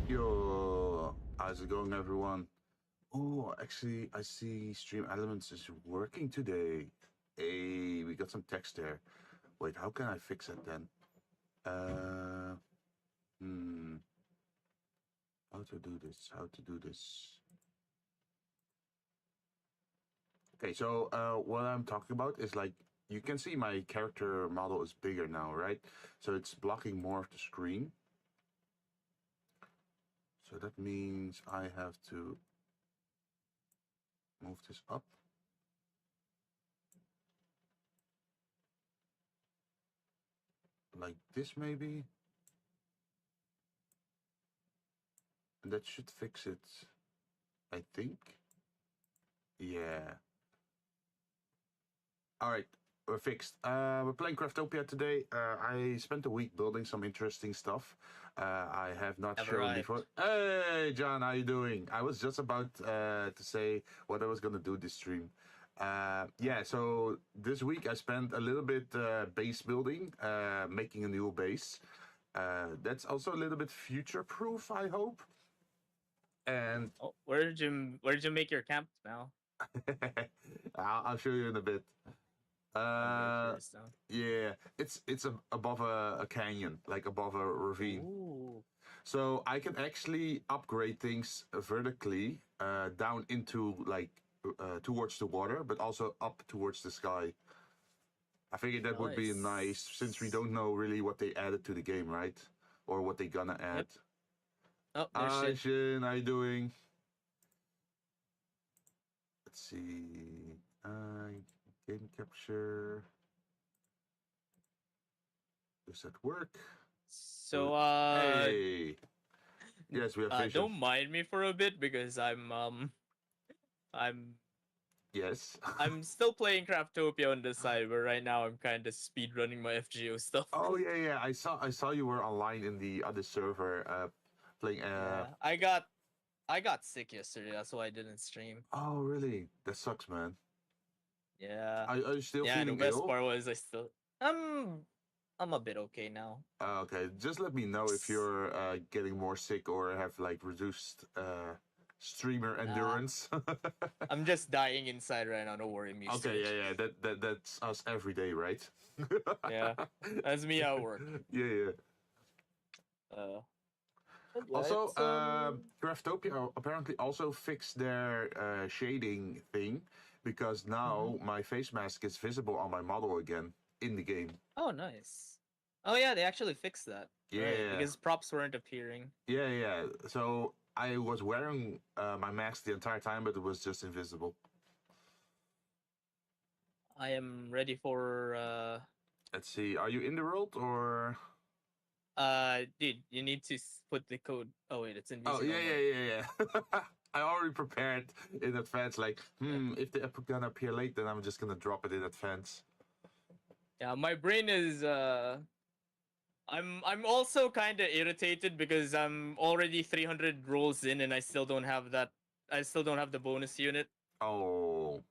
Yo, how's it going, everyone? Oh, actually, I see Stream Elements is working today. Hey, we got some text there. Wait, how can I fix it then? How to do this? How to do this? Okay, so what I'm talking about is like, you can see my character model is bigger now, right? So it's blocking more of the screen. So that means I have to move this up. Like this maybe. And that should fix it, I think. Yeah. All right, we're fixed. We're playing Craftopia today. I spent a week building some interesting stuff. I have not shown before. Hey, John, how you doing? I was just about to say what I was gonna do this stream. Yeah, so this week I spent a little bit base building, making a new base. That's also a little bit future-proof, I hope. And where did you make your camp now? I'll show you in a bit. Yeah, it's above a canyon, like above a ravine. Ooh. So I can actually upgrade things vertically down into like towards the water, but also up towards the sky. I figured that would be nice since we don't know really what they added to the game, right? Or what they gonna add. Yep. Oh, Hi, Jinn, how you doing? Let's see. Game capture. Does that work? So hey. Yes, we have facial. Don't mind me for a bit because I'm Yes. I'm still playing Craftopia on the side, but right now I'm kind of speed running my FGO stuff. Oh yeah. I saw you were online in the other server playing Yeah, I got sick yesterday, that's why I didn't stream. Oh really? That sucks, man. Yeah. Are you still feeling ill? Yeah, the best ill? part was I'm a bit okay now. Okay, just let me know if you're getting more sick or have like reduced streamer endurance. I'm just dying inside right now. Don't worry, me. Okay, yeah. That's us every day, right? Yeah, that's me at work. Yeah. Also, Craftopia apparently also fixed their shading thing because now my face mask is visible on my model again in the game. Oh, nice. Oh yeah, they actually fixed that. Yeah, right, because props weren't appearing. Yeah. So I was wearing my mask the entire time, but it was just invisible. I am ready for. Let's see. Are you in the world or? Dude, you need to put the code. Oh wait, it's invisible. Oh yeah. I already prepared in advance. Like, if they're gonna appear late, then I'm just gonna drop it in advance. Yeah, my brain is I'm also kind of irritated because I'm already 300 rolls in and I still don't have that. I still don't have the bonus unit. Oh.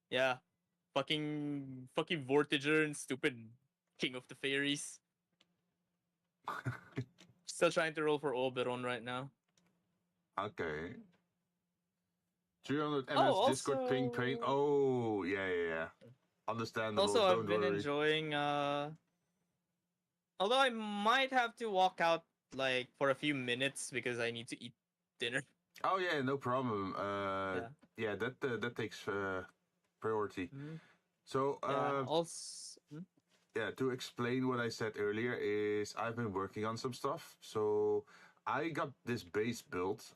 Yeah, fucking Vortiger and stupid King of the Fairies. Still trying to roll for Oberon right now. Okay. 300 MS Discord ping pain. Oh, yeah. Understandable. Also, I've been enjoying. Although I might have to walk out like for a few minutes because I need to eat dinner. Oh yeah, no problem. Yeah, that takes priority. So yeah, to explain what I said earlier is I've been working on some stuff. So I got this base built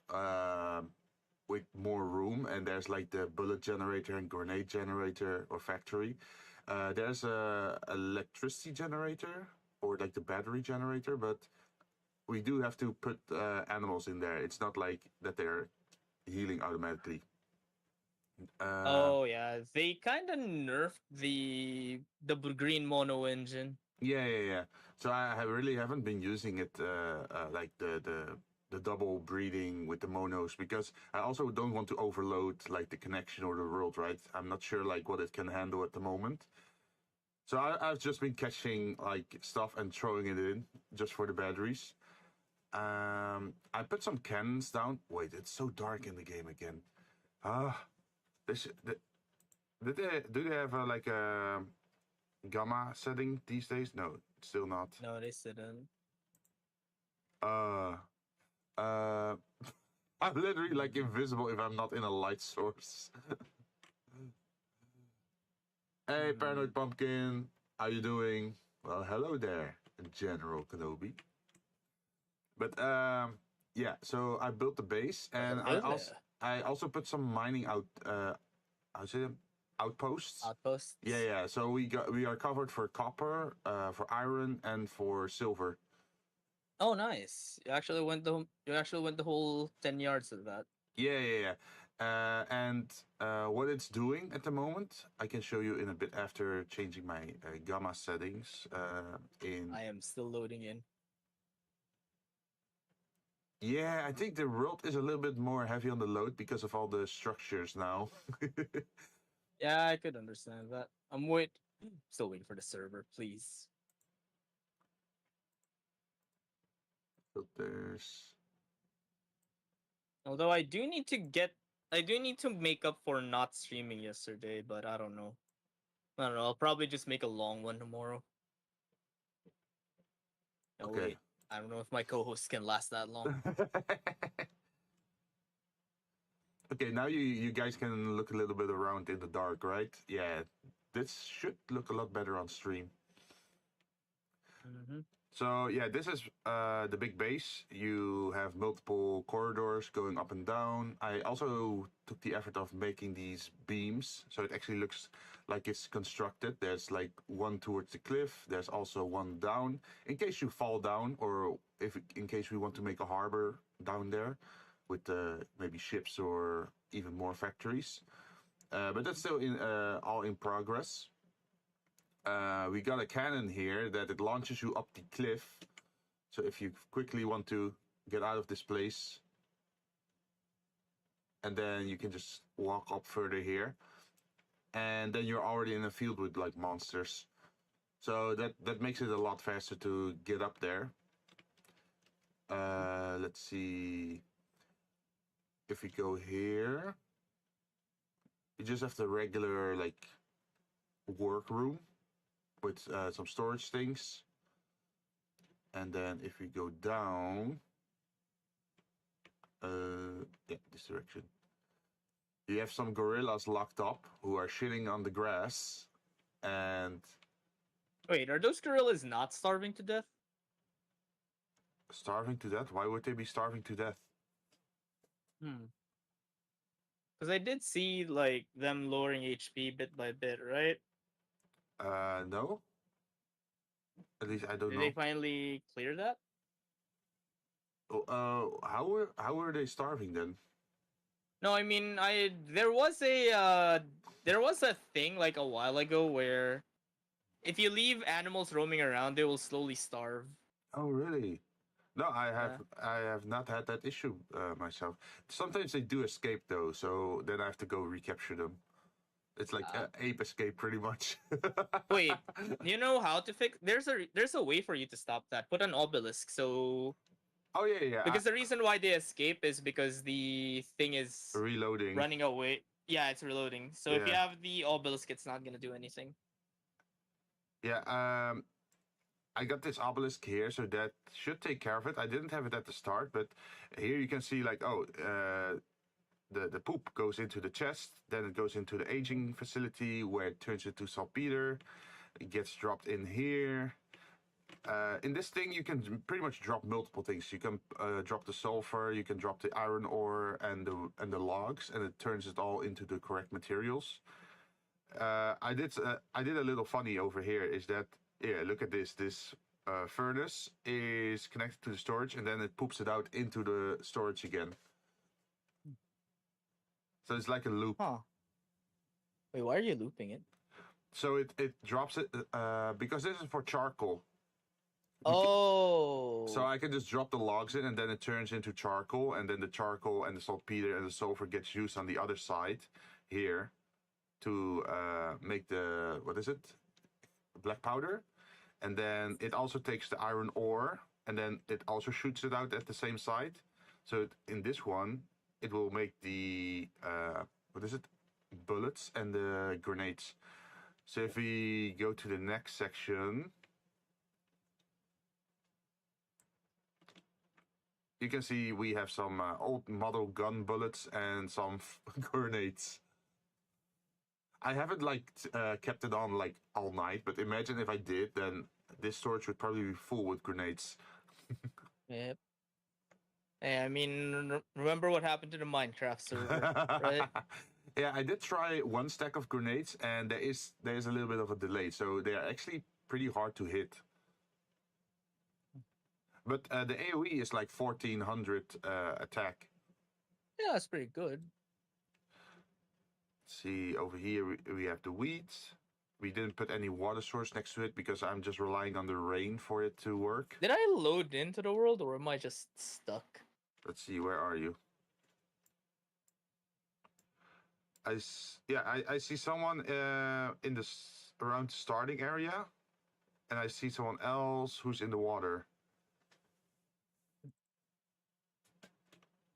with more room, and there's like the bullet generator and grenade generator or factory. There's a electricity generator or like the battery generator, but we do have to put animals in there. It's not like that they're healing automatically. Oh yeah, they kind of nerfed the green mono engine. Yeah. So I really haven't been using it like the the double breeding with the monos, because I also don't want to overload like the connection or the world, right? I'm not sure like what it can handle at the moment. So I've just been catching like stuff and throwing it in just for the batteries. I put some cannons down. Wait, it's so dark in the game again. This do they have like a gamma setting these days? No, still not. No, they didn't. I'm literally like invisible if I'm not in a light source. Hey, Paranoid Pumpkin, how you doing? Well, hello there, General Kenobi. But yeah, so I built the base, and I also put some mining how's it, outposts. Outposts. Yeah. So we are covered for copper, for iron, and for silver. Oh, nice! You actually went the whole 10 yards of that. Yeah. And what it's doing at the moment, I can show you in a bit after changing my gamma settings. I am still loading in. Yeah, I think the world is a little bit more heavy on the load because of all the structures now. Yeah, I could understand that. Still waiting for the server, please. Filters. Although I do need to make up for not streaming yesterday, but I don't know. I'll probably just make a long one tomorrow. No, Okay. wait. I don't know if my co-host can last that long. Okay, now you guys can look a little bit around in the dark, right? Yeah, this should look a lot better on stream. So yeah, this is the big base. You have multiple corridors going up and down. I also took the effort of making these beams, so it actually looks like it's constructed. There's like one towards the cliff. There's also one down, in case you fall down, or in case we want to make a harbor down there with maybe ships or even more factories. But that's still all in progress. We got a cannon here that it launches you up the cliff. So if you quickly want to get out of this place, and then you can just walk up further here, and then you're already in a field with like monsters. So that makes it a lot faster to get up there. Let's see. If we go here, you just have the regular like workroom with some storage things. And then if we go down, yeah, this direction. You have some gorillas locked up who are shitting on the grass, and... Wait, are those gorillas not starving to death? Starving to death? Why would they be starving to death? Because I did see, like, them lowering HP bit by bit, right? No. At least I don't know. Did they finally clear that? How were they starving then? No, I mean, there was a thing like a while ago where if you leave animals roaming around, they will slowly starve. Oh, really? No, I have not had that issue myself. Sometimes they do escape though, so then I have to go recapture them. It's like ape escape, pretty much. Wait, you know how to fix? There's a way for you to stop that. Put an obelisk. So. Oh yeah. Because the reason why they escape is because the thing is reloading, running away. Yeah, it's reloading. So if you have the obelisk, it's not gonna do anything. Yeah. I got this obelisk here, so that should take care of it. I didn't have it at the start, but here you can see like, the poop goes into the chest, then it goes into the aging facility where it turns into saltpeter. It gets dropped in here. In this thing, you can pretty much drop multiple things. You can drop the sulfur, you can drop the iron ore and the logs, and it turns it all into the correct materials. I did a little funny over here. Is that look at this. This furnace is connected to the storage, and then it poops it out into the storage again. So it's like a loop. Huh. Wait, why are you looping it? So it drops it because this is for charcoal. Oh. So I can just drop the logs in, and then it turns into charcoal, and then the charcoal and the saltpeter and the sulfur gets used on the other side here to make the, what is it? Black powder. And then it also takes the iron ore, and then it also shoots it out at the same side. So in this one, it will make the, what is it? Bullets and the grenades. So if we go to the next section, you can see we have some old model gun bullets and some grenades. I haven't kept it on like all night, but imagine if I did, then this storage would probably be full with grenades. Yep. Hey, I mean, remember what happened to the Minecraft server, right? Yeah, I did try one stack of grenades, and there is a little bit of a delay, so they are actually pretty hard to hit. But the AOE is like 1400 attack. Yeah, that's pretty good. See, over here we have the wheat. We didn't put any water source next to it because I'm just relying on the rain for it to work. Did I load into the world, or am I just stuck? Let's see, where are you? I see someone in the around the starting area, and I see someone else who's in the water.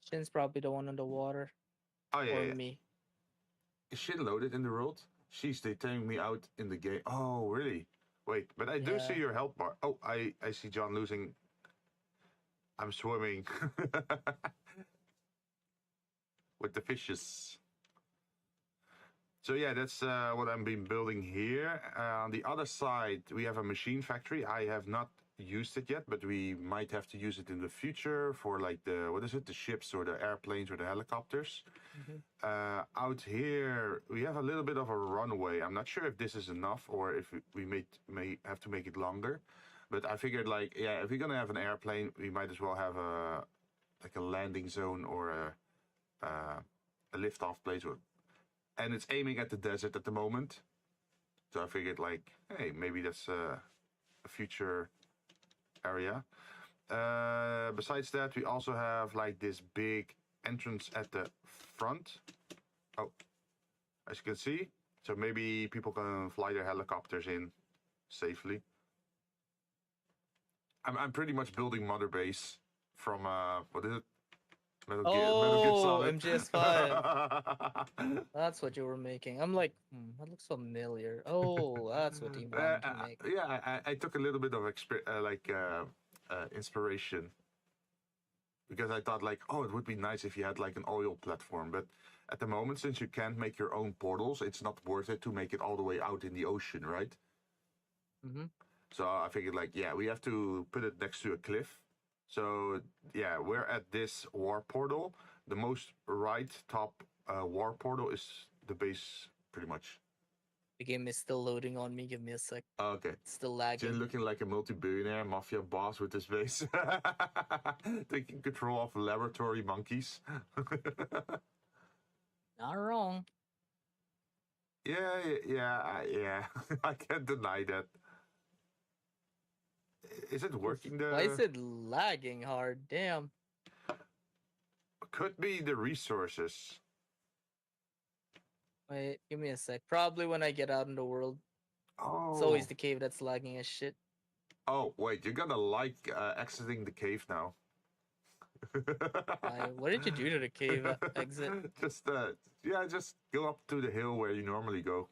Jinn's probably the one in the water. Oh yeah, or yeah. me. Is she loaded in the world? She's taking me out in the game. Oh, really? Wait, but I do see your health bar. Oh, I see John losing. I'm swimming with the fishes. So yeah, that's what I've been building here. On the other side, we have a machine factory. I have not used it yet, but we might have to use it in the future for like the, what is it? The ships or the airplanes or the helicopters. Mm-hmm. Out here, we have a little bit of a runway. I'm not sure if this is enough or if we may have to make it longer. But I figured like, yeah, if we're gonna have an airplane, we might as well have a landing zone or a lift-off place. And it's aiming at the desert at the moment. So I figured like, hey, maybe that's a future area. Besides that, we also have like this big entrance at the front. Oh, as you can see. So maybe people can fly their helicopters in safely. I'm pretty much building Mother Base from, what is it? Metal Gear Solid. MGS5. That's what you were making. I'm like, that looks familiar. Oh, that's what you wanted to make. Yeah, I took a little bit of inspiration because I thought like, oh, it would be nice if you had like an oil platform. But at the moment, since you can't make your own portals, it's not worth it to make it all the way out in the ocean, right? Mm-hmm. So I figured like, yeah, we have to put it next to a cliff. So yeah, we're at this war portal. The most right top war portal is the base, pretty much. The game is still loading on me. Give me a sec. Okay. It's still lagging. Jinn looking like a multi-billionaire mafia boss with his base. Taking control of laboratory monkeys. Not wrong. Yeah. I can't deny that. Is it working there? Why is it lagging hard? Damn. Could be the resources. Wait, give me a sec. Probably when I get out in the world. Oh. It's always the cave that's lagging as shit. Oh, wait, you're gonna like exiting the cave now. What did you do to the cave exit? Just go up to the hill where you normally go.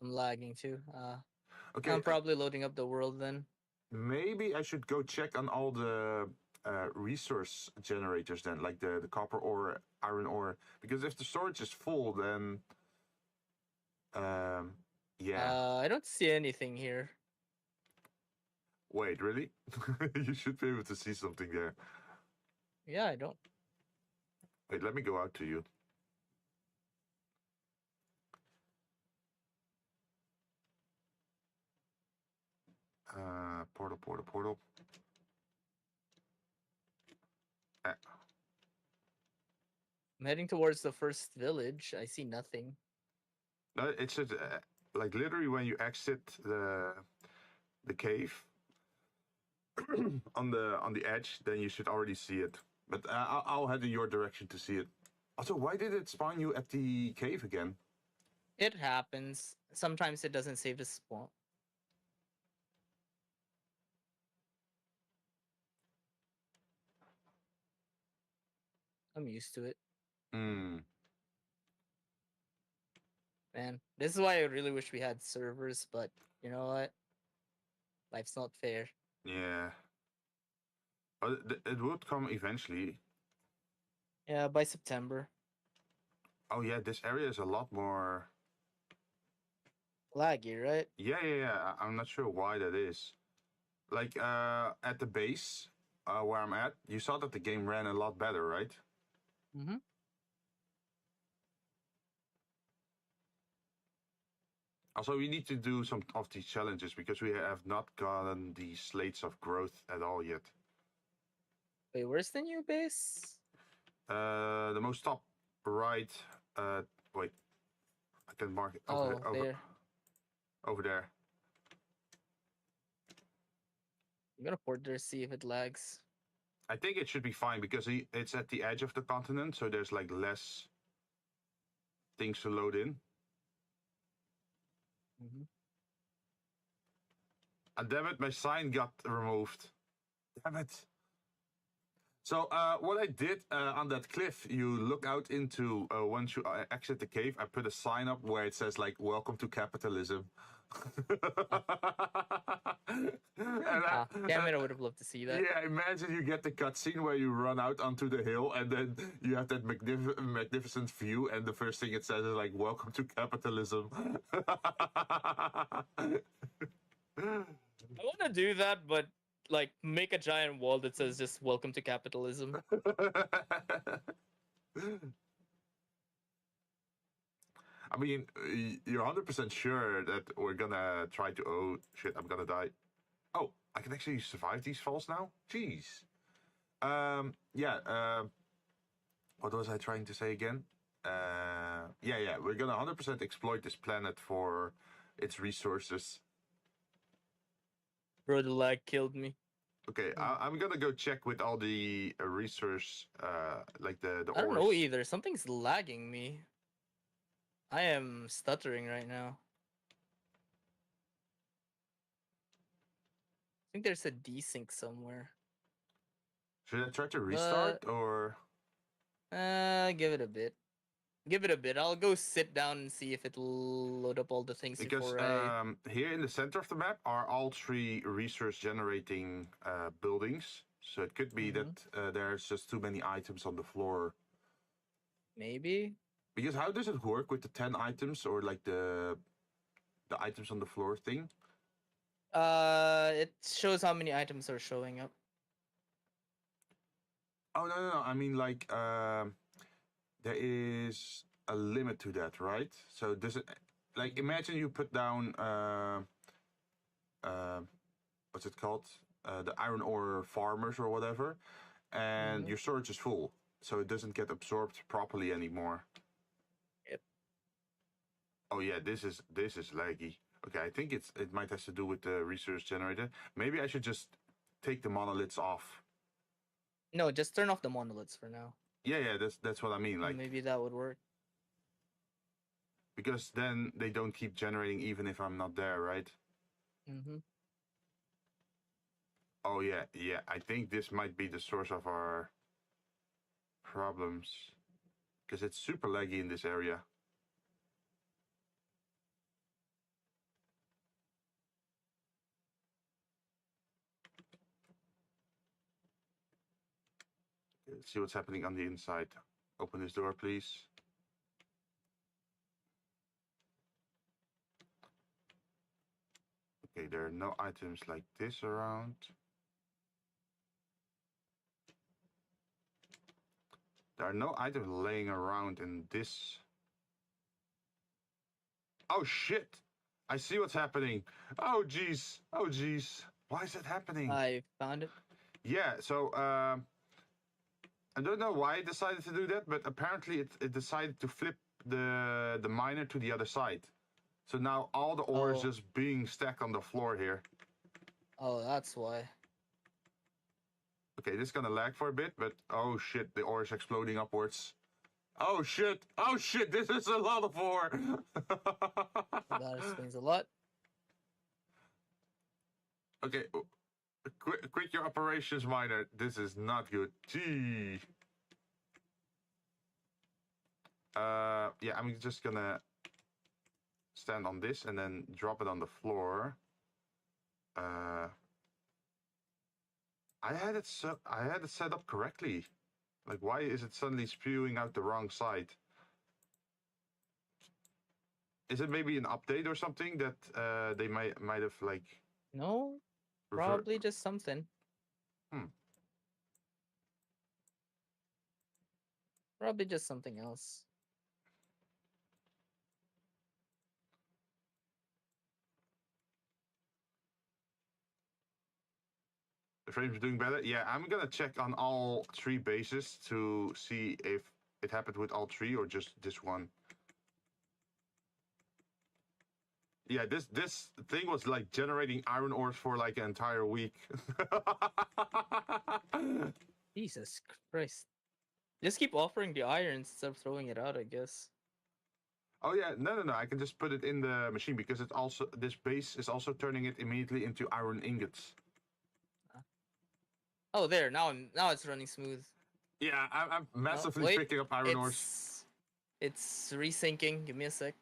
I'm lagging too. Okay. I'm probably loading up the world then. Maybe I should go check on all the resource generators then, like the copper ore, iron ore. Because if the storage is full, then yeah. I don't see anything here. Wait, really? You should be able to see something there. Yeah, I don't. Wait, let me go out to you. Portal. I'm heading towards the first village. I see nothing. No, it's just, like literally when you exit the cave, on the edge, then you should already see it. But I'll head in your direction to see it. Also, why did it spawn you at the cave again? It happens. Sometimes it doesn't save the spawn. I'm used to it. Hmm. Man, this is why I really wish we had servers, but you know what? Life's not fair. Yeah. But it would come eventually. Yeah, by September. Oh yeah, this area is a lot more Laggy, right? Yeah. I'm not sure why that is. Like at the base where I'm at, you saw that the game ran a lot better, right? Mm-hmm. Also, we need to do some of these challenges because we have not gotten the slates of growth at all yet. Wait, where's the new base? The most top right. Wait, I can mark it over there. Over there. I'm gonna port there, see if it lags. I think it should be fine because it's at the edge of the continent, so there's like less things to load in. Mm-hmm. And damn it, my sign got removed. Damn it. So what I did on that cliff, you look out into, once you exit the cave, I put a sign up where it says like, welcome to capitalism. Damn it, I would have loved to see that. Yeah, imagine you get the cutscene where you run out onto the hill and then you have that magnificent view and the first thing it says is like, welcome to capitalism. I want to do that, but like make a giant wall that says just welcome to capitalism. I mean, you're 100% sure that we're gonna try to... Oh, shit, I'm gonna die. Oh, I can actually survive these falls now? Jeez. What was I trying to say again? Yeah, we're gonna 100% exploit this planet for its resources. Bro, the lag killed me. Okay, I'm gonna go check with all the resource, like the ores. I don't know either. Something's lagging me. I am stuttering right now. I think there's a desync somewhere. Should I try to restart or? Give it a bit. Give it a bit. I'll go sit down and see if it'll load up all the things because here in the center of the map are all 3 resource generating buildings. So it could be that there's just too many items on the floor. Maybe. Because how does it work with the 10 items or like the items on the floor thing? It shows how many items are showing up. Oh no! I mean like there is a limit to that, right? So does it like imagine you put down what's it called? The iron ore farmers or whatever, and your storage is full, so it doesn't get absorbed properly anymore. Yep. Oh yeah, this is laggy. Okay, I think it might have to do with the resource generator. Maybe I should just take the monoliths off. No, just turn off the monoliths for now. Yeah, that's what I mean. Like maybe that would work. Because then they don't keep generating even if I'm not there, right? Oh yeah. I think this might be the source of our problems. Because it's super laggy in this area. Let's see what's happening on the inside. Open this door, please. Okay, there are no items like this around. There are no items laying around in this. Oh shit! I see what's happening. Oh jeez. Why is that happening? I found it. Yeah, so I don't know why it decided to do that, but apparently it decided to flip the miner to the other side. So now all the ore is just being stacked on the floor here. Oh, that's why. Okay, this is gonna lag for a bit, but oh shit, the ore is exploding upwards. Oh shit! Oh shit! This is a lot of ore. That explains a lot. Okay, quit your operations, miner. This is not good. Gee. Yeah, I'm just gonna stand on this and then drop it on the floor. I had it set up correctly. Like, why is it suddenly spewing out the wrong side? Is it maybe an update or something that they might have like? No, probably just something. Probably just something else. The frame's doing better. Yeah, I'm gonna check on all 3 bases to see if it happened with all 3 or just this one. Yeah, this thing was like generating iron ores for like an entire week. Jesus Christ. Just keep offering the iron instead of throwing it out, I guess. Oh yeah, no. I can just put it in the machine because it also this base is also turning it immediately into iron ingots. Oh, there now it's running smooth. Yeah, I'm massively picking up iron ores. It's resyncing. Give me a sec.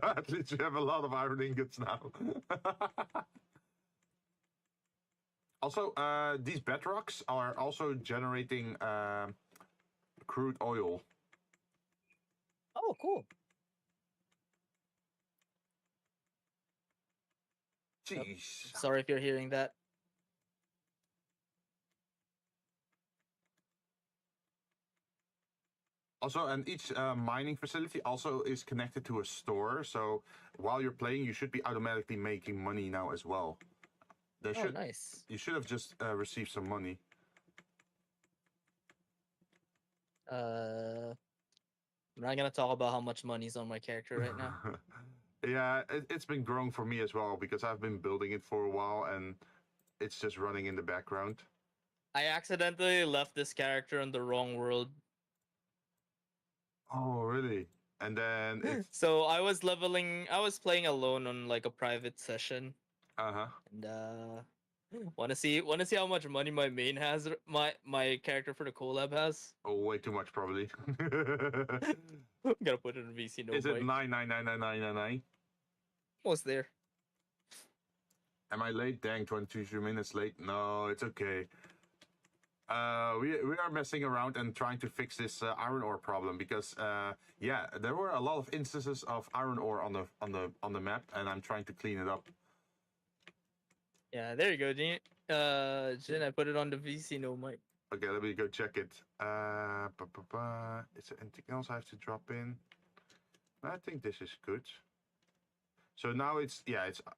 At least you have a lot of iron ingots now. Also, these bedrocks are also generating crude oil. Oh, cool. Jeez. Sorry if you're hearing that. Also, and each mining facility also is connected to a store. So while you're playing, you should be automatically making money now as well. Nice. You should have just received some money. I'm not gonna talk about how much money's on my character right now. Yeah, it's been growing for me as well because I've been building it for a while and it's just running in the background. I accidentally left this character in the wrong world. Oh, really? And then it's... So I was playing alone on like a private session. Uh-huh. And wanna see how much money my main has, my character for the collab has? Oh, way too much probably. Gotta put it in VC no Is it mic. 9999999? Almost there. Am I late? Dang, 23 minutes late. No, it's okay. We are messing around and trying to fix this iron ore problem because yeah, there were a lot of instances of iron ore on the map, and I'm trying to clean it up. Yeah, there you go, Jinn. Jinn, I put it on the VC no mic. Okay, let me go check it. Is there anything else I have to drop in? I think this is good. So now it's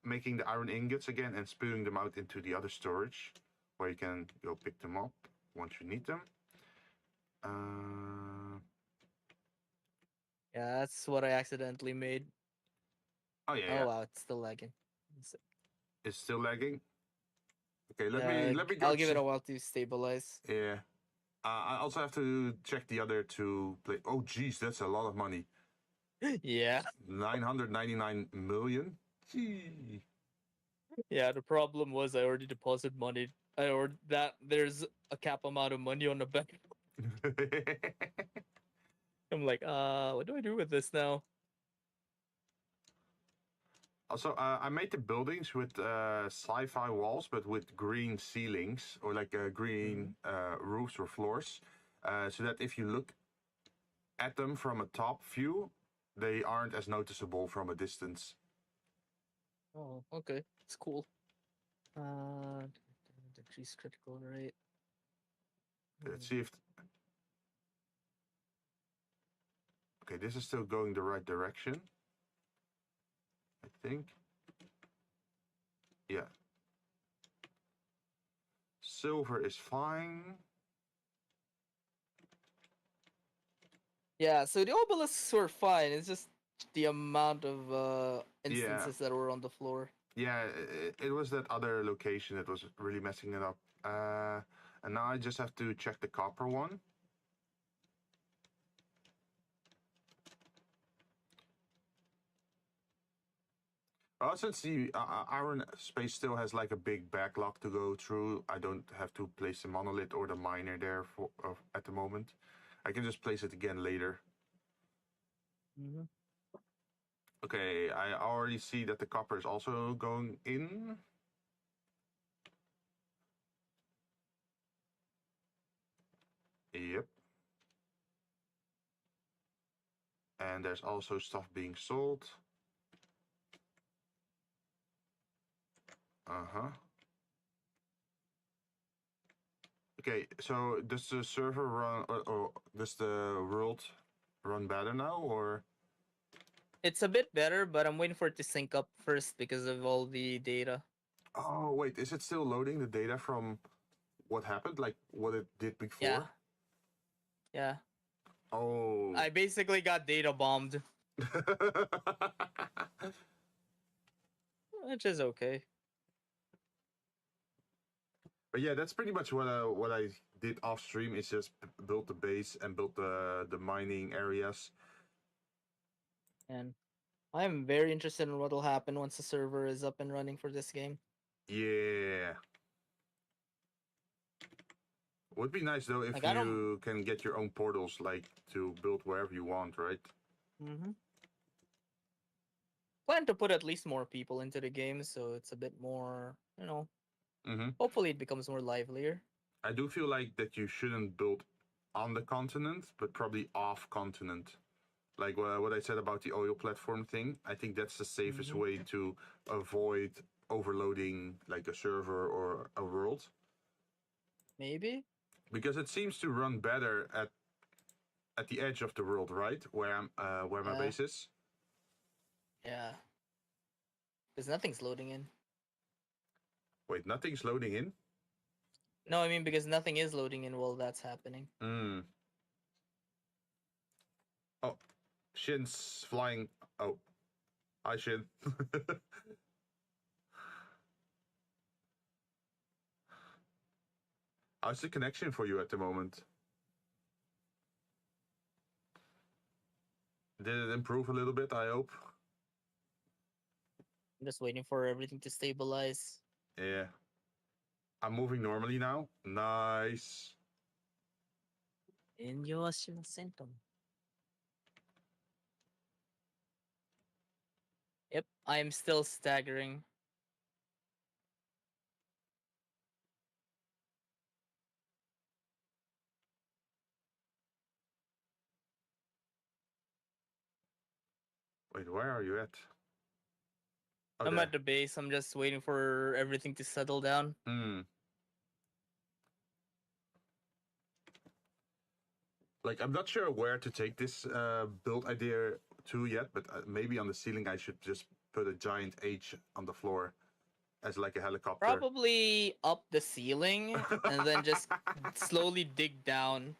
making the iron ingots again and spewing them out into the other storage, where you can go pick them up once you need them. Yeah, that's what I accidentally made. Oh yeah. Oh wow, it's still lagging. It's still lagging. Okay, let me go. I'll give it a while to stabilize. Yeah. I also have to check the other two. Oh, geez, that's a lot of money. Yeah. 999 million. Gee. Yeah, the problem was I already deposited money. There's a cap amount of money on the bank. I'm like, what do I do with this now? Also, I made the buildings with sci-fi walls, but with green ceilings or like green roofs or floors, so that if you look at them from a top view, they aren't as noticeable from a distance. Oh, okay, it's cool. Decrease critical rate. Let's see if. Okay, this is still going the right direction. I think. Yeah. Silver is fine. Yeah, so the obelisks were fine. It's just the amount of instances that were on the floor. Yeah, it was that other location that was really messing it up. And now I just have to check the copper one. Since the iron space still has like a big backlog to go through, I don't have to place the monolith or the miner there for at the moment. I can just place it again later. Mm-hmm. Okay, I already see that the copper is also going in. Yep. And there's also stuff being sold. Uh-huh. Okay, so does the server run, or does the world run better now, or? It's a bit better, but I'm waiting for it to sync up first because of all the data. Oh, wait, is it still loading the data from what happened, like what it did before? Yeah. Yeah. Oh. I basically got data bombed. Which is okay. But yeah, that's pretty much what I did off stream. Is just build the base and build the mining areas. And I'm very interested in what will happen once the server is up and running for this game. Yeah. Would be nice though if like, you can get your own portals, like to build wherever you want, right? Mm-hmm. Plan to put at least more people into the game, so it's a bit more, you know. Mm-hmm. Hopefully, it becomes more livelier. I do feel like that you shouldn't build on the continent, but probably off continent. Like what I said about the oil platform thing. I think that's the safest way to avoid overloading like a server or a world. Maybe. Because it seems to run better at the edge of the world, right? Where my base is. Yeah. Because nothing's loading in. Wait, nothing's loading in? No, I mean because nothing is loading in while that's happening. Oh, Shin's flying. Oh, hi Shin. How's the connection for you at the moment? Did it improve a little bit, I hope? I'm just waiting for everything to stabilize. Yeah. I'm moving normally now. Nice. In your symptom. Yep, I'm still staggering. Wait, where are you at? Oh, I'm there. at the base. I'm just waiting for everything to settle down. Like, I'm not sure where to take this build idea to yet, but maybe on the ceiling I should just put a giant H on the floor as like a helicopter. Probably up the ceiling and then just slowly dig down.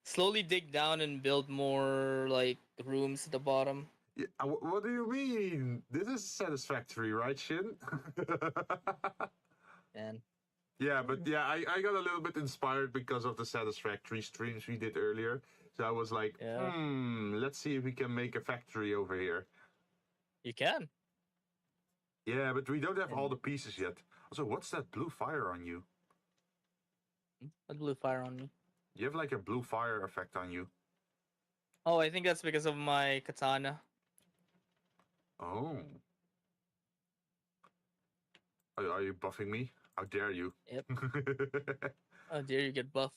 Slowly dig down and build more like rooms at the bottom. Yeah, what do you mean? This is satisfactory, right, Shin? And yeah, but yeah, I got a little bit inspired because of the satisfactory streams we did earlier. So I was like, let's see if we can make a factory over here. You can. Yeah, but we don't have all the pieces yet. Also, what's that blue fire on you? What blue fire on me? You have like a blue fire effect on you. Oh, I think that's because of my katana. Oh. Are you buffing me? How dare you? Yep. How dare you get buffed?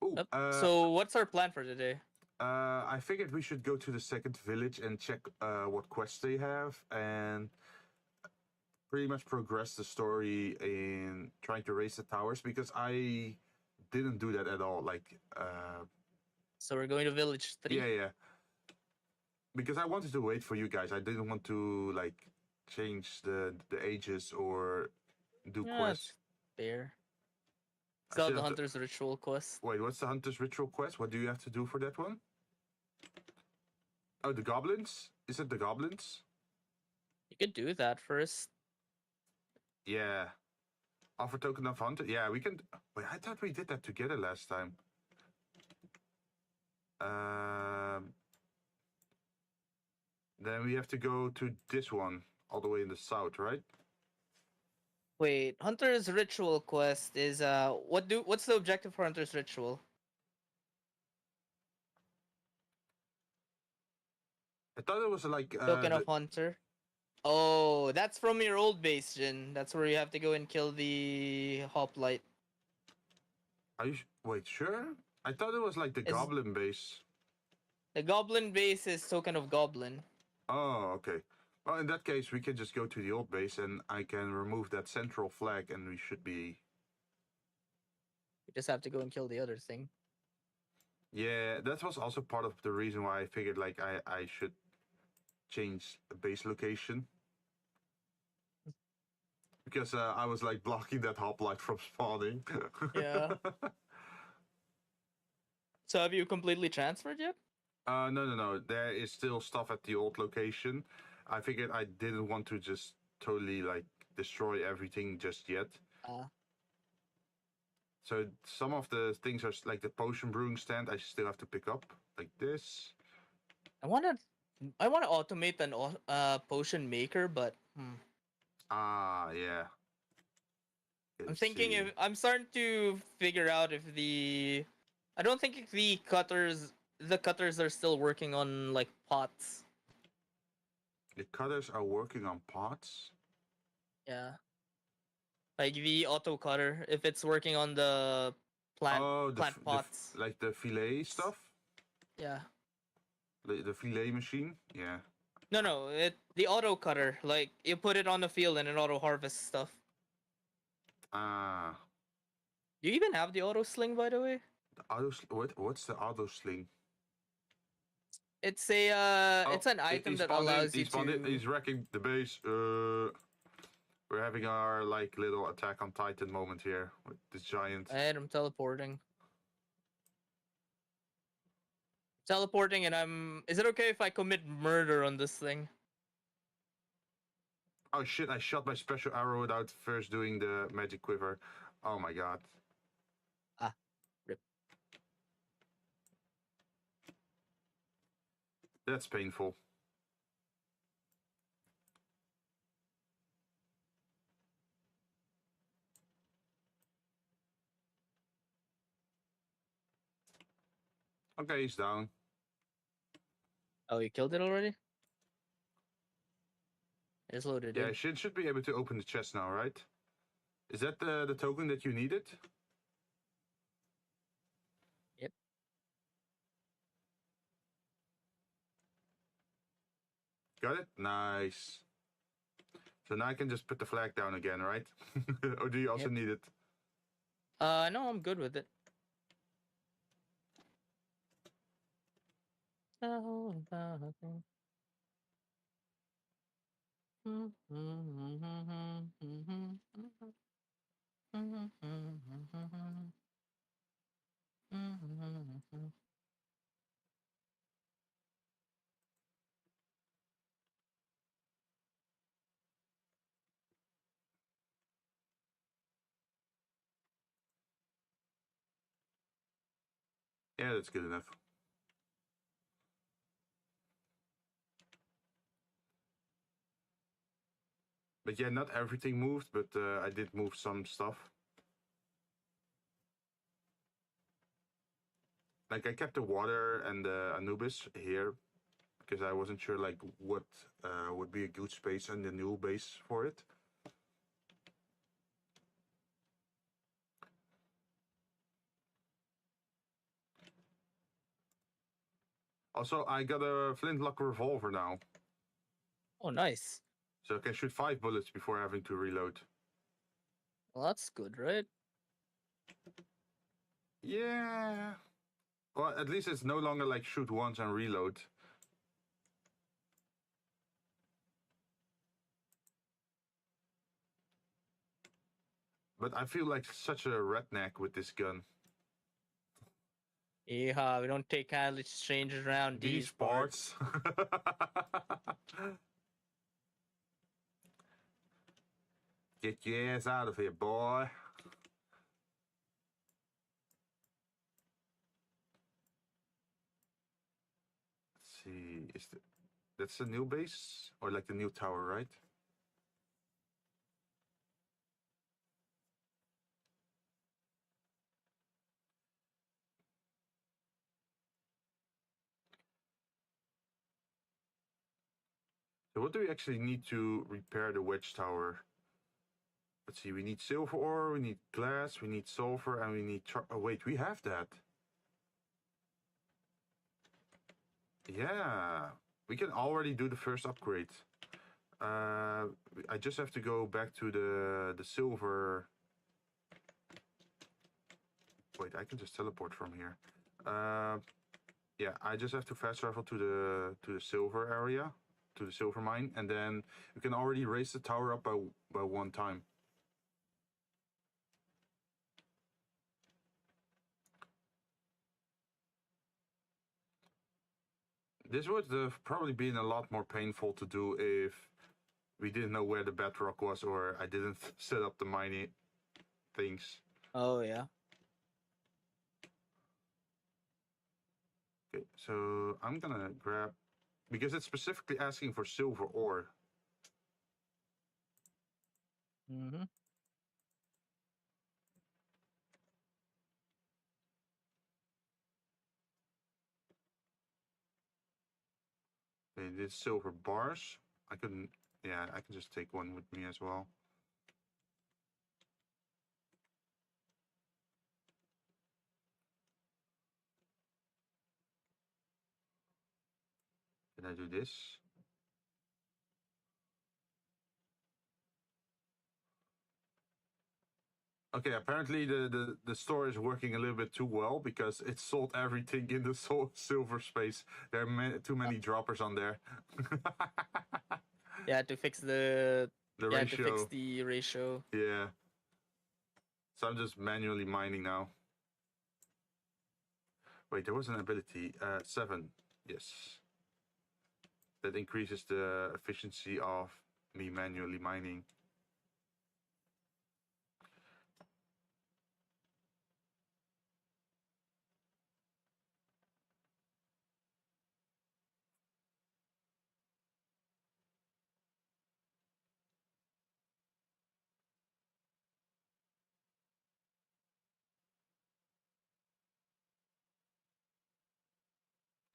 Ooh, so what's our plan for today? I figured we should go to the second village and check what quests they have and pretty much progress the story in trying to raise the towers, because I didn't do that at all. Like, so we're going to village 3? Yeah. Because I wanted to wait for you guys. I didn't want to like change the ages or do quests. Fair. Is that the Hunter's Ritual quest? Wait, what's the Hunter's Ritual quest? What do you have to do for that one? Oh, the goblins? Is it the goblins? You could do that first. Yeah. Offer token of hunter. Yeah, we can. Wait, I thought we did that together last time. Then we have to go to this one all the way in the south, right? Wait, Hunter's Ritual quest is what's the objective for Hunter's Ritual? I thought it was like Token of Hunter. Oh, that's from your old base, Jinn. That's where you have to go and kill the hoplite. Are you wait, sure? I thought it was like the goblin base. The goblin base is Token of Goblin. Oh, okay. Well, in that case, we can just go to the old base and I can remove that central flag and we should be... You just have to go and kill the other thing. Yeah, that was also part of the reason why I figured like I should change the base location. Because I was like blocking that hoplite from spawning. Yeah. So have you completely transferred yet? No. There is still stuff at the old location. I figured I didn't want to just totally like destroy everything just yet. So some of the things are like the potion brewing stand. I still have to pick up like this. I wanna automate an potion maker, but Yeah. I'm thinking if I'm starting to figure out if I don't think the cutters are still working on like pots. The cutters are working on pots? Yeah. Like the auto cutter, if it's working on the plant pots. Like the fillet stuff? Yeah. The fillet machine? Yeah. No, the auto cutter. Like you put it on the field and it auto harvests stuff. You even have the auto sling, by the way? What's the auto sling? It's it's an item that allows you to... He's wrecking the base. We're having our like little Attack on Titan moment here with this giant. And I'm teleporting. Teleporting, and I'm... Is it okay if I commit murder on this thing? Oh shit, I shot my special arrow without first doing the magic quiver. Oh my god. Rip. That's painful. Okay, he's down. Oh, you killed it already? It's loaded in. Yeah, should be able to open the chest now, right? Is that the token that you needed? Yep. Got it? Nice. So now I can just put the flag down again, right? Or do you also need it? No, I'm good with it. Yeah, that's good enough. But yeah, not everything moved, but I did move some stuff. Like I kept the water and the Anubis here because I wasn't sure like what would be a good space in the new base for it. Also, I got a flintlock revolver now. Oh, nice. So I can shoot 5 bullets before having to reload. Well, that's good, right? Yeah. Well, at least it's no longer like shoot once and reload. But I feel like such a redneck with this gun. Yeah, we don't take kindly to strangers around these parts. Get your ass out of here, boy. Let's see, that's the new base or like the new tower, right? So what do we actually need to repair the wedge tower? Let's see, we need silver ore, we need glass, we need sulfur, and we need oh wait, we have that. Yeah, we can already do the first upgrade. I just have to go back to the silver. Wait, I can just teleport from here. Yeah, I just have to fast travel to the silver area, to the silver mine, and then you can already raise the tower up by one time. This would have probably been a lot more painful to do if we didn't know where the bedrock was, or I didn't set up the mining things. Oh, yeah. Okay, so I'm gonna grab, because it's specifically asking for silver ore. Mm-hmm. Okay, this silver bars. I can just take one with me as well. Can I do this? Okay, apparently the store is working a little bit too well because it sold everything in the silver space. There are too many droppers on there. Yeah, to fix the ratio. To fix the ratio. Yeah. So I'm just manually mining now. Wait, there was an ability. 7. Yes. That increases the efficiency of me manually mining.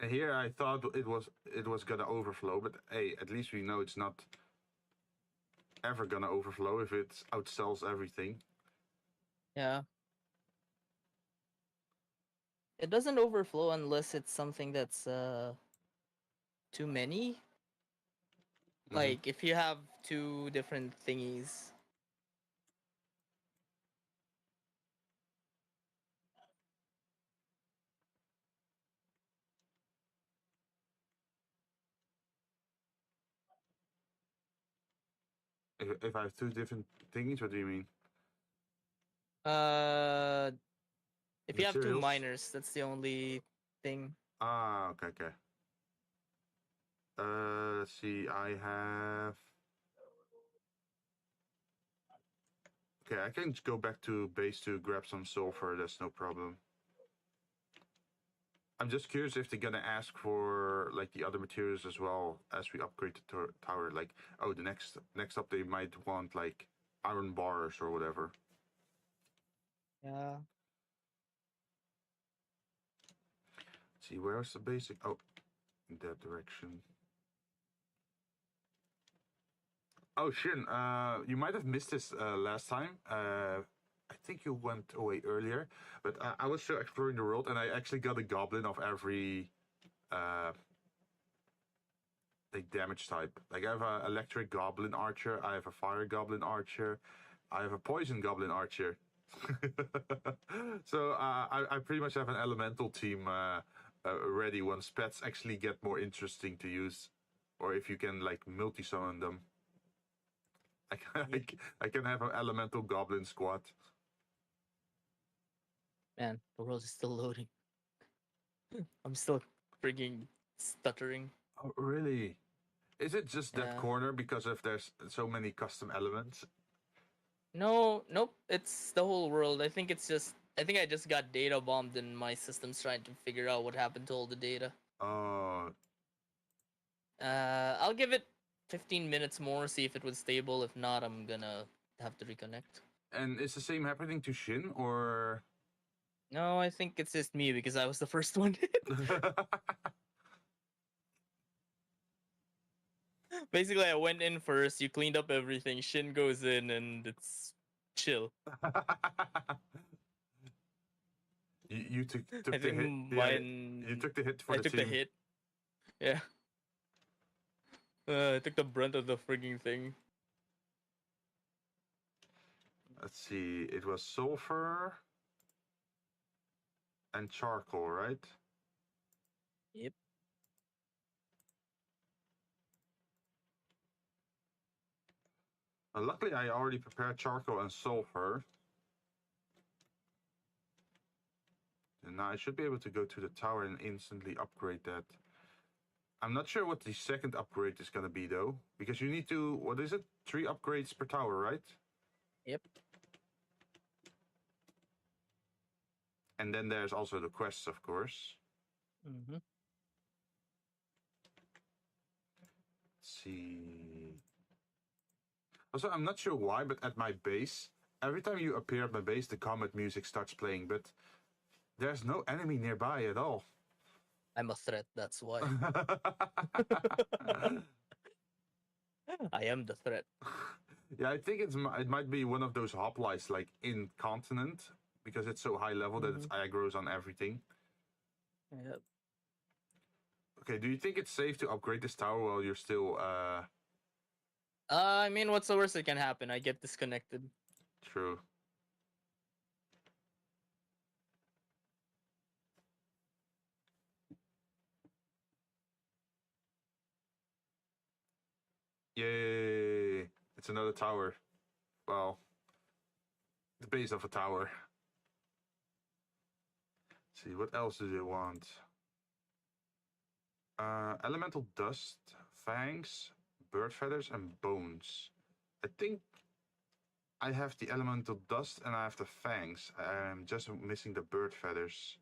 And here I thought it was gonna overflow, but hey, at least we know it's not ever gonna overflow if it outsells everything. Yeah. It doesn't overflow unless it's something that's too many. Mm-hmm. Like if you have 2 different thingies. If I have 2 different thingies, what do you mean? If you have 2 miners, that's the only thing. Ah, okay. Let's see, I have... Okay, I can go back to base to grab some sulfur, that's no problem. I'm just curious if they're gonna ask for like the other materials as well as we upgrade the tower. Like, oh, the next up they might want like iron bars or whatever. Yeah. Let's see, where's the basic? Oh, in that direction. Oh, Jinn, you might have missed this last time. I think you went away earlier, but I was still exploring the world, and I actually got a goblin of every like damage type. Like I have an electric goblin archer, I have a fire goblin archer, I have a poison goblin archer. So I pretty much have an elemental team ready once pets actually get more interesting to use, or if you can like multi-summon them. I can have an elemental goblin squad. Man, the world is still loading. I'm still freaking stuttering. Oh, really? Is it just that corner because of there's so many custom elements? No, nope. It's the whole world. I think it's just. I think I just got data bombed and my system's trying to figure out what happened to all the data. Oh. I'll give it 15 minutes more, see if it was stable. If not, I'm gonna have to reconnect. And is the same happening to Jinn or? No, I think it's just me because I was the first one. Basically, I went in first. You cleaned up everything. Shin goes in, and it's chill. You took I the think hit. mine. Yeah, you took the hit for I the took team. the hit. Yeah. I took the brunt of the frigging thing. Let's see. It was sulfur and charcoal, right? Yep. Luckily, I already prepared charcoal and sulfur. And now I should be able to go to the tower and instantly upgrade that. I'm not sure what the second upgrade is going to be, though. Because you need to, what is it? 3 upgrades per tower, right? Yep. And then there's also the quests, of course. Mm-hmm. Let's see. Also, I'm not sure why, but at my base, every time you appear at my base, the combat music starts playing, but there's no enemy nearby at all. I'm a threat, that's why. I am the threat. Yeah, I think it might be one of those hoplites like incontinent because it's so high level that it's aggro's on everything. Yep. Okay, do you think it's safe to upgrade this tower while you're still I mean, what's the worst that can happen? I get disconnected. True. Yay! It's another tower. Well, the base of a tower. Let's see, what else do they want? Elemental dust, fangs, bird feathers, and bones. I think I have the elemental dust and I have the fangs. I'm just missing the bird feathers.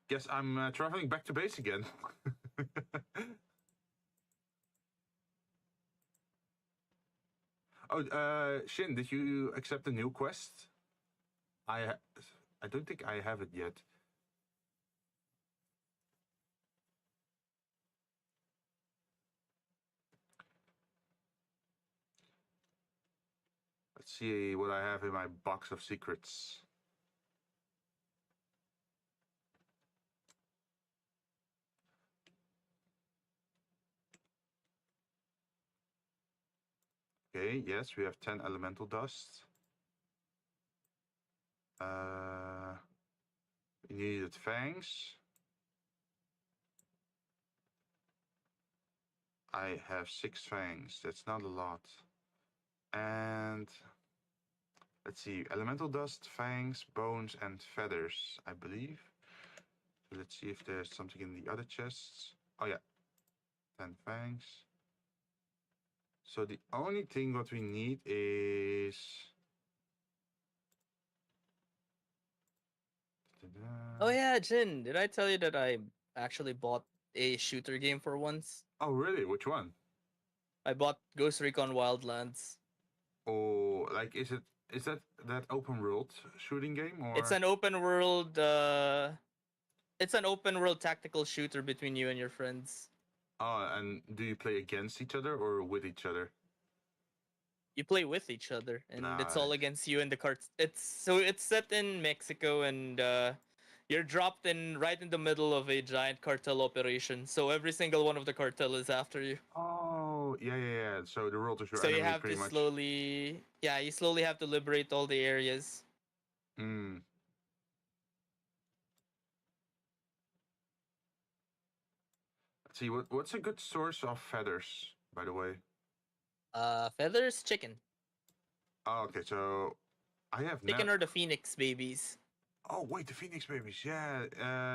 Guess I'm traveling back to base again. Oh, Shin, did you accept the new quest? I don't think I have it yet. Let's see what I have in my box of secrets. Okay, yes, we have 10 elemental dust. We needed fangs. I have 6 fangs. That's not a lot. And let's see, elemental dust, fangs, bones, and feathers, I believe. So let's see if there's something in the other chests. Oh yeah, 10 fangs. So the only thing what we need is... Oh yeah, Jin, did I tell you that I actually bought a shooter game for once? Oh really? Which one? I bought Ghost Recon Wildlands. Oh, like is that open world shooting game or? It's an open world tactical shooter between you and your friends. Oh, and do you play against each other or with each other? You play with each other, and it's all Nice. against you and the carts. It's set in Mexico, and you're dropped in right in the middle of a giant cartel operation. So every single one of the cartel is after you. Oh, yeah. So the world is your So you enemy, have pretty to much. you slowly have to liberate all the areas. Hmm. Let's see, what's a good source of feathers, by the way? Feathers, chicken. Oh, okay, so I have Chicken or the phoenix babies. Oh, wait, the Phoenix babies. Yeah,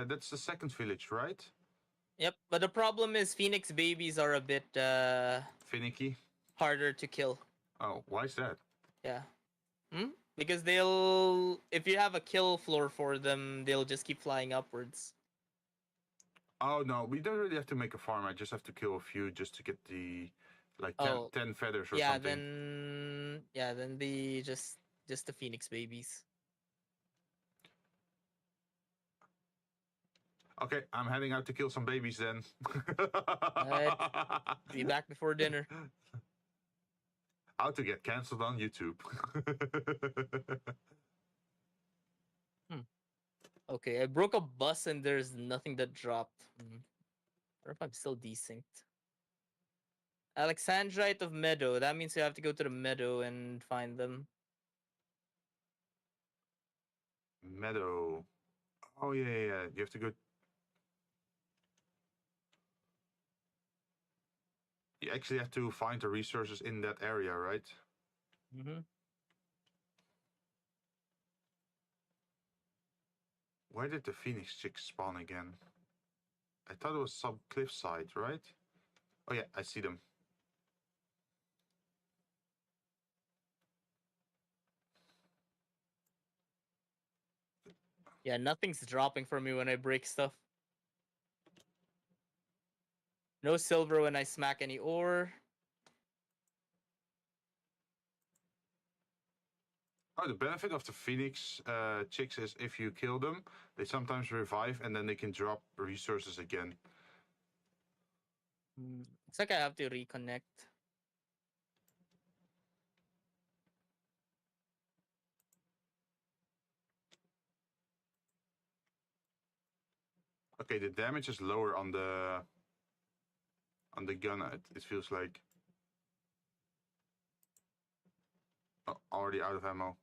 that's the second village, right? Yep, but the problem is phoenix babies are a bit Finicky. harder to kill. Oh, why is that? Yeah. Because if you have a kill floor for them, they'll just keep flying upwards. Oh no, we don't really have to make a farm. I just have to kill a few just to get the like 10 feathers or something. Then the just the phoenix babies. Okay, I'm heading out to kill some babies then. Alright. Be back before dinner. How to get cancelled on YouTube. Okay, I broke a bus and there's nothing that dropped. I wonder if I'm still desynced. Alexandrite of Meadow. That means you have to go to the meadow and find them. Meadow. Oh yeah. You have to go. You actually have to find the resources in that area, right? Where did the phoenix chicks spawn again? I thought it was some cliffside, right? Oh yeah, I see them. Yeah, nothing's dropping for me when I break stuff. No silver when I smack any ore. Oh, the benefit of the phoenix chicks is if you kill them, they sometimes revive and then they can drop resources again. Looks like I have to reconnect. Okay, the damage is lower on the gun. It feels like. Oh, already out of ammo.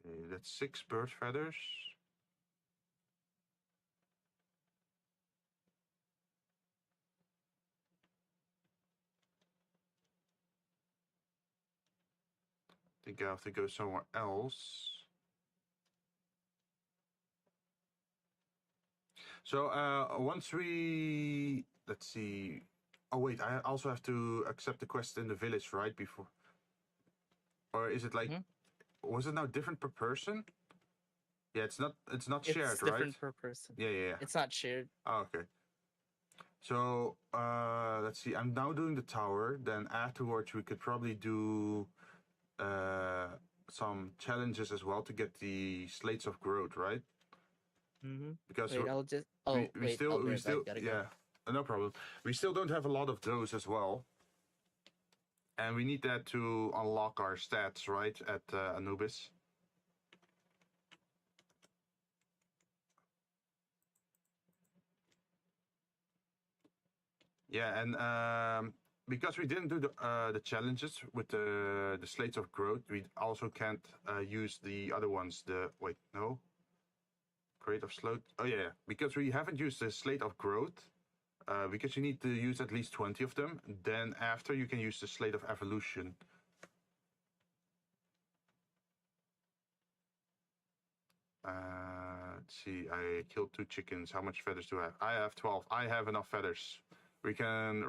Okay, that's 6 bird feathers. I think I have to go somewhere else. So once we, let's see. Oh wait, I also have to accept the quest in the village, right? Before, or is it like, was it now different per person? Yeah, it's not shared, right? It's different per person. Yeah. It's not shared. Oh, okay. So let's see. I'm now doing the tower. Then afterwards, we could probably do some challenges as well to get the slates of growth, right? Because wait, I'll just. we still yeah, no problem. We still don't have a lot of those as well, and we need that to unlock our stats, right? At Anubis. Yeah, and because we didn't do the challenges with the slates of growth, we also can't use the other ones. Crate of slow. Oh yeah, because we haven't used the slate of growth. Because you need to use at least 20 of them. Then after you can use the slate of evolution. Let's see. I killed 2 chickens. How much feathers do I have? I have 12. I have enough feathers. We can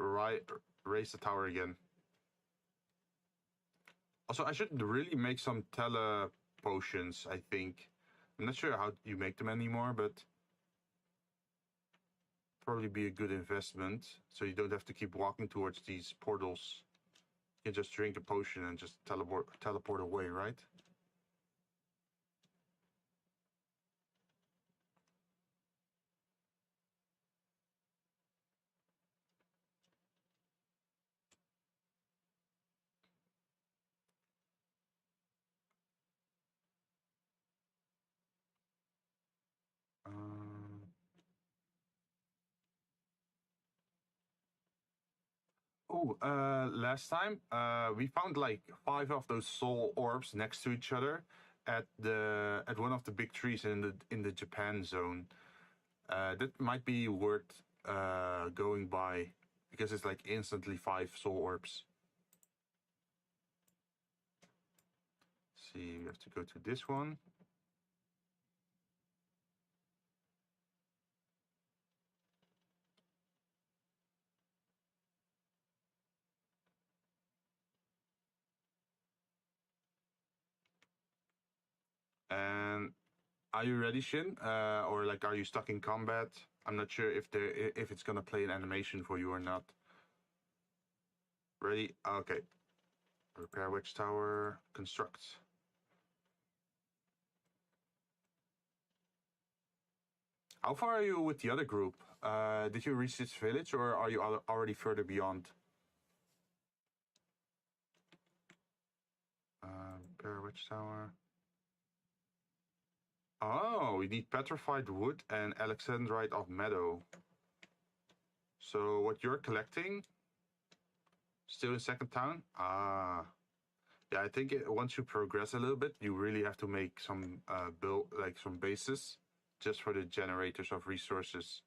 raise the tower again. Also, I should really make some tele potions, I think. I'm not sure how you make them anymore, but probably be a good investment. So you don't have to keep walking towards these portals. You can just drink a potion and just teleport away, right? Last time we found like 5 of those soul orbs next to each other at one of the big trees in the Japan zone. That might be worth going by because it's like instantly 5 soul orbs. See, we have to go to this one. And are you ready, Shin? Or like, are you stuck in combat? I'm not sure if it's gonna play an animation for you or not. Ready? Okay. Repair wedge tower. Construct. How far are you with the other group? Did you reach this village, or are you already further beyond? Repair wedge tower. Oh, we need petrified wood and alexandrite of meadow. So what you're collecting, still in second town? Ah. Yeah, I think once you progress a little bit, you really have to make some some bases just for the generators of resources.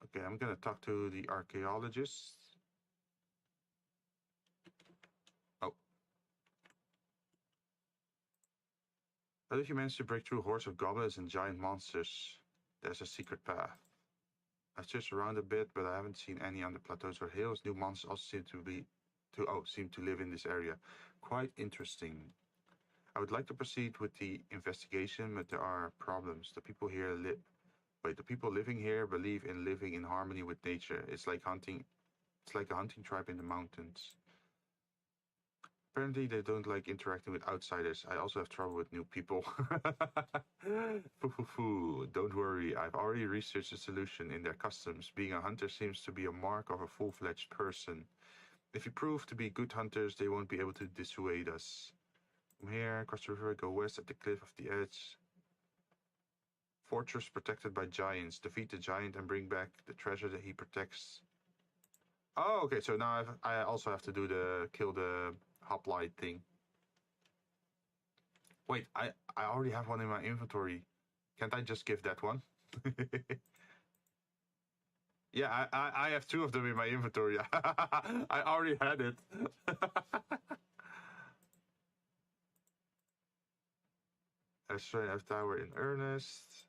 Okay, I'm gonna talk to the archaeologists. Oh. But if you manage to break through hordes of goblins and giant monsters, there's a secret path. I've searched around a bit, but I haven't seen any on the plateaus or hills. New monsters also seem to live in this area. Quite interesting. I would like to proceed with the investigation, but there are problems. The people living here believe in living in harmony with nature. It's like a hunting tribe in the mountains. Apparently, they don't like interacting with outsiders. I also have trouble with new people. Don't worry, I've already researched a solution in their customs. Being a hunter seems to be a mark of a full-fledged person. If you prove to be good hunters, they won't be able to dissuade us. From here, across the river, go west at the cliff of the edge. Fortress protected by giants. Defeat the giant and bring back the treasure that he protects. Oh, okay, so now I also have to do kill the hoplite thing. Wait, I already have one in my inventory. Can't I just give that one? Yeah, I have 2 of them in my inventory. I already had it. Australia Tower in earnest.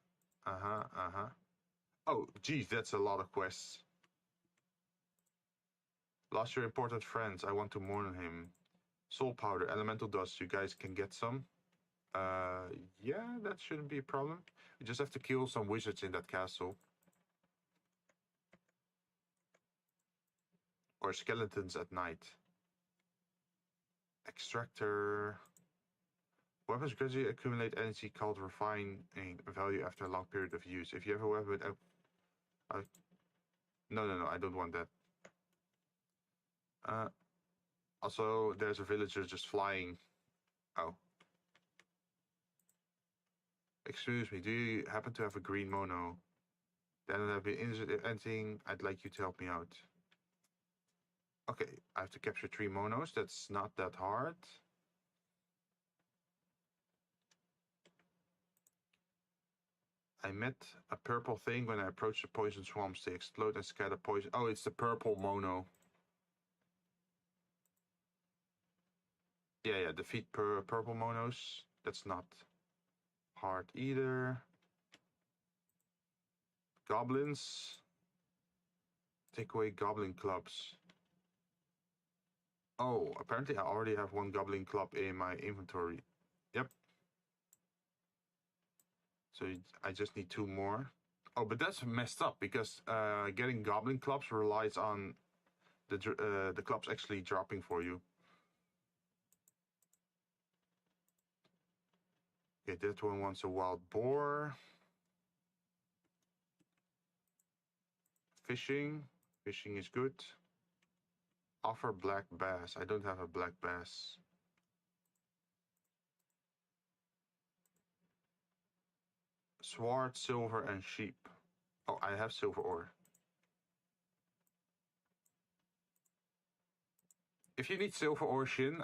Oh, geez, that's a lot of quests. Lost your important friends. I want to mourn him. Soul powder, elemental dust. You guys can get some. Yeah, that shouldn't be a problem. We just have to kill some wizards in that castle. Or skeletons at night. Extractor. Weapons gradually accumulate energy called refining value after a long period of use. If you have a weapon without... No, I don't want that. Also, there's a villager just flying. Oh. Excuse me, do you happen to have a green mono? Then I'd be interested in anything. I'd like you to help me out. Okay, I have to capture 3 monos. That's not that hard. I met a purple thing when I approached the poison swamps. They explode and scatter poison. Oh, it's the purple mono. Yeah, defeat purple monos. That's not hard either. Goblins. Take away goblin clubs. Oh, apparently I already have 1 goblin club in my inventory. Yep. So I just need 2 more. Oh, but that's messed up because getting goblin clubs relies on the clubs actually dropping for you. Okay, that one wants a wild boar. Fishing. Fishing is good. Offer black bass. I don't have a black bass. Sword, silver, and sheep. Oh, I have silver ore. If you need silver ore, Shin,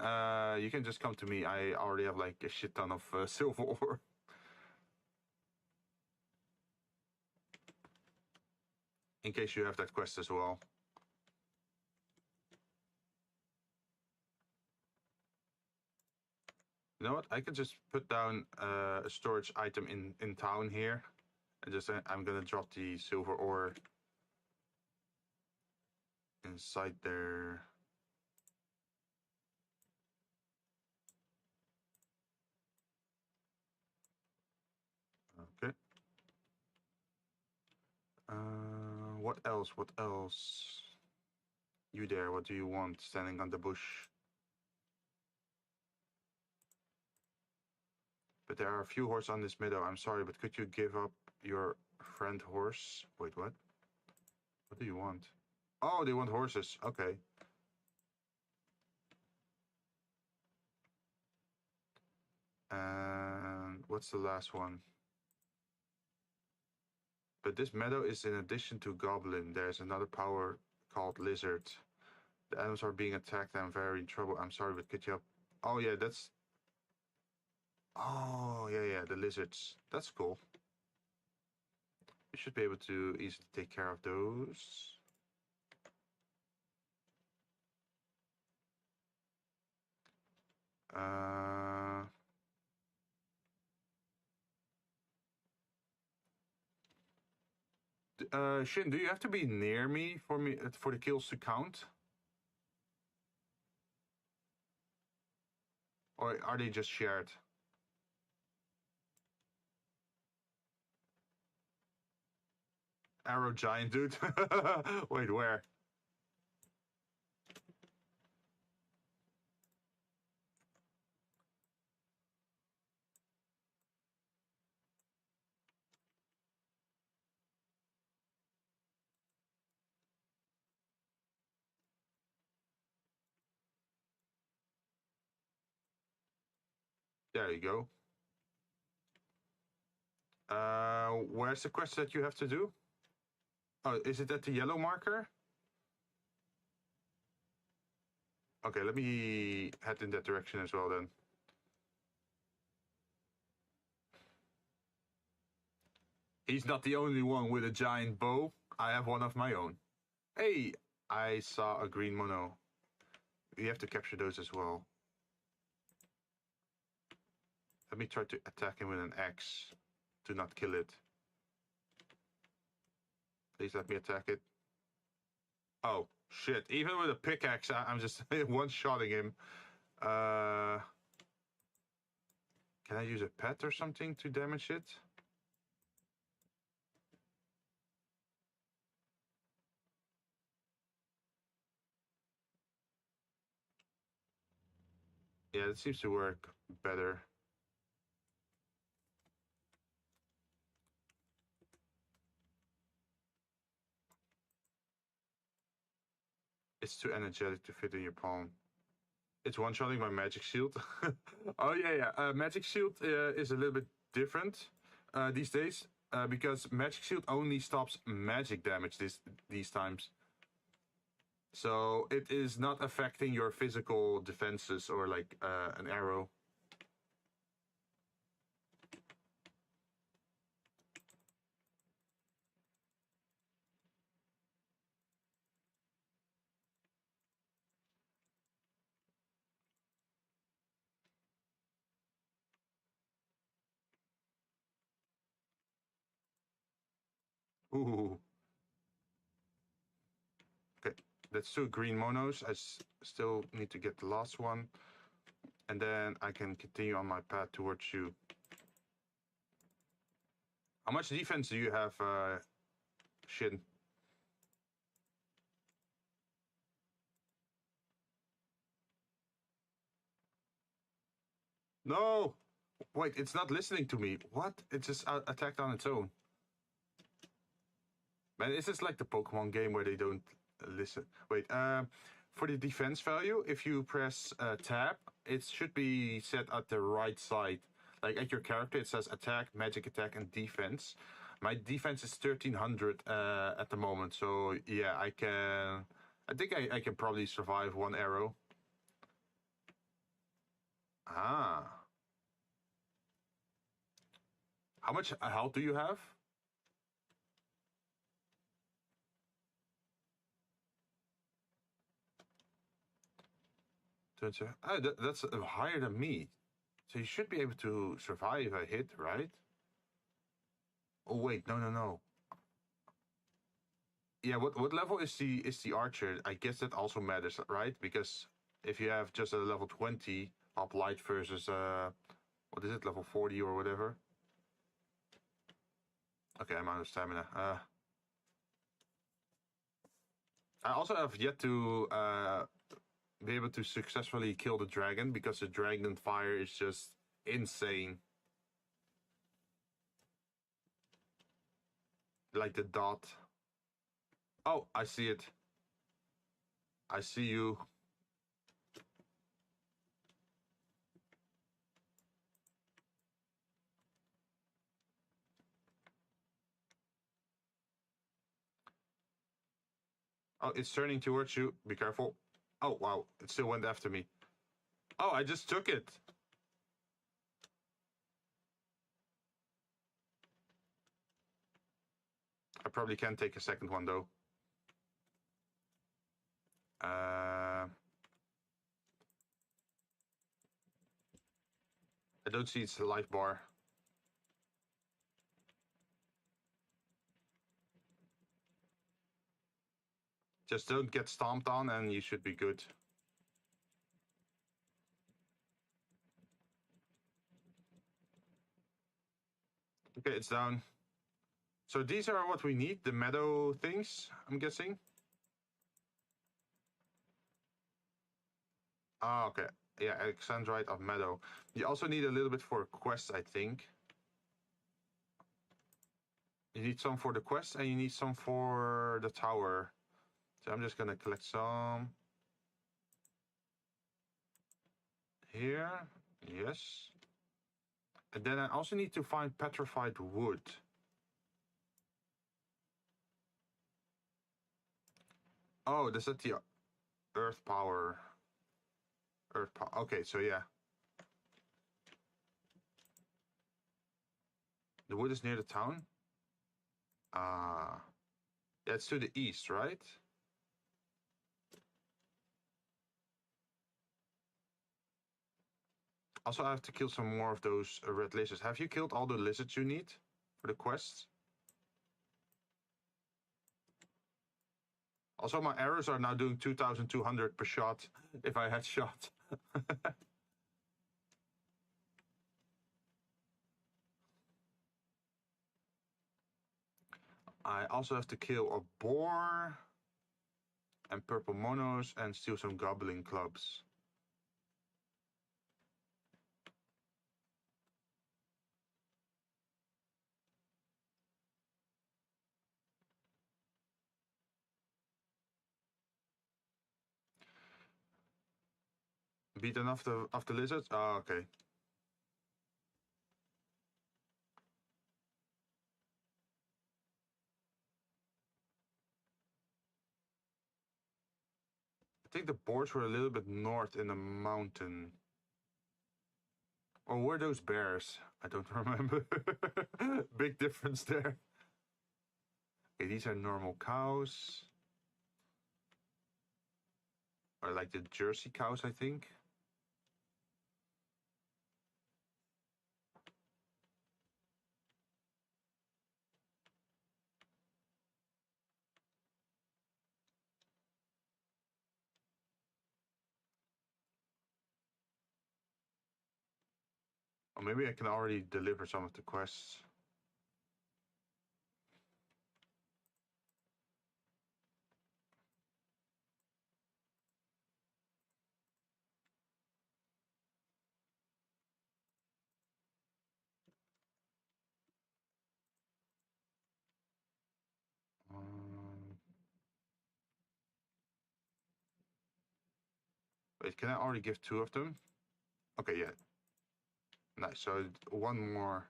you can just come to me. I already have like a shit ton of silver ore. in case you have that quest as well. You know what? I could just put down a storage item in town here, and just I'm gonna drop the silver ore inside there. Okay. What else? What else? You there? What do you want? Standing on the bush. But there are a few horses on this meadow. I'm sorry, but could you give up your friend horse? Wait, what? What do you want? Oh, they want horses. Okay. And what's the last one? But this meadow is in addition to Goblin. There's another power called Lizard. The animals are being attacked. I'm very in trouble. I'm sorry, but could you help? Oh, yeah, that's... Oh, yeah, the lizards. That's cool. You should be able to easily take care of those. Shin, do you have to be near me for the kills to count? Or are they just shared? Arrow giant, dude. Wait, where? There you go. Where's the quest that you have to do? Oh, is it at the yellow marker? Okay, let me head in that direction as well then. He's not the only one with a giant bow. I have one of my own. Hey, I saw a green mono. We have to capture those as well. Let me try to attack him with an axe. Do not kill it. Please let me attack it. Oh, shit. Even with a pickaxe, I'm just one-shotting him. Can I use a pet or something to damage it? Yeah, it seems to work better. It's too energetic to fit in your palm. It's one-shotting my magic shield. Oh, yeah. Magic shield is a little bit different these days because magic shield only stops magic damage these times. So it is not affecting your physical defenses or like an arrow. Ooh. Okay, that's 2 green monos. I still need to get the last one. And then I can continue on my path towards you. How much defense do you have, Shin? No! Wait, it's not listening to me. What? It just attacked on its own. Man, is this like the Pokemon game where they don't listen? Wait, for the defense value, if you press tab, it should be set at the right side. Like at your character, it says attack, magic attack, and defense. My defense is 1300 at the moment, so yeah, I think I can probably survive one arrow. Ah. How much health do you have? That's higher than me. So you should be able to survive a hit, right? Oh wait, no. Yeah, what level is the archer? I guess that also matters, right? Because if you have just a level 20 hoplite versus what is it, level 40 or whatever? Okay, I'm out of stamina. I also have yet to be able to successfully kill the dragon because the dragon fire is just insane. Like the dot. Oh, I see it. I see you. Oh, it's turning towards you. Be careful. Oh, wow. It still went after me. Oh, I just took it. I probably can take a second one, though. I don't see its life bar. Just don't get stomped on and you should be good. Okay, it's down. So these are what we need, the meadow things, I'm guessing. Ah, okay. Yeah, Alexandrite of meadow. You also need a little bit for quests, I think. You need some for the quest and you need some for the tower. So I'm just gonna collect some. Here, yes. And then I also need to find petrified wood. Oh, this is the earth power. Earth power. Okay, so yeah. The wood is near the town. Yeah, it's to the east, right? Also, I have to kill some more of those red lizards. Have you killed all the lizards you need for the quests? Also, my arrows are now doing 2,200 per shot if I had shot. I also have to kill a boar and purple monos and steal some goblin clubs. Beat enough of the lizards? Oh, okay. I think the boars were a little bit north in the mountain. Or were those bears? I don't remember. Big difference there. Okay, these are normal cows. Or like the Jersey cows, I think. Or maybe I can already deliver some of the quests. Wait, can I already give 2 of them? Okay, yeah. Nice, so 1 more.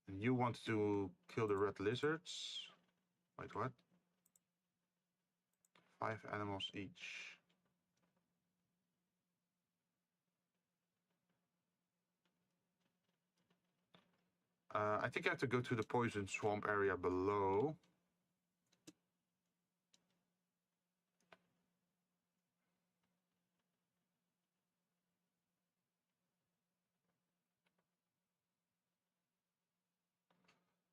You want to kill the red lizards? Wait, what? 5 animals each. I think I have to go to the poison swamp area below.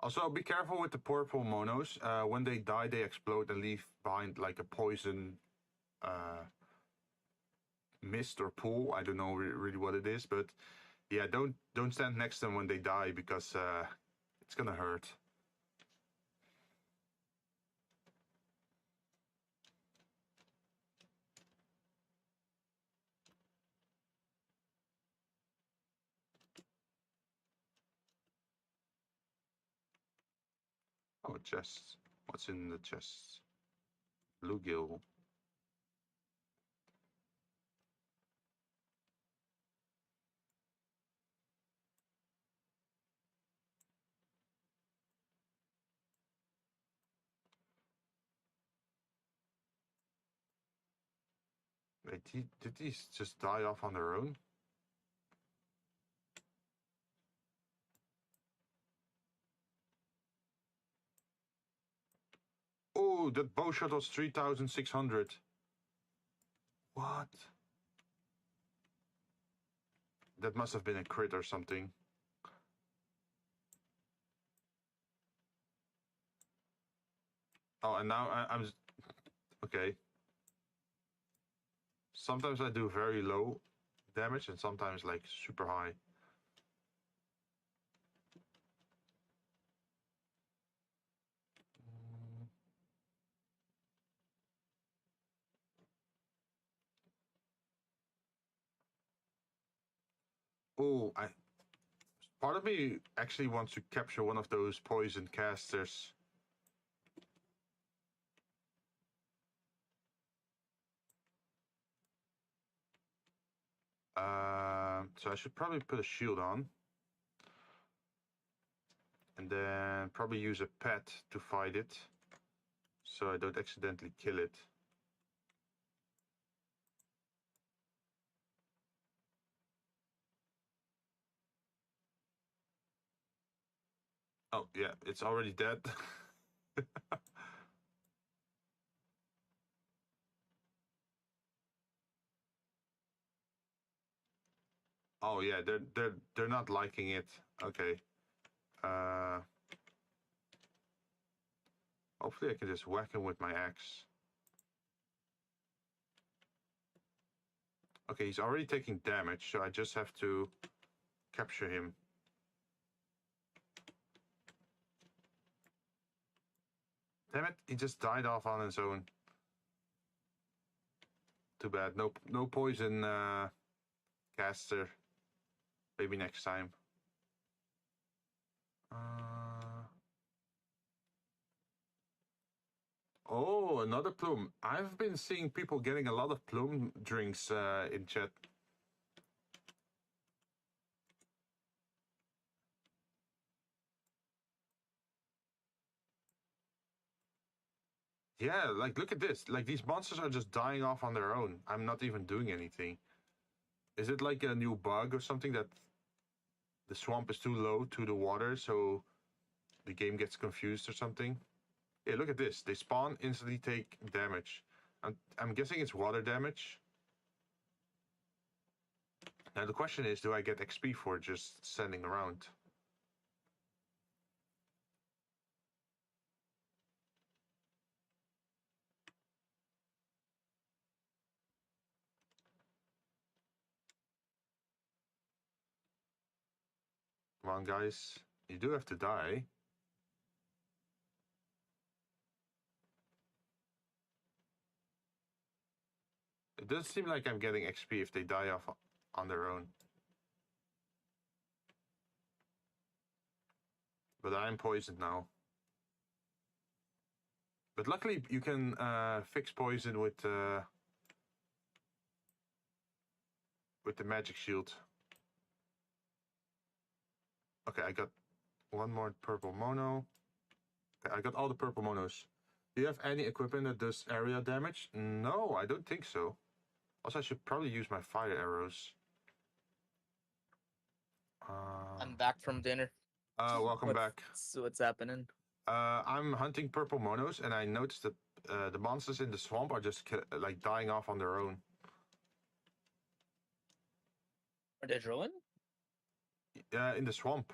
Also, be careful with the purple monos. When they die, they explode and leave behind like a poison mist or pool. I don't know really what it is, but yeah, don't stand next to them when they die because it's gonna hurt. Oh, chests. What's in the chests? Bluegill. Wait, did these just die off on their own? Oh, that bow shot was 3,600. What? That must have been a crit or something. Oh, and now I'm okay. Sometimes I do very low damage and sometimes like super high. Oh, part of me actually wants to capture one of those poison casters. So I should probably put a shield on. And then probably use a pet to fight it. So I don't accidentally kill it. Oh, yeah, it's already dead. Oh yeah, they're not liking it. Okay. Hopefully I can just whack him with my axe. Okay, he's already taking damage, so I just have to capture him. Damn it, he just died off on his own. Too bad. No poison caster. Maybe next time. Oh, another plume. I've been seeing people getting a lot of plume drinks in chat. Yeah, like look at this. Like these monsters are just dying off on their own. I'm not even doing anything. Is it like a new bug or something that the swamp is too low to the water, so the game gets confused or something? Yeah, look at this. They spawn, instantly take damage. I'm guessing it's water damage. Now the question is, do I get XP for just standing around? Come on, guys. You do have to die. It does seem like I'm getting XP if they die off on their own. But I'm poisoned now. But luckily you can fix poison with the magic shield. Okay, I got one more purple mono. Okay, I got all the purple monos. Do you have any equipment that does area damage? No, I don't think so. Also, I should probably use my fire arrows. I'm back from dinner. Welcome back. So what's happening? I'm hunting purple monos, and I noticed that the monsters in the swamp are just like dying off on their own. Are they drawing? In the swamp.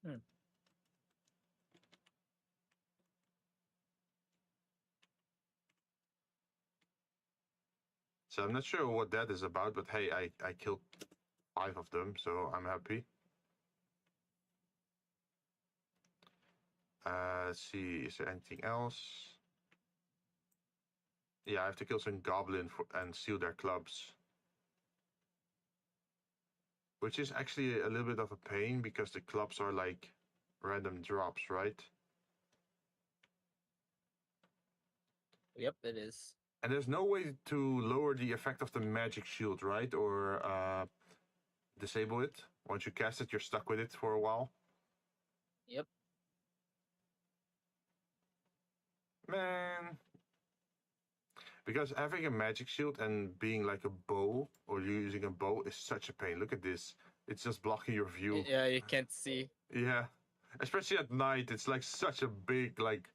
Hmm. So I'm not sure what that is about, but hey, I killed 5 of them, so I'm happy. Let's see, is there anything else? Yeah, I have to kill some goblin and steal their clubs. Which is actually a little bit of a pain because the clubs are like random drops, right? Yep, it is. And there's no way to lower the effect of the magic shield, right? Or disable it. Once you cast it, you're stuck with it for a while. Yep. Man. Because having a magic shield and being like a bow or using a bow is such a pain. Look at this. It's just blocking your view. Yeah, you can't see. Yeah. Especially at night, it's like such a big like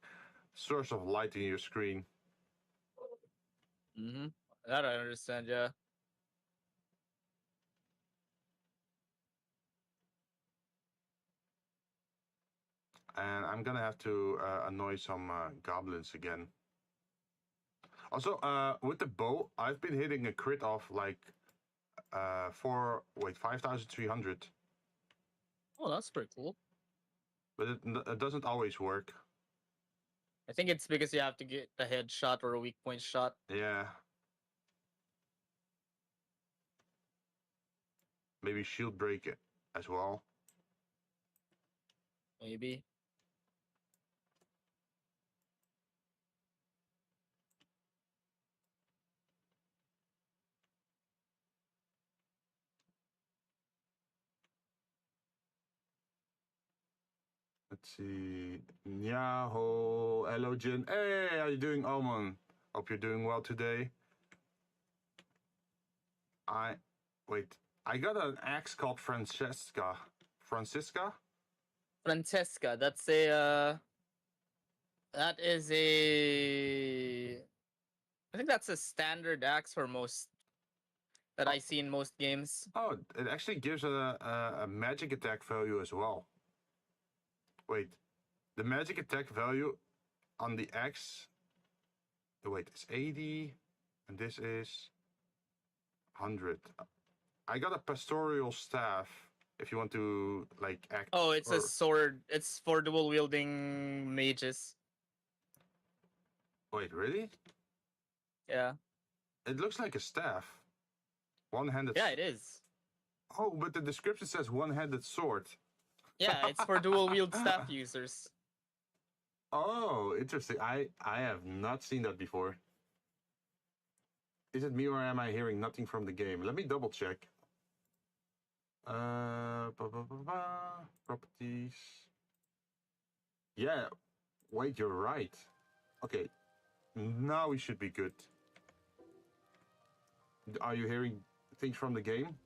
source of light in your screen. Mm-hmm. That I understand, yeah. And I'm gonna have to annoy some goblins again. Also, with the bow, I've been hitting a crit of like 5,300. Oh, that's pretty cool. But it doesn't always work. I think it's because you have to get a headshot or a weak point shot. Yeah. Maybe shield break as well. Maybe. Let's see. Nyaho. Hello, Jinn. Hey, how you doing, Almond? Hope you're doing well today. Wait. I got an axe called Francesca. Francisca? Francesca, that's a that is a I think that's a standard axe for most that I see in most games. Oh, it actually gives a magic attack value as well. Wait. The magic attack value on the axe. Wait, it's 80. And this is 100. I got a pastoral staff if you want to like act. Oh, it's a sword. It's for dual wielding mages. Wait, really? Yeah. It looks like a staff. One-handed. Yeah, it is. Oh, but the description says one-handed sword. Yeah, it's for dual wield staff users. Oh, interesting. I have not seen that before. Is it me or am I hearing nothing from the game? Let me double check. Properties. Yeah, wait, you're right. Okay, now we should be good. Are you hearing things from the game?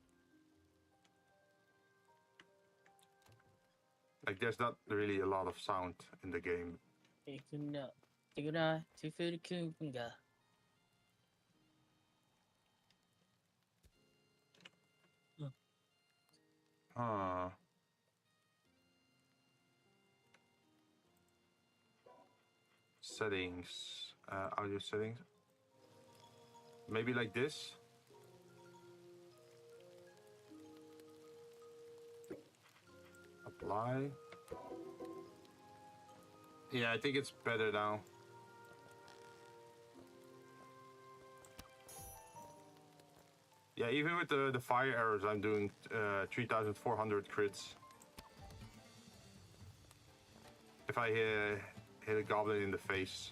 Like, there's not really a lot of sound in the game. Huh. Settings. Audio settings. Maybe like this. Apply. Yeah, I think it's better now. Yeah, even with the fire arrows, I'm doing 3,400 crits. If I hit a goblin in the face.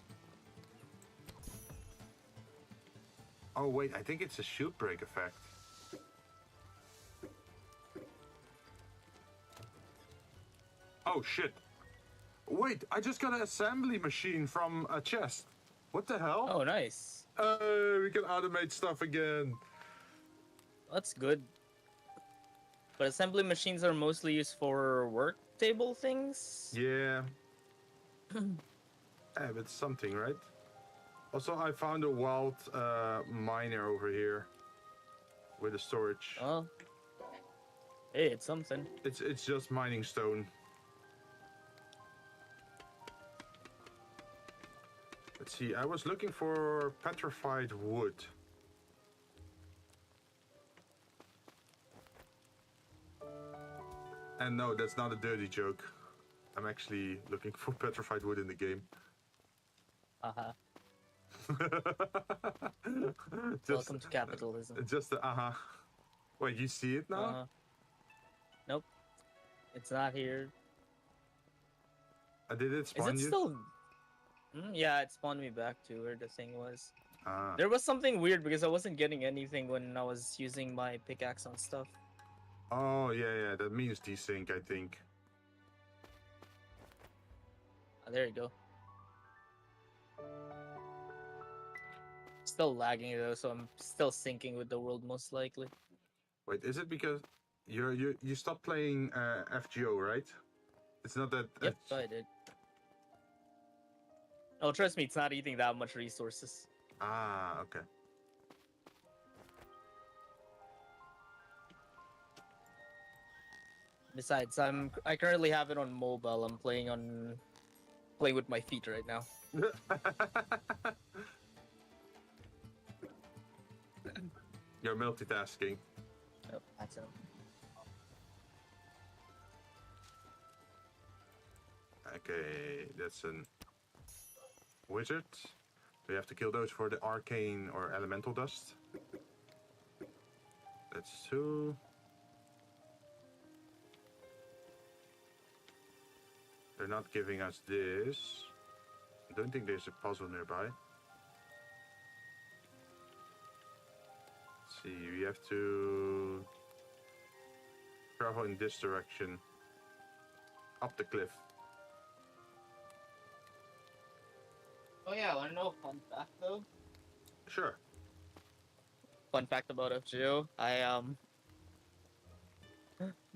Oh wait, I think it's a shield break effect. Oh shit. Wait, I just got an assembly machine from a chest. What the hell? Oh, nice. We can automate stuff again. That's good. But assembly machines are mostly used for work table things. Yeah. Yeah, but something, right? Also, I found a wild miner over here with a storage. Oh. Hey, it's something. It's just mining stone. Let's see, I was looking for petrified wood. And no, that's not a dirty joke. I'm actually looking for petrified wood in the game. Uh-huh. Welcome to capitalism. Just the uh-huh. Wait, you see it now? Nope. It's not here. Did it spawn you? Is it still... yeah, it spawned me back to where the thing was. Ah. There was something weird because I wasn't getting anything when I was using my pickaxe on stuff. Oh, yeah, that means desync, I think. There you go. Still lagging though, so I'm still syncing with the world most likely. Wait, is it because you stopped playing FGO, right? It's not that. Yep, I did. Oh, trust me, it's not eating that much resources. Ah, okay. Besides, I currently have it on mobile. I'm playing with my feet right now. You're multitasking. Oh, that's it. Okay, that's an wizard. We have to kill those for the arcane or elemental dust. That's 2. They're not giving us this. I don't think there's a puzzle nearby. Let's see, we have to travel in this direction. Up the cliff. Oh yeah, wanna know a fun fact though? Sure. Fun fact about FGO,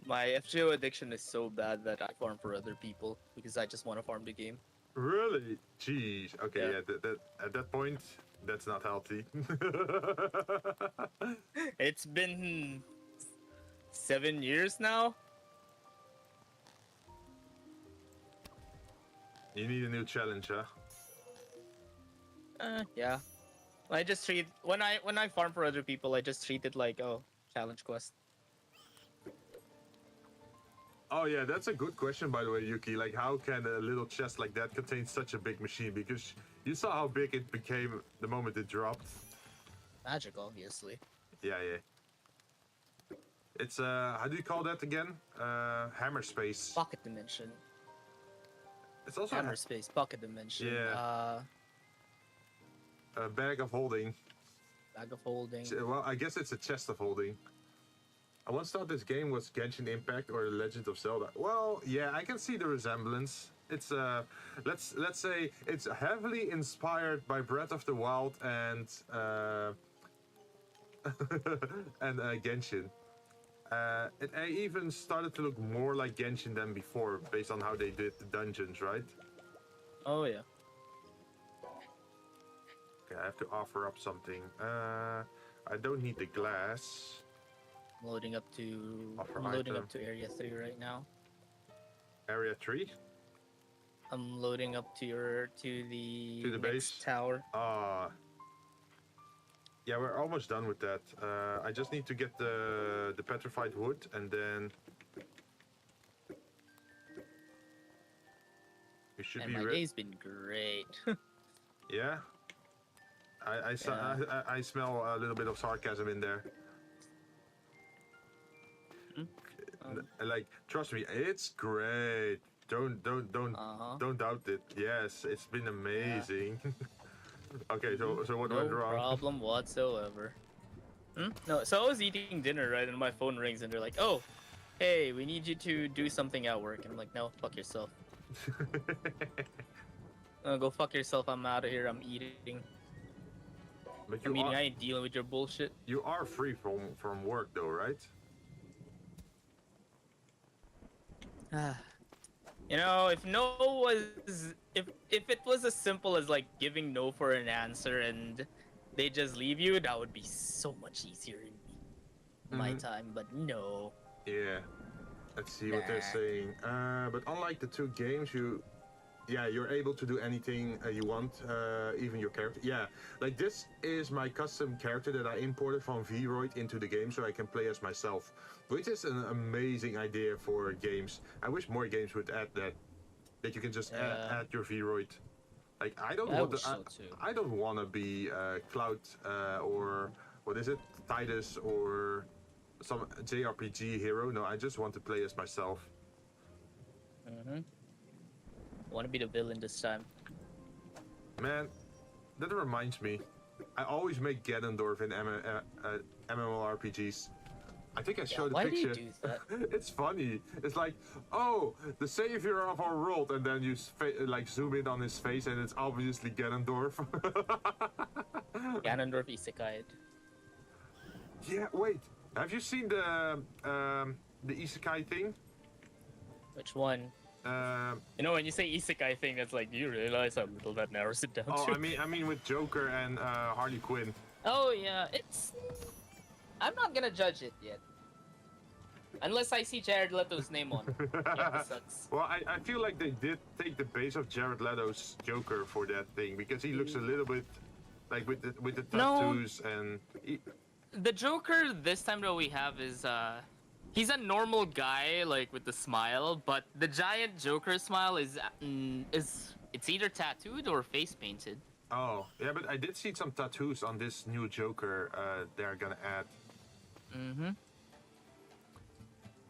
my FGO addiction is so bad that I farm for other people because I just want to farm the game. Really? Jeez. Okay, Yeah. that at that point, that's not healthy. It's been 7 years now. You need a new challenge, huh? Yeah. I just treat when I farm for other people, I just treat it like, oh, challenge quest. Oh yeah, that's a good question, by the way, Yuki. Like, how can a little chest like that contain such a big machine? Because you saw how big it became the moment it dropped. Magic, obviously. Yeah. It's how do you call that again? Hammer space. Pocket dimension. It's also Hammer space, pocket dimension. Yeah. A bag of holding. Bag of holding. Well, I guess it's a chest of holding. I once thought this game was Genshin Impact or The Legend of Zelda. Well, yeah, I can see the resemblance. It's let's say it's heavily inspired by Breath of the Wild and Genshin. It even started to look more like Genshin than before, based on how they did the dungeons, right? Oh yeah. Okay, I have to offer up something. I don't need the glass. I'm loading up to area 3 right now. Area 3? I'm loading up to the next base tower. Yeah, we're almost done with that. I just need to get the petrified wood and then we should be ready. My day's been great. Yeah? I smell a little bit of sarcasm in there. Like, trust me, it's great. Don't doubt it. Yes, it's been amazing. Yeah. Okay, so what went wrong? No problem whatsoever. No, so I was eating dinner, right, and my phone rings, and they're like, "Oh, hey, we need you to do something at work." And I'm like, "No, fuck yourself." Go fuck yourself. I'm out of here. I'm eating. But I ain't dealing with your bullshit. You are free from work, though, right? You know, if it was as simple as like giving no for an answer and they just leave you, that would be so much easier in my time. But no. Yeah. Let's see what they're saying. But unlike the two games, you yeah, you're able to do anything you want, even your character. Yeah, like this is my custom character that I imported from V-roid into the game so I can play as myself, which is an amazing idea for games. I wish more games would add that you can just add your V-roid. Like I don't want to. I don't want to be Cloud or what is it, Titus or some JRPG hero. No, I just want to play as myself. I want to be the villain this time. Man, that reminds me. I always make Ganondorf in MMORPGs. I think I showed a picture. Why do you do that? It's funny. It's like, oh, the savior of our world, and then you like zoom in on his face, and it's obviously Ganondorf. Ganondorf isekai. Yeah, wait. Have you seen the isekai thing? Which one? You know, when you say isekai thing, that's like, you realize how little that narrows it down to. Oh, I mean with Joker and Harley Quinn. Oh yeah, it's. I'm not gonna judge it yet. Unless I see Jared Leto's name on it. Yeah, sucks. Well, I feel like they did take the base of Jared Leto's Joker for that thing, because he looks a little bit like with the tattoos and... The Joker this time that we have is, he's a normal guy, like, with the smile, but the giant Joker smile is it's either tattooed or face painted. Oh, yeah, but I did see some tattoos on this new Joker they're gonna add.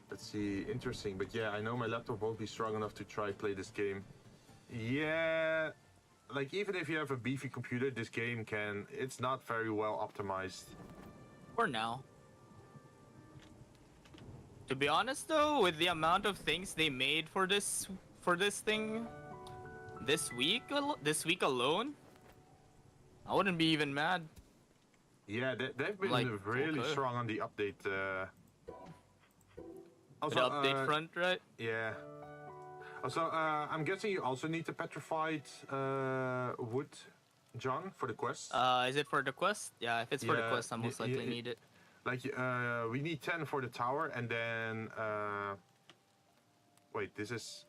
Let's see, interesting, but yeah, I know my laptop won't be strong enough to try play this game. Yeah, like even if you have a beefy computer, this game it's not very well optimized. For now. To be honest though, with the amount of things they made for this thing this week alone, I wouldn't be even mad. Yeah, they've been like, really strong on the update. Also, the update front, right? Yeah. Also, I'm guessing you also need the petrified wood, John, for the quest. Is it for the quest? Yeah, if it's for the quest, I most likely need it. Like, we need 10 for the tower, and then wait, this is.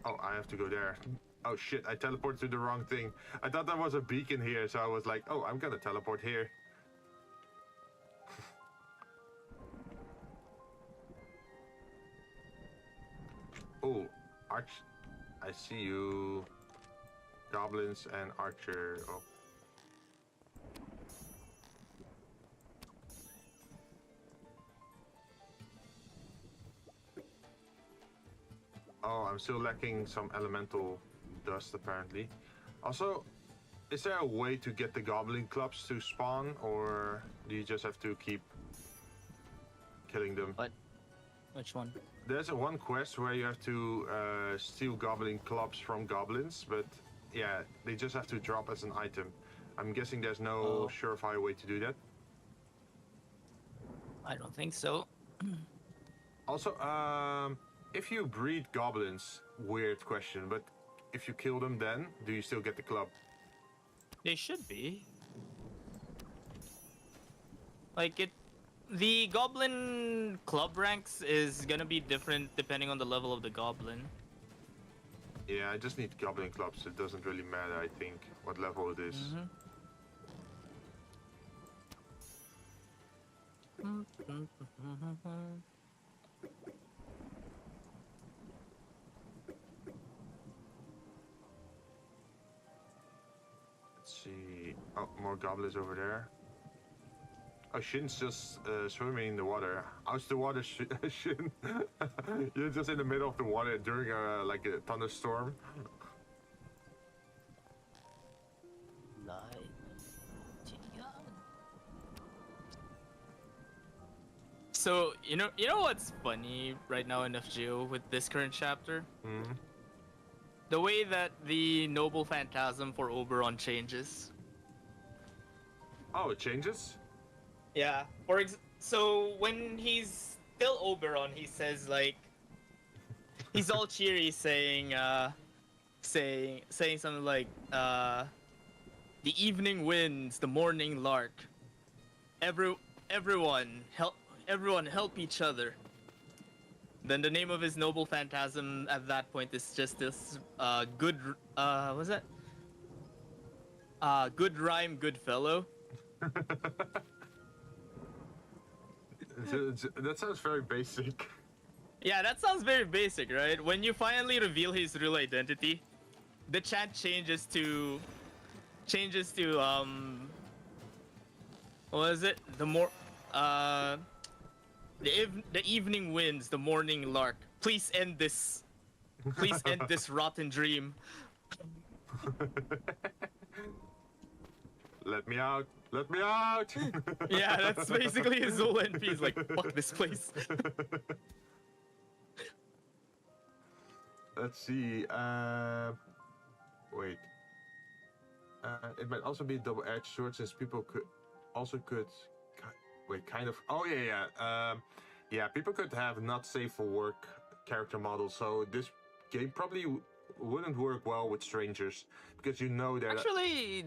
Oh, I have to go there. Oh shit, I teleported to the wrong thing. I thought that was a beacon here, so I was like, oh, I'm gonna teleport here. Oh, Arch. I see you. Goblins and Archer. Oh. Oh, I'm still lacking some elemental dust apparently. Also, is there a way to get the goblin clubs to spawn, or do you just have to keep killing them? What? Which one? There's one quest where you have to steal goblin clubs from goblins, but yeah, they just have to drop as an item. I'm guessing there's no surefire way to do that. I don't think so. Also, if you breed goblins, weird question, but if you kill them, then do you still get the club? They should be. Like it. The goblin club ranks is gonna be different depending on the level of the goblin. Yeah, I just need goblin clubs. It doesn't really matter, I think, what level it is. Let's see. Oh, more goblins over there. Oh, Jinn's just swimming in the water. How's the water, Jinn? You're just in the middle of the water during like a thunderstorm. So you know what's funny right now in FGO with this current chapter? The way that the noble phantasm for Oberon changes. Oh, it changes? Yeah. So when he's still Oberon, he says like, he's all cheery, saying something like, the evening winds, the morning lark. Everyone help each other. then the name of his noble phantasm at that point is just this good what's that? Good rhyme, good fellow. That sounds very basic. Yeah, that sounds very basic, right? When you finally reveal his real identity, the chant changes to what is it? The evening winds, the morning lark. Please end this. Please end this rotten dream. Let me out. Let me out. Yeah, that's basically his whole NP. He's like, fuck this place. Let's see. Wait. It might also be a double-edged sword, since people could. Wait, kind of. Oh yeah. Yeah, people could have not safe for work character models, so this game probably wouldn't work well with strangers, because you know that. Actually,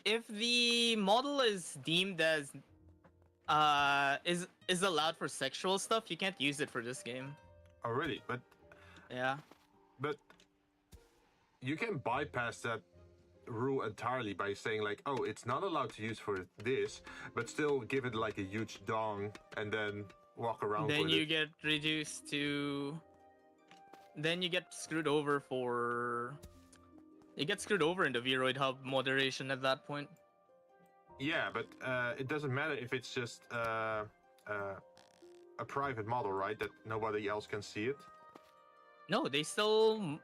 if the model is deemed as is allowed for sexual stuff, you can't use it for this game. Oh really? But yeah. But you can bypass that rule entirely by saying like, oh, it's not allowed to use for this, but still give it like a huge dong and then walk around with it. Then you get reduced to. Then you get screwed over for. You get screwed over in the V-roid hub moderation at that point. Yeah, but it doesn't matter if it's just a private model, right? That nobody else can see it. No, they still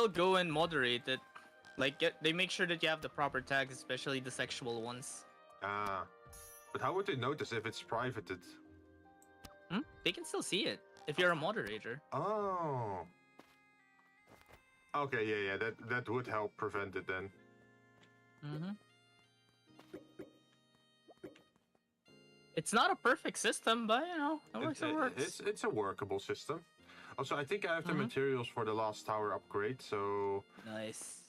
go and moderate it. Like they make sure that you have the proper tags, especially the sexual ones. Ah, but how would they notice if it's privated? They can still see it if you're a moderator. Oh. Okay, yeah, that would help prevent it then. It's not a perfect system, but you know, it works. It's a workable system. Also, I think I have the materials for the last tower upgrade, so nice.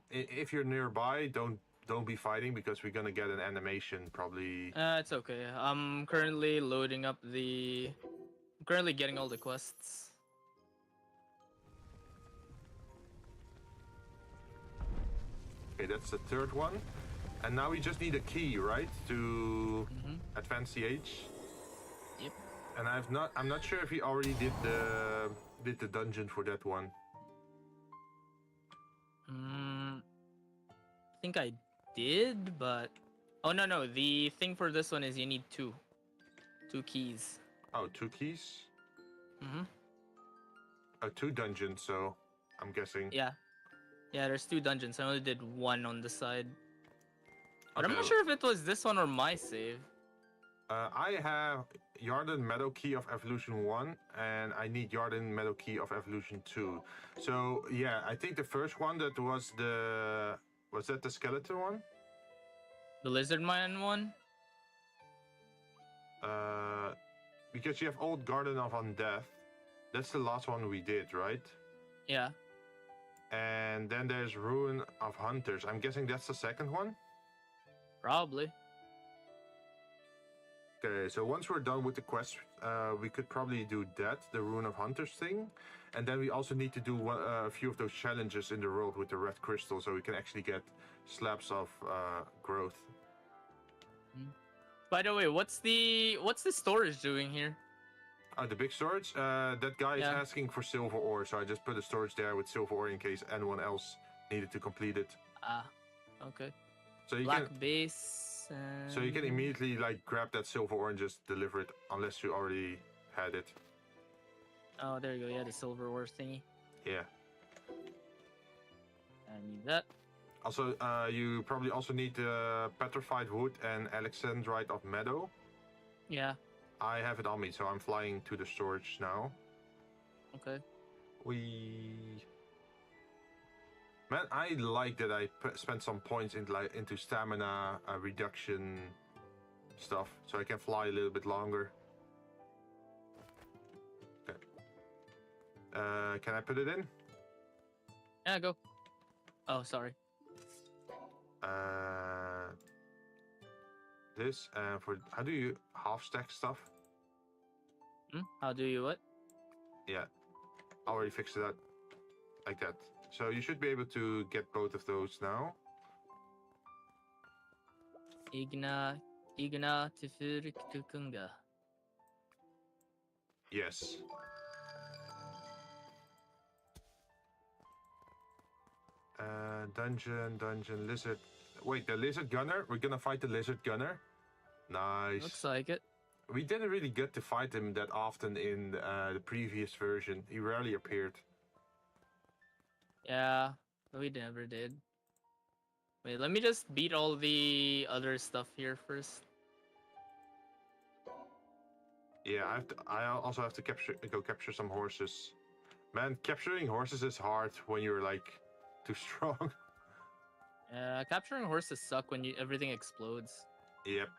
If you're nearby, don't be fighting, because we're gonna get an animation probably. It's okay. I'm currently loading up the. I'm currently getting all the quests. Okay, that's the third one, and now we just need a key, right, to advance the age. Yep. And I'm not sure if he already did the dungeon for that one. I think I did, but oh no, the thing for this one is you need two keys. Oh, 2 keys. Oh, 2 dungeons. So I'm guessing. Yeah, there's 2 dungeons. I only did 1 on the side, but okay. I'm not sure if it was this one or my save. I have Yarden Meadow Key of Evolution 1, and I need Yarden Meadow Key of Evolution 2. So yeah, I think the first one that was that the skeleton one? The lizard man one? Because you have Old Garden of Undeath. That's the last one we did, right? Yeah. And then there's Ruin of Hunters. I'm guessing that's the second one? Probably. Okay, so once we're done with the quest, we could probably do that, the Ruin of Hunters thing. And then we also need to do a few of those challenges in the world with the red crystal, so we can actually get slabs of growth. By the way, what's the storage doing here? The big storage? That guy is asking for silver ore, so I just put a storage there with silver ore in case anyone else needed to complete it. Ah, okay. So you Black base. So you can immediately like grab that silver ore and just deliver it, unless you already had it. Oh, there you go. Yeah, the silver ore thingy. Yeah. I need that. Also, you probably also need petrified wood and alexandrite of meadow. Yeah. I have it on me, so I'm flying to the storage now. Okay. Man, I like that I spent some points into stamina reduction stuff, so I can fly a little bit longer. Okay. Can I put it in? Yeah, go. Oh, sorry. This for how do you half stack stuff? How do you what? Yeah, I already fixed it out like that. So you should be able to get both of those now. Igna tifur tukunga. Yes. Dungeon, lizard. Wait, the lizard gunner? We're gonna fight the lizard gunner? Nice. Looks like it. We didn't really get to fight him that often in the previous version. He rarely appeared. Yeah, we never did. Wait, let me just beat all the other stuff here first. Yeah, I also have to go capture some horses. Man, capturing horses is hard when you're like too strong. Yeah, capturing horses suck when everything explodes. Yep.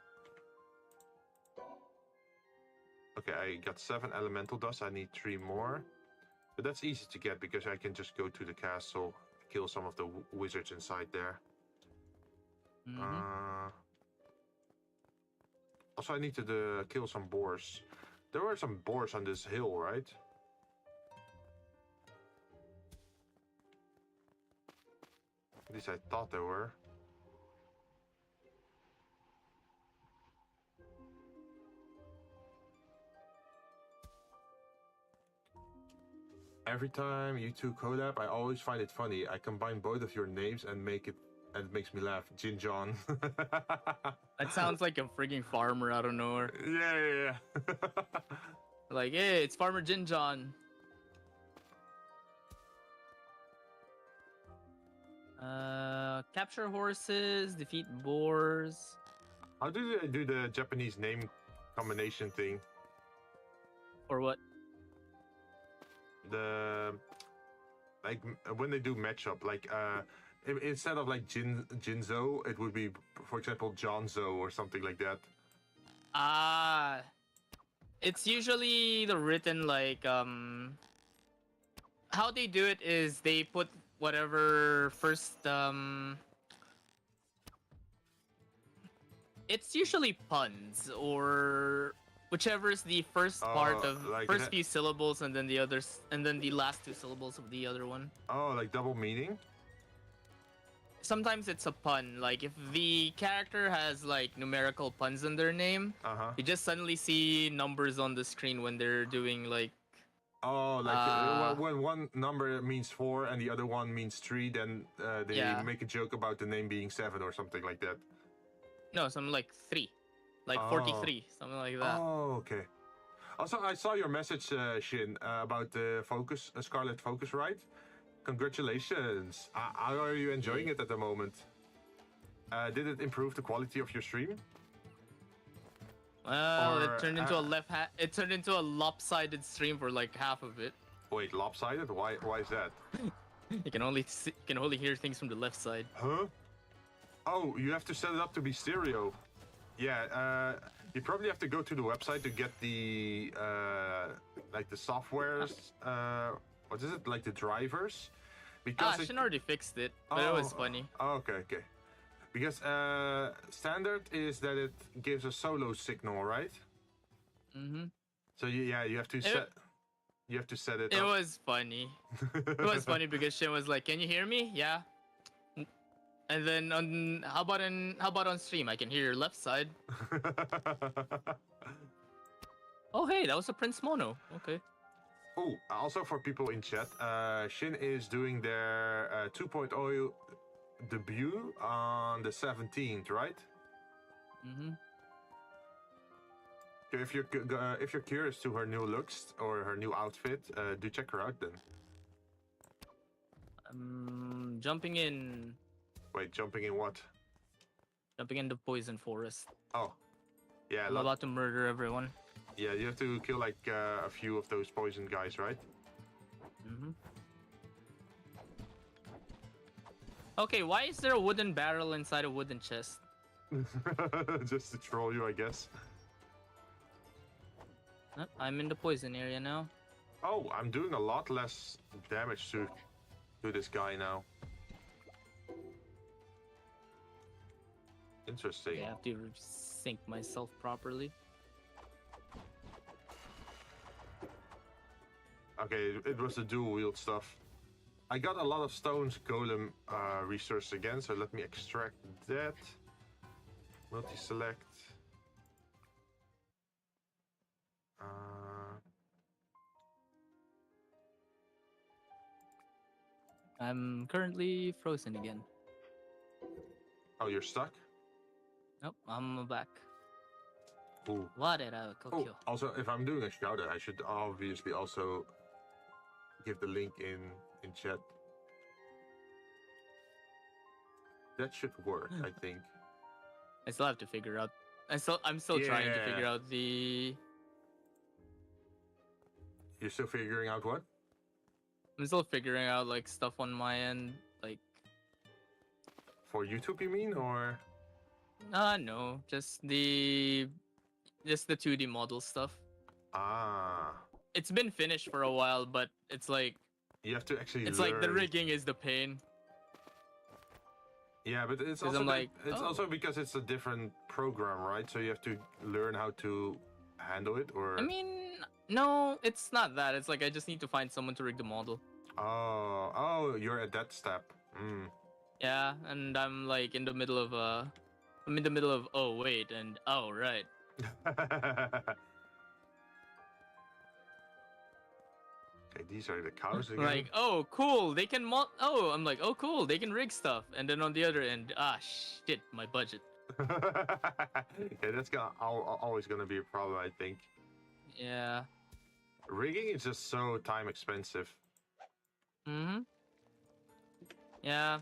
Okay, I got 7 elemental dust. I need 3 more. But that's easy to get because I can just go to the castle, kill some of the wizards inside there. Also, I need to kill some boars. There were some boars on this hill, right? At least I thought there were. Every time you two collab, I always find it funny. I combine both of your names and it makes me laugh. JinZou. That sounds like a freaking farmer out of nowhere. Yeah. Like, hey, it's Farmer JinZou. Capture horses, defeat boars. How do they do the Japanese name combination thing? Or what? Like when they do matchup, like instead of like Jinzou, it would be, for example, Johnzo or something like that. It's usually the written like how they do it is they put whatever first it's usually puns or whichever is the first part of like first few syllables and then the others and then the last 2 syllables of the other one. Oh, like double meaning? Sometimes it's a pun. Like if the character has like numerical puns in their name, you just suddenly see numbers on the screen when they're doing like when one number means 4 and the other one means 3, then they make a joke about the name being 7 or something like that. No, something like 3. Like 43, something like that. Oh, okay. Also, I saw your message, Shin, about the Scarlet Focus, right? Congratulations. How are you enjoying it at the moment? Did it improve the quality of your stream? Well, it turned into a lopsided stream for like half of it. Wait, lopsided? Why is that? You can only hear things from the left side. Huh? Oh, you have to set it up to be stereo. Yeah, you probably have to go to the website to get the like the softwares. What is it? Like the drivers? Because Shin already fixed it, but it was funny. Oh, okay. Because standard is that it gives a solo signal, right? So you have to set. You have to set it. It was funny. It was funny because Shin was like, "Can you hear me?" Yeah. And then how about on stream? I can hear your left side. Oh hey, that was a Prince Mono. Okay. Oh, also for people in chat, Shin is doing their 2.0 debut on the 17th, right? If you're curious to her new looks or her new outfit, do check her out then. Jumping in. Wait, jumping in what? Jumping in the poison forest. Oh, yeah. I'm about to murder everyone. Yeah, you have to kill like a few of those poison guys, right? Okay, why is there a wooden barrel inside a wooden chest? Just to troll you, I guess. I'm in the poison area now. Oh, I'm doing a lot less damage to this guy now. Interesting. I have to sync myself properly. Okay, it was the dual wield stuff. I got a lot of stones golem resource again, so let me extract that. Multi-select. I'm currently frozen again. Oh, you're stuck? Nope, I'm back. Ooh. What did I cook you? Also, if I'm doing a shout out, I should obviously also give the link in chat. That should work, I think. I still have to figure out. I'm still trying to figure out the. You're still figuring out what? I'm still figuring out like stuff on my end, like. For YouTube, you mean, or? No, just the 2D model stuff. Ah. It's been finished for a while, but it's like. You have to actually. It's like the rigging is the pain. Yeah, but it's also also because it's a different program, right? So you have to learn how to handle it, or. I mean, no, it's not that. It's like I just need to find someone to rig the model. Oh, you're at that step. Yeah, and I'm like in the middle of oh wait and oh right. Okay, these are the cows again. Like, oh cool, they can I'm like, oh cool, they can rig stuff, and then on the other end, shit, my budget. Yeah, that's always gonna be a problem, I think. Yeah. Rigging is just so time expensive. Yeah.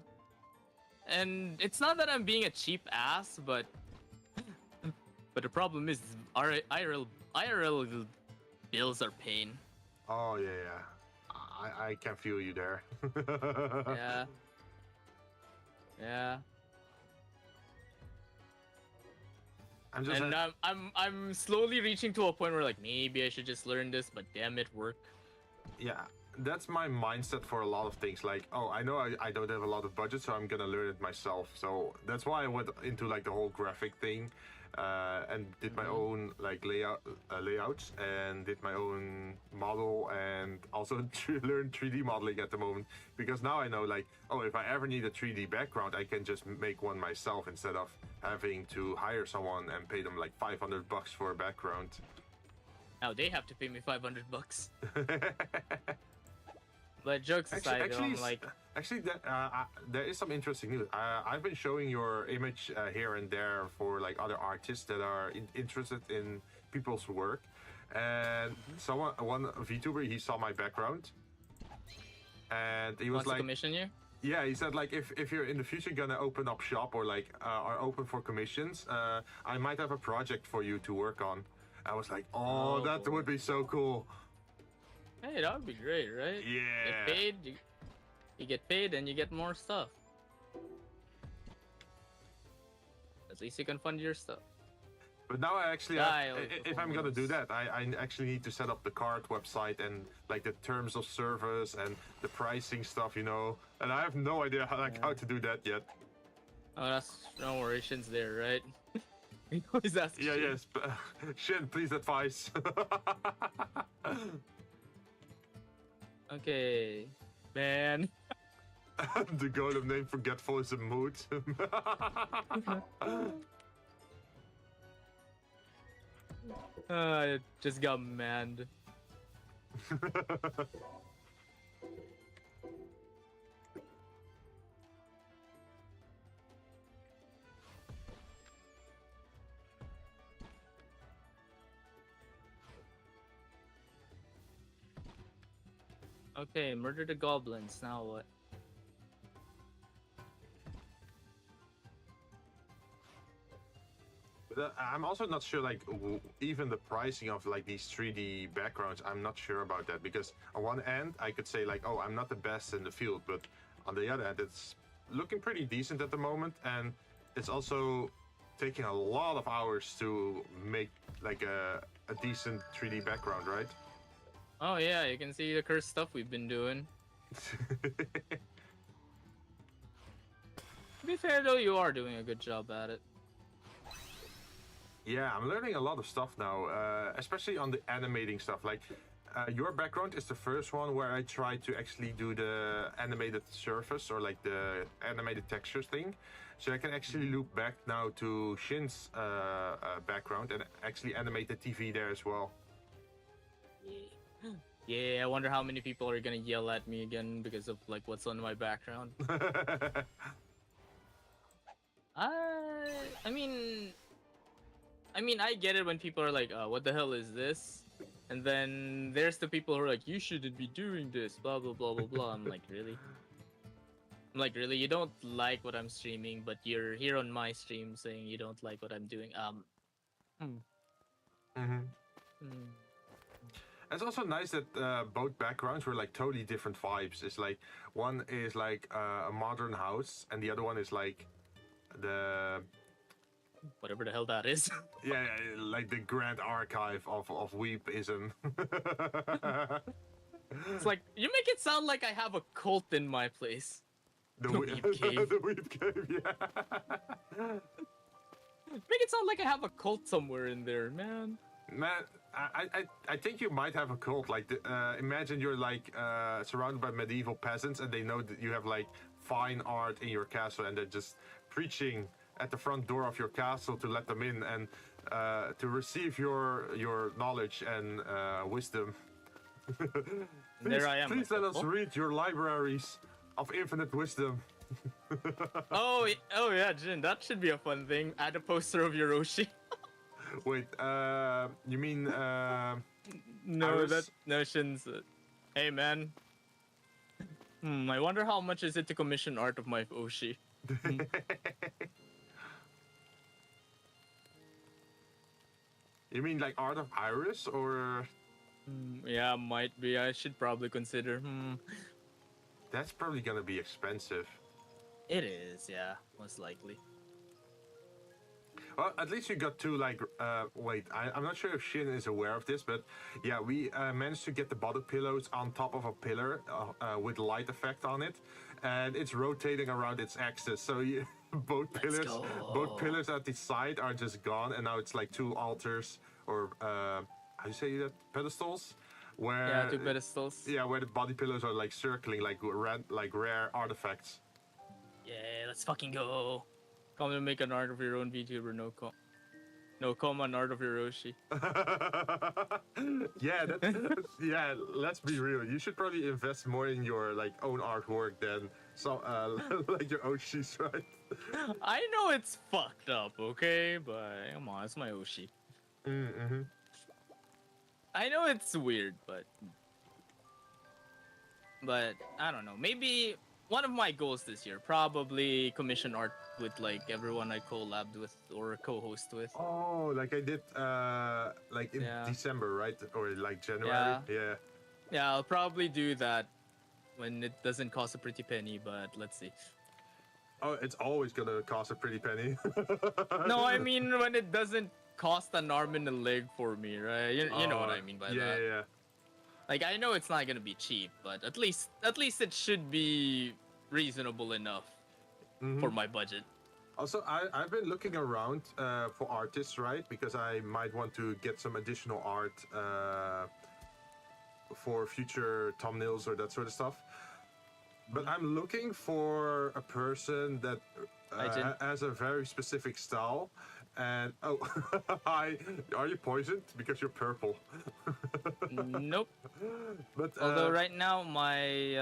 And it's not that I'm being a cheap ass, but the problem is our IRL bills are pain. Oh yeah. I can feel you there. Yeah. Yeah. I'm slowly reaching to a point where like maybe I should just learn this, but damn it, work. Yeah, that's my mindset for a lot of things. Like, oh, I know I don't have a lot of budget, so I'm gonna learn it myself. So that's why I went into like the whole graphic thing, and did my own like layouts, and did my own model, and also learn 3D modeling at the moment, because now I know like, oh, if I ever need a 3D background, I can just make one myself instead of having to hire someone and pay them like $500 for a background. Now they have to pay me $500. But jokes aside, I'm like... Actually, there is some interesting news. I've been showing your image here and there for like other artists that are interested in people's work, and one VTuber, he saw my background, and he was wants like, to commission you? Yeah, he said like if you're in the future gonna open up shop or like are open for commissions, I might have a project for you to work on. I was like, oh, that would be so cool. Hey, that would be great, right? Yeah. Get paid, you get paid, and you get more stuff. At least you can fund your stuff. But now I actually, if I'm gonna do that, I actually need to set up the card website and like the terms of service and the pricing stuff, you know. And I have no idea how to do that yet. Oh, that's no worries. Shin's there, right? He always asks. Yeah, Shin. Yes. Shin, please advise. Okay, man. The golem name forgetful is a mood. I just got mad. Okay, murder the goblins. Now what? But I'm also not sure, like, even the pricing of like these 3D backgrounds. I'm not sure about that, because on one end I could say like, oh, I'm not the best in the field, but on the other end it's looking pretty decent at the moment, and it's also taking a lot of hours to make like a decent 3D background, right? Oh yeah, you can see the cursed stuff we've been doing. To be fair though, you are doing a good job at it. Yeah, I'm learning a lot of stuff now, especially on the animating stuff. Like, Your background is the first one where I tried to actually do the animated surface or like the animated textures thing. So I can actually loop back now to Jinn's background and actually animate the TV there as well. Yeah, I wonder how many people are gonna yell at me again because of like what's on my background. I mean, I get it when people are like, "What the hell is this?" And then there's the people who are like, "You shouldn't be doing this." Blah blah blah blah blah. I'm like, really? I'm like, really? You don't like what I'm streaming, but you're here on my stream saying you don't like what I'm doing. It's also nice that both backgrounds were like totally different vibes. It's like one is like a modern house, and the other one is like the whatever the hell that is. yeah, like the grand archive of weepism. It's like you make it sound like I have a cult in my place. The weep cave. The weep cave, yeah. Make it sound like I have a cult somewhere in there, man. Man, I think you might have a cult. Like, imagine you're like surrounded by medieval peasants, and they know that you have like fine art in your castle, and they're just preaching at the front door of your castle to let them in and to receive your knowledge and wisdom. There I am. Please let us read your libraries of infinite wisdom. oh yeah, Jinn, that should be a fun thing. Add a poster of your Oshi. Wait, you mean no, Iris? that notions. Hey man, I wonder how much is it to commission art of my Oshi. You mean like art of Iris or? Yeah, might be. I should probably consider. That's probably gonna be expensive. It is, yeah, most likely. Well, at least you got to like, wait, I'm not sure if Jinn is aware of this, but yeah, we managed to get the bottom pillows on top of a pillar with light effect on it, and it's rotating around its axis. So both pillars at the side are just gone, and now it's like two altars, or how do you say that? Pedestals? Where, yeah, two pedestals. Yeah, where the body pillows are like circling, like rare artifacts. Yeah, let's fucking go. Come to make an art of your own VTuber, no com on art of your Oshi. Yeah, yeah. Let's be real. You should probably invest more in your like own artwork than some like your Oshis, right? I know it's fucked up, okay, but come on, it's my Oshi. Mm-hmm. I know it's weird, but I don't know. Maybe one of my goals this year, probably commission art with like everyone I collabed with or co-host with. Oh, like I did like in December, right? Or like January? Yeah, I'll probably do that when it doesn't cost a pretty penny, but let's see. Oh, it's always gonna cost a pretty penny. No, I mean when it doesn't cost an arm and a leg for me, right? You know what I mean by that. Yeah. Like I know it's not gonna be cheap, but at least it should be reasonable enough for my budget. Also, I've been looking around for artists, right? Because I might want to get some additional art for future thumbnails or that sort of stuff. But I'm looking for a person that has a very specific style. And oh, hi, are you poisoned? Because you're purple. Nope. But although right now my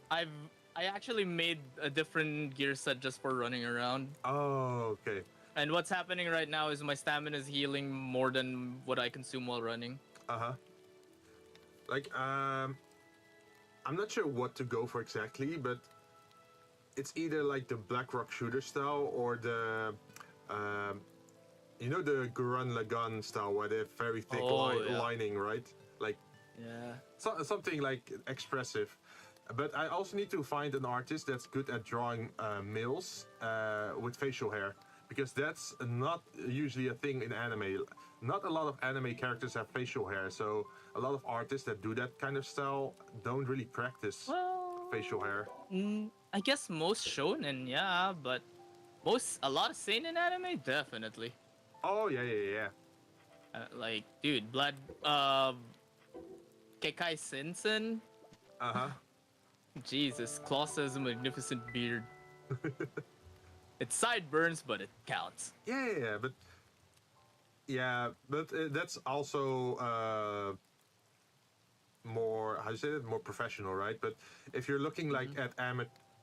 I actually made a different gear set just for running around. Oh, okay. And what's happening right now is my stamina is healing more than what I consume while running. Like I'm not sure what to go for exactly, but it's either like the Black Rock shooter style or the you know, the Gurren Lagann style where they have very thick lining, right? Like something like expressive. But I also need to find an artist that's good at drawing males with facial hair, because that's not usually a thing in anime. Not a lot of anime characters have facial hair, so a lot of artists that do that kind of style don't really practice facial hair. I guess most shonen, yeah, but a lot of seinen anime, definitely. Oh yeah. Like, dude, Kekai Sensen. Jesus, Klaus has a magnificent beard. It's sideburns, but it counts. Yeah, but that's also more, how do you say it, more professional, right? But if you're looking like at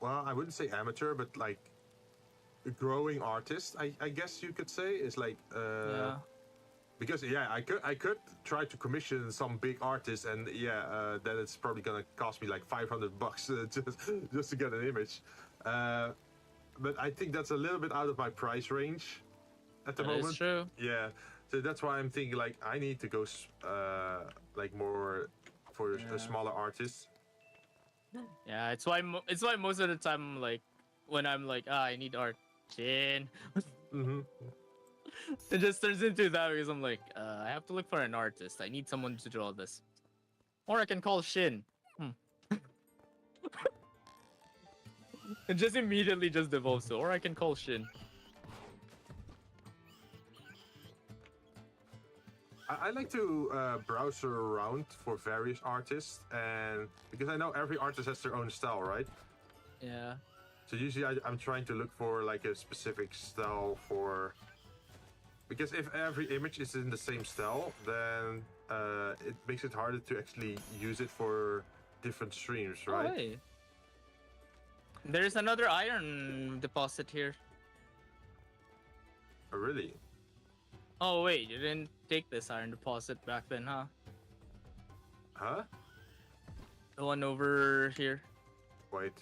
well, I wouldn't say amateur, but like a growing artist, I guess you could say, is like because I could try to commission some big artist, and then it's probably gonna cost me like $500 just to get an image. But I think that's a little bit out of my price range at the moment. That is true. Yeah, so that's why I'm thinking like I need to go like more for a smaller artist. Yeah, it's why most of the time, like when I'm like, I need art, Jinn. It just turns into that because I'm like, I have to look for an artist. I need someone to draw this, or I can call Shin. It just immediately just devolves to, or I can call Shin. I like to browse around for various artists, and because I know every artist has their own style, right? Yeah. So usually I'm trying to look for like a specific style for, because if every image is in the same style, then it makes it harder to actually use it for different streams, right? Oh, hey. There's another iron deposit here. Oh, really? Oh wait, you didn't take this iron deposit back then, huh? Huh? The one over here. Wait.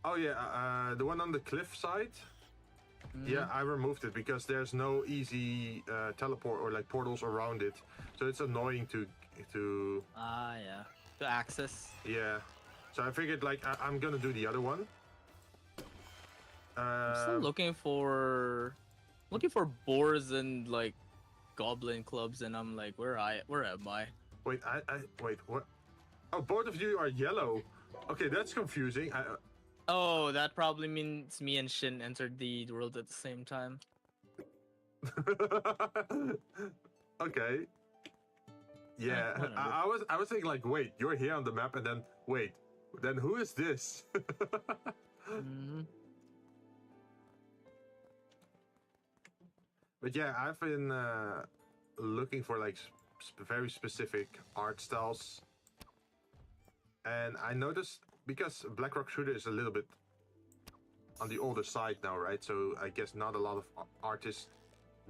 Oh yeah, the one on the cliff side. Yeah, I removed it because there's no easy teleport or like portals around it, so it's annoying to. Yeah. To access. Yeah, so I figured like I'm gonna do the other one. I'm still looking for boars and like goblin clubs, and I'm like, where am I? Wait, wait, what? Oh, both of you are yellow. Okay, that's confusing. Oh, that probably means me and Shin entered the world at the same time. Okay. Yeah, I was thinking like, wait, you're here on the map, and then wait, then who is this? But yeah, I've been looking for like very specific art styles, and I noticed because Blackrock Shooter is a little bit on the older side now, right? So I guess not a lot of artists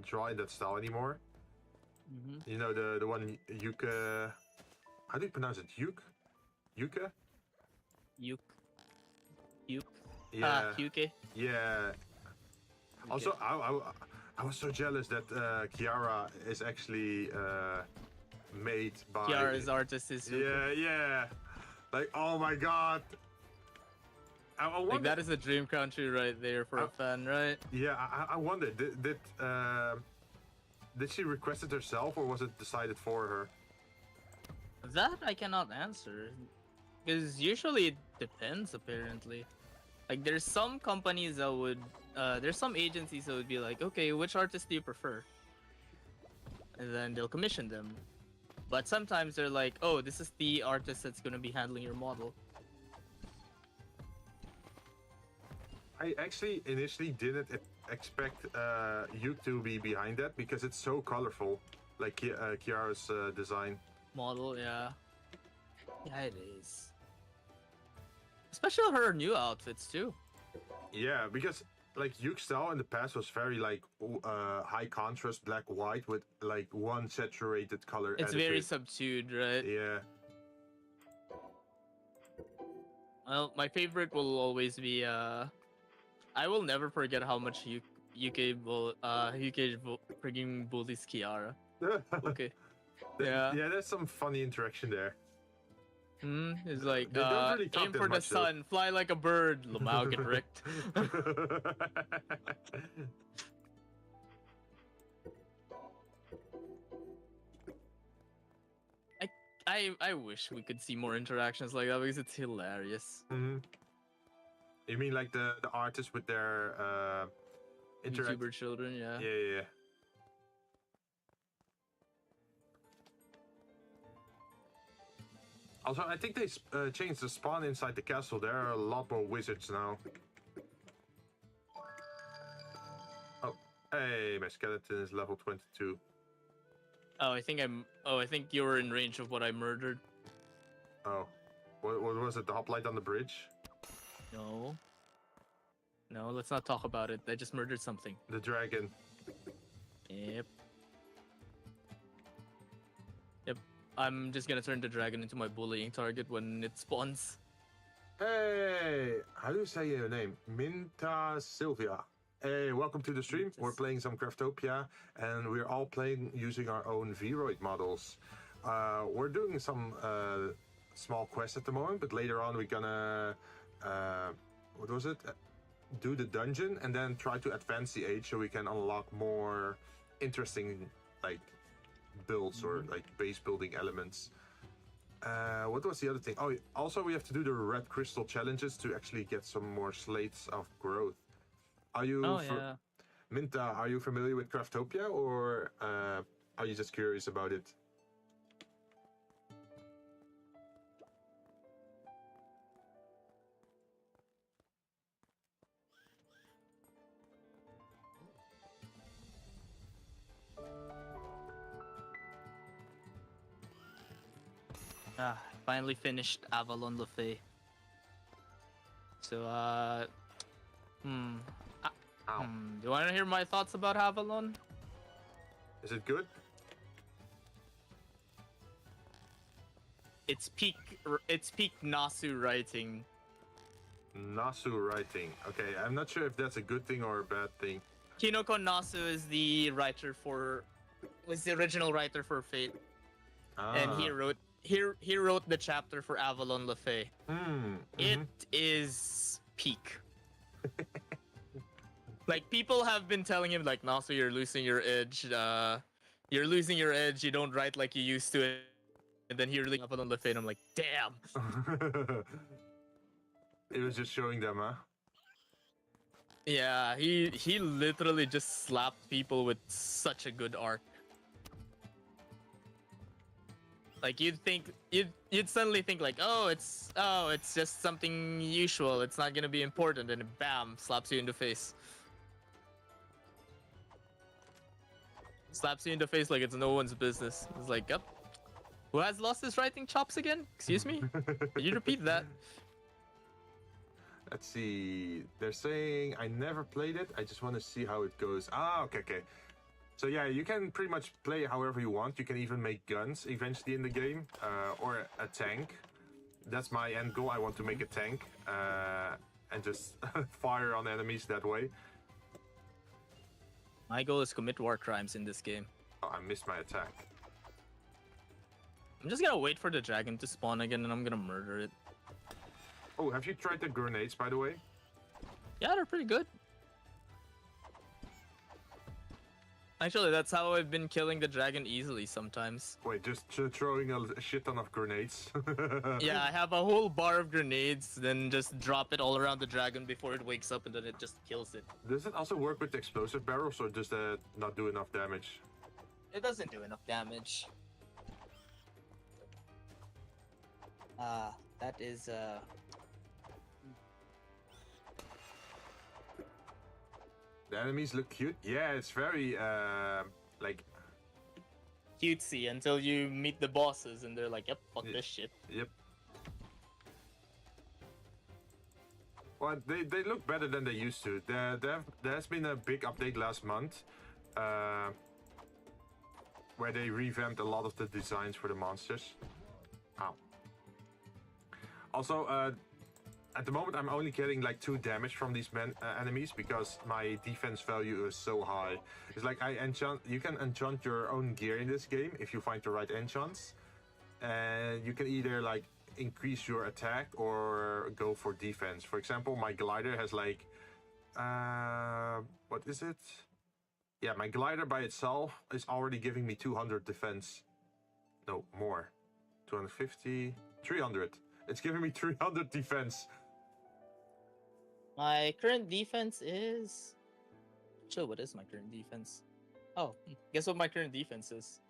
draw in that style anymore. You know, the one Yuka. How do you pronounce it? Yuka? Yuk. Yeah. Yuke. Yeah. Also, I was so jealous that Kiara is actually made by. Kiara's artist is. Yeah. Like, oh my god. I wonder, like, that is a dream country right there for a fan, right? Yeah, I wonder, did she request it herself, or was it decided for her? That I cannot answer, because usually it depends. Apparently, like there's some companies that would, there's some agencies that would be like, okay, which artist do you prefer? And then they'll commission them. But sometimes they're like, oh, this is the artist that's gonna be handling your model. I actually initially didn't expect Yuk to be behind that because it's so colorful, like Kiara's design. Model, yeah. Yeah, it is. Especially her new outfits too. Yeah, because like Yuk's style in the past was very like high contrast black white with like one saturated color. It's very subdued, right? Yeah. Well, my favorite will always be I will never forget how much UK freaking bullies Kiara. Okay. Yeah. Yeah, there's some funny interaction there. It's like, they don't really aim for the sun, fly like a bird, Lamau get wrecked. I wish we could see more interactions like that because it's hilarious. You mean like the artists with their VTuber children, yeah. Yeah. Also, I think they changed the spawn inside the castle. There are a lot more wizards now. Oh, hey, my skeleton is level 22. Oh, I think you were in range of what I murdered. Oh, what was it? The hoplite on the bridge? No. No, let's not talk about it. I just murdered something. The dragon. Yep. Yep. I'm just gonna turn the dragon into my bullying target when it spawns. Hey, how do you say your name? Minta Sylvia. Hey, welcome to the stream. We're playing some Craftopia, and we're all playing using our own V-roid models. We're doing some small quests at the moment, but later on we're gonna what was it? Do the dungeon and then try to advance the age so we can unlock more interesting like builds or like base building elements. What was the other thing? Oh, also we have to do the red crystal challenges to actually get some more slates of growth. Are you Minta, are you familiar with Craftopia, or are you just curious about it? Finally finished Avalon Lefay. So, do you want to hear my thoughts about Avalon? Is it good? It's peak Nasu writing. Nasu writing. Okay, I'm not sure if that's a good thing or a bad thing. Kinoko Nasu is the original writer for Fate. And he wrote the chapter for Avalon Lefay. It is peak. Like, people have been telling him, like, Nasu, you're losing your edge. You're losing your edge. You don't write like you used to. And then he really Avalon Lefay, and I'm like, damn. It was just showing them, huh? Yeah, he literally just slapped people with such a good arc. Like, you'd suddenly think like, it's just something usual. It's not gonna be important, and bam, slaps you in the face. Slaps you in the face like it's no one's business. It's like, yep. Who has lost his writing chops again? Excuse me? Did you repeat that? Let's see. They're saying I never played it. I just want to see how it goes. Ah, okay. So yeah, you can pretty much play however you want. You can even make guns eventually in the game, or a tank. That's my end goal. I want to make a tank and just fire on enemies that way. My goal is commit war crimes in this game. Oh, I missed my attack. I'm just gonna wait for the dragon to spawn again, and I'm gonna murder it. Oh, have you tried the grenades, by the way? Yeah, they're pretty good. Actually, that's how I've been killing the dragon easily sometimes. Wait, just throwing a shit ton of grenades? Yeah, I have a whole bar of grenades, then just drop it all around the dragon before it wakes up, and then it just kills it. Does it also work with the explosive barrels, or does that not do enough damage? It doesn't do enough damage. That is, The enemies look cute. Yeah, it's very, like... cutesy until you meet the bosses and they're like, yep, fuck this shit. Yep. Well, they look better than they used to. There has been a big update last month, where they revamped a lot of the designs for the monsters. Ow. Also, at the moment, I'm only getting like 2 damage from these enemies because my defense value is so high. It's like you can enchant your own gear in this game if you find the right enchants, and you can either like increase your attack or go for defense. For example, my glider has like, what is it? Yeah, my glider by itself is already giving me 200 defense. No, more. 250, 300. It's giving me 300 defense. My current defense is... Chill, what is my current defense? Oh, guess what my current defense is?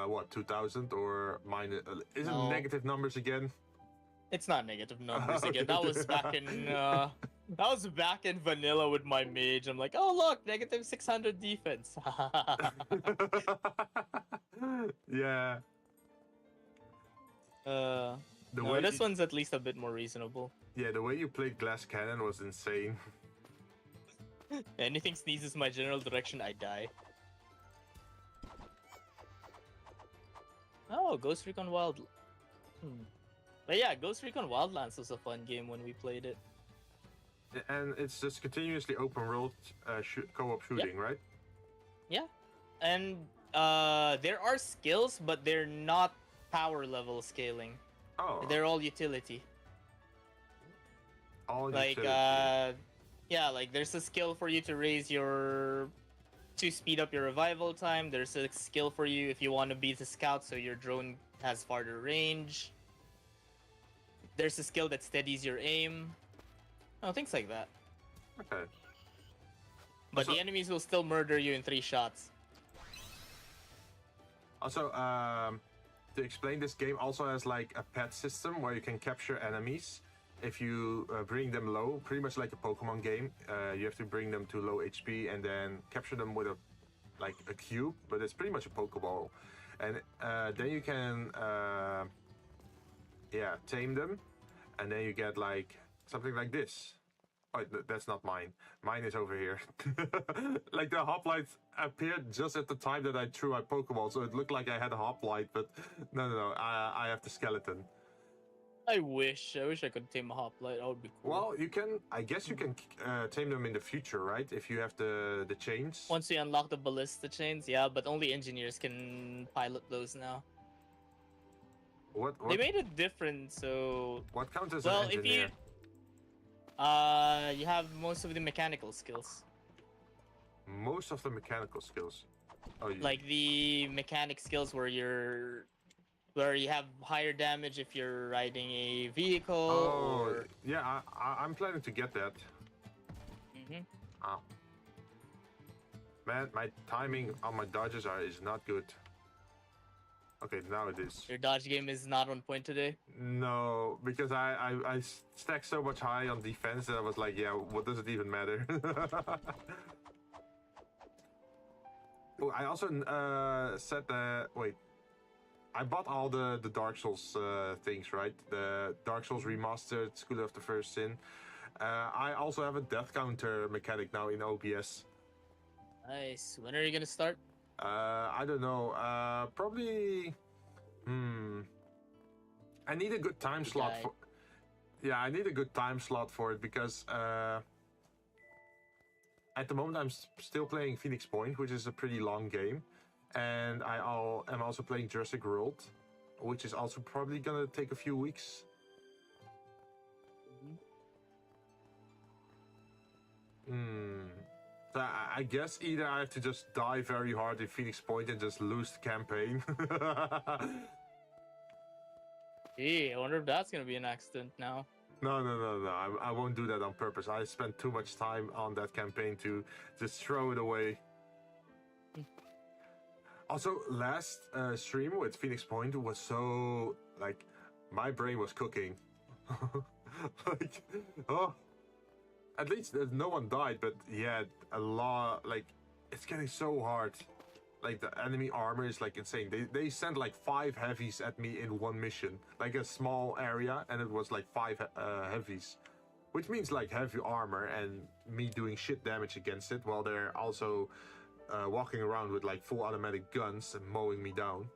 What, 2000 or minus? Is it No. negative numbers again? It's not negative numbers again. That was back in vanilla with my mage. I'm like, oh look, negative 600 defense. Yeah. No, this one's at least a bit more reasonable. Yeah, the way you played Glass Cannon was insane. Anything sneezes my general direction, I die. Oh, Ghost Recon Wild. But yeah, Ghost Recon Wildlands was a fun game when we played it. And it's just continuously open world co-op shooting, right? Yeah, and there are skills, but they're not power level scaling. Oh. They're all utility. All like utility. Yeah, like there's a skill for you to speed up your revival time. There's a skill for you if you want to be the scout so your drone has farther range. There's a skill that steadies your aim. Oh, things like that. Okay. But the enemies will still murder you in 3 shots. Also, to explain, this game also has like a pet system where you can capture enemies. If you bring them low, pretty much like a Pokemon game, you have to bring them to low HP and then capture them with a cube, but it's pretty much a Pokeball. And then you can tame them, and then you get like something like this. Oh, that's not mine. Mine is over here. Like the hoplite appeared just at the time that I threw my Pokeball, so it looked like I had a hoplite, but no, I have the skeleton. I wish I could tame a hoplite. That would be cool. Well, you can. I guess you can tame them in the future, right? If you have the chains. Once you unlock the ballista chains, yeah, but only engineers can pilot those now. What? They made it different, so. What counts as an engineer? If you have most of the mechanical skills. Most of the mechanical skills. Oh, yeah. Like the mechanic skills where you have higher damage if you're riding a vehicle. Oh, yeah, I'm planning to get that. Oh. Man, my timing on my dodges is not good. Okay, now it is. Your dodge game is not on point today? No, because I stacked so much high on defense that I was like, yeah, what does it even matter? Oh, I also said that, wait. I bought all the Dark Souls things, right? The Dark Souls Remastered, School of the First Sin. I also have a death counter mechanic now in OBS. Nice. When are you gonna start? I don't know. Probably. I need a good time slot for. Yeah, I need a good time slot for it because at the moment I'm still playing Phoenix Point, which is a pretty long game. And am also playing Jurassic World, which is also probably gonna take a few weeks. So I guess either I have to just die very hard in Phoenix Point and just lose the campaign. Gee, I wonder if that's gonna be an accident now. No. I won't do that on purpose. I spent too much time on that campaign to just throw it away. Also, last stream with Phoenix Point was so, like, my brain was cooking. Like, oh, at least no one died, but yeah, a lot, like, it's getting so hard. Like, the enemy armor is, like, insane. They sent, like, 5 heavies at me in one mission. Like, a small area, and it was, like, 5 heavies. Which means, like, heavy armor and me doing shit damage against it, while they're also walking around with like full automatic guns and mowing me down.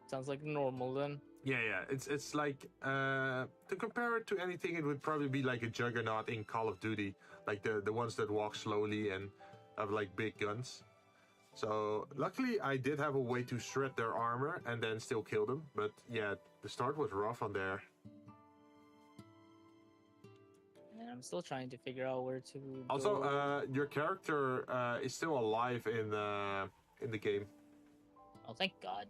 Sounds like normal then. Yeah. It's like to compare it to anything, it would probably be like a Juggernaut in Call of Duty, like the ones that walk slowly and have like big guns. So luckily I did have a way to shred their armor and then still kill them. But yeah, the start was rough on there. I'm still trying to figure out where to also go. Your character is still alive in the game. Oh, thank God.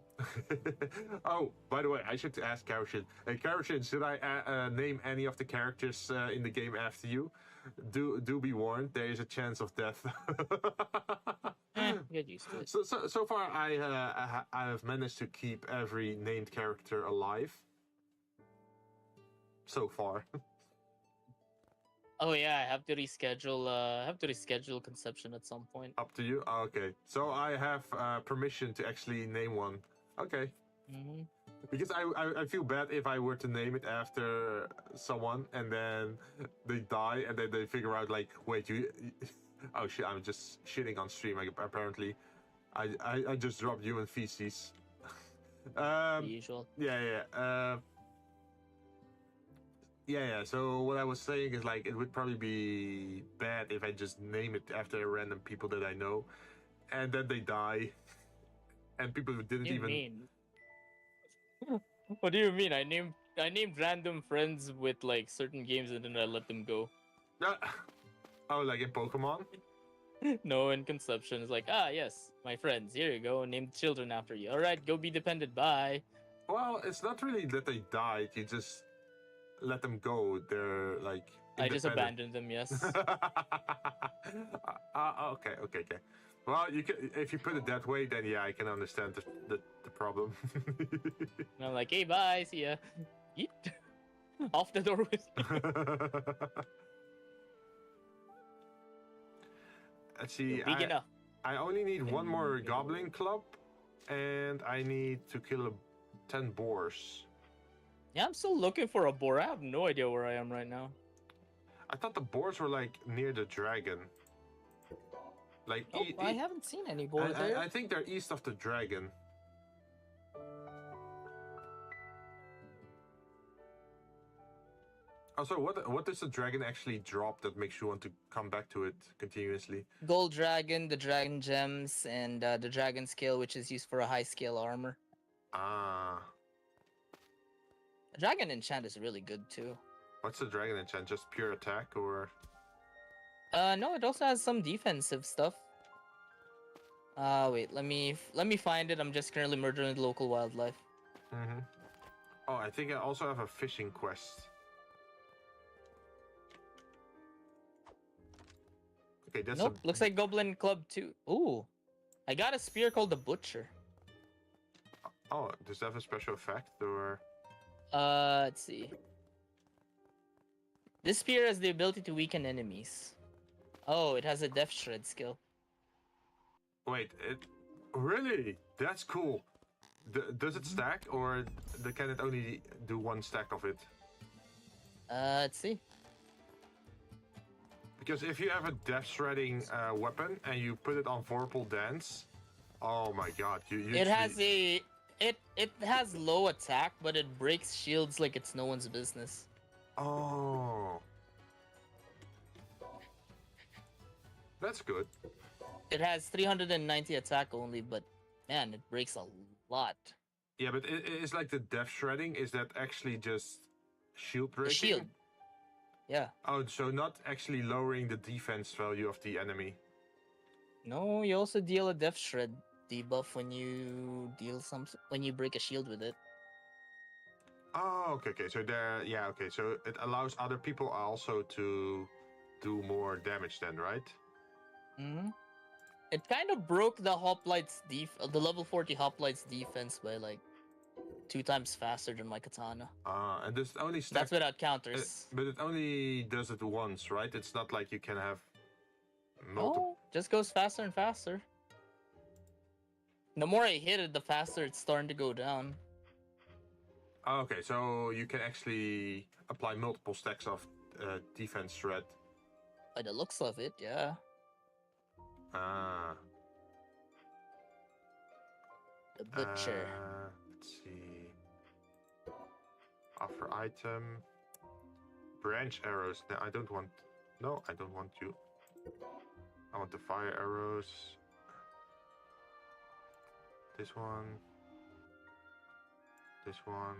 Oh, by the way, I should ask Karoshin. Hey, Karoshin, should I name any of the characters in the game after you? Do be warned, there is a chance of death. You get used to it. So far, I have managed to keep every named character alive. So far. Oh yeah, I have to reschedule. I have to reschedule conception at some point. Up to you. Oh, okay. So I have permission to actually name one. Okay. Mm-hmm. Because I feel bad if I were to name it after someone and then they die and then they figure out like, wait, you oh shit, I'm just shitting on stream apparently. I just dropped human feces. The usual. Yeah. So what I was saying is like it would probably be bad if I just name it after random people that I know, and then they die, and people who didn't even. Mean? What do you mean? I named random friends with like certain games and then I let them go. Oh, like in Pokemon? No, in Conception, it's like, yes, my friends, here you go, named children after you. All right, go be dependent, bye. Well, it's not really that they died, you just let them go. They're like I just abandoned them, yes. Okay. Well, you can, if you put it that way, then yeah, I can understand the problem. And I'm like, hey, bye, see ya. Yeet. Off the door with you. Let's see. Big enough. I only need one more goblin club, and I need to kill 10 boars. Yeah, I'm still looking for a boar. I have no idea where I am right now. I thought the boars were like near the dragon. Like I haven't seen any boars there. I think they're east of the dragon. Also, what does the dragon actually drop that makes you want to come back to it continuously? Gold dragon, the dragon gems, and the dragon scale, which is used for a high scale armor. Ah. The dragon enchant is really good too. What's the dragon enchant? Just pure attack or? No, it also has some defensive stuff. Wait, let me find it. I'm just currently murdering the local wildlife. Mm-hmm. Oh, I think I also have a fishing quest. Okay, that's nope. Looks like Goblin Club 2. Ooh, I got a spear called the Butcher. Oh, does that have a special effect or? Let's see. This spear has the ability to weaken enemies. Oh, it has a Death Shred skill. Wait, really? That's cool. Does it stack or can it only do one stack of it? Let's see. Because if you have a death shredding weapon and you put it on Vorpal Dance, oh my god, it has it has low attack, but it breaks shields like it's no one's business. Oh, that's good. It has 390 attack only, but man, it breaks a lot. Yeah, but it's like the death shredding. Is that actually just shield breaking? The shield. Yeah. Oh, so not actually lowering the defense value of the enemy. No, you also deal a death shred debuff when you when you break a shield with it. Oh, okay. So okay. So it allows other people also to do more damage then, right? Mm-hmm. It kind of broke the hoplites the level 40 hoplites defense by like 2 times faster than my katana. And this only stacks. That's without counters. But it only does it once, right? It's not like you can have multiple. Oh, just goes faster and faster. The more I hit it, the faster it's starting to go down. Okay, so you can actually apply multiple stacks of defense shred. By the looks of it, yeah. Ah. The Butcher. Let's see. Offer item. Branch arrows. No, I don't want. No, I don't want you. I want the fire arrows. This one. This one.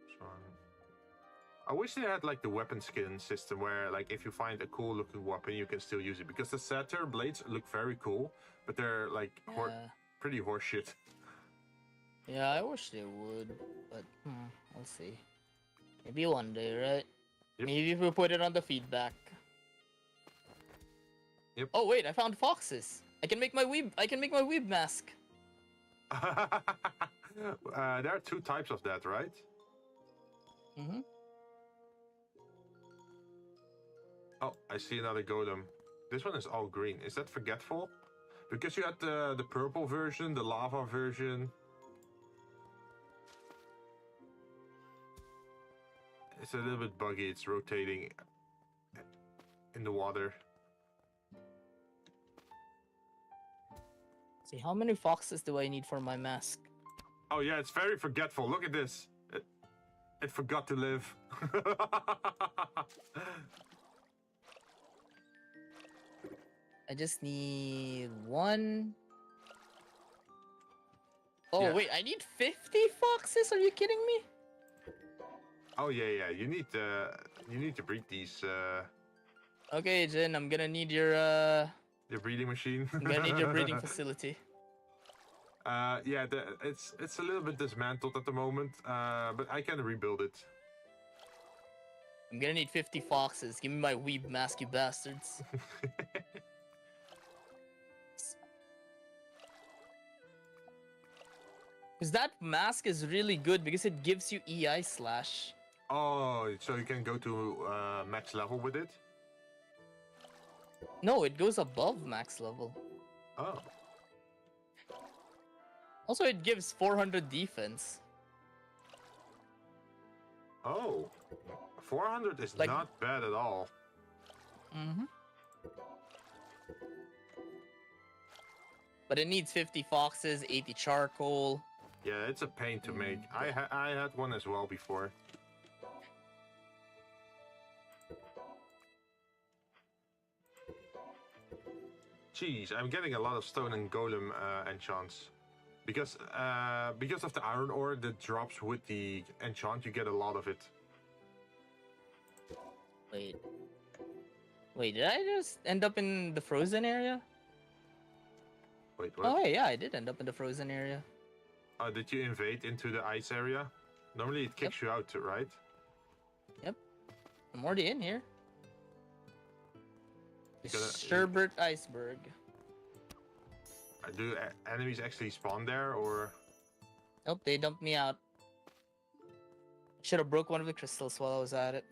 This one. I wish they had like the weapon skin system where like if you find a cool looking weapon you can still use it, because the Satyr blades look very cool, but they're like pretty horseshit. Yeah, I wish they would, but we'll see. Maybe one day, right? Yep. Maybe if we put it on the feedback. Yep. Oh wait, I found foxes. I can make my weeb mask. There are two types of that, right? Mm-hmm. Oh, I see another golem. This one is all green. Is that forgetful? Because you had the purple version, the lava version. It's a little bit buggy. It's rotating in the water. See, how many foxes do I need for my mask? Oh yeah, it's very forgetful. Look at this. It forgot to live. I just need one. Oh Yeah. wait, I need 50 foxes? Are you kidding me? Oh yeah. You need to breed these. Okay, Jinn, I'm gonna need your breeding machine. I'm gonna need your breeding facility. Yeah, it's a little bit dismantled at the moment, but I can rebuild it. I'm gonna need 50 foxes. Give me my weeb mask, you bastards. Because that mask is really good because it gives you EI slash. Oh, so you can go to max level with it? No, it goes above max level. Oh. Also, it gives 400 defense. Oh. 400 is Like, not bad at all. Mm-hmm. But it needs 50 foxes, 80 charcoal. Yeah, it's a pain to make. I had one as well before. Jeez, I'm getting a lot of stone and golem enchants. Because of the iron ore that drops with the enchant, you get a lot of it. Wait, did I just end up in the frozen area? Wait, what? Oh, yeah, I did end up in the frozen area. Did you invade into the ice area? Normally it kicks you out, right? Yep. I'm already in here. Because, Sherbert Iceberg. Do enemies actually spawn there, or? Nope, they dumped me out. Should have broke one of the crystals while I was at it.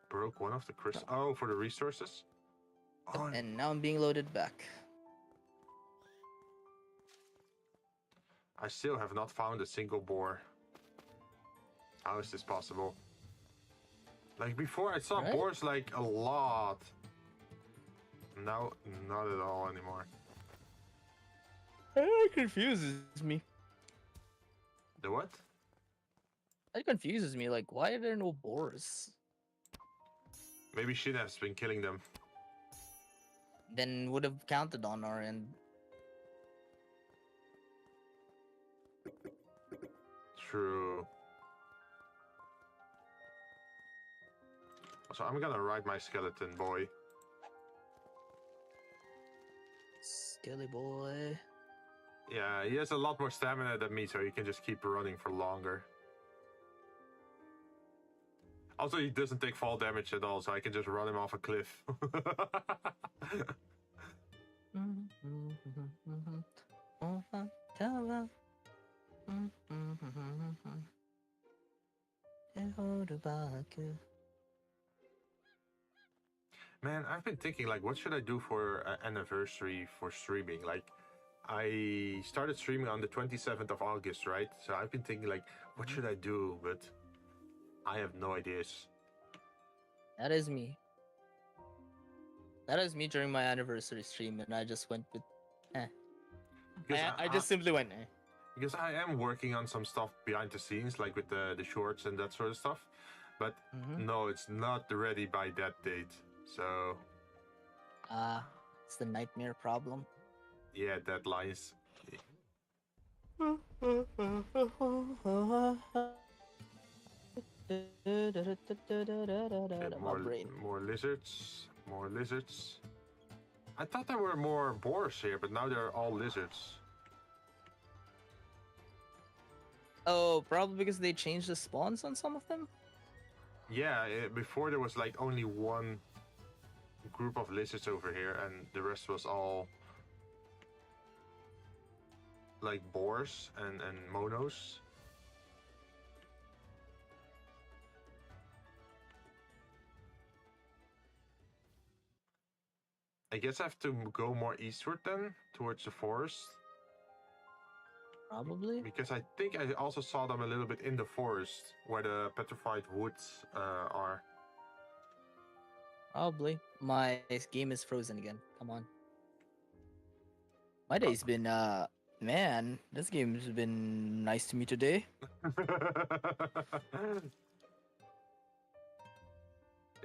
Broke one of the crystals? Oh, for the resources? Yep, Oh, and now I'm being loaded back. I still have not found a single boar. How is this possible? Like before I saw boars like a lot. Now, not at all anymore. It confuses me. The what? That confuses me. Like, why are there no boars? Maybe Jinn has been killing them. Then would have counted on our end. True. So I'm gonna ride my skeleton boy. Skelly boy. Yeah, he has a lot more stamina than me, so he can just keep running for longer. Also, he doesn't take fall damage at all, so I can just run him off a cliff. Man, I've been thinking, like, what should I do for an anniversary for streaming? Like, I started streaming on the 27th of August, right? So I've been thinking, like, what should I do? But I have no ideas. That is me. That is me during my anniversary stream, and I just went with, I just simply went, Because I am working on some stuff behind the scenes, like with the shorts and that sort of stuff. But no, it's not ready by that date. So... it's the nightmare problem. Yeah, deadlines. More lizards. More lizards. I thought there were more boars here, but now they're all lizards. Oh, probably because they changed the spawns on some of them? Yeah, before there was like only one group of lizards over here, and the rest was all like boars and monos. I guess I have to go more eastward then, towards the forest. Probably. Because I think I also saw them a little bit in the forest, where the petrified woods are. Probably. My game is frozen again. Come on. My day's been, man, this game's been nice to me today.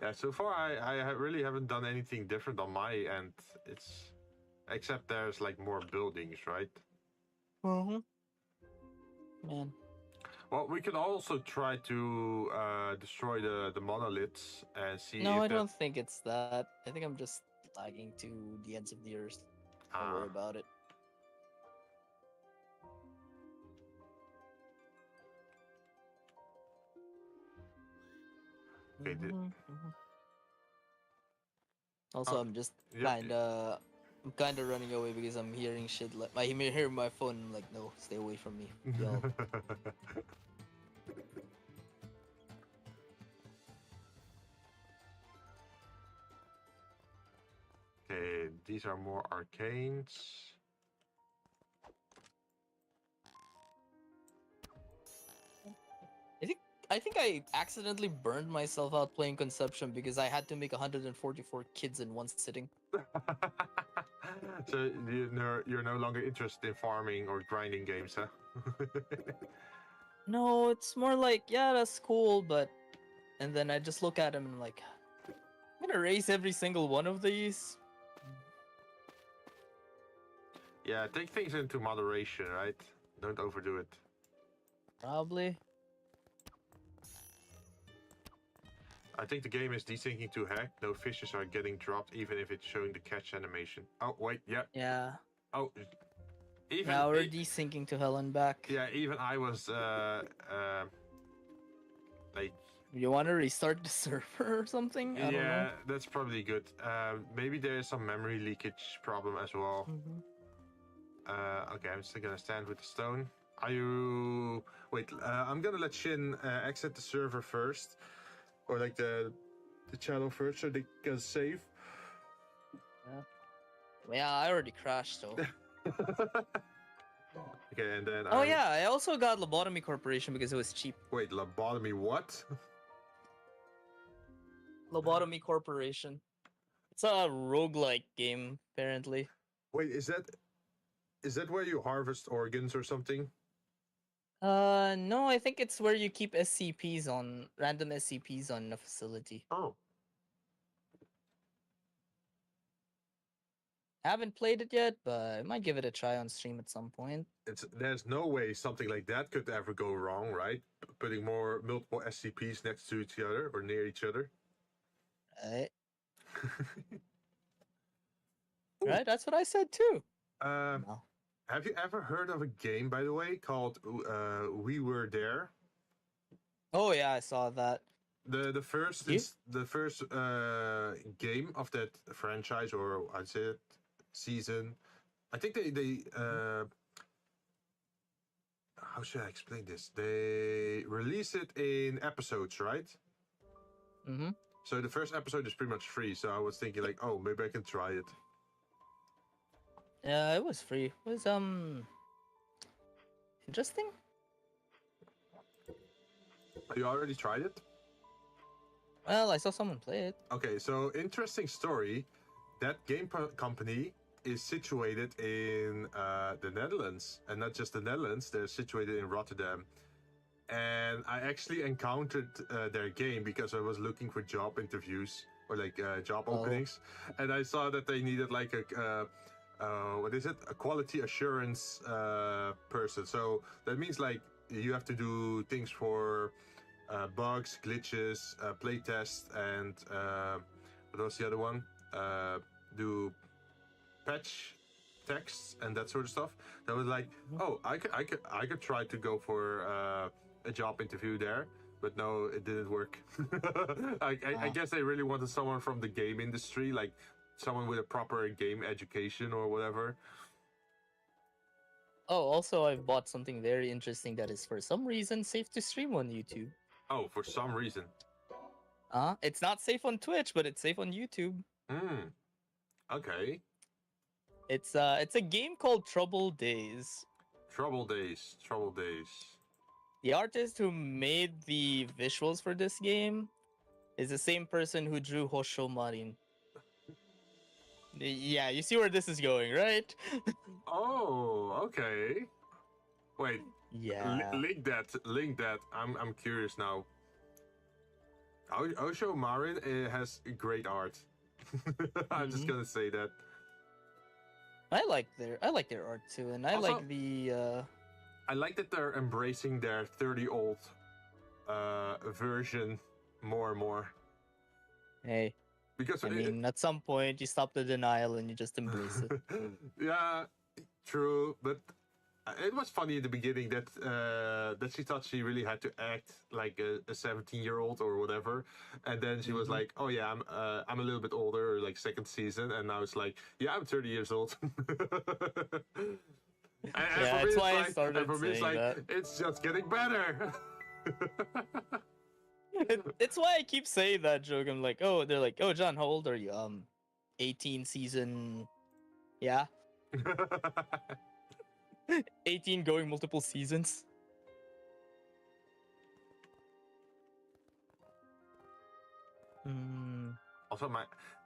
Yeah, so far I really haven't done anything different on my end. It's except there's like more buildings, right? Mm-hmm. Man. Well, we could also try to destroy the monoliths and see. No, if I don't think it's that. I think I'm just lagging to the ends of the earth. Don't worry about it. Okay. Also, I'm just kinda running away because I'm hearing shit. Like I hear my phone. I'm like, no, stay away from me, yo. Okay, these are more arcanes. I think I accidentally burned myself out playing Conception because I had to make 144 kids in one sitting. So you're no longer interested in farming or grinding games, huh? No, it's more like, yeah, that's cool, but... And then I just look at him and I'm like, I'm gonna raise every single one of these. Yeah, take things into moderation, right? Don't overdo it. Probably. I think the game is desyncing to hack. No fishes are getting dropped, even if it's showing the catch animation. Oh, wait, yeah. Yeah. Oh, even... Now we're desyncing to hell and back. Yeah, even I was, like... You want to restart the server or something? I don't know. Yeah, that's probably good. Maybe there's some memory leakage problem as well. Okay, I'm still gonna stand with the stone. Are you... Wait, I'm gonna let Jinn exit the server first. Or like the channel first so they can save. Yeah, I already crashed though. Okay, and then... Oh yeah, I also got Lobotomy Corporation because it was cheap. Wait, Lobotomy what? Lobotomy Corporation. It's a roguelike game, apparently. Wait, is that where you harvest organs or something? No, I think it's where you keep SCPs on, random SCPs on a facility. Oh. I haven't played it yet, but I might give it a try on stream at some point. There's no way something like that could ever go wrong, right? Putting multiple SCPs next to each other or near each other. Right. Right, that's what I said too. No. Have you ever heard of a game, by the way, called We Were There? Oh yeah, I saw that. The first game of that franchise, or I'd say it, season. I think they how should I explain this? They release it in episodes, right? Mm-hmm. So the first episode is pretty much free. So I was thinking like, oh, maybe I can try it. Yeah, it was free. It was interesting. You already tried it? Well, I saw someone play it. Okay, so interesting story. That game company is situated in the Netherlands, and not just the Netherlands. They're situated in Rotterdam. And I actually encountered their game because I was looking for job interviews or like job openings, and I saw that they needed like a what is it? A quality assurance person. So that means like you have to do things for bugs, glitches, playtest, and what was the other one? Do patch texts and that sort of stuff. That was like, oh, I could try to go for a job interview there, but no, it didn't work. I guess they really wanted someone from the game industry, like someone with a proper game education or whatever. Oh, also, I've bought something very interesting that is for some reason safe to stream on YouTube. Oh, for some reason. It's not safe on Twitch, but it's safe on YouTube. Okay. It's a game called Trouble Days. Trouble Days. The artist who made the visuals for this game is the same person who drew Hosho Marin. Yeah, you see where this is going, right? Oh, okay. Wait. Yeah. Link that. I'm curious now. Hosho Marin has great art. I'm just gonna say that. I like their art too, and I Also, like the. I like that they're embracing their 30-old version more and more. Hey. Because I mean, at some point, you stop the denial and you just embrace it. Yeah, true. But it was funny in the beginning that she thought she really had to act like a 17-year-old or whatever, and then she was like, "Oh yeah, I'm a little bit older, like second season," and now it's like, "Yeah, I'm 30 years old." Yeah, that's why I started saying that. It's just getting better. It's why I keep saying that joke. I'm like, oh, they're like, oh, John, how old are you? 18 season, yeah, 18 going multiple seasons. Also,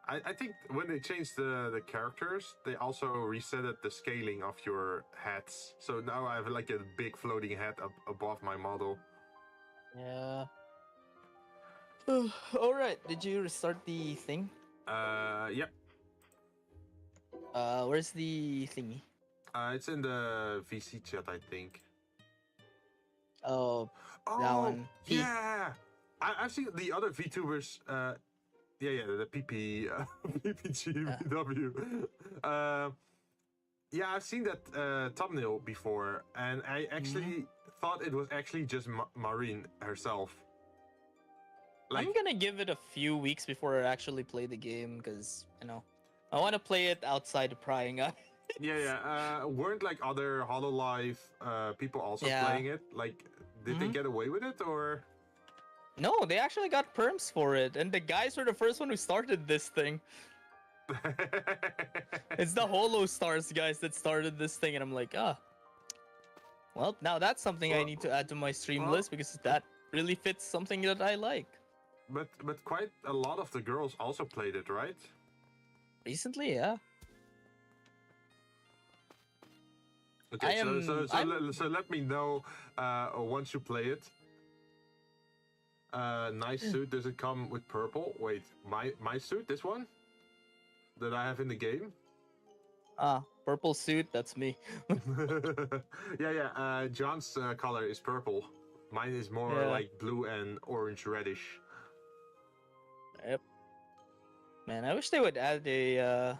I think when they changed the characters, they also resetted the scaling of your hats. So now I have like a big floating hat above my model. Yeah. All right. Did you restart the thing? Yep. Where's the thingy? It's in the VC chat, I think. Oh, that one. Yeah. I've seen the other VTubers. Yeah, the PP, PPG, VW. Yeah, I've seen that thumbnail before, and I actually thought it was actually just Marine herself. Like, I'm gonna give it a few weeks before I actually play the game, because, you know, I want to play it outside of prying eye. Yeah. Weren't like other HoloLive people also playing it? Like, did they get away with it, or? No, they actually got perms for it, and the guys were the first one who started this thing. It's the Holo Stars guys that started this thing, and I'm like, well, now that's something I need to add to my stream list, because that really fits something that I like. But quite a lot of the girls also played it, right? Recently, yeah. Okay, so let me know once you play it. Nice suit. Does it come with purple? Wait, my suit, this one that I have in the game. Purple suit. That's me. Yeah. John's color is purple. Mine is more like blue and orange reddish. Yep. Man, I wish they would add a.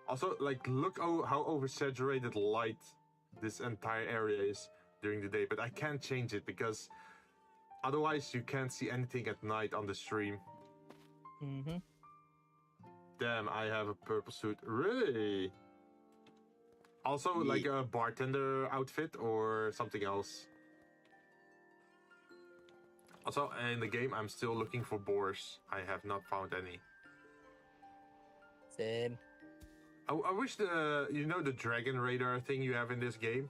Also, like, look how oversaturated light this entire area is during the day, but I can't change it because otherwise you can't see anything at night on the stream. Damn, I have a purple suit. Really? Also, like a bartender outfit or something else? Also, in the game, I'm still looking for boars. I have not found any. Same. I wish the dragon radar thing you have in this game.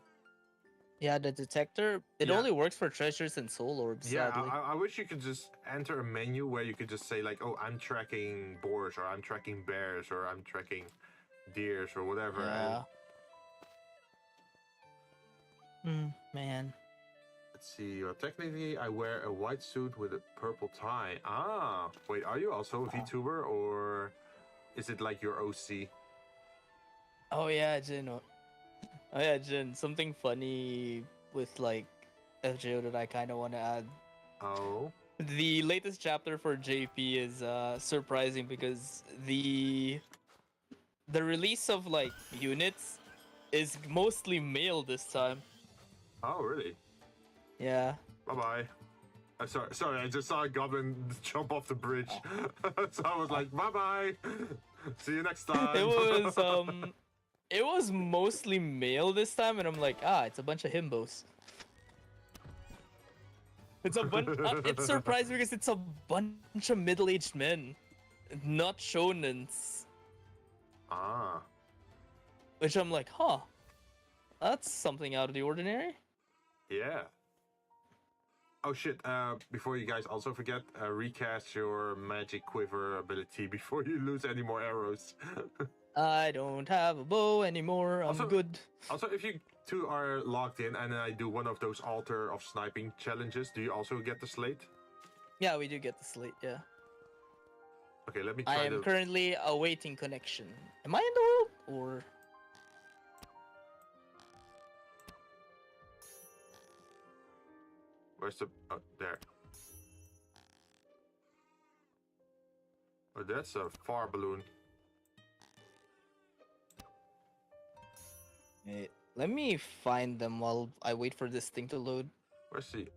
Yeah, the detector. It only works for treasures and soul orbs. Yeah, sadly. I wish you could just enter a menu where you could just say like, oh, I'm tracking boars, or I'm tracking bears, or I'm tracking deers, or whatever. Yeah. Man. Let's see. Well, technically, I wear a white suit with a purple tie. Wait, are you also a VTuber, or is it like your OC? Oh yeah, Jinn. Oh yeah, Jinn. Something funny with like FJO that I kind of want to add. Oh. The latest chapter for JP is surprising because the release of like units is mostly male this time. Oh really? Yeah. Bye bye. Sorry, I just saw a goblin jump off the bridge. So I was like, bye-bye. See you next time. It was mostly male this time, and I'm like, it's a bunch of himbos. It's a bunch. It's surprising because it's a bunch of middle-aged men, not shonens. Ah. Which I'm like, that's something out of the ordinary. Yeah. Oh shit, before you guys also forget, recast your magic quiver ability before you lose any more arrows. I don't have a bow anymore, I'm good. Also, if you two are logged in and I do one of those altar of sniping challenges, do you also get the slate? Yeah, we do get the slate, yeah. Okay, let me try I am currently awaiting connection. Am I in the world, or...? Where's the... Oh, there. Oh, that's a far balloon. Wait, let me find them while I wait for this thing to load. Where's the...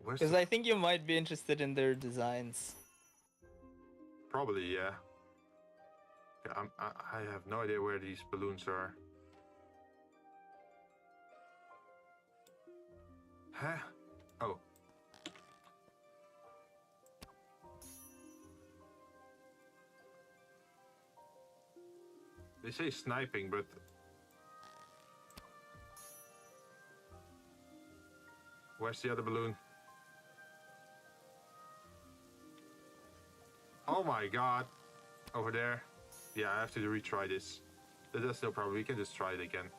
Because I think you might be interested in their designs. Probably, yeah. Yeah, I have no idea where these balloons are. Huh? Oh. They say sniping, but... Where's the other balloon? Oh my god. Over there. Yeah, I have to retry this. That's no problem. We can just try it again.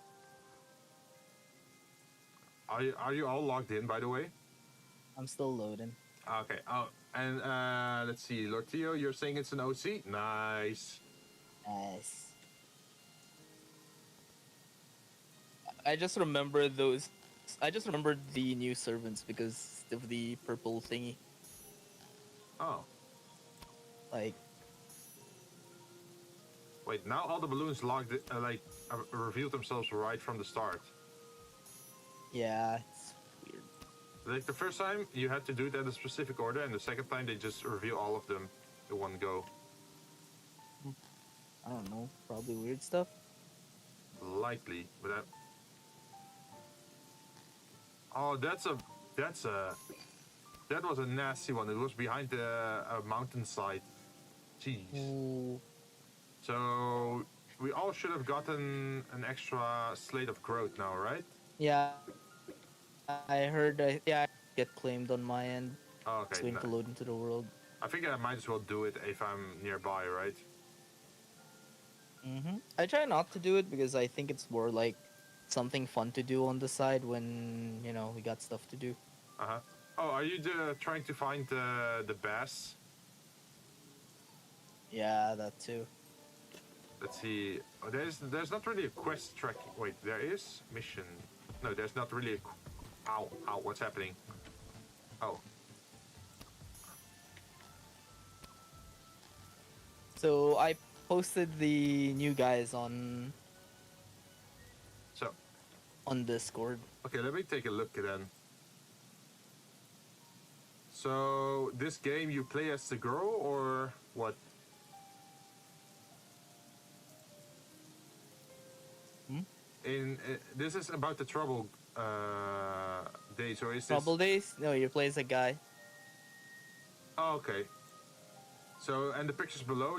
Are you all logged in, by the way? I'm still loading. Okay. Oh, and let's see. Lord Theo, you're saying it's an OC? Nice. Nice. I just remember those. I just remembered the new servants because of the purple thingy. Oh. Like. Wait, now all the balloons logged, revealed themselves right from the start. Yeah, it's weird. Like the first time, you had to do it at a specific order, and the second time they just reveal all of them in one go. I don't know, probably weird stuff. Likely, but that. Oh, that was a nasty one. It was behind the mountainside. Jeez. Ooh. So we all should have gotten an extra slate of growth now, right? Yeah. I heard. Yeah, I get claimed on my end. Oh, okay. Just waiting to load into the world. I think I might as well do it if I'm nearby, right? I try not to do it because I think it's more like something fun to do on the side when, you know, we got stuff to do. Uh-huh. Oh, are you trying to find the bass? Yeah, that too. Let's see. Oh, there's not really a quest track. Wait, there is mission. No, there's not really a... Ow, ow, what's happening? Oh. So I posted the new guys on Discord. Okay, let me take a look then. So this game you play as the girl or what? This is about the trouble days, or is Trouble days? No, you play as a guy. Oh, okay. So and the pictures below.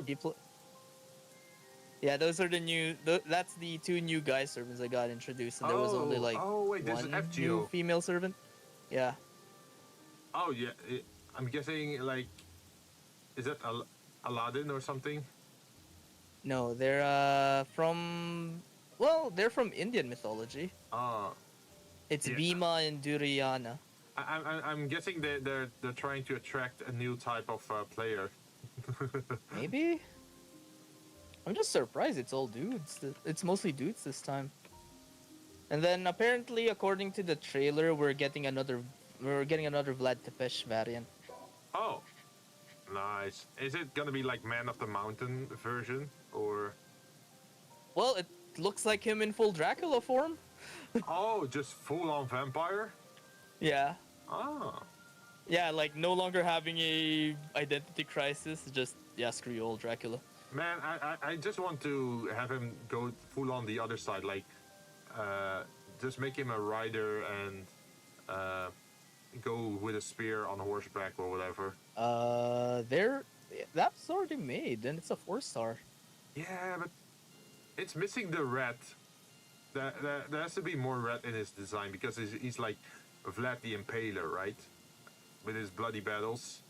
Yeah, those are the new. That's the two new guy servants I got introduced, and there was only like one new female servant. Yeah. Oh yeah, I'm guessing like, is that Aladdin or something? No, they're from. Well, they're from Indian mythology. It's Bhima and Duryodhana. I'm guessing they're trying to attract a new type of player. Maybe. I'm just surprised it's all dudes. It's mostly dudes this time. And then apparently, according to the trailer, we're getting another Vlad Tepes variant. Oh, nice. Is it gonna be like Man of the Mountain version or? Well, it looks like him in full Dracula form. Oh, just full on vampire? Yeah. Ah. Yeah, like no longer having a identity crisis. Just yeah, screw you, old Dracula. Man, I just want to have him go full on the other side, like just make him a rider and go with a spear on horseback or whatever. There, that's already made, and it's a 4-star. Yeah, but it's missing the red. There has to be more red in his design because he's like Vlad the Impaler, right? With his bloody battles.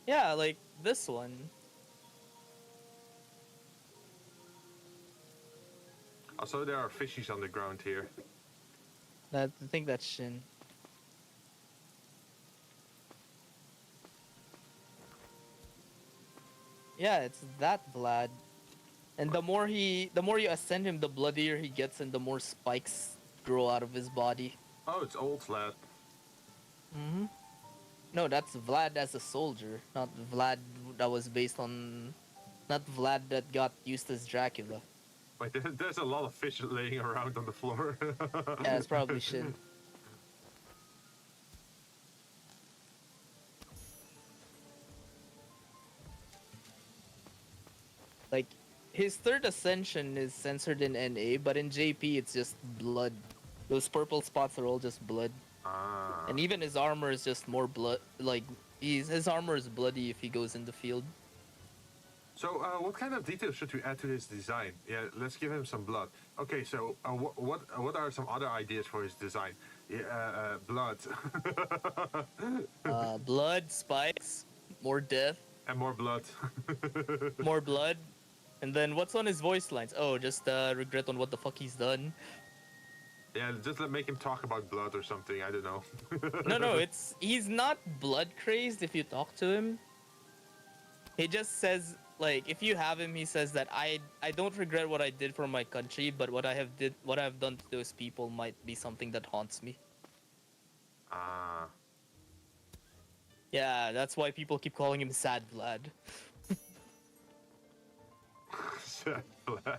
Yeah, like this one. Also, there are fishies on the ground here. I think that's Jinn. Yeah, it's that Vlad. And the more you ascend him, the bloodier he gets, and the more spikes grow out of his body. Oh, it's old Vlad. Mm-hmm. No, that's Vlad as a soldier, not Vlad that was based on, not Vlad that got used as Dracula. Wait, there's a lot of fish laying around on the floor. Yeah, it's probably Jinn. Like, his third ascension is censored in NA, but in JP it's just blood. Those purple spots are all just blood. Ah. And even his armor is just more blood. Like, his armor is bloody if he goes in the field. So, what kind of details should we add to his design? Yeah, let's give him some blood. Okay, so what are some other ideas for his design? Yeah, blood. Blood, spikes, more death. And more blood. More blood. And then what's on his voice lines? Oh, just regret on what the fuck he's done. Yeah, just make him talk about blood or something. I don't know. No, he's not blood crazed if you talk to him. He just says, like, if you have him, he says that I don't regret what I did for my country, but what I've done to those people might be something that haunts me. Ah. Yeah, that's why people keep calling him Sad Vlad. Sad Vlad.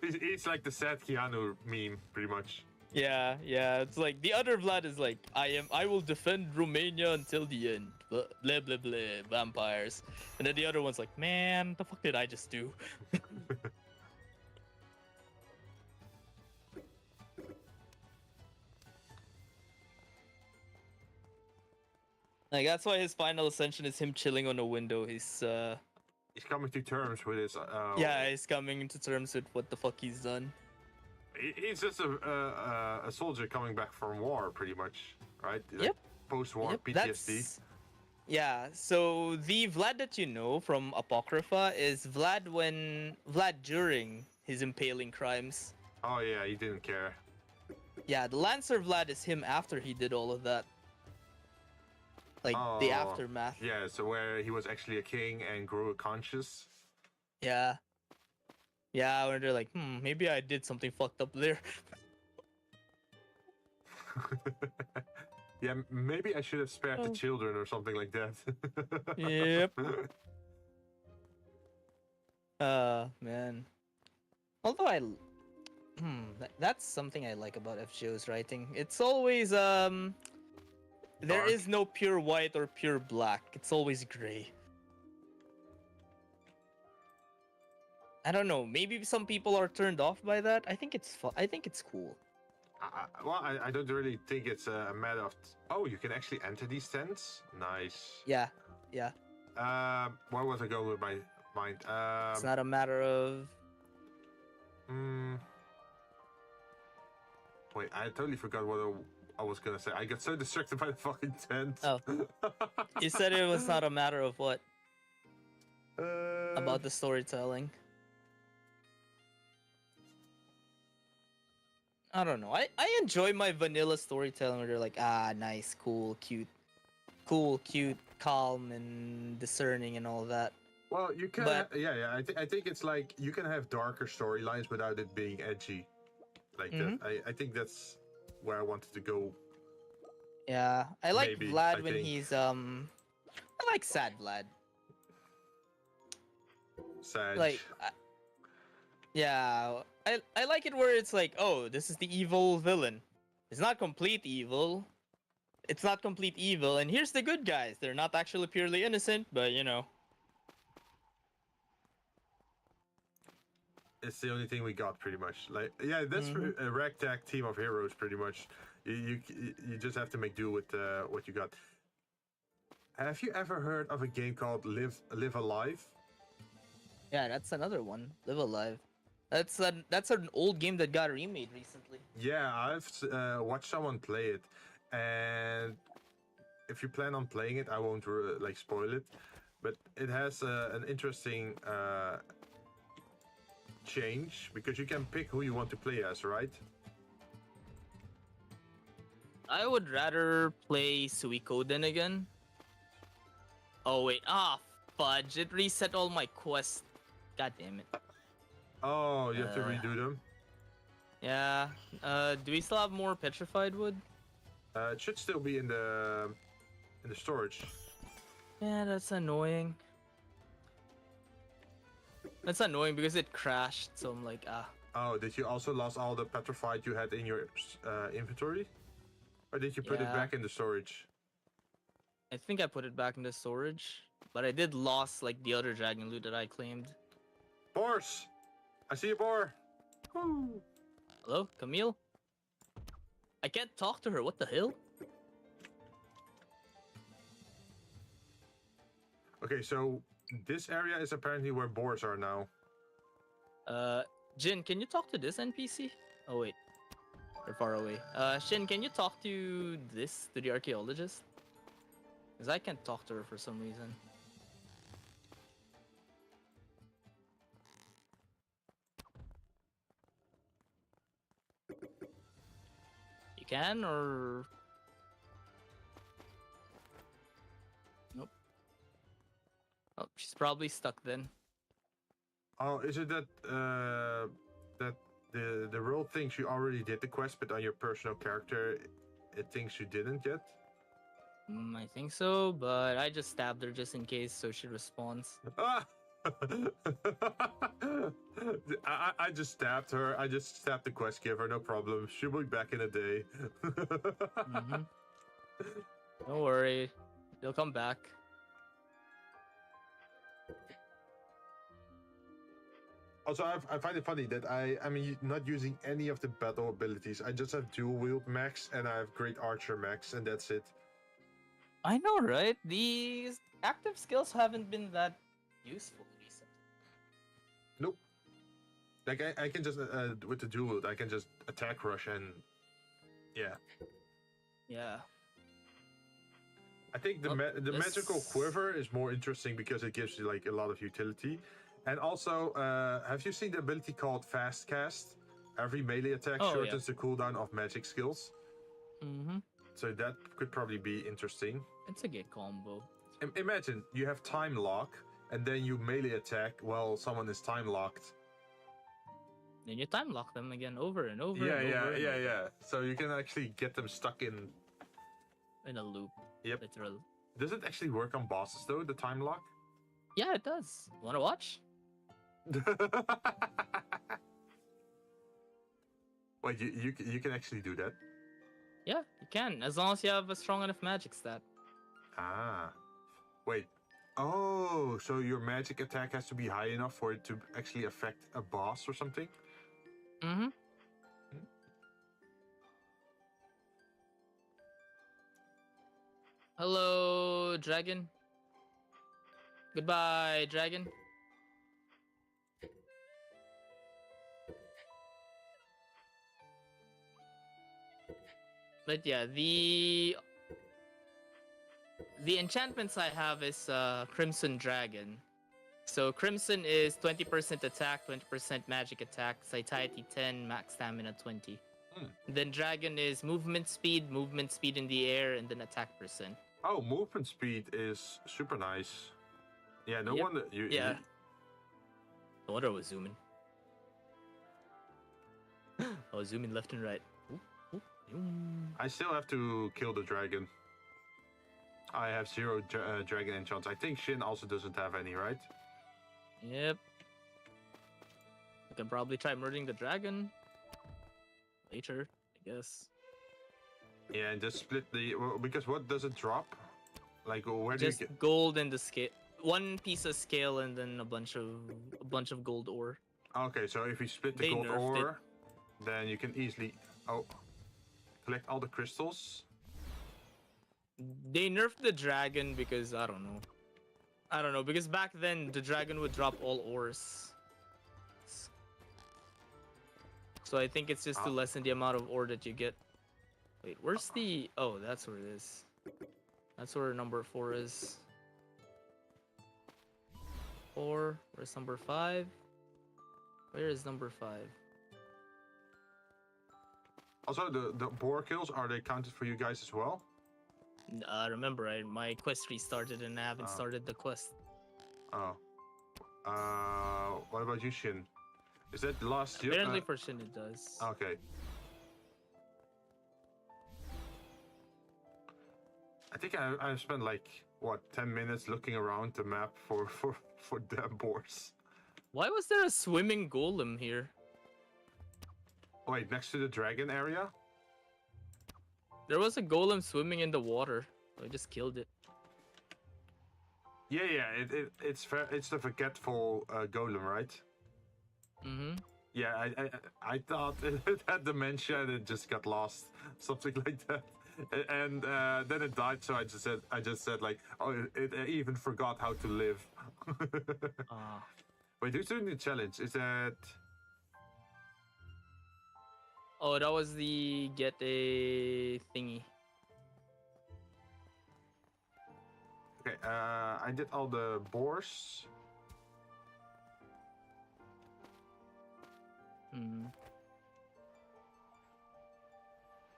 It's like the sad Keanu meme, pretty much. Yeah, it's like the other Vlad is like, I will defend Romania until the end. Blah blah blah, blah vampires. And then the other one's like, man, the fuck did I just do? Like, that's why his final ascension is him chilling on a window. He's coming to terms with his. Yeah, he's coming to terms with what the fuck he's done. He's just a soldier coming back from war, pretty much, right? Like Yep. Post-war PTSD. Yeah. So the Vlad that you know from Apocrypha is Vlad during his impaling crimes. Oh yeah, he didn't care. Yeah, the Lancer Vlad is him after he did all of that. Like, the aftermath. Yeah, so where he was actually a king and grew a conscience. Yeah. Yeah, where they're like, maybe I did something fucked up there. Yeah, maybe I should have spared the children or something like that. Yep. Man. Although that's something I like about FGO's writing. It's always, there is no pure white or pure black. It's always gray. I don't know. Maybe some people are turned off by that. I think it's fun. I think it's cool. Well, I don't really think it's a matter of. Oh, you can actually enter these tents. Nice. Yeah. Where was I going with my mind? It's not a matter of. Wait, I totally forgot what I was gonna say. I got so distracted by the fucking tent. Oh. You said it was not a matter of what? About the storytelling. I don't know. I enjoy my vanilla storytelling where they're like, nice, cool, cute, calm, and discerning, and all that. Well, you can. Yeah. I think it's like you can have darker storylines without it being edgy. Like that. I think that's where I wanted to go. Yeah, I like Maybe, Vlad when he's I like sad Vlad. Sad. Like, yeah, I like it where it's like, oh, this is the evil villain. It's not complete evil. it's not complete evil. And here's the good guys. They're not actually purely innocent, but you know. It's the only thing we got, pretty much. Like, yeah, that's a ragtag team of heroes, pretty much. You just have to make do with what you got. Have you ever heard of a game called Live Alive? Yeah, that's another one. Live Alive. That's an old game that got remade recently. Yeah, I've watched someone play it, and if you plan on playing it, I won't like spoil it, but it has an interesting change because you can pick who you want to play as, right? I would rather play Suikoden again. Oh wait, fudge! It reset all my quests. God damn it. Oh, you have to redo them? Yeah. Do we still have more petrified wood? It should still be in the storage. Yeah, that's annoying. That's annoying because it crashed, so I'm like, Oh, did you also lost all the petrified you had in your inventory? Or did you put it back in the storage? I think I put it back in the storage, but I did lost like the other dragon loot that I claimed. Boars! I see a boar! Woo. Hello, Camille? I can't talk to her, what the hell? Okay, so this area is apparently where boars are now. Jinn, can you talk to this NPC? Oh wait, they're far away. Shin, can you talk to the archaeologist? Because I can't talk to her for some reason. You can, or... Nope. Oh, she's probably stuck then. Oh, is it that that the role thinks you already did the quest, but on your personal character, it thinks you didn't yet? I think so, but I just stabbed her just in case, so she responds. Ah! I just stabbed her. I just stabbed the quest giver, no problem. She'll be back in a day. Don't worry, they'll come back. Also, I find it funny that I'm not using any of the battle abilities. I just have dual wield max and I have great archer max, and that's it. I know, right? These active skills haven't been that useful recently. Nope. Like I can just with the dual wield, I can just attack rush and yeah. Yeah. I think the magical quiver is more interesting because it gives you like a lot of utility. And also, have you seen the ability called Fast Cast? Every melee attack shortens the cooldown of magic skills. So that could probably be interesting. It's a good combo. Imagine you have time lock, and then you melee attack while someone is time locked. Then you time lock them again over and over. Yeah. So you can actually get them stuck in a loop. Yep. Literally. Does it actually work on bosses though? The time lock? Yeah, it does. Wanna watch? Wait, you can actually do that? Yeah, you can, as long as you have a strong enough magic stat. Ah. Wait. Oh, so your magic attack has to be high enough for it to actually affect a boss or something? Hello, dragon. Goodbye, dragon. But yeah, the enchantments I have is Crimson Dragon. So Crimson is 20% attack, 20% magic attack, satiety 10, max stamina 20. Then Dragon is movement speed in the air, and then attack percent. Oh, movement speed is super nice. Yeah, no wonder you. Yeah. No wonder I was zooming. I was zooming left and right. I still have to kill the dragon. I have 0 dragon enchants. I think Shin also doesn't have any, right? Yep. I can probably try murdering the dragon later, I guess. Yeah, and just split the because what does it drop? Like where Just do you get gold and the scale. One piece of scale and then a bunch of gold ore. Okay, so if you split the They gold nerfed it. ore, then you can easily collect all the crystals. They nerfed the dragon because I don't know. I don't know because back then the dragon would drop all ores. So I think it's just to lessen the amount of ore that you get. Wait, where's the? Oh, that's where it is. That's where number 4 is. 4. Where's number 5? Where is number 5? Also, the boar kills, are they counted for you guys as well? Remember, my quest restarted and I haven't started the quest. Oh. What about you, Shin? Is that the last year? Apparently for Shin it does. Okay. I think I've spent like, what, 10 minutes looking around the map for damn boars. Why was there a swimming golem here? Wait, next to the dragon area? There was a golem swimming in the water. I just killed it. Yeah, it's the forgetful golem, right? Mm-hmm. Yeah, I thought it had dementia and it just got lost, something like that. And then it died, so I just said like, oh, it even forgot how to live. Wait, who's doing the challenge? Is that? Oh, that was the get a thingy. Okay, I did all the boars.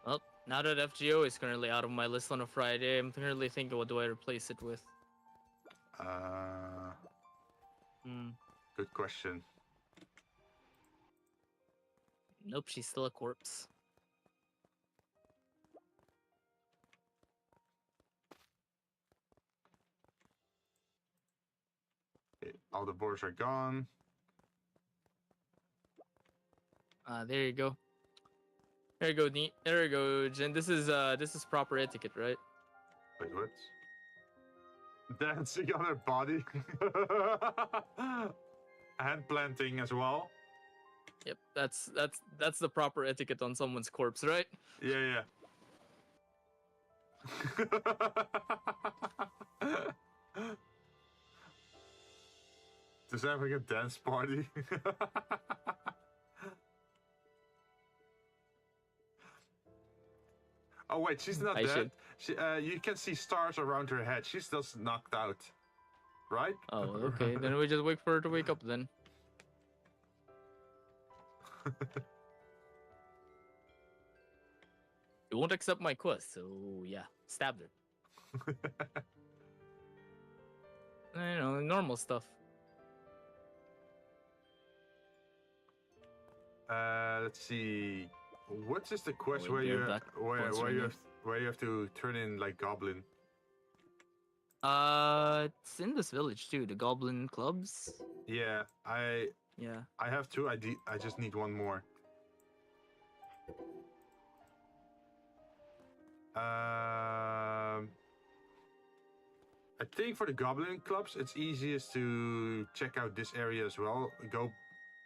Well, now that FGO is currently out of my list on a Friday, I'm currently thinking, what do I replace it with? Good question. Nope, she's still a corpse. Okay, all the boars are gone. There you go. There you go, Neat. There you go, Jinn. This is proper etiquette, right? Wait, what? Dancing on her body. Hand planting as well. Yep, that's the proper etiquette on someone's corpse, right? Yeah. Just having a dance party. Oh wait, she's not dead. She, you can see stars around her head. She's just knocked out, right? Oh, okay. Then we just wait for her to wake up then. You won't accept my quest, so yeah, stabbed her. You know, normal stuff. Let's see. What is the quest where you have to turn in like goblin? It's in this village too. The goblin clubs. Yeah, I have two. I just need one more. I think for the goblin clubs, it's easiest to check out this area as well.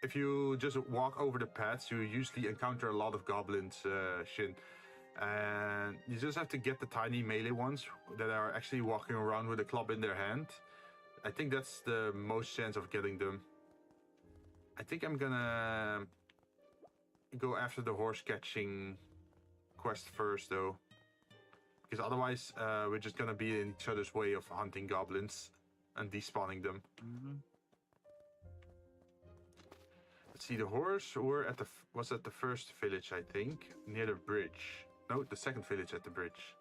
If you just walk over the paths, you usually encounter a lot of goblins, Shin. And you just have to get the tiny melee ones that are actually walking around with a club in their hand. I think that's the most chance of getting them. I think I'm gonna go after the horse catching quest first, though. Because otherwise, we're just gonna be in each other's way of hunting goblins and despawning them. Let's see, the horse was at the first village, I think, near the bridge. No, the second village at the bridge.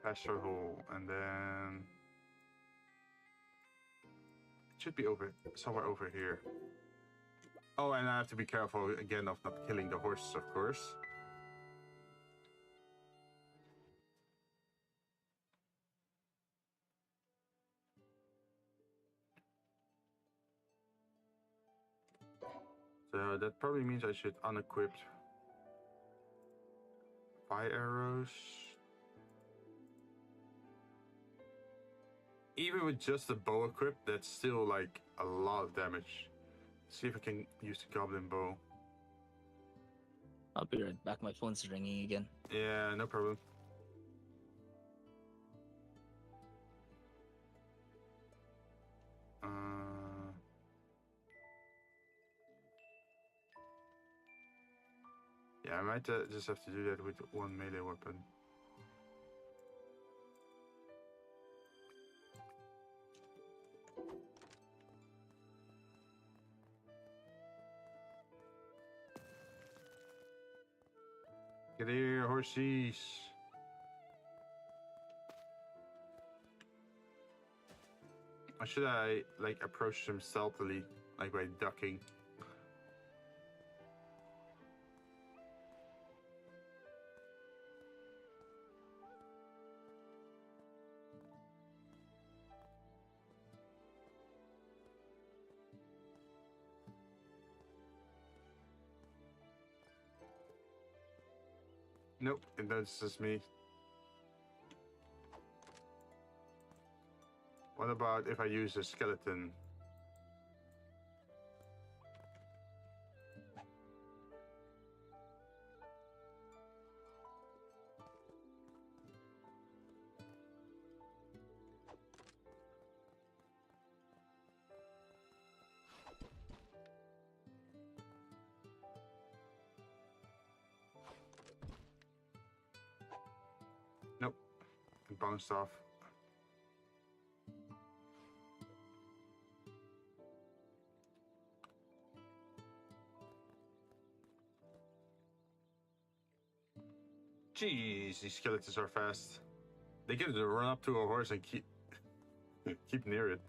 Pasture hole, and then it should be over somewhere over here. Oh, and I have to be careful again of not killing the horses, of course. So that probably means I should unequip fire arrows. Even with just the bow equipped, that's still like a lot of damage. See if I can use the goblin bow. I'll be right back. My phone's ringing again. Yeah, no problem. Yeah, I might just have to do that with one melee weapon. Get here, horsies. Or should I like approach them stealthily, like by ducking? Nope, it notices me. What about if I use a skeleton? Nope, it bounced off. Jeez, these skeletons are fast. They can just run up to a horse and keep near it.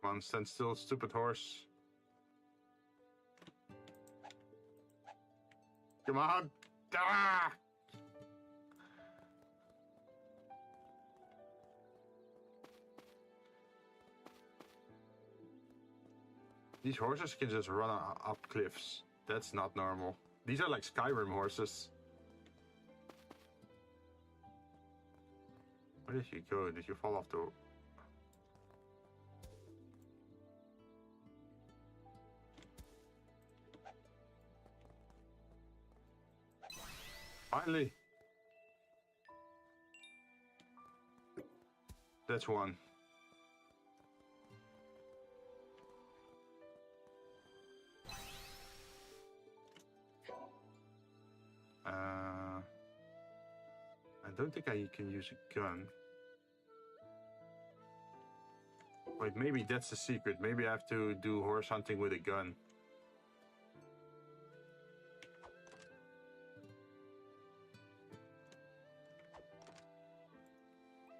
Come on, stand still, stupid horse. Come on! Ah! These horses can just run up cliffs. That's not normal. These are like Skyrim horses. Where did you go? Did you fall off the... Finally! That's one. I don't think I can use a gun. Wait, maybe that's the secret. Maybe I have to do horse hunting with a gun.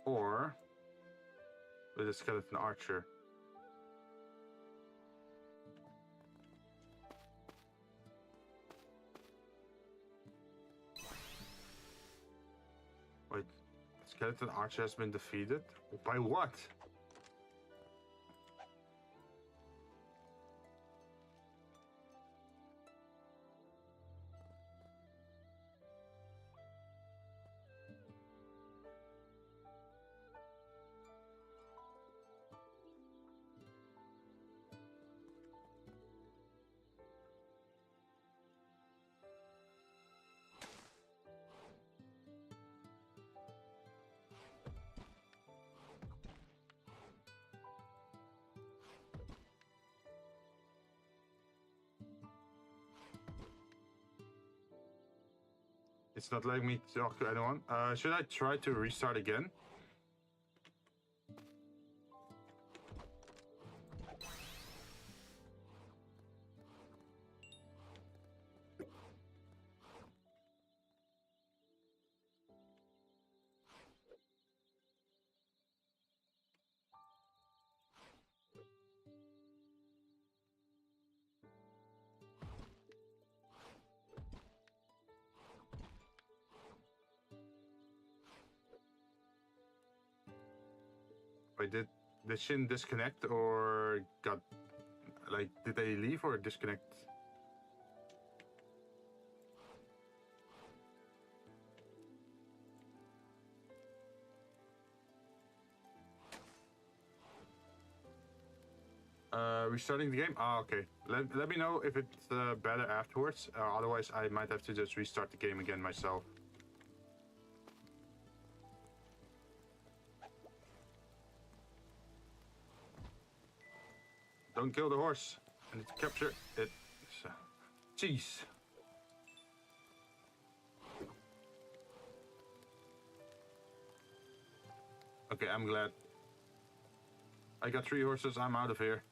Or with a skeleton archer. Wait, skeleton archer has been defeated? By what? It's not letting me talk to anyone. Should I try to restart again? Wait, did Jinn disconnect or got, like, did they leave or disconnect? Restarting the game? Ah, okay. Let me know if it's better afterwards. Otherwise, I might have to just restart the game again myself. Don't kill the horse. I need to capture it. Jeez. Okay, I'm glad. I got 3 horses. I'm out of here.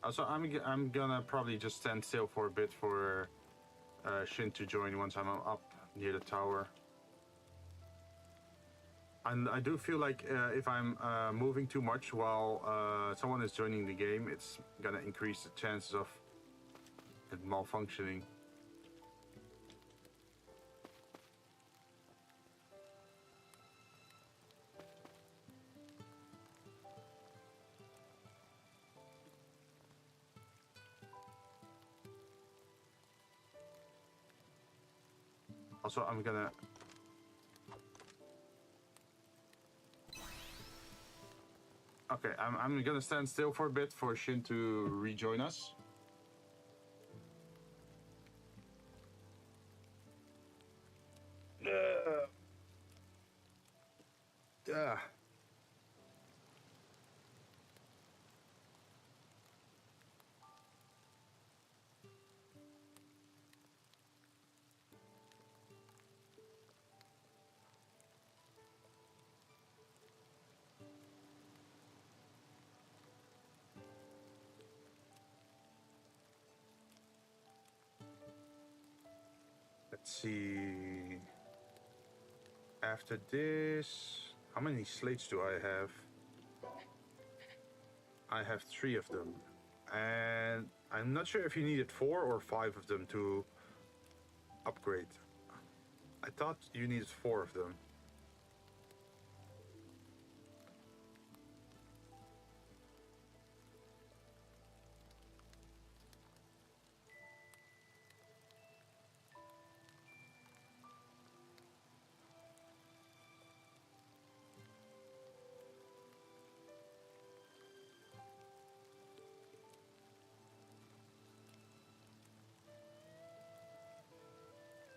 Also, I'm gonna probably just stand still for a bit for Jinn to join once I'm up near the tower. And I do feel like if I'm moving too much while someone is joining the game, it's gonna increase the chances of it malfunctioning. Also, I'm gonna... Okay, I'm gonna stand still for a bit for Jinn to rejoin us. Let's see. After this, how many slates do I have? I have 3 of them. And I'm not sure if you needed 4 or 5 of them to upgrade. I thought you needed 4 of them.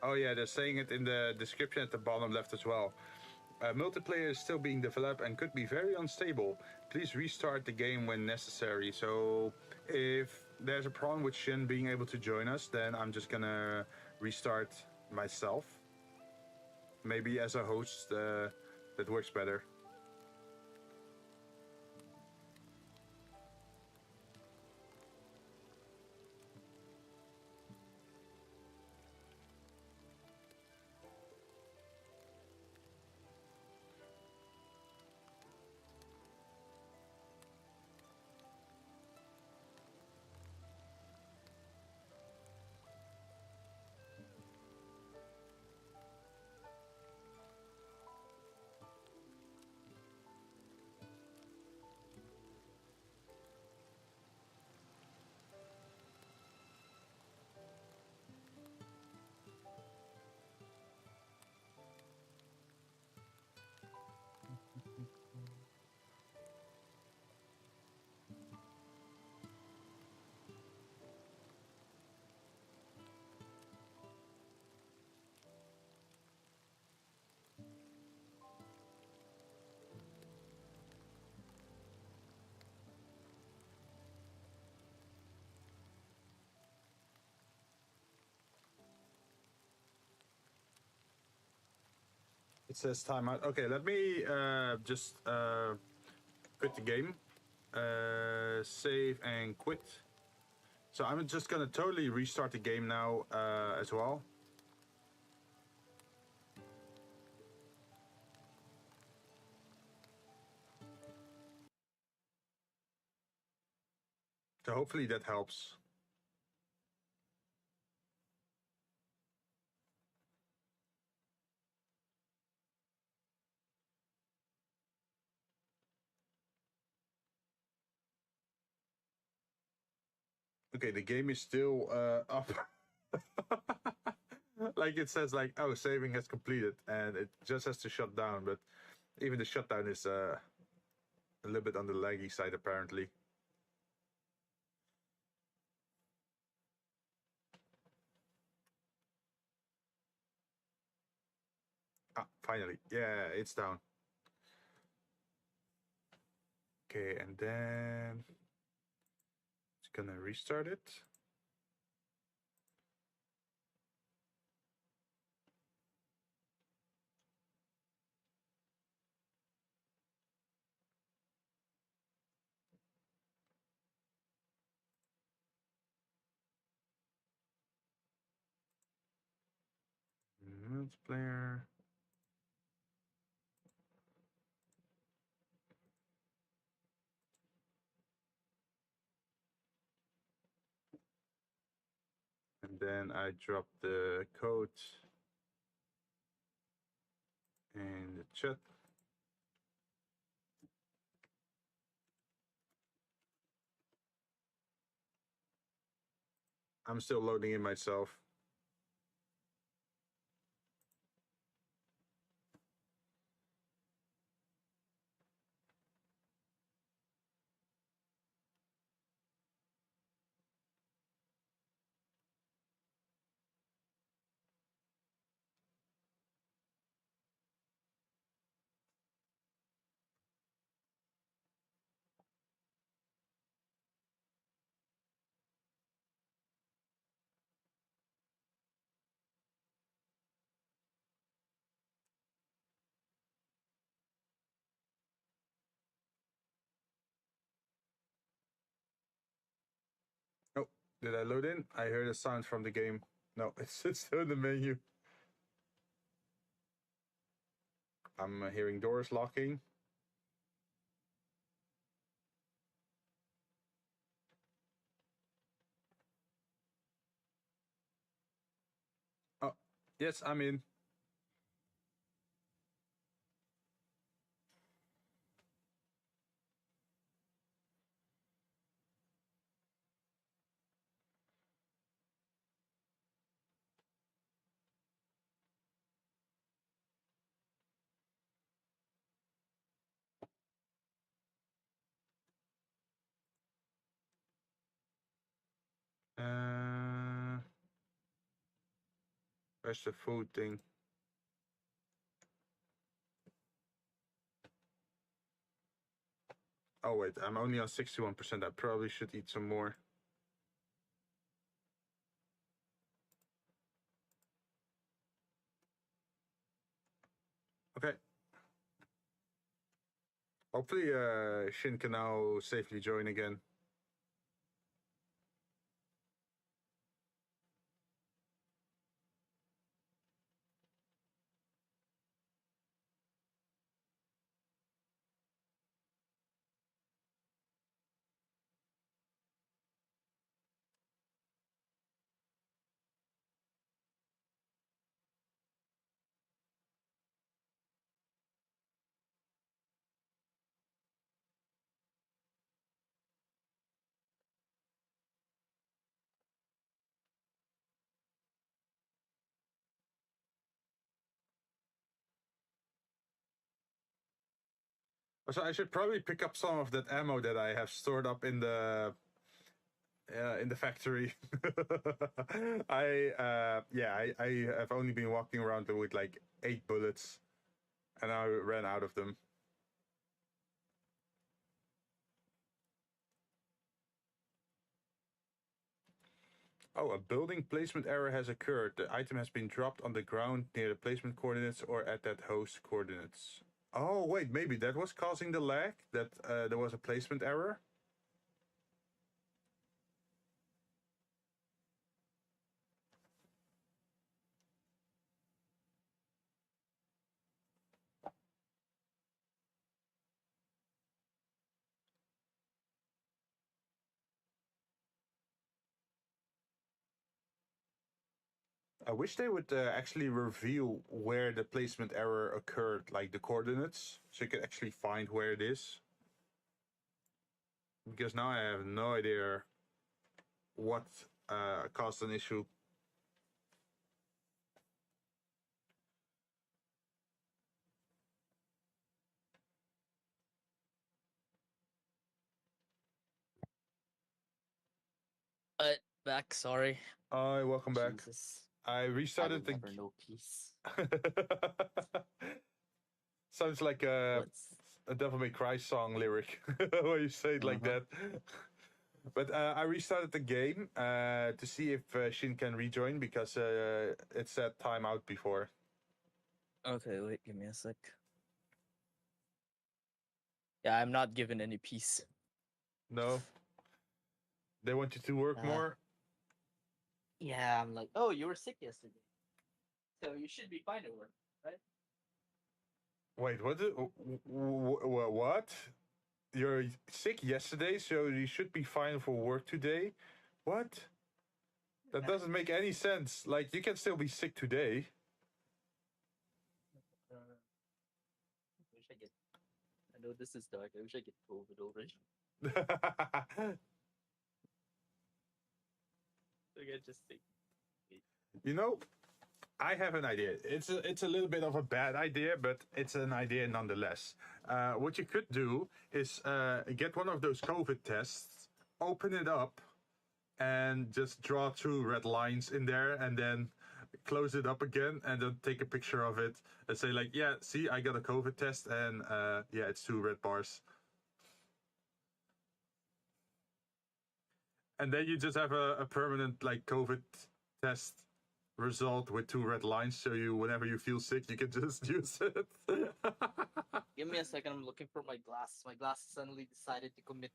Oh yeah, they're saying it in the description at the bottom left as well. Multiplayer is still being developed and could be very unstable. Please restart the game when necessary. So if there's a problem with Jinn being able to join us, then I'm just gonna restart myself. Maybe as a host, that works better. It says timeout. Okay, let me just quit the game. Save and quit. So I'm just gonna totally restart the game now as well. So hopefully that helps. Okay, the game is still up. Like it says, like, oh, saving has completed, and it just has to shut down. But even the shutdown is a little bit on the laggy side, apparently. Ah, finally. Yeah, it's down. Okay, and then it's gonna restart it. Multiplayer. And then I drop the code in the chat. I'm still loading in myself. Oh, did I load in? I heard a sound from the game. No, it's still in the menu. I'm hearing doors locking. Oh, yes, I'm in. Where's the food thing? Oh wait, I'm only on 61%. I probably should eat some more. Okay. Hopefully Shin can now safely join again. So I should probably pick up some of that ammo that I have stored up in the factory. I have only been walking around with like 8 bullets, and I ran out of them. Oh, a building placement error has occurred. The item has been dropped on the ground near the placement coordinates or at that host coordinates. Oh, wait, maybe that was causing the lag? That there was a placement error? I wish they would actually reveal where the placement error occurred, like the coordinates, so you can actually find where it is. Because now I have no idea what caused an issue. Back, sorry. Hi, welcome back. Jesus. I restarted I will never know peace. Sounds like a Devil May Cry song lyric where you say it like that. But I restarted the game to see if Shin can rejoin because it said timeout before. Okay, wait, give me a sec. Yeah, I'm not given any peace. No? They want you to work more? Yeah, I'm like, oh, you were sick yesterday. So you should be fine at work, right? Wait, what? You're sick yesterday, so you should be fine for work today? What? That doesn't make any sense. Like, you can still be sick today. I know this is dark. I wish I get COVID already. Just think. You know, I have an idea. It's a little bit of a bad idea, but it's an idea nonetheless. What you could do is get one of those COVID tests, open it up, and just draw two red lines in there, and then close it up again, and then take a picture of it and say like, yeah, see, I got a COVID test, and yeah, it's two red bars. And then you just have a permanent like COVID test result with two red lines, so you whenever you feel sick you can just use it. Give me a second, I'm looking for my glass. My glass suddenly decided to commit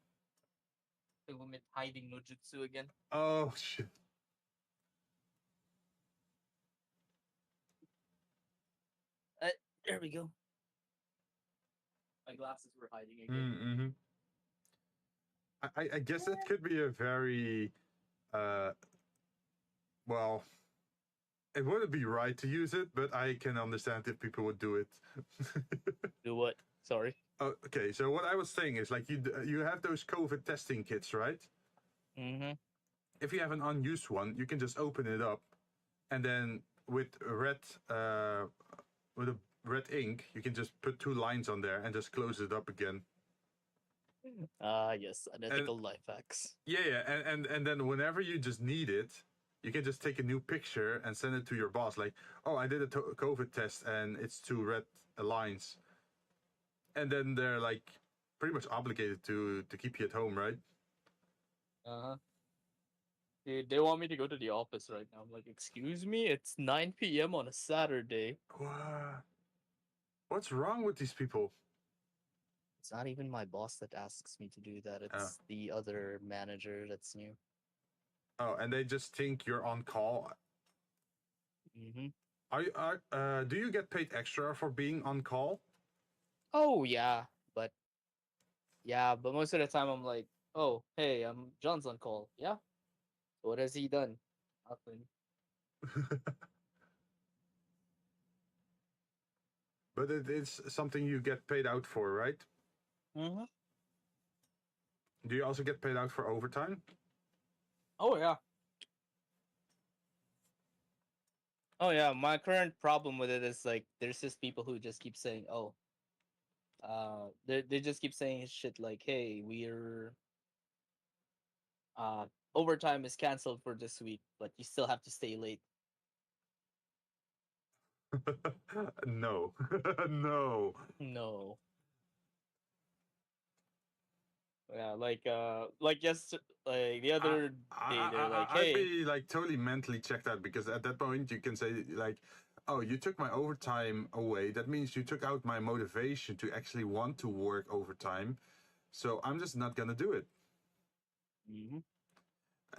hiding no jutsu again. Oh shit. There we go. My glasses were hiding again. I guess that could be a very well, it wouldn't be right to use it, but I can understand if people would do it. Do what? Sorry. Okay, so what I was saying is like you have those COVID testing kits, right? If you have an unused one, you can just open it up, and then with a red ink, you can just put two lines on there and just close it up again. Yes, unethical life hacks. Yeah, and then whenever you just need it, you can just take a new picture and send it to your boss. Like, oh, I did a COVID test and it's two red lines. And then they're like pretty much obligated to keep you at home, right? Dude, they want me to go to the office right now. I'm like, excuse me, it's 9 p.m. on a Saturday. What's wrong with these people? It's not even my boss that asks me to do that. It's the other manager that's new. Oh, and they just think you're on call. Do you get paid extra for being on call? Oh yeah, but most of the time I'm like, oh hey, John's on call. Yeah. What has he done? Nothing. But it's something you get paid out for, right? Do you also get paid out for overtime? Oh yeah. Oh yeah, my current problem with it is like there's just people who just keep saying, oh, they just keep saying shit like, hey, we're overtime is canceled for this week, but you still have to stay late. No. No. No. Yeah, like just like the I, other day, they're like, I'd "Hey, be like totally mentally checked out because at that point you can say like, oh, you took my overtime away. That means you took out my motivation to actually want to work overtime. So I'm just not gonna do it. hmm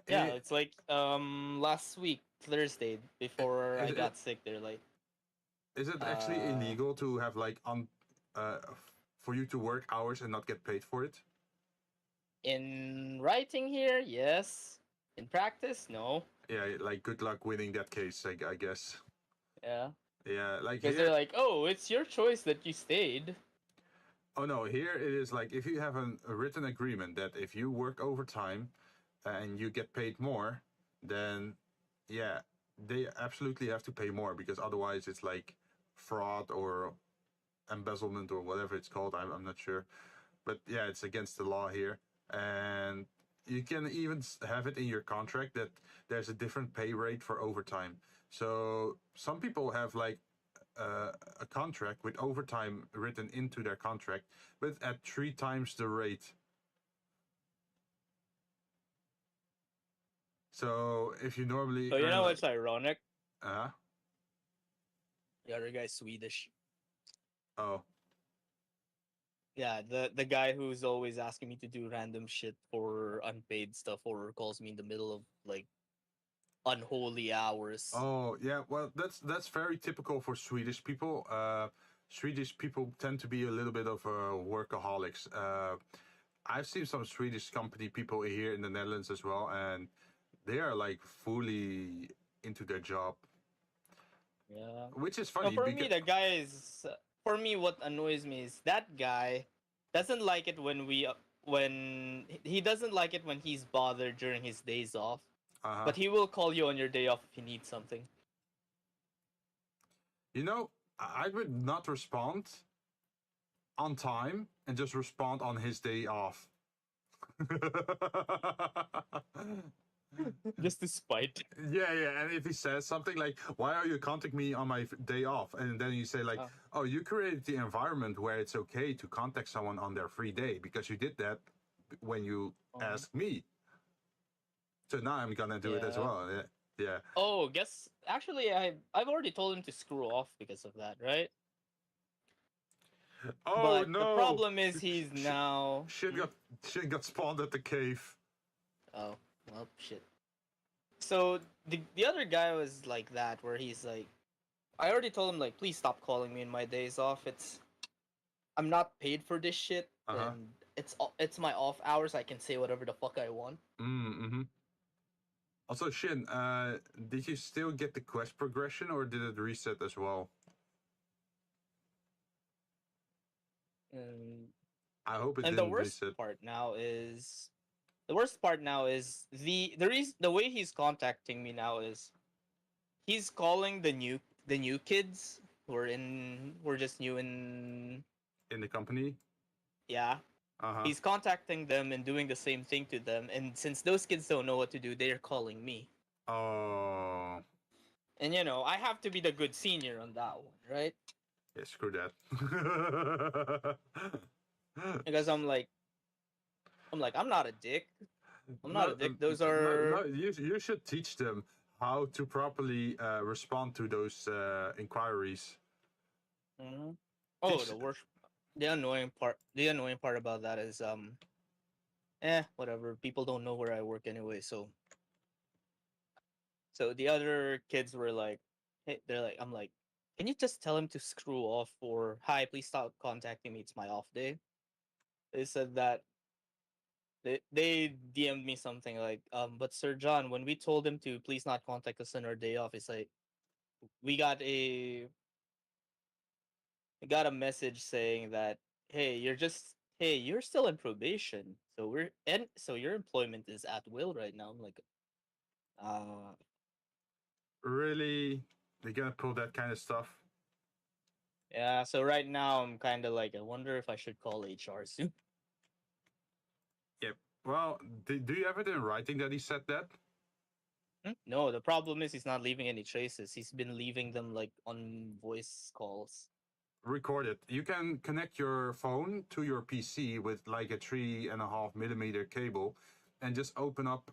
yeah." I- It's like last week Thursday before I Is it got sick, they're like, is it actually uh, illegal to have like uh for you to work hours and not get paid for it? in writing here, yes. In practice, no. Yeah, like good luck winning that case, I guess. Yeah, Yeah, like because they're here. like, "Oh, it's your choice that you stayed." Oh no, here it is like if you have a written agreement that if you work overtime and you get paid more, then yeah, they absolutely have to pay more because otherwise it's like fraud or embezzlement or whatever it's called. I'm not sure, but yeah, it's against the law here, and you can even have it in your contract that there's a different pay rate for overtime. So some people have like a contract with overtime written into their contract, but at 3 times the rate. So if you normally So you earn know like, what's ironic? uh, The other guy's Swedish. oh, Yeah, the guy who's always asking me to do random shit for unpaid stuff or calls me in the middle of like unholy hours. oh, yeah. Well, that's very typical for Swedish people. Swedish people tend to be a little bit of workaholics. I've seen some Swedish company people here in the Netherlands as well, and they are like fully into their job, Yeah. which is No, funny for me, because the guy is. For me, what annoys me is that guy doesn't like it when he doesn't like it when he's bothered during his days off, uh, but he will call you on your day off if he needs something. you know, I would not respond on time and just respond on his day off. Just to spite. Yeah, yeah. And if he says something like, "Why are you contacting me on my day off?" and then you say like, Oh. "Oh, you created the environment where it's okay to contact someone on their free day because you did that when you Um, asked me. So now I'm gonna do it as yeah. well." Yeah, yeah. Oh, guess actually, I've already told him to screw off because of that, right? Oh But the no! problem is he's Sh- now. shit Hmm? got shit got spawned at the cave. Oh, well, shit. So the other guy was like that, where he's like, I already told him like, please stop calling me in my days off. I'm not paid for this shit, Uh huh. and it's my off hours. I can say whatever the fuck I want. Mm-hmm. Also, Shin, did you still get the quest progression or did it reset as well? And I hope it and the didn't worst reset. part now is the way he's contacting me now is he's calling the new kids who are just new in. In the company? Yeah, Uh huh. he's contacting them and doing the same thing to them, and since those kids don't know what to do, they're calling me. Oh, And I have to be the good senior on that one, right? yeah, screw that. Because I'm not a dick. I'm not no, a dick. Those no, are. no, you should teach them how to properly respond to those inquiries. Mhm. Oh, Teach. the worst. The annoying part about that is whatever. People don't know where I work anyway, so the other kids were like, hey, they're like, I'm like, can you just tell him to screw off, or hi, please stop contacting me. It's my off day. They said that they DM'd me something like, but Sir John, when we told him to please not contact us on our day off, it's like we got a we got a message saying that hey, you're still in probation, so your employment is at will right now. I'm like, uh, Really? They're gonna pull that kind of stuff? yeah. So right now I'm kind of like, I wonder if I should call HR soon. Yep. Well, do you have it in writing that he said that? No, the problem is he's not leaving any traces. He's been leaving them like on voice calls. record it. You can connect your phone to your PC with like a 3.5 millimeter cable, and just open up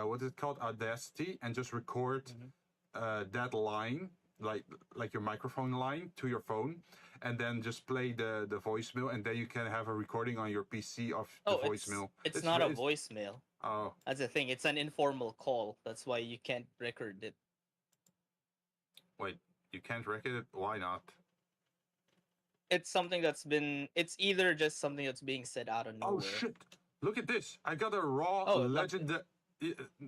what is it called, Audacity, and just record that line, like your microphone line, to your phone, and then just play the voicemail, and then you can have a recording on your PC of the voicemail. It's not a voicemail. Oh, that's the thing. It's an informal call. That's why you can't record it. wait, you can't record it? Why not? It's something that's been. It's either just something that's being said out of nowhere. Oh shit! Look at this. I got a raw legendary.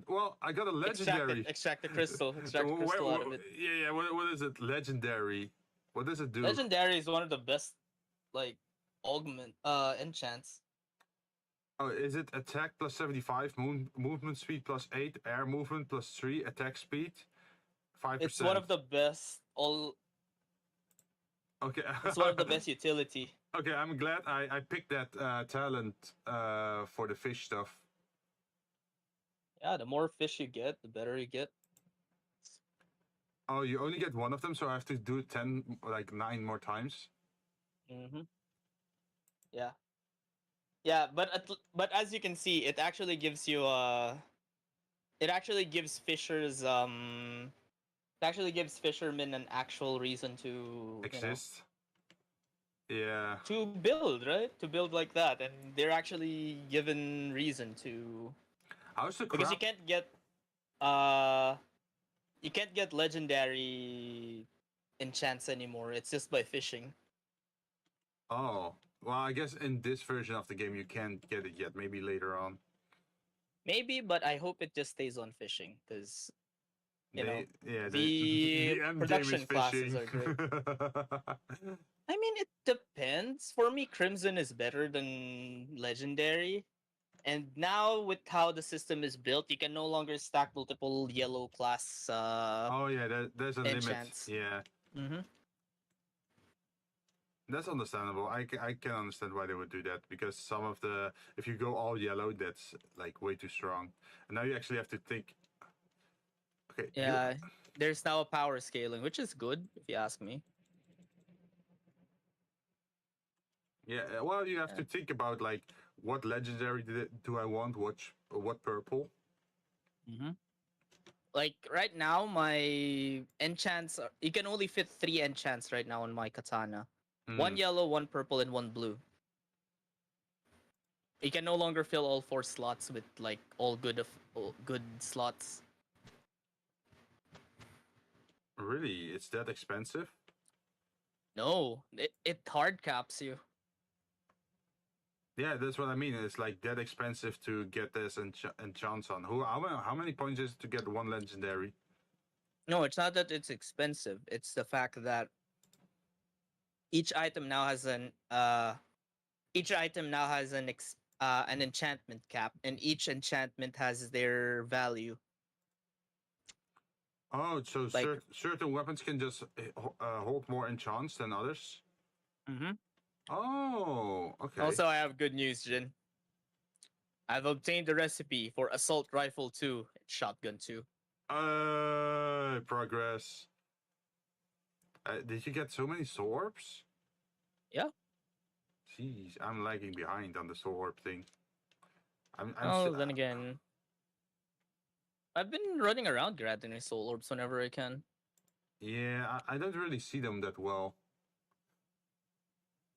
Well, I got a legendary. Extract the crystal. Extract the crystal out of it. Yeah. What is it? Legendary. What does it do? Legendary is one of the best, like, enchants. Oh, is it attack plus 75, movement speed plus 8, air movement plus 3, attack speed 5%? It's one of the best. Okay. It's one of the best utility. Okay, I'm glad I picked that talent for the fish stuff. Yeah, the more fish you get, the better you get. Oh, you only get one of them, so I have to do 9 more times? Yeah. Yeah, but as you can see, it actually gives you it actually gives fishermen an actual reason to exist. Yeah. To build, right? To build like that, and they're actually given reason to. How's the because you can't get legendary enchants anymore. It's just by fishing. Oh, well, I guess in this version of the game you can't get it yet. Maybe later on. Maybe, but I hope it just stays on fishing, because the production classes are great. I mean, it depends. For me, Crimson is better than Legendary. And now, with how the system is built, you can no longer stack multiple yellow class oh yeah, there's a enchants. limit. Yeah. Mm-hmm. That's understandable. I can understand why they would do that, because some of the, if you go all yellow, that's like way too strong. And now you actually have to think. Okay. Yeah, there's now a power scaling, which is good if you ask me. Yeah, well, you have to think about like what legendary do I want, what purple. Mm-hmm. Like right now, my enchants you can only fit 3 enchants right now on my katana. 1 yellow, 1 purple, and 1 blue. You can no longer fill all 4 slots with like all good slots. Really? It's that expensive? No, it hard caps you. Yeah, that's what I mean. It's like that expensive to get this enchants on. How many points is it to get 1 legendary? No, it's not that it's expensive. It's the fact that each item now has an enchantment cap, and each enchantment has their value. Oh, so like, certain weapons can just hold more enchants than others? Mm-hmm. Oh, okay. Also, I have good news, Jinn. I've obtained the recipe for Assault Rifle 2 and Shotgun 2. Progress. Did you get so many soul orbs? Yeah. Jeez, I'm lagging behind on the soul orb thing. Then again, I've been running around grabbing soul orbs whenever I can. Yeah, I don't really see them that well.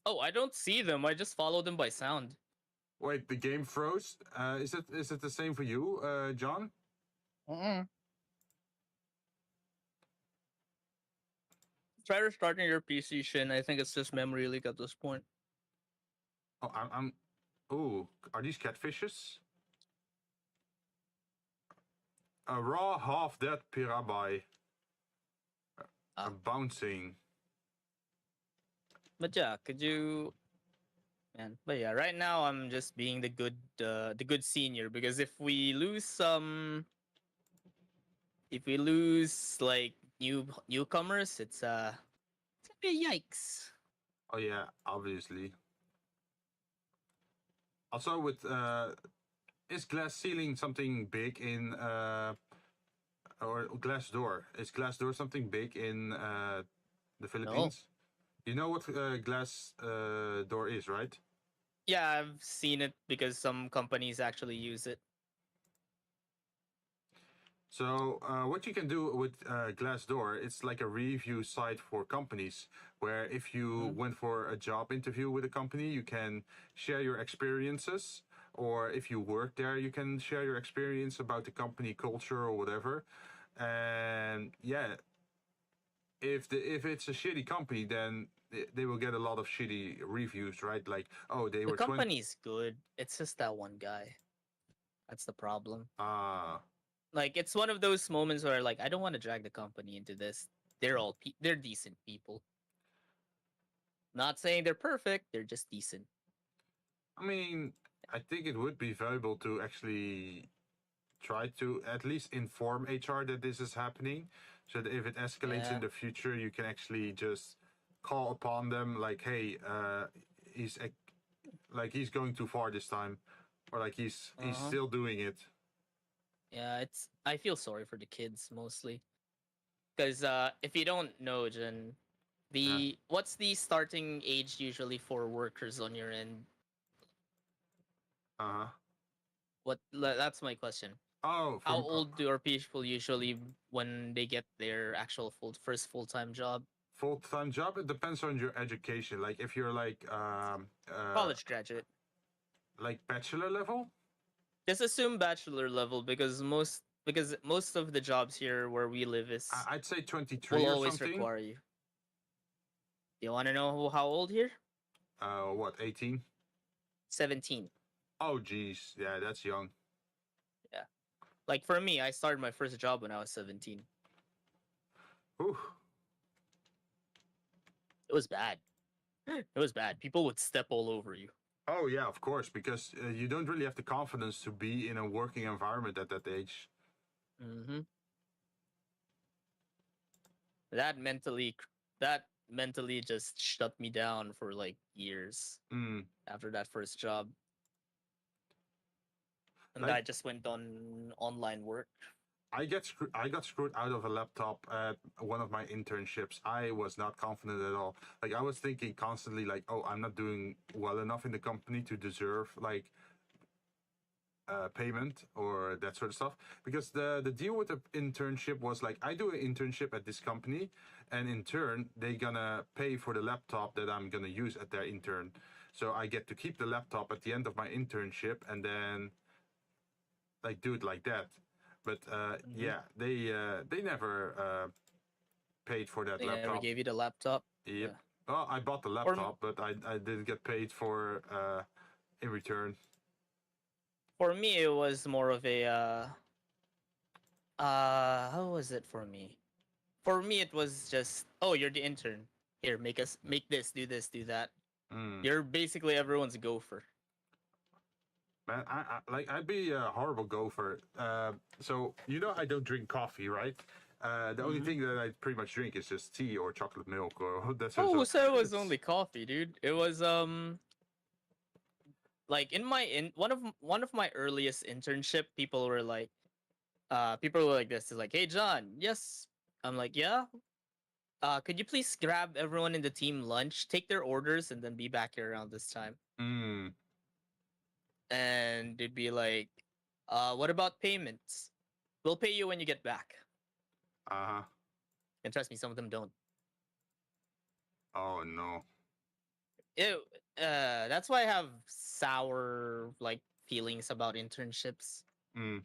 Oh, I don't see them. I just follow them by sound. Wait, the game froze? Is it the same for you, John? Try restarting your PC, Shin. I think it's just memory leak at this point. Oh, I'm. Oh, are these catfishes? A raw half-dead pirabai. Bouncing. But yeah, could you? Man, but yeah, right now I'm just being the good senior, because if we lose like newcomers, it's gonna be yikes. Oh yeah, obviously. Also, with is glass ceiling something big in or glass door? Is glass door something big in the Philippines? No. You know what glass door is, right? Yeah, I've seen it because some companies actually use it. So what you can do with Glassdoor, it's like a review site for companies where if you went for a job interview with a company, you can share your experiences, or if you work there, you can share your experience about the company culture or whatever. And yeah, if it's a shitty company, then they will get a lot of shitty reviews, right? Like, oh, they The were 20. company's good. It's just that one guy. That's the problem. Ah, Like it's one of those moments where like I don't want to drag the company into this. They're decent people. Not saying they're perfect. They're just decent. I mean, I think it would be valuable to actually try to at least inform HR that this is happening, so that if it escalates in Yeah. the future, you can actually just call upon them like, hey, he's like he's going too far this time, or like he's Uh-huh. still doing it. Yeah, it's I feel sorry for the kids mostly. Because if you don't know, Jen, Yeah. what's the starting age usually for workers on your end? Uh huh. That's my question. Oh, How from old do our people usually when they get their actual first full-time job? full-time job, it depends on your education. Like if you're College graduate. like bachelor level. Just assume bachelor level because most of the jobs here where we live is I'd say will 23 or always something. require you. You want to know how old here? What, 18? 17. Oh, geez. Yeah, that's young. Yeah. Like for me, I started my first job when I was 17. Whew. It was bad. It was bad. People would step all over you. Oh, yeah, of course, because you don't really have the confidence to be in a working environment at that age. Mm-hmm. That mentally, that mentally just shut me down for like years Mm. after that first job, and Like, I just went on online work. I got screwed out of a laptop at one of my internships. I was not confident at all. Like, I was thinking constantly, like, oh, I'm not doing well enough in the company to deserve, like, payment or that sort of stuff, because the deal with the internship was like, I do an internship at this company, and in turn they gonna pay for the laptop that I'm gonna use at their intern, so I get to keep the laptop at the end of my internship and then like do it like that. But Mm-hmm. yeah, they never paid for that They never laptop. gave you the laptop. Yep. Yeah. Well, I bought the laptop, but I didn't get paid for in return. For me, it was more of a how was it for me? For me, it was just, oh, you're the intern. Here, make this, do this, do that. Mm. You're basically everyone's gopher. Man, like I'd be a horrible gopher. So you know I don't drink coffee, right? The only Mm-hmm. thing that I pretty much drink is just tea or chocolate milk or that sort Oh, of who said it was stuff. only coffee, dude? It was like in one of my earliest internship, people were like this is like, hey John, yes. I'm like, yeah. Could you please grab everyone in the team lunch, take their orders, and then be back here around this time? Mm. And they'd be like, what about payments? We'll pay you when you get back. Uh huh. And trust me, some of them don't. Oh no. It, that's why I have sour like feelings about internships. Mm.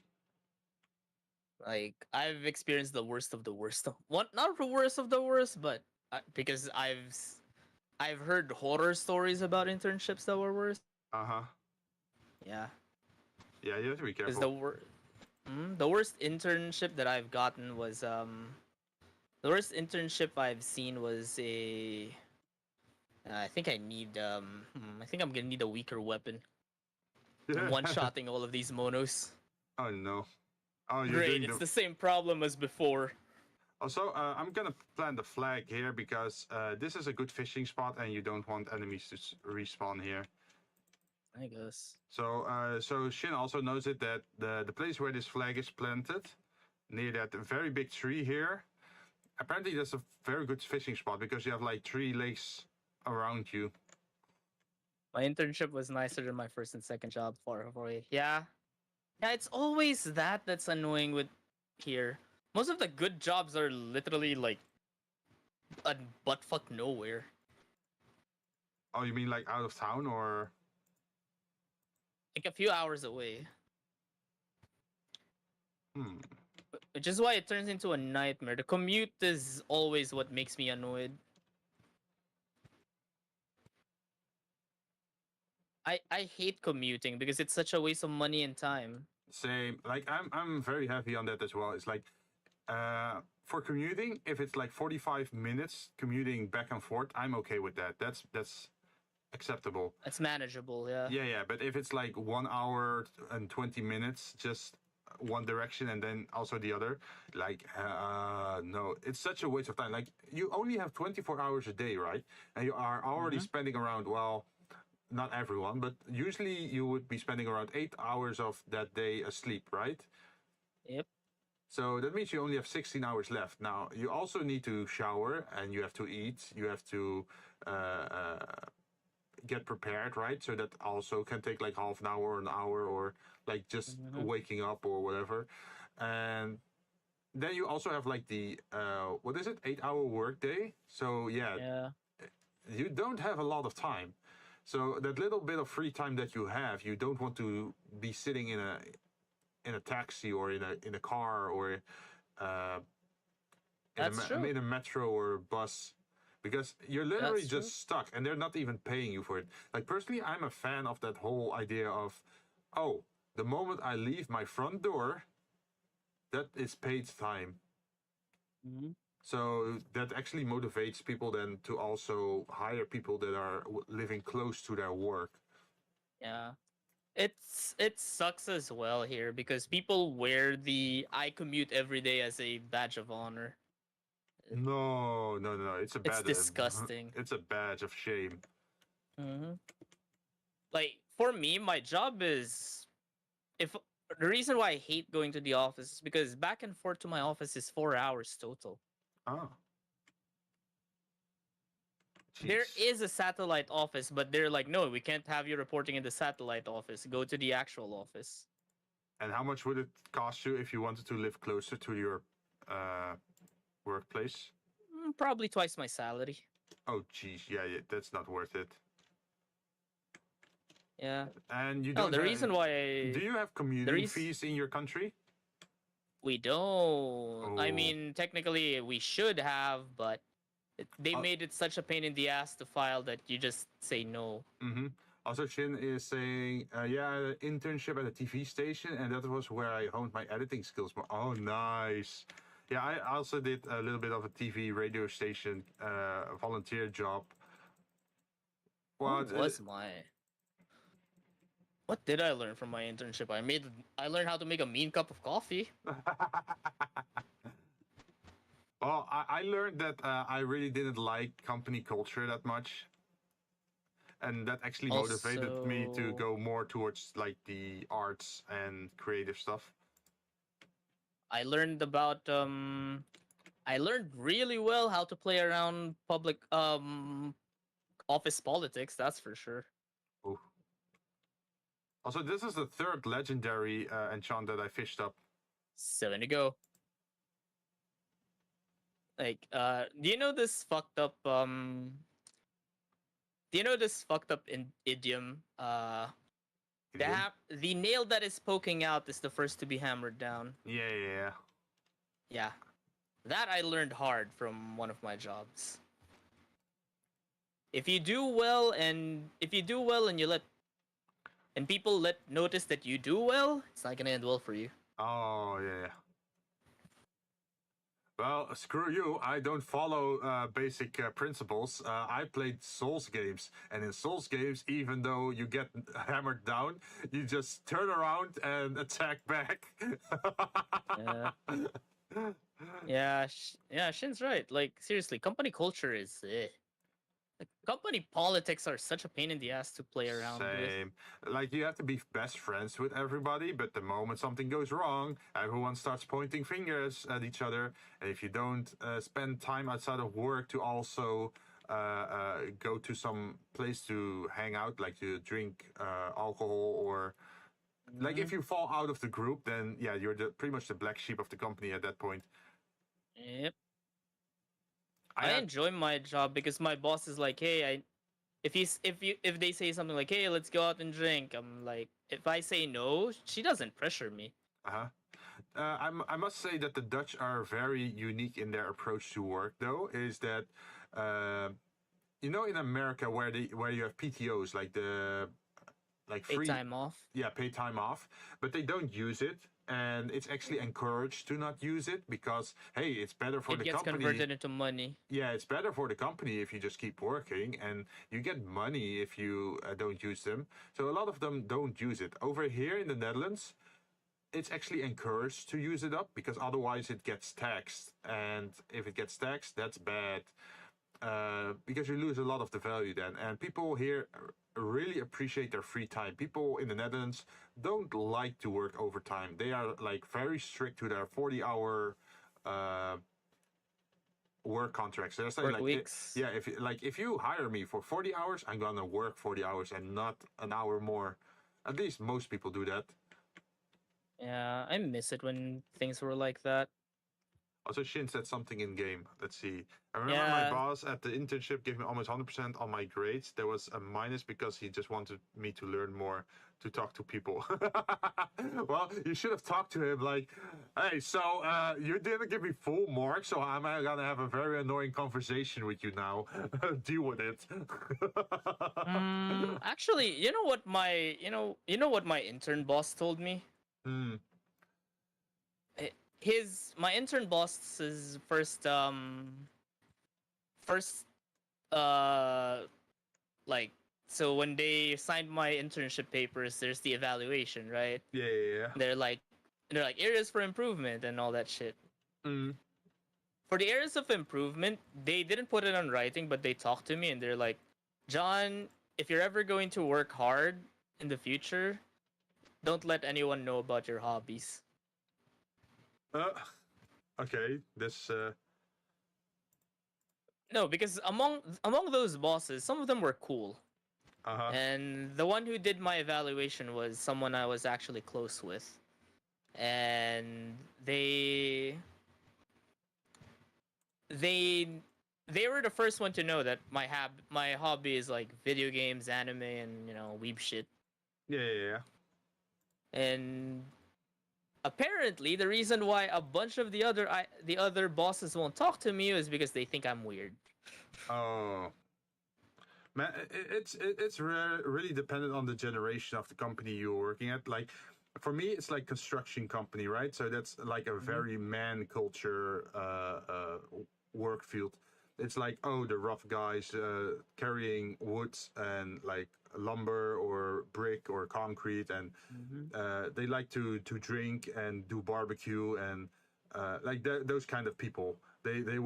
Like I've experienced the worst of the worst. One, not the worst of the worst, but because I've heard horror stories about internships that were worse. Uh huh. Yeah, Yeah, you have to be because careful. the worst internship that I've gotten was the worst internship I've seen was a. I think I think I'm gonna need a weaker weapon. I'm one shotting all of these monos. Oh no. Oh, you're Great, doing it's the. the same problem as before. Also, I'm gonna plant the flag here because this is a good fishing spot, and you don't want enemies to respawn here. I guess. So Shin also knows it that the place where this flag is planted, near that very big tree here, apparently that's a very good fishing spot because you have like 3 lakes around you. My internship was nicer than my first and second job for you. Yeah. Yeah, it's always that's annoying with here. Most of the good jobs are literally like a buttfuck nowhere. Oh, you mean like out of town or? Like a few hours away. Hmm. Which is why it turns into a nightmare. The commute is always what makes me annoyed. I hate commuting because it's such a waste of money and time. Same. Like I'm very heavy on that as well. It's like for commuting, if it's like 45 minutes commuting back and forth, I'm okay with that. That's acceptable. It's manageable, yeah. Yeah. But if it's like 1 hour and 20 minutes, just one direction and then also the other, like no, it's such a waste of time. Like you only have 24 hours a day, right? And you are already spending around, well, not everyone, but usually you would be spending around 8 hours of that day asleep, right? Yep. So that means you only have 16 hours left. Now, you also need to shower and you have to eat. You have to get prepared, right? So that also can take like half an hour or an hour or like just waking up or whatever. And then you also have like the, what is it? 8-hour workday. So yeah, you don't have a lot of time. So that little bit of free time that you have, you don't want to be sitting in a taxi or in a car or in a metro or bus, because you're literally just stuck and they're not even paying you for it. Like personally, I'm a fan of that whole idea of, oh, the moment I leave my front door, that is paid time. So that actually motivates people then to also hire people that are living close to their work. Yeah. It sucks as well here because people wear the I commute every day as a badge of honor. No. It's a badge. It's disgusting. It's a badge of shame. Like for me, my job is if the reason why I hate going to the office is because back and forth to my office is 4 hours total. Oh. Jeez. There is a satellite office, but they're like, no, we can't have you reporting in the satellite office. Go to the actual office. And how much would it cost you if you wanted to live closer to your workplace? Probably twice my salary. Oh, geez, yeah, that's not worth it. Yeah. And you don't. The reason why. Do you have commuting fees in your country? We don't. Oh. I mean, technically we should have, but they made it such a pain in the ass to file that you just say no. Also, Jinn is saying, yeah, I had an internship at a TV station, and that was where I honed my editing skills more. Oh, nice. Yeah, I also did a little bit of a TV radio station volunteer job. What did I learn from my internship? I learned how to make a mean cup of coffee. Well, I learned that I really didn't like company culture that much. And that actually motivated me to go more towards like the arts and creative stuff. I learned I learned really well how to play around public office politics, that's for sure. Ooh. Also, this is the third legendary enchant that I fished up. 7 to go. Like, do you know this fucked up idiom? The nail that is poking out is the first to be hammered down. Yeah. Yeah. That I learned hard from one of my jobs. If you do well and people notice that you do well, it's not gonna end well for you. Oh yeah. Well, screw you. I don't follow basic principles. I played Souls games. And in Souls games, even though you get hammered down, you just turn around and attack back. Yeah. Yeah, Shin's right. Like, seriously, company culture is... Like, company politics are such a pain in the ass to play around with. Like, you have to be best friends with everybody, but the moment something goes wrong, everyone starts pointing fingers at each other. And if you don't spend time outside of work to also go to some place to hang out, like to drink alcohol, or like if you fall out of the group, then yeah, you're pretty much the black sheep of the company at that point. Yep. I enjoy my job because my boss is like, hey, if they say something like, hey, let's go out and drink, I'm like, if I say no, she doesn't pressure me. Uh-huh. I must say that the Dutch are very unique in their approach to work, though, is that you know, in America where you have PTOs, like the free paid time off. Yeah, paid time off, but they don't use it, and it's actually encouraged to not use it because hey, it's better for the company. It gets converted into money. Yeah, it's better for the company if you just keep working, and you get money if you don't use them. So a lot of them don't use it. Over here in the Netherlands, it's actually encouraged to use it up because otherwise it gets taxed, and if it gets taxed, that's bad. Because you lose a lot of the value then. And people here really appreciate their free time. People in the Netherlands don't like to work overtime. They are like very strict to their 40-hour work contracts. They're saying work weeks. If you hire me for 40 hours, I'm gonna work 40 hours and not an hour more. At least most people do that. Yeah, I miss it when things were like that. Also, Shin said something in game. Let's see. I remember my boss at the internship gave me almost 100% on my grades. There was a minus because he just wanted me to learn more, to talk to people. Well, you should have talked to him like, hey, so you didn't give me full marks, so I'm gonna have a very annoying conversation with you now. Deal with it. Actually, you know what my intern boss told me? My intern boss's first like, so when they signed my internship papers, there's the evaluation, right? Yeah. They're like areas for improvement and all that shit. For the areas of improvement, they didn't put it on writing, but they talked to me and they're like, John, if you're ever going to work hard in the future, don't let anyone know about your hobbies. Okay, this. No, because among those bosses, some of them were cool. And the one who did my evaluation was someone I was actually close with, and they were the first one to know that my hobby is like video games, anime, and weeb shit. Yeah. And apparently, the reason why a bunch of the other bosses won't talk to me is because they think I'm weird. Oh, man, it's really dependent on the generation of the company you're working at. Like, for me, it's like construction company, right? So that's like a very man culture work field. It's like, oh, the rough guys carrying woods and like lumber or brick or concrete, and they like to drink and do barbecue and like those kind of people. They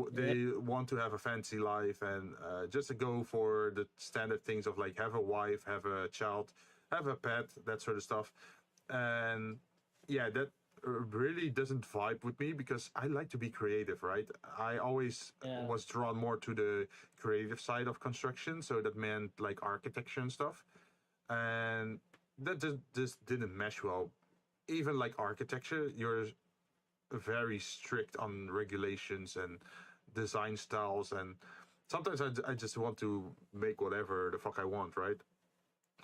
want to have a fancy life and just to go for the standard things of like have a wife, have a child, have a pet, that sort of stuff. And yeah, that really doesn't vibe with me because I like to be creative, right? I always was drawn more to the creative side of construction, so that meant like architecture and stuff. And that just didn't mesh well. Even like architecture, you're very strict on regulations and design styles, and sometimes I just want to make whatever the fuck I want, right?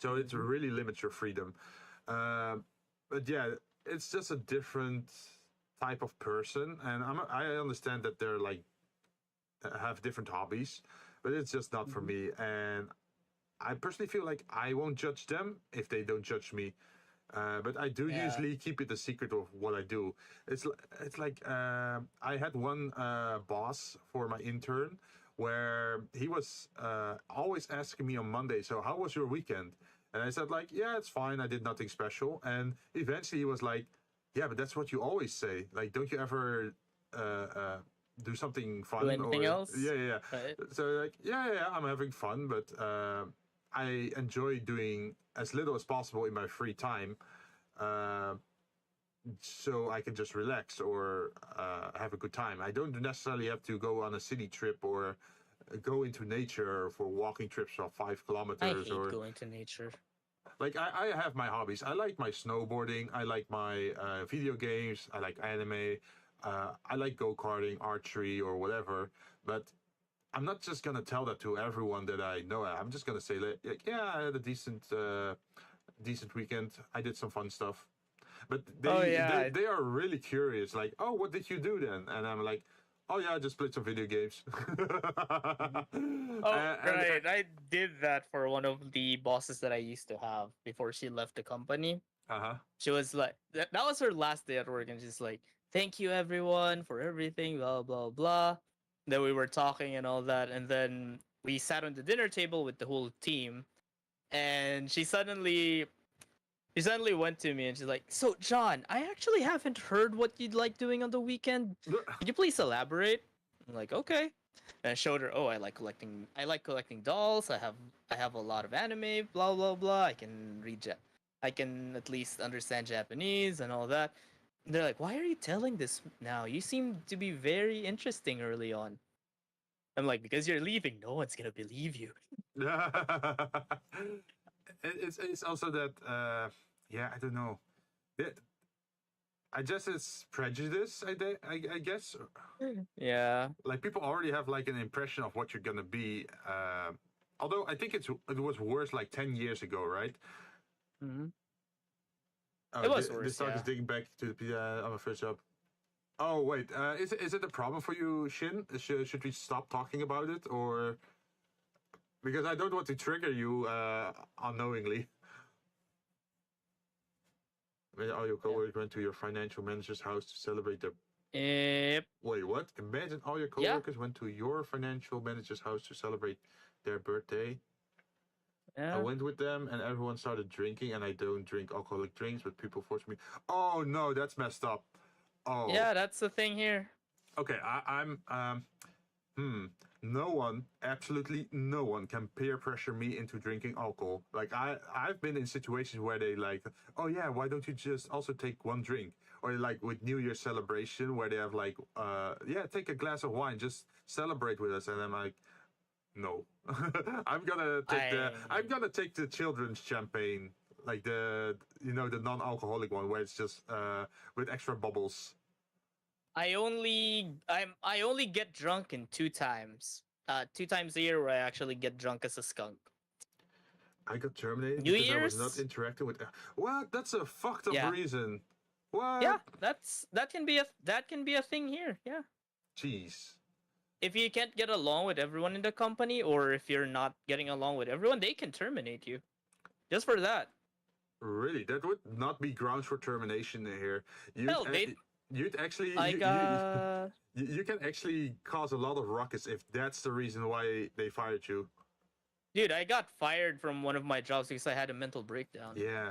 So it really limits your freedom. But yeah, it's just a different type of person, and I understand that they're like have different hobbies, but it's just not for me. And I personally feel like I won't judge them if they don't judge me. But I do usually keep it a secret of what I do. It's like I had one boss for my intern where he was always asking me on Monday, so how was your weekend? And I said like, yeah, it's fine. I did nothing special. And eventually he was like, yeah, but that's what you always say. Like, don't you ever do something fun? Do anything else? Yeah. Right. So like, yeah, I'm having fun, but I enjoy doing as little as possible in my free time, so I can just relax or have a good time. I don't necessarily have to go on a city trip or go into nature for walking trips of 5 I kilometers hate or going to nature. like I have my hobbies. I like my snowboarding. I like my video games. I like anime. I like go-karting, archery, or whatever. But I'm not just gonna tell that to everyone that I know. I'm just gonna say like yeah, I had a decent weekend. I did some fun stuff. But Oh yeah. they are really curious. Like, oh, what did you do then? And I'm like, oh yeah, I just played some video games. Oh, right. I did that for one of the bosses that I used to have before she left the company. Uh-huh. She was like, that was her last day at work, and she's like, "Thank you everyone for everything, blah blah blah." Then we were talking and all that, and then we sat on the dinner table with the whole team, and she suddenly went to me and she's like, "So John, I actually haven't heard what you'd like doing on the weekend. Could you please elaborate?" I'm like, "Okay." And I showed her, "Oh, I like collecting dolls. I have a lot of anime, blah blah blah. I can at least understand Japanese and all that." And they're like, "Why are you telling this now? You seem to be very interesting early on." I'm like, "Because you're leaving. No one's gonna believe you." It's also that yeah, I don't know. I guess it's prejudice. I guess Yeah. like people already have like an impression of what you're gonna be. Although I think it was worse like 10 years ago, right? Mm-hmm. Oh, It was this worse. started Yeah. digging back to the on my first job. Oh wait, is it a problem for you, Shin? Should we stop talking about it, or because I don't want to trigger you unknowingly? When all your Yeah. coworkers went to your financial manager's house to celebrate their. Yep. Wait, what? Imagine all your Yeah. coworkers went to your financial manager's house to celebrate their birthday. I Yeah. went with them and everyone started drinking, and I don't drink alcoholic drinks, but people forced me. Oh no, that's messed up. Oh, Yeah, that's the thing here. okay. I'm no one, absolutely no one can peer pressure me into drinking alcohol. Like I've been in situations where they like, oh yeah, why don't you just also take one drink? Or like with New Year's celebration where they have like, yeah, take a glass of wine, just celebrate with us. And I'm like, no, I'm gonna take the children's champagne, like the non-alcoholic one where it's just with extra bubbles. I only get drunk in 2 times. 2 times a year where I actually get drunk as a skunk. I got terminated New because I was not Year's? interacting with. What? That's a fucked up Yeah. reason. What? Yeah, that can be a thing here. Yeah. Jeez. If you can't get along with everyone in the company, or if you're not getting along with everyone, they can terminate you. Just for that. Really? That would not be grounds for termination here. You'd, Hell, you'd actually. like You can actually cause a lot of ruckus if that's the reason why they fired you. dude, I got fired from one of my jobs because I had a mental breakdown. Yeah.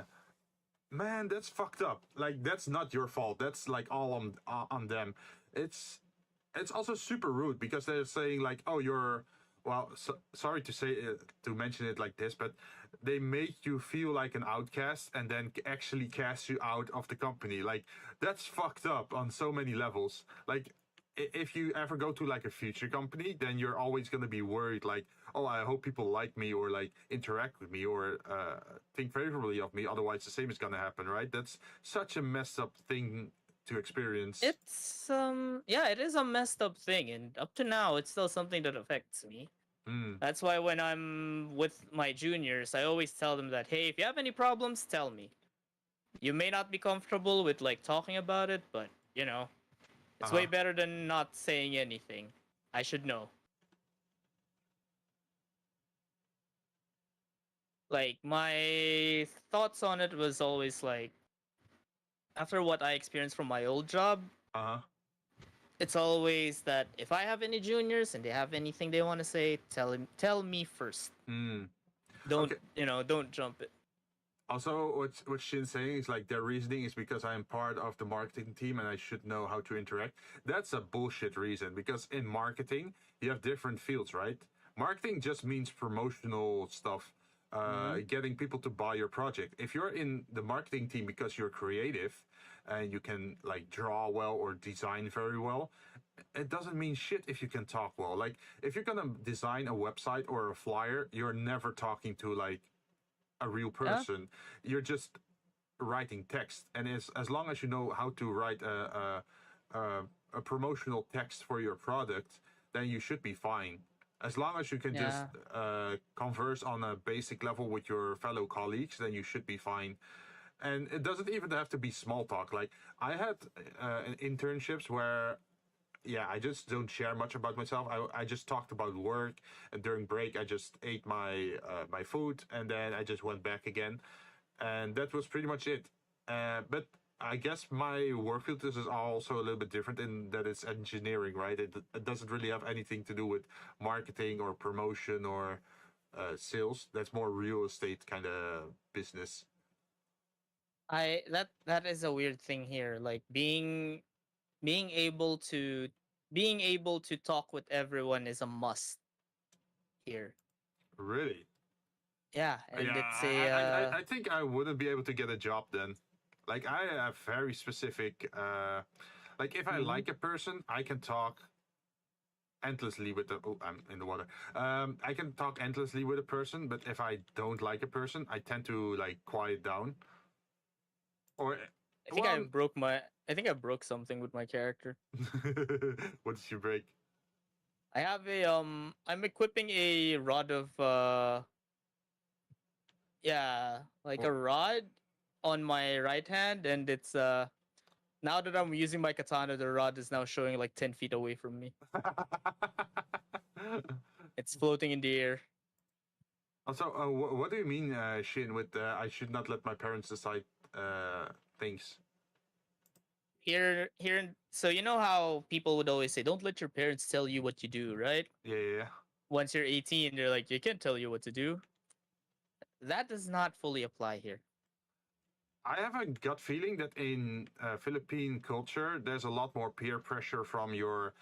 Man, that's fucked up. Like, that's not your fault. That's like all on them. It's also super rude because they're saying like, oh, you're well. Sorry to say to mention it like this, but they make you feel like an outcast and then actually cast you out of the company. Like that's fucked up on so many levels. Like if you ever go to like a future company, then you're always gonna be worried like, oh, I hope people like me or like interact with me or think favorably of me. Otherwise, the same is gonna happen, right? That's such a messed up thing to experience. It's yeah, it is a messed up thing, and up to now, it's still something that affects me. Mm. That's why when I'm with my juniors, I always tell them that, hey, if you have any problems, tell me. You may not be comfortable with like talking about it, but it's way better than not saying anything. I should know. Like my thoughts on it was always like, after what I experienced from my old job, Uh huh. it's always that if I have any juniors and they have anything they want to say, tell me first. Mm. Don't Okay. don't jump it. Also, what Shin's saying is like their reasoning is because I'm part of the marketing team and I should know how to interact. That's a bullshit reason because in marketing you have different fields, right? Marketing just means promotional stuff, getting people to buy your project. If you're in the marketing team because you're creative and you can like draw well or design very well, it doesn't mean shit if you can talk well. Like, if you're gonna design a website or a flyer, you're never talking to like a real Yeah. person. You're just writing text, and as long as you know how to write a promotional text for your product, then you should be fine. As long as you can just Yeah. converse on a basic level with your fellow colleagues, then you should be fine. And it doesn't even have to be small talk. Like, I had internships where, yeah, I just don't share much about myself. I just talked about work, and during break I just ate my food, and then I just went back again, and that was pretty much it. But I guess my work field is also a little bit different in that it's engineering, right? It doesn't really have anything to do with marketing or promotion or sales. That's more real estate kind of business. That is a weird thing here. Like being able to being able to talk with everyone is a must here. Really? Yeah, Yeah, and it's a I think I wouldn't be able to get a job then. Like, I have very specific. Like, if I mhm. like a person, I can talk endlessly with the. Oh, I'm in the water. I can talk endlessly with a person, but if I don't like a person, I tend to like quiet down. Or, well, I think I broke something with my character. what did you break? I have a I'm equipping a rod of yeah, like Well, a rod on my right hand, and it's now that I'm using my katana, the rod is now showing like 10 feet away from me. It's floating in the air. Also, what do you mean, Shin, with I should not let my parents decide things? So you know how people would always say, "Don't let your parents tell you what you do," right? Yeah, yeah, yeah. Once you're 18, they're like, "You can't tell you what to do." That does not fully apply here. I have a gut feeling that in Philippine culture, there's a lot more peer pressure from your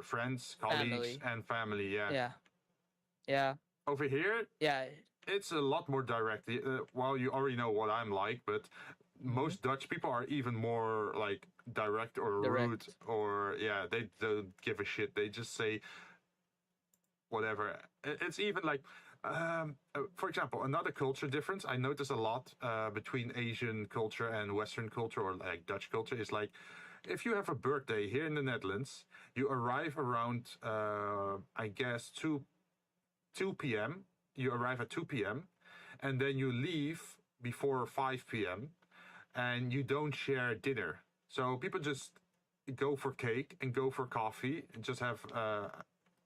friends, colleagues, Family. and family. Yeah. Yeah. Yeah. Over here, Yeah. it's a lot more direct. Well, you already know what I'm like, but Hmm. most Dutch people are even more like direct or rude, Direct. or yeah, they don't give a shit. They just say whatever. It's even like, for example, another culture difference I notice a lot between Asian culture and Western culture, or like Dutch culture, is like, if you have a birthday here in the Netherlands, you arrive around, I guess, 2 p.m. You arrive at 2 p.m. and then you leave before 5 p.m. and you don't share dinner. So people just go for cake and go for coffee and just have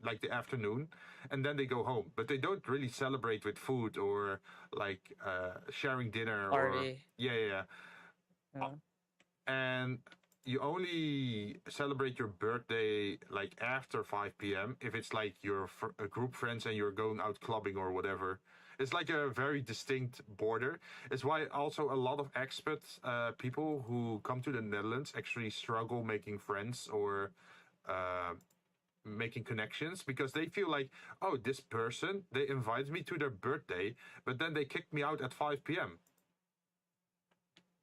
like the afternoon, and then they go home. But they don't really celebrate with food or like sharing dinner or Party. yeah, yeah, yeah. Uh, And you only celebrate your birthday like after 5 p.m. if it's like your a group friends and you're going out clubbing or whatever. It's like a very distinct border. It's why also a lot of expat people who come to the Netherlands actually struggle making friends or uh, making connections, because they feel like, oh, this person, they invited me to their birthday, but then they kicked me out at 5 p.m.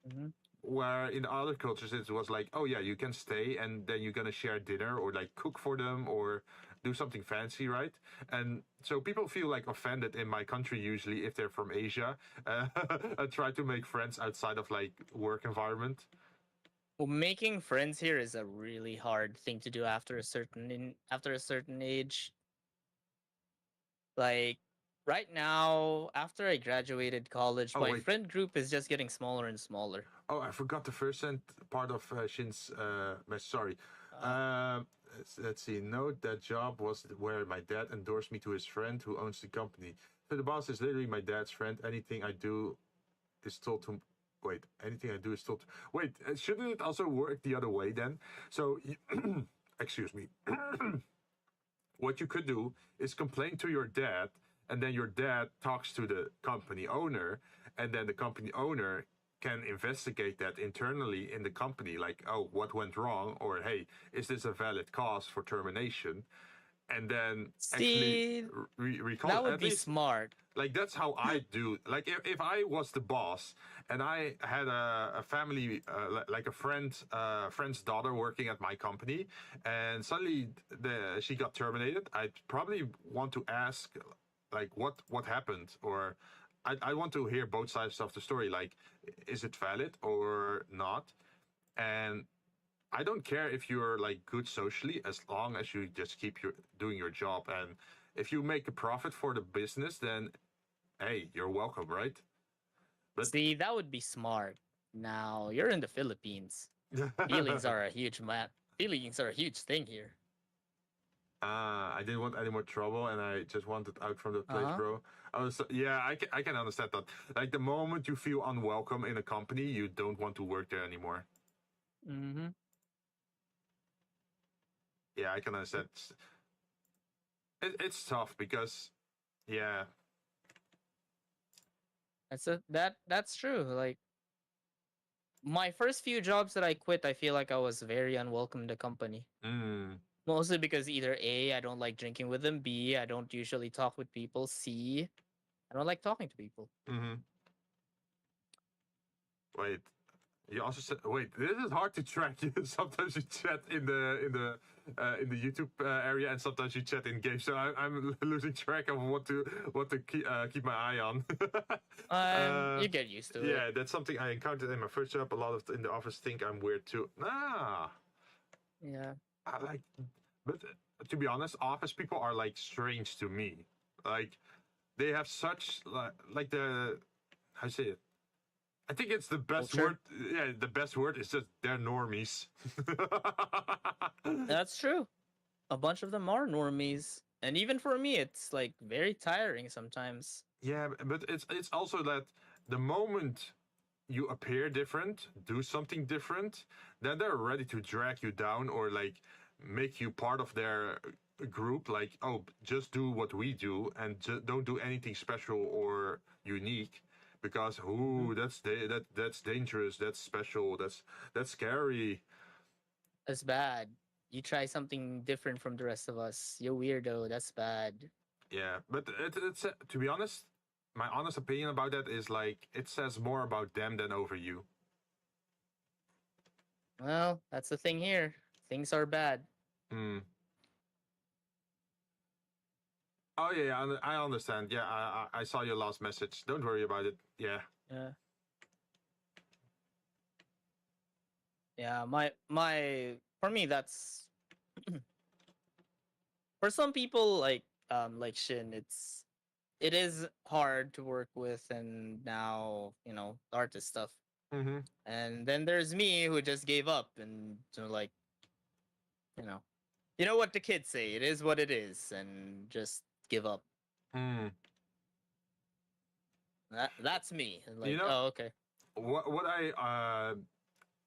mhm. Where in other cultures it was like, oh yeah, you can stay and then you're gonna share dinner or like cook for them or do something fancy, right? And so people feel like offended in my country usually if they're from Asia, and try to make friends outside of like work environment. Well, making friends here is a really hard thing to do after a certain age. Like right now, after I graduated college, Oh my wait, friend group is just getting smaller and smaller. oh, I forgot the first part of Shin's message. Sorry. Uh, Um, let's see. Note that job was where my dad endorsed me to his friend who owns the company. So the boss is literally my dad's friend. Anything I do is told to. Wait, anything I do is told. Wait, shouldn't it also work the other way then? So, excuse me. What you could do is complain to your dad, and then your dad talks to the company owner, and then the company owner can investigate that internally in the company, like, oh, what went wrong, or hey, is this a valid cause for termination? and then actually See, recall that would at be least. smart. Like that's how I do. Like if I was the boss and I had a family, like a friend's daughter working at my company, and suddenly she got terminated, I'd probably want to ask, like what happened, or I want to hear both sides of the story. Like, is it valid or not? And I don't care if you're like good socially, as long as you just keep doing your job. And if you make a profit for the business, then hey, you're welcome, right? But See, that would be smart. Now you're in the Philippines. Feelings are a huge map. Feelings are a huge thing here. I didn't want any more trouble, and I just wanted out from the place, Uh-huh. bro. Yeah, I can understand that. Like the moment you feel unwelcome in a company, you don't want to work there anymore. Mm-hmm. Yeah, I can understand. It's tough because, yeah. That's true. Like my first few jobs that I quit, I feel like I was very unwelcome in the company. Mm, Mostly because either A, I don't like drinking with them, B, I don't usually talk with people, C, I don't like talking to people. mm-hmm. Wait, you also said, wait, this is hard to track. Sometimes you chat in the YouTube area, and sometimes you chat in games. So I'm losing track of what to keep my eye on. You get used to it. Yeah, that's something I encountered in my first job. A lot of in the office think I'm weird too. Yeah. I like, but to be honest, office people are like strange to me. Like they have such like the how you say it. I think it's the best Culture. word. Yeah, the best word is just they're normies. That's true. A bunch of them are normies. And even for me, it's like very tiring sometimes. Yeah, but it's also that the moment you appear different, do something different, then they're ready to drag you down or like make you part of their group. Like, oh, just do what we do and don't do anything special or unique, because Mhm. ooh, that's dangerous. That's special. That's scary. That's bad. You try something different from the rest of us. You're weirdo. That's bad. Yeah, but it's to be honest, my honest opinion about that is like it says more about them than over you. Well, that's the thing here. Things are bad. Hmm. Oh yeah, yeah, I understand. Yeah, I saw your last message. Don't worry about it. Yeah. Yeah. Yeah, my for me that's for some people like Shin, it is hard to work with and now, artist stuff. Mm-hmm. And then there's me who just gave up and like, you know. You know what the kids say, it is what it is and just give up. Mm. That's me. You Like, know oh, okay. what I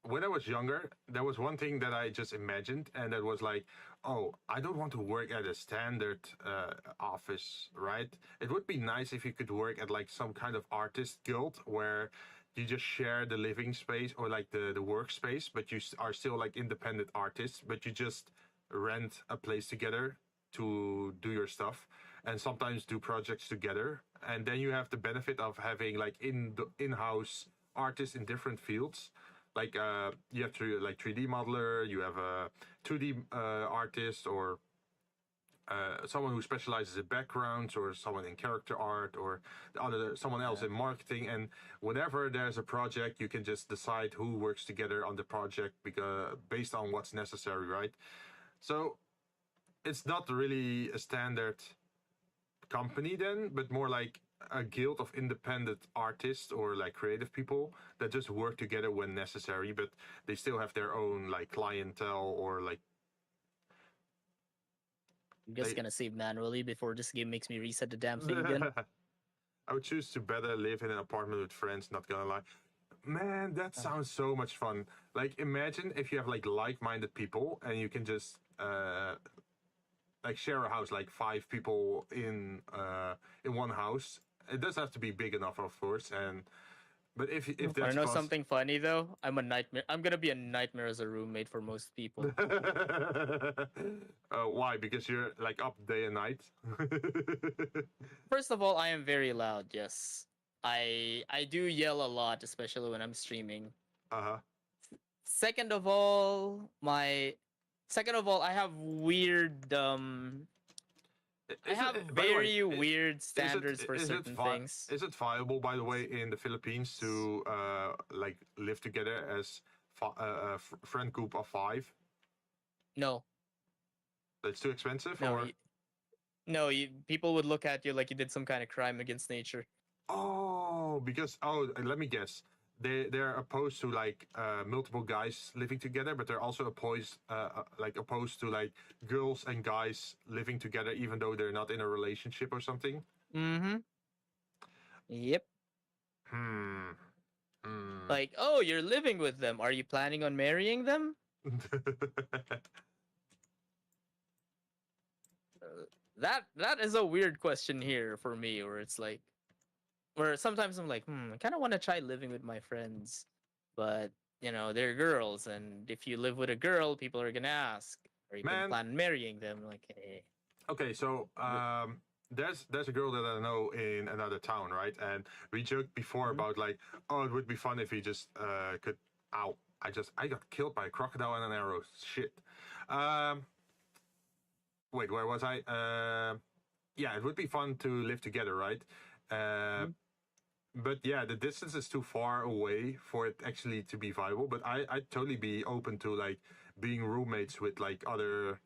when I was younger, there was one thing that I just imagined, and that was like, oh, I don't want to work at a standard office, right? It would be nice if you could work at like some kind of artist guild where you just share the living space or like the workspace, but you are still like independent artists, but you just rent a place together to do your stuff and sometimes do projects together. And then you have the benefit of having like in-house artists in different fields, like you have to like 3D modeler, you have a 2D artist, or someone who specializes in backgrounds, or someone in character art, or someone else Yeah. in marketing. And whenever there's a project, you can just decide who works together on the project because based on what's necessary, right? So it's not really a standard company then, but more like a guild of independent artists or like creative people that just work together when necessary, but they still have their own like clientele or like I'm just they. gonna save manually before this game makes me reset the damn thing again. I would choose to better live in an apartment with friends, not gonna lie. Man, that sounds so much fun. Like imagine if you have like-minded people and you can just like share a house, like 5 people in one house. It does have to be big enough, of course, and But if Want to that's know something funny though? I'm a nightmare. I'm gonna be a nightmare as a roommate for most people. Why? Because you're like up day and night. First of all, I am very loud. Yes, I do yell a lot, especially when I'm streaming. Uh-huh. Second of all, I have weird I have By the way, very weird standards for is certain things. is it viable, by the way, in the Philippines to like live together as a friend group of 5? No, That's too expensive, no, or? people would look at you like you did some kind of crime against nature. Oh, because let me guess. They're opposed to like multiple guys living together, but they're also opposed to like girls and guys living together, even though they're not in a relationship or something. Mm-hmm. Yep. Hmm. Like, oh, you're living with them. Are you planning on marrying them? That is a weird question here for me, where it's like, where sometimes I'm like, I kind of want to try living with my friends, but they're girls, and if you live with a girl, people are gonna ask, are you gonna Man. plan on marrying them? Like, hey. Okay, so there's a girl that I know in another town, right? And we joked before about like, oh, it would be fun if we just could. Ow! I got killed by a crocodile and an arrow. Shit. Wait, where was I? Yeah, it would be fun to live together, right? But yeah, the distance is too far away for it actually to be viable. But I'd totally be open to like being roommates with like other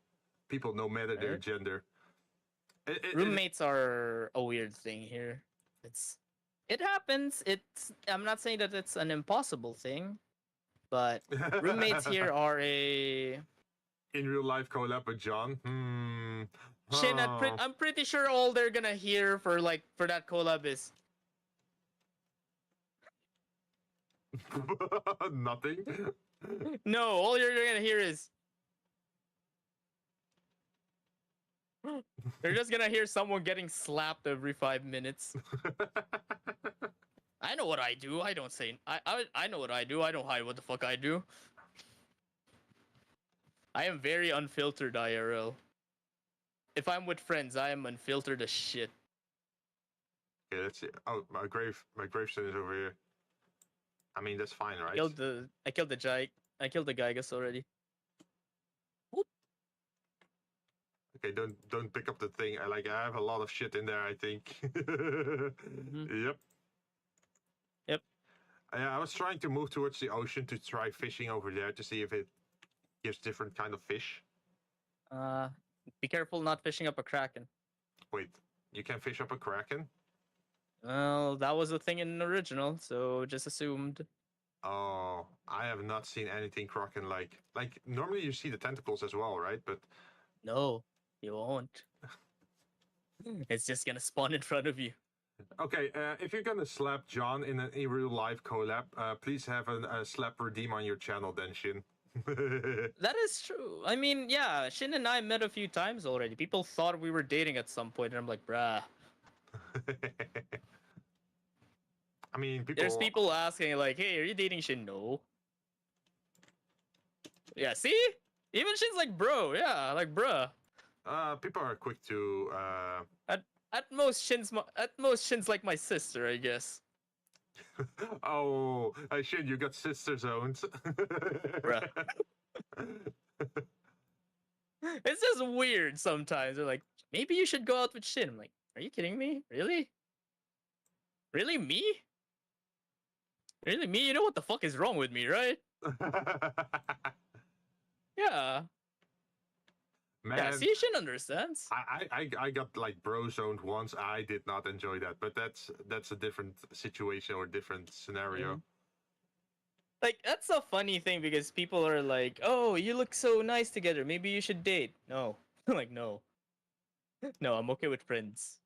people, no matter their gender. Roommates are a weird thing here. It happens. I'm not saying that it's an impossible thing, but roommates here are a in real life collab with John. Shin. I'm pretty sure all they're gonna hear for that collab is nothing. No, all you're gonna hear is you're just gonna hear someone getting slapped every 5 minutes. I know what I do. I don't say I know what I do. I don't hide what the fuck I do. I am very unfiltered IRL. If I'm with friends, I am unfiltered as shit. Okay, let's see. Oh, my gravestone is over here. I mean, that's fine, right? I killed the Gigas already. Whoop. Okay, don't pick up the thing. I have a lot of shit in there, I think. Yep. Yep. I was trying to move towards the ocean to try fishing over there to see if it gives different kind of fish. Be careful not fishing up a kraken. Wait, you can fish up a kraken? Well, that was a thing in the original, so just assumed. Oh, I have not seen anything kraken like normally you see the tentacles as well, right? But no, you won't. It's just gonna spawn in front of you. Okay, if you're gonna slap John in a real life collab, please have a slap redeem on your channel then, Shin. That is true. I mean, yeah, Shin and I met a few times already. People thought we were dating at some point, and I'm like, bruh. I mean, there's people asking like, hey, are you dating Shin? No. Yeah, see? Even Shin's like, bro, yeah, like, bruh. People are quick to At most Shin's like my sister, I guess. Oh, Shin, you got sister zones. Bruh. It's just weird sometimes. They're like, maybe you should go out with Shin. I'm like, are you kidding me? Really? Really, me? Really, me? You know what the fuck is wrong with me, right? Yeah. Man, yeah, see, Shin understands. I got like bro zoned once. I did not enjoy that, but that's a different situation or different scenario. Like, that's a funny thing because people are like, oh, you look so nice together. Maybe you should date. No. Like, no. No, I'm okay with friends.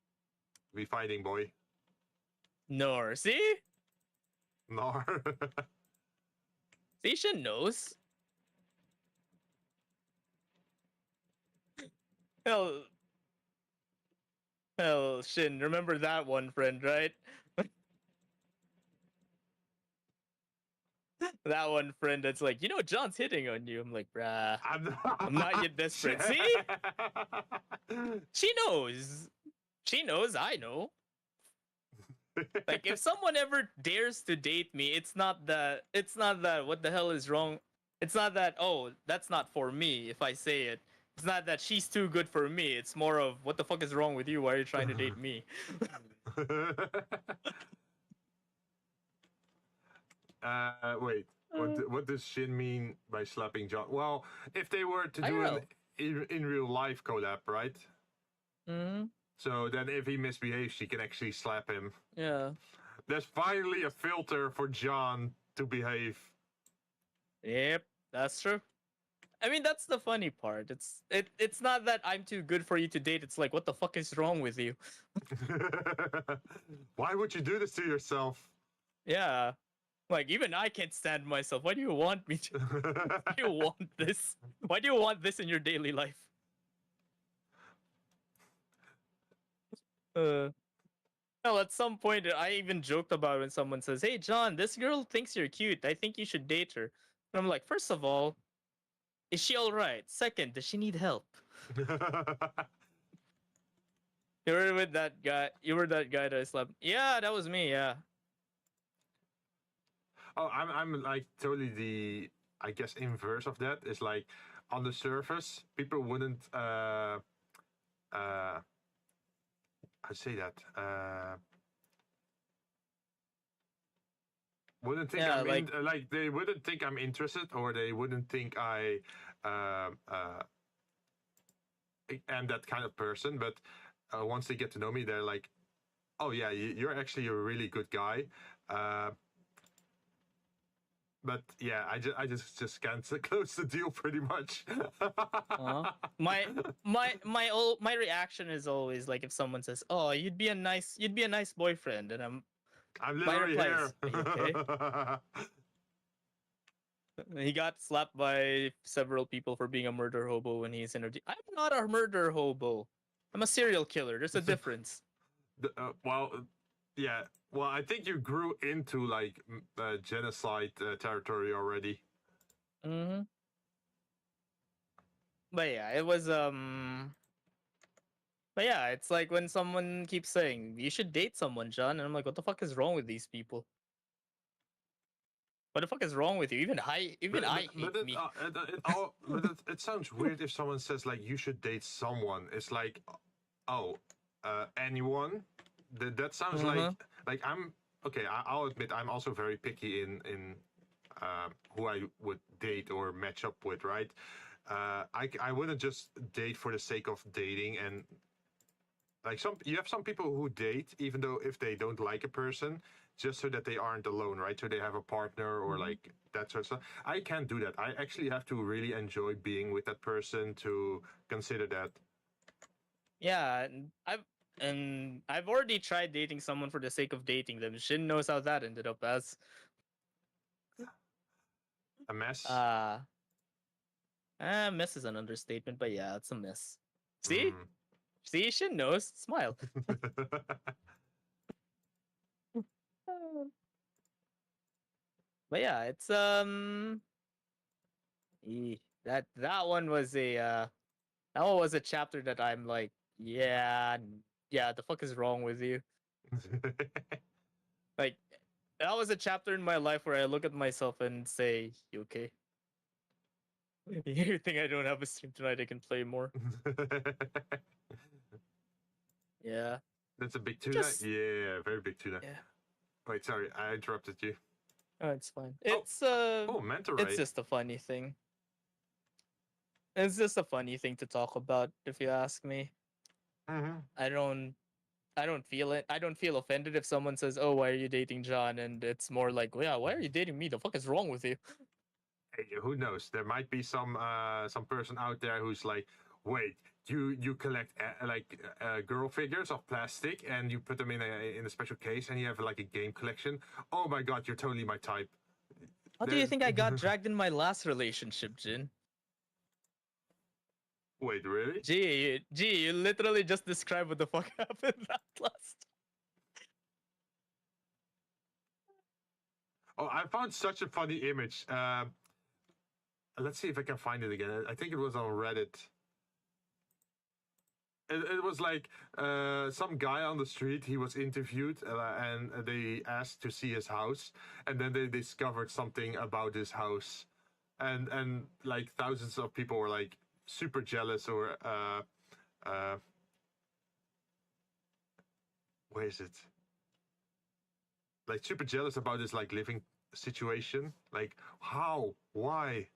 We fighting, boy. Nor. See? Nor. See, Shin knows. Hell, Shin, remember that one friend, right? that one friend that's like, you know, John's hitting on you. I'm like, bruh, I'm not yet desperate. See? She knows. She knows I know. Like, if someone ever dares to date me, it's not that what the hell is wrong. It's not that, oh, that's not for me if I say it. It's not that she's too good for me. It's more of, what the fuck is wrong with you? Why are you trying to date me? Wait. What does Jinn mean by slapping John? Well, if they were to do an in real life collab, right? Mm-hmm. So then if he misbehaves, she can actually slap him. Yeah. There's finally a filter for John to behave. Yep, that's true. I mean, that's the funny part. It's not that I'm too good for you to date. It's like, what the fuck is wrong with you? Why would you do this to yourself? Yeah. Like, even I can't stand myself. Why do you want me to? Why do you want this? Why do you want this in your daily life? Well, at some point, I even joked about when someone says, "Hey, John, this girl thinks you're cute. I think you should date her." And I'm like, first of all, is she all right? Second, does she need help? You were with that guy. You were that guy that I slept. Yeah, that was me. Yeah. Oh, I'm like totally the, I guess, inverse of that. Is like, on the surface, people wouldn't I say that wouldn't think Yeah, I'm like, like they wouldn't think I'm interested, or they wouldn't think I am that kind of person. But once they get to know me, they're like, "Oh yeah, you're actually a really good guy." But yeah, I just can't close the deal pretty much. my reaction is always like, if someone says, "Oh, you'd be a nice boyfriend," and I'm my literally reply here. is, "Are you okay?" He got slapped by several people for being a murder hobo when he's in a. I'm not a murder hobo. I'm a serial killer. There's a difference. Well, yeah. Well, I think you grew into like genocide territory already. Mm-hmm. But yeah, it was But yeah, it's like when someone keeps saying you should date someone, John, and I'm like, what the fuck is wrong with these people? What the fuck is wrong with you? Even I hate me. It sounds weird if someone says like you should date someone. It's like, oh, anyone. That sounds like I'm okay. I'll admit I'm also very picky in who I would date or match up with. Right. I wouldn't just date for the sake of dating. And like, you have some people who date even though if they don't like a person, just so that they aren't alone, right? So they have a partner or like that sort of stuff. I can't do that. I actually have to really enjoy being with that person to consider that. Yeah, I've already tried dating someone for the sake of dating them. Jinn knows how that ended up as A mess. Mess is an understatement, but yeah, it's a mess. See? See, Jinn knows. Smile. But yeah, it's that one was a chapter that I'm like, yeah, the fuck is wrong with you? Like, that was a chapter in my life where I look at myself and say, "You okay? You think I don't have a stream tonight? I can play more." Yeah. That's a big tuna. Yeah, very big tuna. Yeah. Wait, sorry, I interrupted you. Oh, it's fine. It's manta ray. It's just a funny thing. It's just a funny thing to talk about, if you ask me. I don't feel it. I don't feel offended if someone says, "Oh, why are you dating John?" And it's more like, "Yeah, why are you dating me? The fuck is wrong with you?" Hey, who knows? There might be some person out there who's like, "Wait, you collect girl figures of plastic and you put them in a special case and you have like a game collection? Oh my god, you're totally my type." How do you think I got dragged in my last relationship, Jinn? Wait, really? Gee, you literally just described what the fuck happened that last. Oh, I found such a funny image. Let's see if I can find it again. I think it was on Reddit. It was like some guy on the street. He was interviewed, and they asked to see his house, and then they discovered something about his house, and like thousands of people were like super jealous or where is it? Like super jealous about his like living situation. Like how? Why?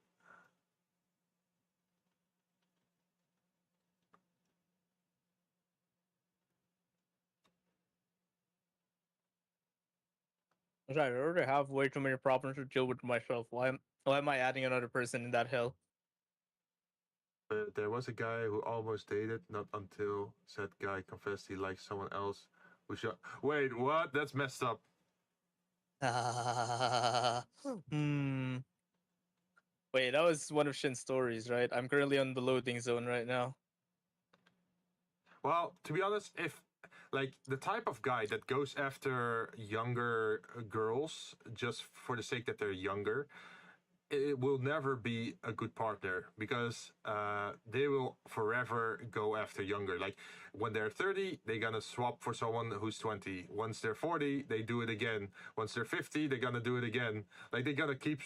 I already have way too many problems to deal with myself. Why am I adding another person in that hell? There was a guy who almost dated, not until said guy confessed he liked someone else who shot. Wait, what? That's messed up. Hmm. Wait, that was one of Shin's stories, right? I'm currently on the loading zone right now. Well, to be honest, if like the type of guy that goes after younger girls just for the sake that they're younger, it will never be a good partner because they will forever go after younger. Like when they're 30, they're gonna swap for someone who's 20. Once they're 40, they do it again. Once they're 50, they're gonna do it again. Like they're gonna keep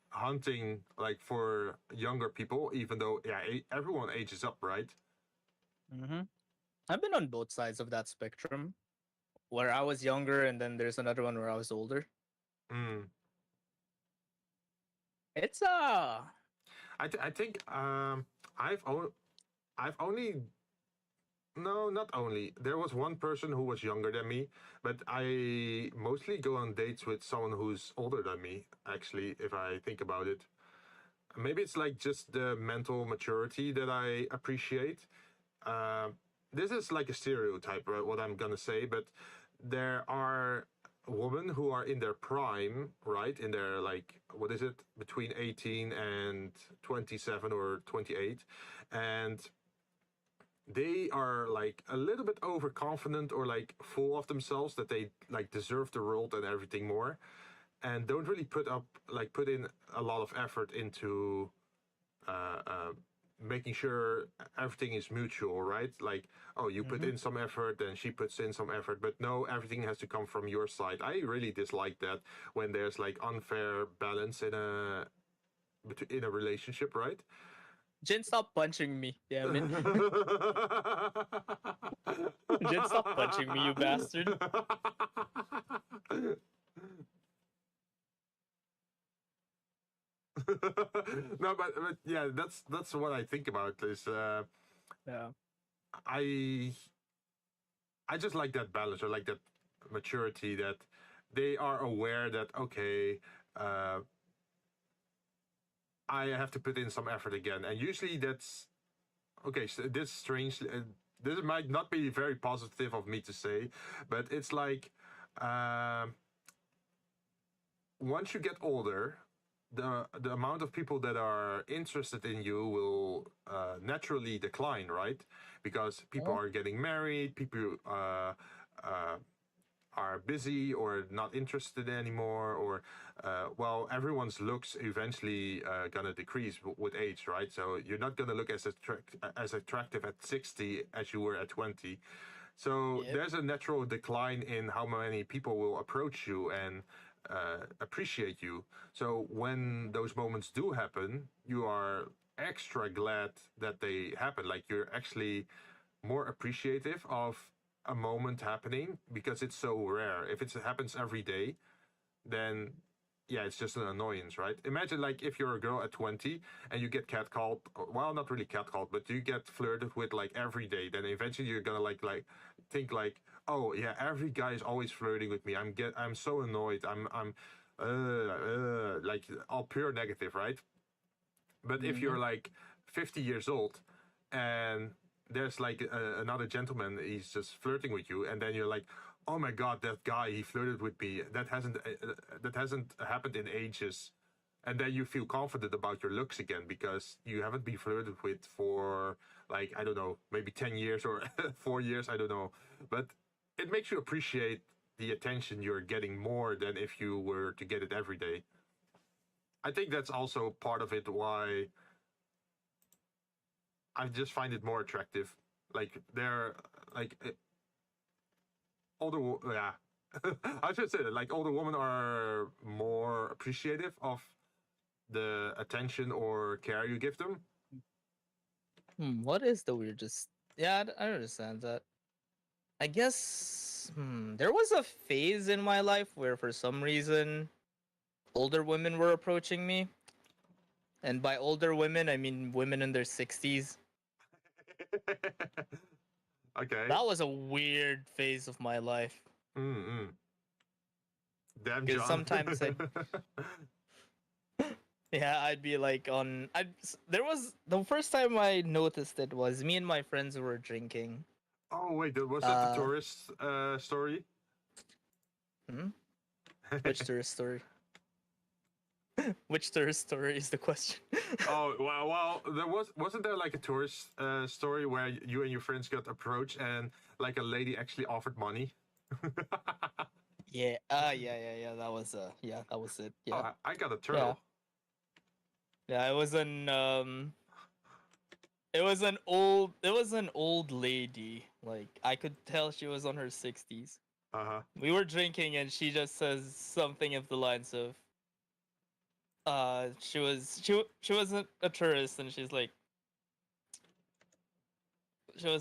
hunting like for younger people, even though everyone ages up, right? Mm-hmm. I've been on both sides of that spectrum, where I was younger, and then there's another one where I was older. Mm. It's I think I've only no, not only. There was one person who was younger than me, but I mostly go on dates with someone who's older than me, actually, if I think about it. Maybe it's like just the mental maturity that I appreciate. Uh, this is like a stereotype, right, what I'm gonna say, but there are women who are in their prime, right? In their like, what is it, between 18 and 27 or 28, and they are like a little bit overconfident or like full of themselves that they like deserve the world and everything more, and don't really put in a lot of effort into uh, uh, making sure everything is mutual, right? Like, oh, you put in some effort, then she puts in some effort, but no, everything has to come from your side. I really dislike that when there's like unfair balance in a relationship, right? Jin, stop punching me, damn it. Jin, stop punching me, you bastard. No, but yeah, that's what I think about is Yeah. I I just like that balance or like that maturity that they are aware that okay, uh, I have to put in some effort again, and usually that's okay. So this strange. This might not be very positive of me to say, but it's like once you get older, the amount of people that are interested in you will naturally decline, right? Because people Oh. are getting married, people uh, are busy or not interested anymore, or well, everyone's looks eventually gonna decrease with age, right? So you're not gonna look as attractive at 60 as you were at 20. So Yep. there's a natural decline in how many people will approach you and appreciate you. So when those moments do happen, you are extra glad that they happen. Like you're actually more appreciative of a moment happening because it's so rare. If it happens every day, then yeah, it's just an annoyance, right? Imagine like if you're a girl at 20 and you get catcalled, well, not really catcalled, but you get flirted with like every day, then eventually you're gonna like think like, oh yeah, every guy is always flirting with me. I'm so annoyed. Like all pure negative, right? But if you're like 50 years old and there's like another gentleman, he's just flirting with you, and then you're like, oh my god, that guy, he flirted with me. That hasn't happened in ages. And then you feel confident about your looks again because you haven't been flirted with for like, I don't know, maybe 10 years or 4 years, I don't know. But it makes you appreciate the attention you're getting more than if you were to get it every day. I think that's also part of it why I just find it more attractive. Like they're like older, yeah. I should say that like older women are more appreciative of the attention or care you give them. What is the weirdest? Yeah, I understand that. I guess there was a phase in my life where, for some reason, older women were approaching me, and by older women, I mean women in their 60s. Okay. That was a weird phase of my life. Mm-hmm. Damn, Because John. sometimes I'd be like there was the first time I noticed it was me and my friends were drinking. Oh wait, was that the tourist story? Which tourist story? Which tourist story is the question? Oh well, wasn't there like a tourist story where you and your friends got approached and like a lady actually offered money? Yeah. Yeah. That was that was it. Yeah. Oh, I got a turtle. Yeah, it was an old lady. Like I could tell she was on her 60s. We were drinking and she just says something of the lines of she wasn't a tourist, and she was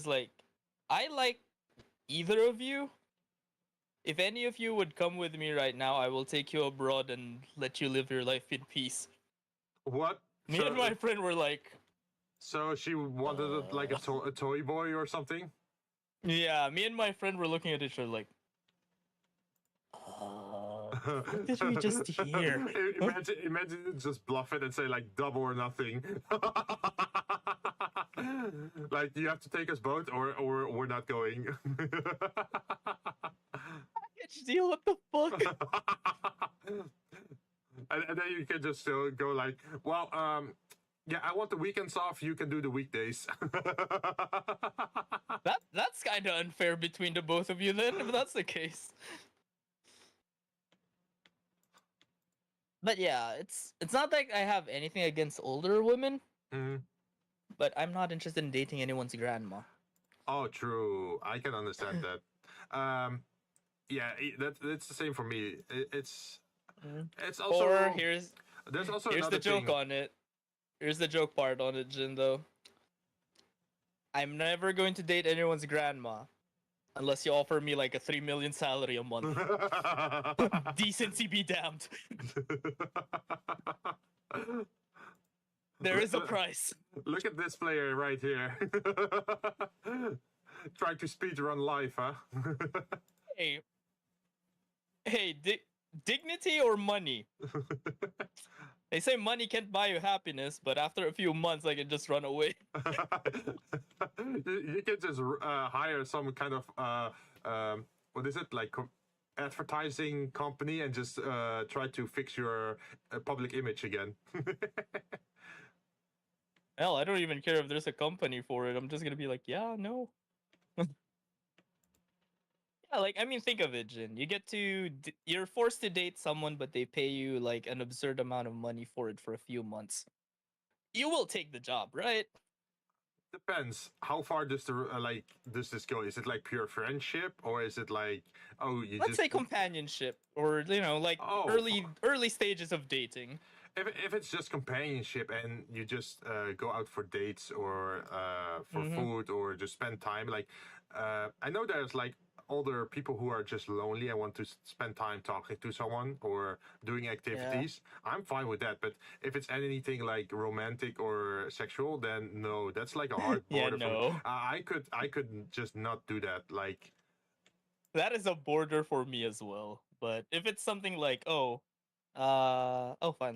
like, I like either of you. If any of you would come with me right now, I will take you abroad and let you live your life in peace. What? Me and my friend were like... So she wanted like a toy boy or something? Yeah, me and my friend were looking at each other like... what did we just hear? Imagine just bluff it and say like double or nothing. Like you have to take us both or we're not going. HD, what the fuck? and then you can just still go like, well, yeah, I want the weekends off. You can do the weekdays. That's kind of unfair between the both of you then, if that's the case. But yeah, it's not like I have anything against older women. But I'm not interested in dating anyone's grandma. Oh, true. I can understand that. Yeah, that's the same for me. It's also. Or there's also here's the joke thing. on it. Here's the joke part on it, Jinn, though. I'm never going to date anyone's grandma unless you offer me like a 3 million salary a month. Decency be damned. There is a price. Look at this player right here. Trying to speedrun life, huh? Hey, dignity or money? They say money can't buy you happiness, but after a few months, I can just run away. You can just hire some kind of what is it, like advertising company and just try to fix your public image again. Hell, I don't even care if there's a company for it. I'm just gonna be like, yeah, no. Yeah, like, I mean, think of it, Jinn. You're forced to date someone, but they pay you like an absurd amount of money for it for a few months. You will take the job, right? Depends. How far does does this go? Is it like pure friendship, or is it like Let's say companionship, or like early stages of dating. If it's just companionship and you just go out for dates or for food or just spend time, like I know there's like older people who are just lonely and want to spend time talking to someone or doing activities. Yeah. I'm fine with that, but if it's anything like romantic or sexual, then no, that's like a hard border. Yeah, no. I could just not do that. Like that is a border for me as well. But if it's something like finally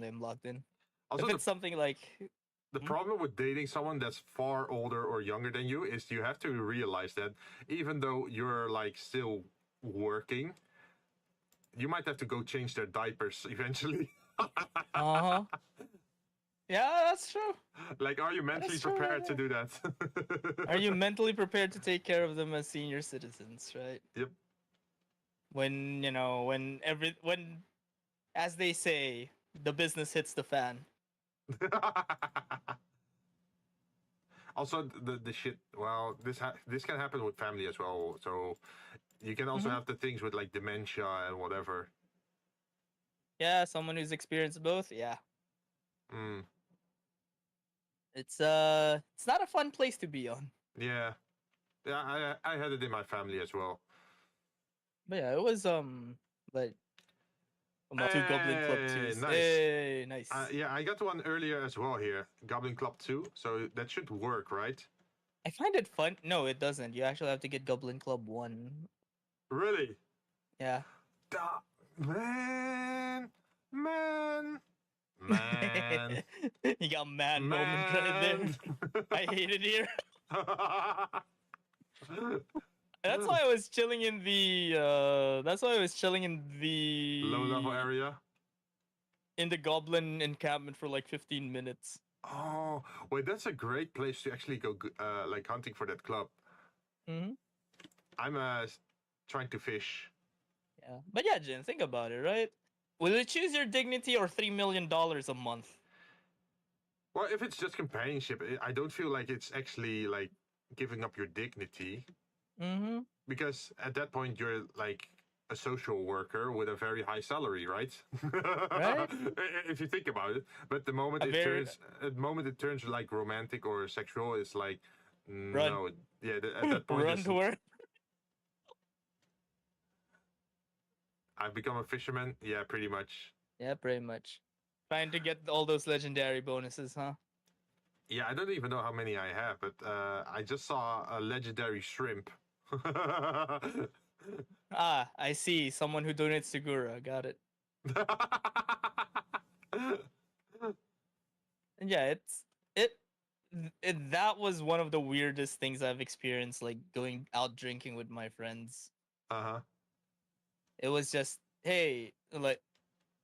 I'm logged in. Also, if it's something like the problem with dating someone that's far older or younger than you is you have to realize that even though you're like still working, you might have to go change their diapers eventually. Yeah, that's true. Like, are you mentally prepared to do that? Are you mentally prepared to take care of them as senior citizens, right? Yep. when when as they say, the business hits the fan. Also, the shit. Well, this can happen with family as well. So you can also have the things with like dementia and whatever. Yeah, someone who's experienced both. Yeah. Mm. It's not a fun place to be on. Yeah, yeah. I had it in my family as well. But yeah, it was but two Goblin Club 2s. Nice. Hey, nice. Yeah, I got one earlier as well here, Goblin Club 2. So that should work, right? I find it fun. No, it doesn't. You actually have to get Goblin Club 1. Really? Yeah. Man. You got man moment right there. I hate it here. That's why I was chilling in the low level area. In the Goblin encampment for like 15 minutes. Oh, wait, that's a great place to actually go like hunting for that club. I'm trying to fish. Yeah. But yeah, Jin, think about it, right? Will you choose your dignity or $3 million a month? Well, if it's just companionship, I don't feel like it's actually like giving up your dignity. Because at that point, you're like a social worker with a very high salary, right? Right? If you think about it. But the moment it turns like romantic or sexual, it's like Run. no. Yeah, at that point, Run to where? I've become a fisherman. Yeah, pretty much. Yeah, pretty much. Trying to get all those legendary bonuses, huh? Yeah, I don't even know how many I have, but I just saw a legendary shrimp. Ah, I see. Someone who donates to Gura. Got it. And yeah, that was one of the weirdest things I've experienced, like going out drinking with my friends. It was just, hey, like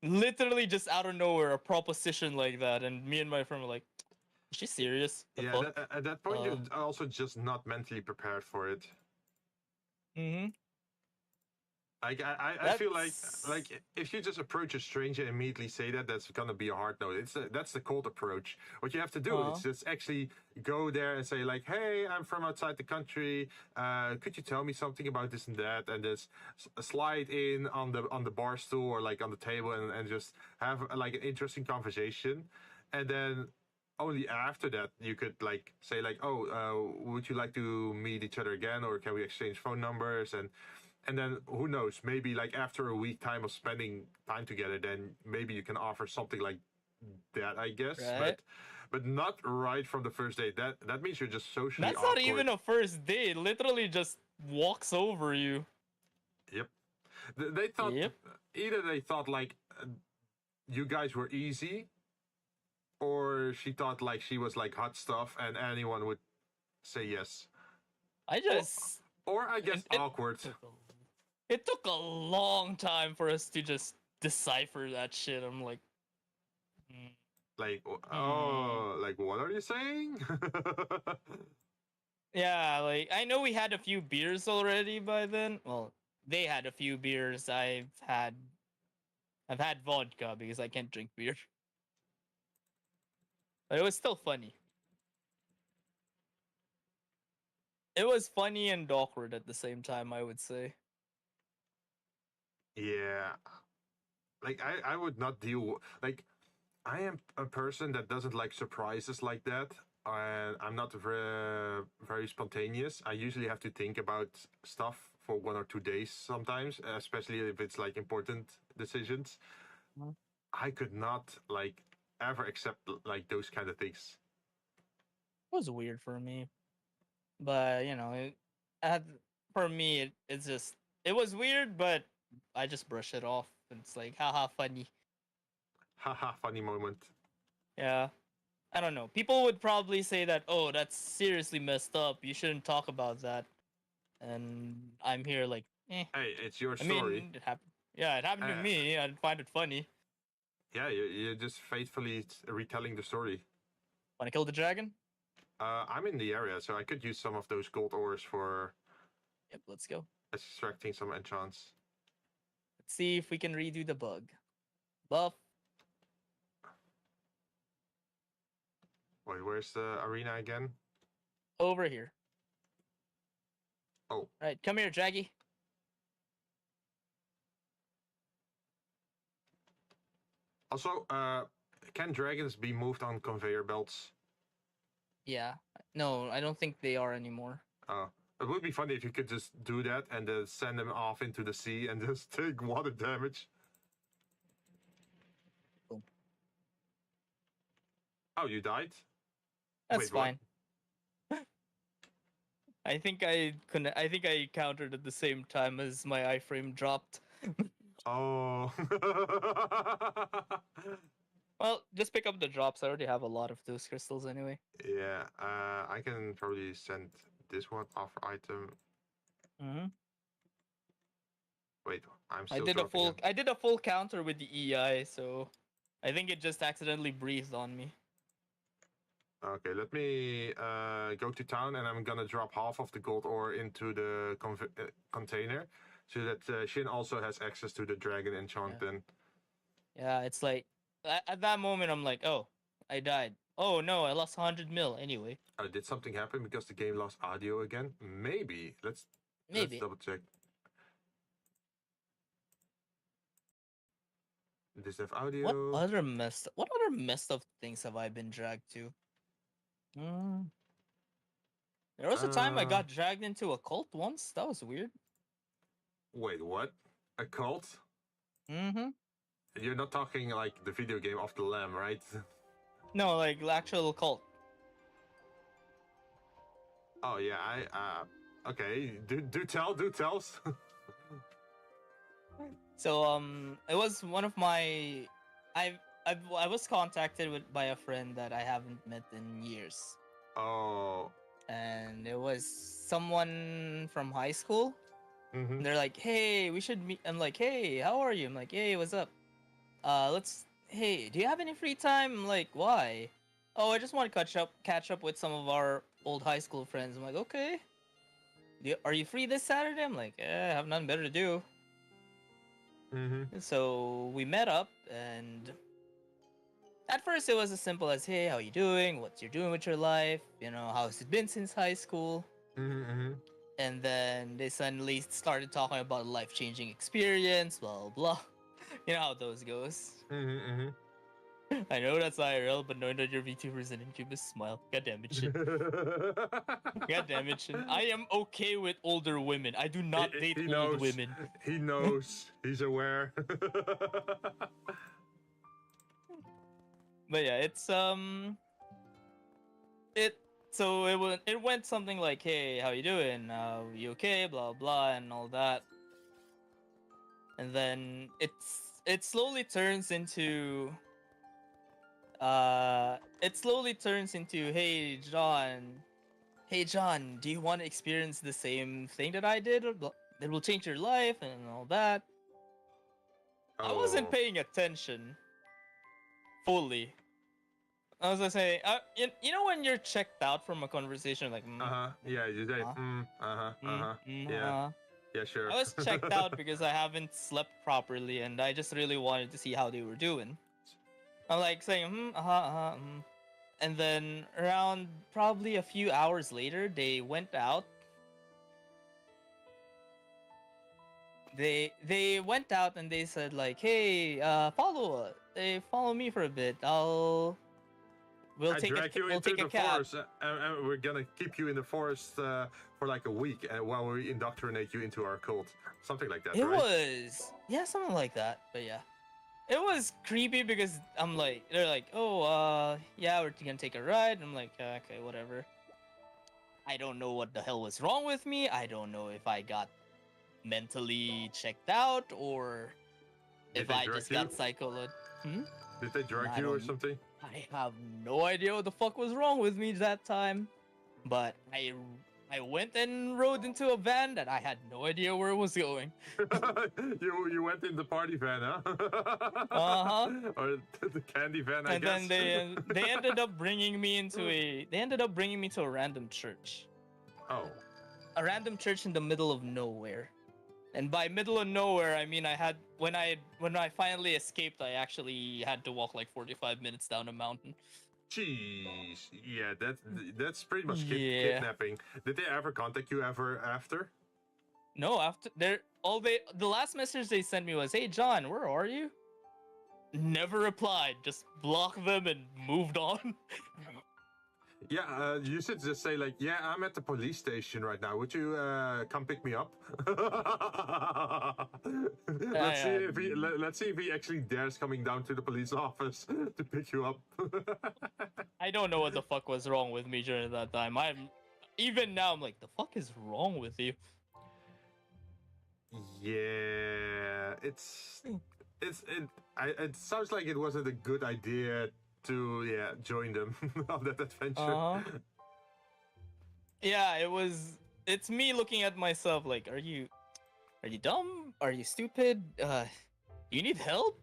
literally just out of nowhere, a proposition like that, and me and my friend were like, is she serious? At that point, you're also just not mentally prepared for it. Like I feel like if you just approach a stranger and immediately say that's gonna be a hard no. That's the cold approach. What you have to do is just actually go there and say like, hey, I'm from outside the country. Could you tell me something about this and that? And just slide in on the bar stool or like on the table and just have like an interesting conversation, and then only after that you could like say like, oh, would you like to meet each other again, or can we exchange phone numbers? And then who knows, maybe like after a week time of spending time together, then maybe you can offer something like that, I guess. Right. But not right from the first date. That means you're just socially That's awkward. not even a first date. Literally just walks over you. Yep. They thought either they thought like you guys were easy, or she thought like she was like hot stuff and anyone would say yes. Or I guess awkward. It took a long time for us to just decipher that shit. I'm like, like, oh, like what are you saying? Yeah, like I know we had a few beers already by then. Well, they had a few beers. I've had vodka because I can't drink beer. But it was still funny. It was funny and awkward at the same time, I would say. Yeah. Like I would not deal like I am a person that doesn't like surprises like that. And I'm not very spontaneous. I usually have to think about stuff for 1 or 2 days sometimes, especially if it's like important decisions. I could not like ever accept like those kind of things. It was weird for me. But, you know, for me it's just it was weird, but I just brush it off. It's like, haha, funny. Haha, funny moment. Yeah. I don't know. People would probably say that, oh, that's seriously messed up. You shouldn't talk about that. And I'm here like, eh. Hey, it's your story. I mean, it happened. Yeah, it happened to me. I find it funny. Yeah, you're just faithfully retelling the story. Want to kill the dragon? I'm in the area, so I could use some of those gold ores for... Yep, let's go. Extracting some enchants. Let's see if we can redo the bug. Buff. Wait, where's the arena again? Over here. Oh. Right, come here, Draggy. Also, can dragons be moved on conveyor belts? Yeah. No, I don't think they are anymore. Oh. It would be funny if you could just do that and send them off into the sea and just take water damage. Boom. Oh, you died? That's fine. I think I countered at the same time as my iframe dropped. Oh. Well, just pick up the drops. I already have a lot of those crystals anyway. Yeah, I can probably send this one offer item. Mm-hmm. Wait, I'm I still did a full counter with the EI, so I think it just accidentally breathed on me. Okay, let me go to town and I'm gonna drop half of the gold ore into the container so that Jinn also has access to the dragon enchantment. Yeah, it's like at that moment I'm like, oh, I died. Oh no, I lost 100 mil anyway. Did something happen because the game lost audio again? Maybe. Let's double check. Does it have audio? What other messed up things have I been dragged to? There was a time I got dragged into a cult once. That was weird. Wait, what? A cult? Mm-hmm. You're not talking like the video game Off the Lamb, right? No, like the actual cult. Oh yeah, okay. Do tell. So it was one of my, I was contacted by a friend that I haven't met in years. Oh. And it was someone from high school. Mm-hmm. They're like, hey, we should meet. I'm like, hey, how are you? I'm like, hey, what's up? Hey, do you have any free time? I'm like, why? Oh, I just want to catch up with some of our old high school friends. I'm like, okay. Are you free this Saturday? I'm like, I have nothing better to do. Mm-hmm. So we met up, and at first it was as simple as, hey, how you doing? What you're doing with your life? You know, how's it been since high school? Mm-hmm. And then they suddenly started talking about a life-changing experience, blah, blah, blah. You know how those goes. Mm-hmm. I know that's IRL, but knowing that you're VTubers and Incubus, smile. God damn it, Shin. God damn it, Shin. I am okay with older women. I do not date old women. He knows. He's aware. But yeah, it's it went something like, hey, how you doing? You okay? Blah blah and all that. And then it slowly turns into hey John, do you want to experience the same thing that I did? It will change your life and all that. I wasn't paying attention fully. I was just saying, you know when you're checked out from a conversation, like, yeah, you say, yeah, sure. I was checked out because I haven't slept properly, and I just really wanted to see how they were doing. I'm like saying, and then around probably a few hours later, they went out. They went out and they said like, hey, follow me for a bit. We'll take a cab. Forest, and we're gonna keep you in the forest for like a week, while we indoctrinate you into our cult, something like that. It right? was, yeah, something like that. But yeah, it was creepy because I'm like, they're like, oh, yeah, we're gonna take a ride. I'm like, okay, whatever. I don't know what the hell was wrong with me. I don't know if I got mentally checked out or if I just got psychoed. Did they drug you or something? I have no idea what the fuck was wrong with me that time, but I went and rode into a van that I had no idea where it was going. you went in the party van, huh? Or the candy van, I guess. And then they ended up bringing me to a random church. Oh. A random church in the middle of nowhere. And by middle of nowhere, I mean I had when I finally escaped, I actually had to walk like 45 minutes down a mountain. Jeez, yeah, that's pretty much Yeah. kidnapping. Did they ever contact you ever after? No, after the last message they sent me was, "Hey John, where are you?" Never replied. Just blocked them and moved on. Yeah, you should just say like, yeah, I'm at the police station right now. Would you come pick me up? Let's see if he actually dares coming down to the police office to pick you up. I don't know what the fuck was wrong with me during that time. Even now I'm like, the fuck is wrong with you? Yeah, it sounds like it wasn't a good idea to join them on that adventure. Yeah, it's me looking at myself like, are you dumb? Are you stupid? You need help?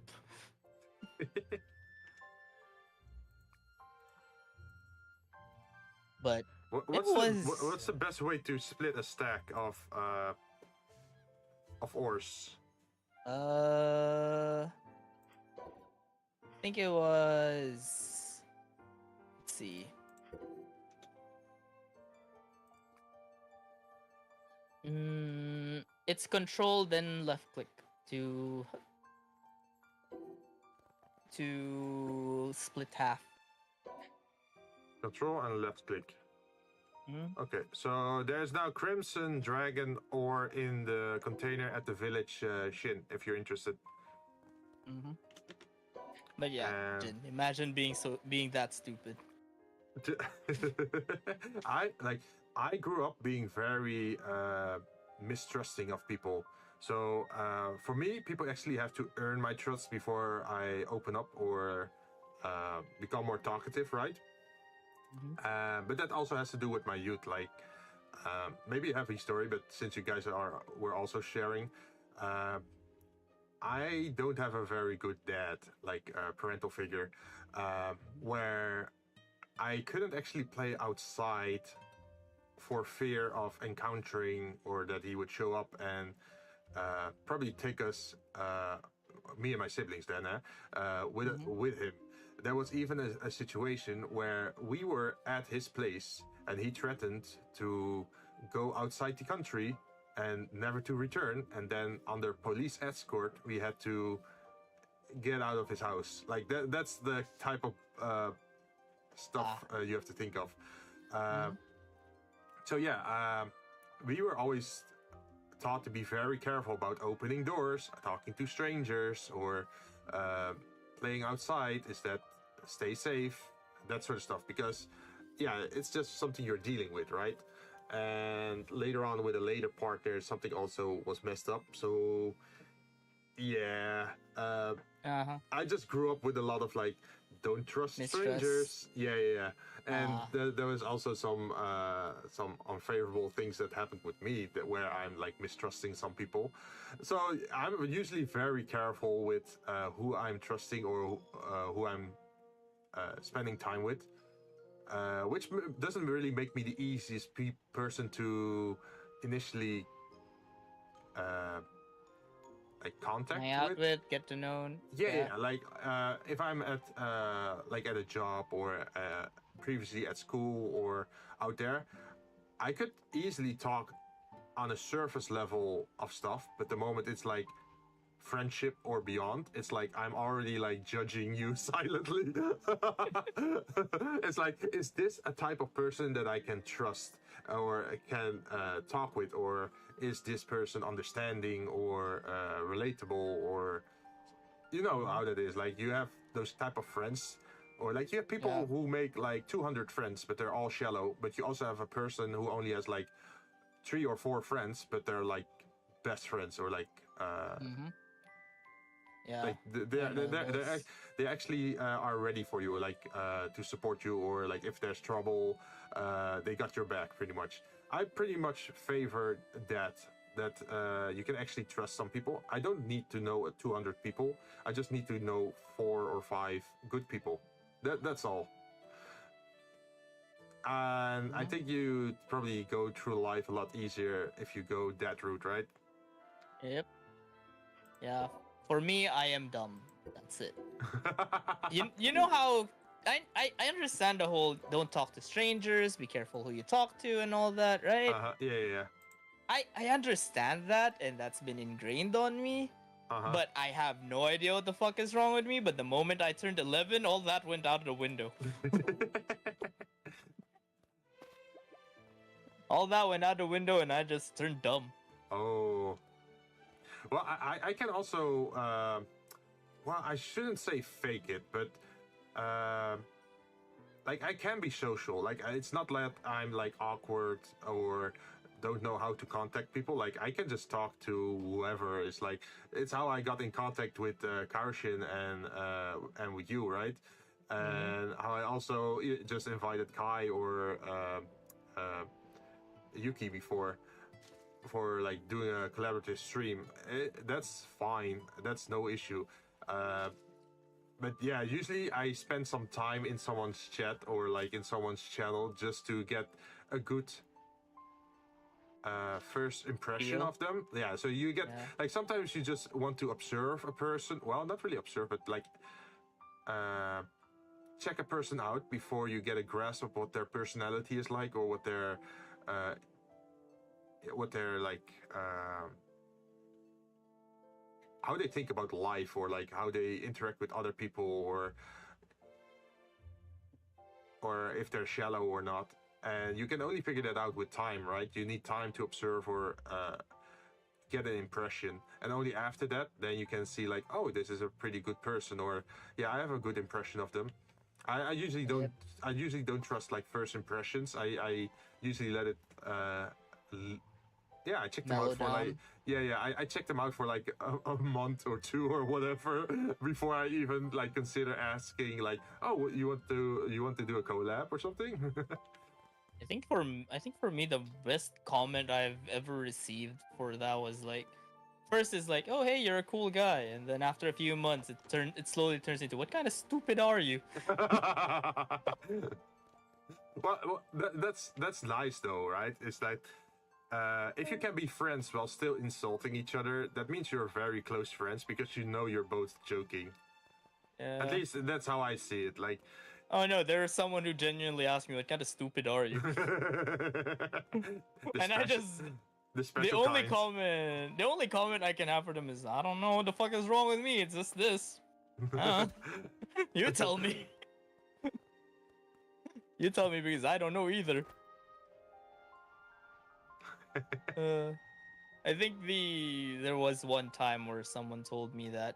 But what's the best way to split a stack of ores? I think it was. Let's see. It's control then left click to split half. Control and left click. Okay, so there's now Crimson Dragon ore in the container at the village Jinn, if you're interested. But yeah, Jinn, imagine being that stupid. I grew up being very mistrusting of people. So for me, people actually have to earn my trust before I open up or become more talkative, right? But that also has to do with my youth. Like, maybe a heavy story, but since you guys were also sharing, I don't have a very good dad, like a parental figure, where I couldn't actually play outside for fear of encountering or that he would show up and probably take us, me and my siblings then, with him. There was even a situation where we were at his place and he threatened to go outside the country and never to return. And then under police escort, we had to get out of his house. Like that's the type of stuff you have to think of. So yeah, we were always taught to be very careful about opening doors, talking to strangers, or playing outside. Is that stay safe, that sort of stuff, because yeah, it's just something you're dealing with, right? And later on with a later partner, something also was messed up. So yeah, I just grew up with a lot of like, don't trust strangers. Yeah. And there was also some unfavorable things that happened with me where I'm like mistrusting some people. So I'm usually very careful with who I'm trusting or who I'm spending time with, which doesn't really make me the easiest person to initially like contact hang out with, get to know. Yeah. Like if I'm at like at a job or previously at school or out there, I could easily talk on a surface level of stuff, but the moment it's like friendship or beyond, it's like I'm already like judging you silently. It's like, is this a type of person that I can trust or can talk with, or is this person understanding or relatable, or you know how that is. Like you have those type of friends, or like you have people who make like 200 friends but they're all shallow, but you also have a person who only has like 3 or 4 friends but they're like best friends, or like like they actually are ready for you, like to support you, or like if there's trouble, they got your back pretty much. I pretty much favor that you can actually trust some people. I don't need to know 200 people. I just need to know 4 or 5 good people. That's all. And I think you probably go through life a lot easier if you go that route, right? Yep. Yeah. For me, I am dumb. That's it. You know how I understand the whole don't talk to strangers, be careful who you talk to, and all that, right? Yeah. I understand that, and that's been ingrained on me. But I have no idea what the fuck is wrong with me. But the moment I turned 11, all that went out of the window. All that went out the window, and I just turned dumb. Oh. Well, I can also, well, I shouldn't say fake it, but, like, I can be social. Like, it's not like I'm, like, awkward or don't know how to contact people. Like, I can just talk to whoever. It's like, it's how I got in contact with Karoshin and with you, right? And how I also just invited Kai or Yuki before for like doing a collaborative stream. That's fine. That's no issue. But yeah, usually I spend some time in someone's chat or like in someone's channel just to get a good first impression of them. Yeah, so you get like sometimes you just want to observe a person. Well, not really observe, but like check a person out before you get a grasp of what their personality is like or what their like how they think about life or like how they interact with other people or if they're shallow or not. And you can only figure that out with time, right? You need time to observe or get an impression, and only after that then you can see like, oh, this is a pretty good person, or yeah, I have a good impression of them. I usually don't trust like first impressions. I usually let it I check them out for like I check them out for like a month or two or whatever before I even like consider asking like, oh, you want to do a collab or something. I think for me the best comment I've ever received for that was like, first is like, oh hey, you're a cool guy, and then after a few months it slowly turns into, what kind of stupid are you? well that's nice though, right? It's like if you can be friends while still insulting each other, that means you're very close friends because you know you're both joking. At least that's how I see it. Like, oh no, there's someone who genuinely asked me, what kind of stupid are you? And I just the only comment I can have for them is, I don't know what the fuck is wrong with me. It's just this. You tell me. You tell me, because I don't know either. I think there was one time where someone told me that,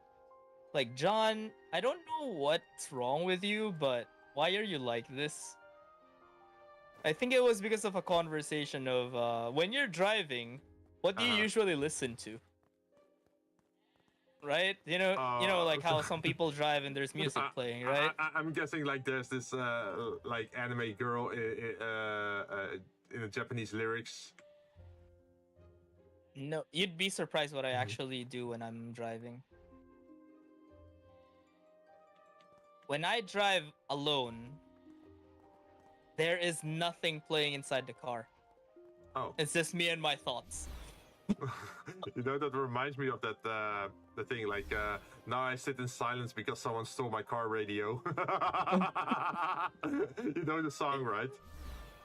like, John, I don't know what's wrong with you, but why are you like this? I think it was because of a conversation of when you're driving, what do you usually listen to? Right? You know, like how some people drive and there's music playing, right? I'm guessing like there's this like anime girl in the Japanese lyrics. No, you'd be surprised what I actually do when I'm driving. When I drive alone, there is nothing playing inside the car. Oh. It's just me and my thoughts. You know, that reminds me of that the thing like now I sit in silence because someone stole my car radio. You know the song, right?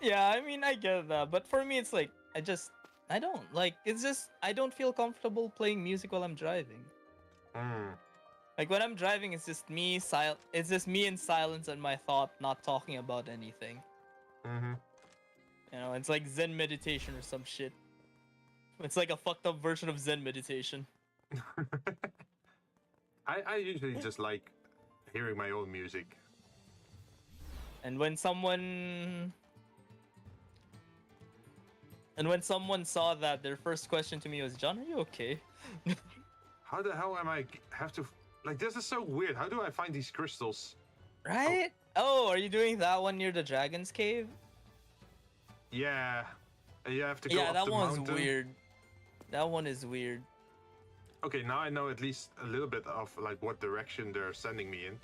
Yeah, I mean, I get that, but for me it's like I don't like, it's just I don't feel comfortable playing music while I'm driving. Like when I'm driving, it's just me it's just me in silence and my thought, not talking about anything. You know, it's like Zen meditation or some shit. It's like a fucked up version of Zen meditation. I usually just like hearing my own music. And when someone saw that, their first question to me was, John, are you okay? How the hell am I have to like, this is so weird. How do I find these crystals? Right? Oh, are you doing that one near the Dragon's Cave? Yeah. You have to go up that the one's mountain. weird. That one is weird. Okay, now I know at least a little bit of like what direction they're sending me in.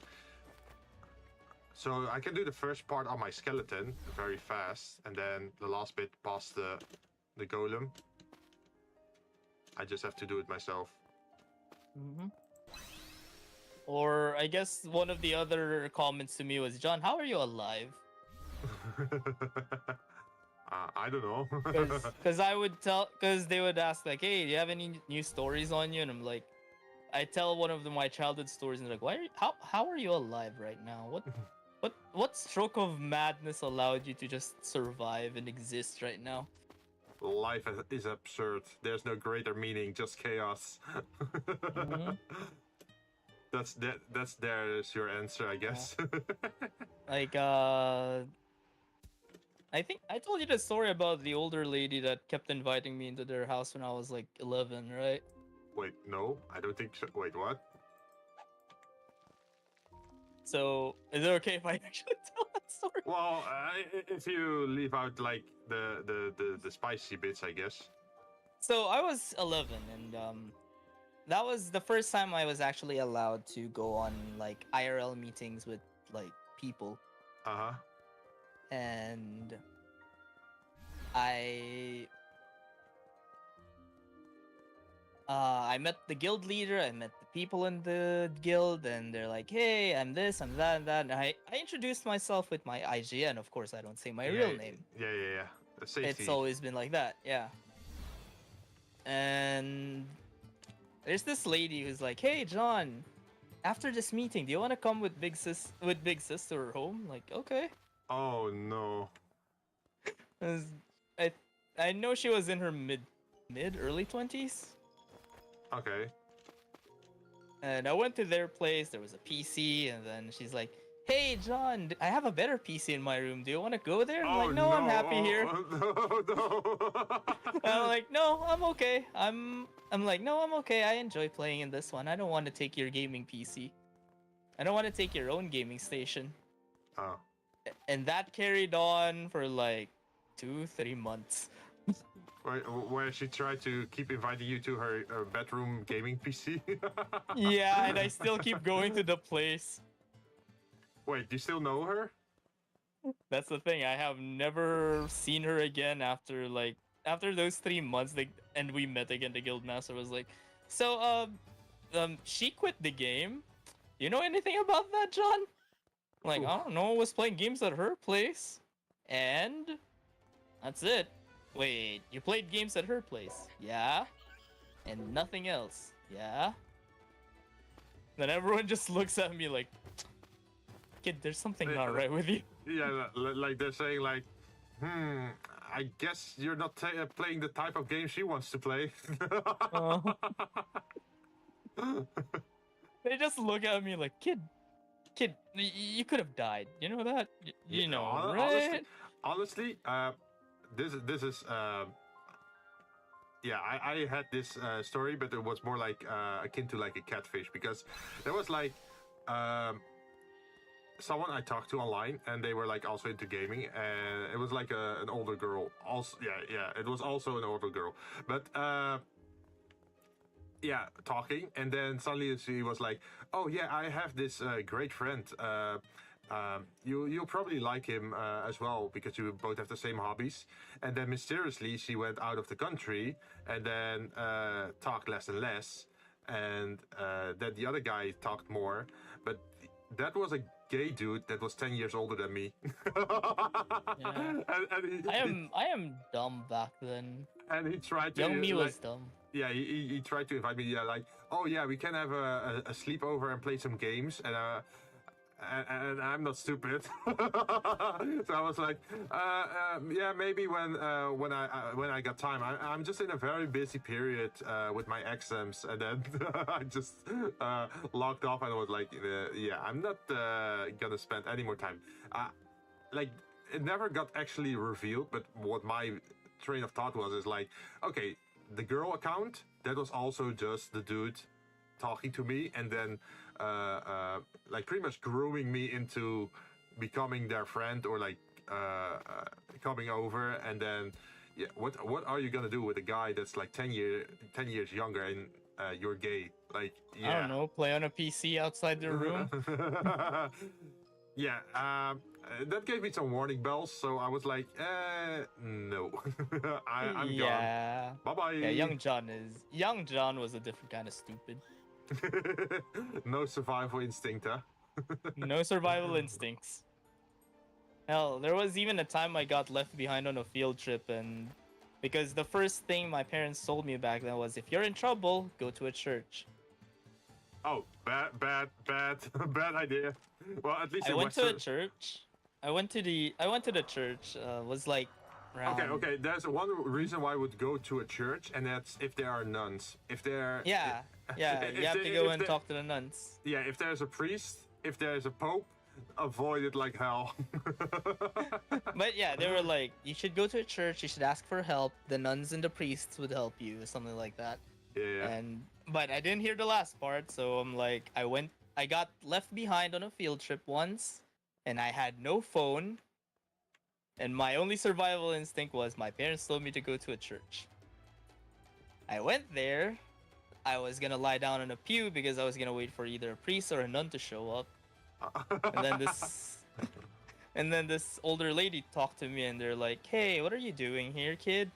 So I can do the first part on my skeleton very fast, and then the last bit past the golem. I just have to do it myself. Mm-hmm. Or I guess one of the other comments to me was, John, how are you alive? I don't know. Because I would tell, because they would ask like, hey, do you have any new stories on you? And I'm like, I tell one of my childhood stories, and they're like, why are you, how are you alive right now? What stroke of madness allowed you to just survive and exist right now? Life is absurd. There's no greater meaning, just chaos. Mm-hmm. There's your answer, I guess. Like I think I told you the story about the older lady that kept inviting me into their house when I was like 11, right? Wait, no, I don't think so. Wait, what? So, is it okay if I actually tell that story? Well, if you leave out like the spicy bits, I guess. So, I was 11 and that was the first time I was actually allowed to go on like IRL meetings with like people. Uh-huh. And I met the guild leader, I met the people in the guild, and they're like, hey, I'm this, I'm that, and that. And I introduced myself with my IGN, of course, I don't say my real name. Yeah. Safety. It's always been like that, yeah. And there's this lady who's like, hey, John, after this meeting, do you want to come with Big Sister home? Like, okay. Oh, no. I know she was in her early 20s. Okay. And I went to their place. There was a PC, and then she's like, "Hey, John, I have a better PC in my room. Do you want to go there?" I'm like, "No, I'm happy here." No. I'm like, "No, I'm okay. I'm like, no, I'm okay. I enjoy playing in this one. I don't want to take your gaming PC. I don't want to take your own gaming station." Oh. And that carried on for like 2-3 months. Where she tried to keep inviting you to her bedroom gaming PC? Yeah, and I still keep going to the place. Wait, do you still know her? That's the thing. I have never seen her again after those 3 months. And we met again. The guildmaster was like, "So, she quit the game. You know anything about that, John?" I'm like, I don't know. I was playing games at her place, and that's it. Wait, you played games at her place? Yeah. And nothing else? Yeah. Then everyone just looks at me like, kid, there's something not right with you. Yeah, like they're saying like, I guess you're not playing the type of game she wants to play. They just look at me like, kid, you could have died. You know that? You know, right? Honestly, this is yeah, I had this story, but it was more like akin to like a catfish, because there was like someone I talked to online, and they were like also into gaming, and it was like an older girl. Also, yeah, it was also an older girl, but yeah, talking, and then suddenly she was like, "Oh yeah, I have this great friend. You'll probably like him as well, because you both have the same hobbies." And then mysteriously she went out of the country, and then talked less and less, and then the other guy talked more, but that was a gay dude that was 10 years older than me. Yeah. and I am dumb back then. And he tried to. Young me was dumb. Yeah, he tried to invite me. Yeah, like, oh yeah, we can have a sleepover and play some games, and I'm not stupid. So I was like, yeah, maybe when I got time. I'm just in a very busy period with my exams, and then I just logged off, and I was like, yeah, I'm not gonna spend any more time. Like, it never got actually revealed, but what my train of thought was is like, okay, the girl account, that was also just the dude talking to me, and then like pretty much grooming me into becoming their friend, or like coming over, and then yeah, what are you gonna do with a guy that's like 10 years younger, and you're gay? Like, yeah. I don't know, play on a PC outside their room. Yeah, that gave me some warning bells, so I was like, no. I'm yeah. gone. Bye-bye. Yeah, young John was a different kind of stupid. No survival instinct, huh? No survival instincts. Hell, there was even a time I got left behind on a field trip, and because the first thing my parents told me back then was, if you're in trouble, go to a church. Oh, bad idea. Well, at least I went to a church. I went to the church. Was like around... Okay. There's one reason why I would go to a church, and that's if there are nuns. If there... Yeah. You have to go and talk to the nuns. Yeah, if there's a priest, if there's a pope, avoid it like hell. But yeah, they were like, you should go to a church, you should ask for help, the nuns and the priests would help you, or something like that. Yeah. But I didn't hear the last part, so I'm like, I got left behind on a field trip once, and I had no phone, and my only survival instinct was my parents told me to go to a church. I went there. I was gonna lie down on a pew because I was gonna wait for either a priest or a nun to show up. And then this older lady talked to me, and they're like, "Hey, what are you doing here, kid?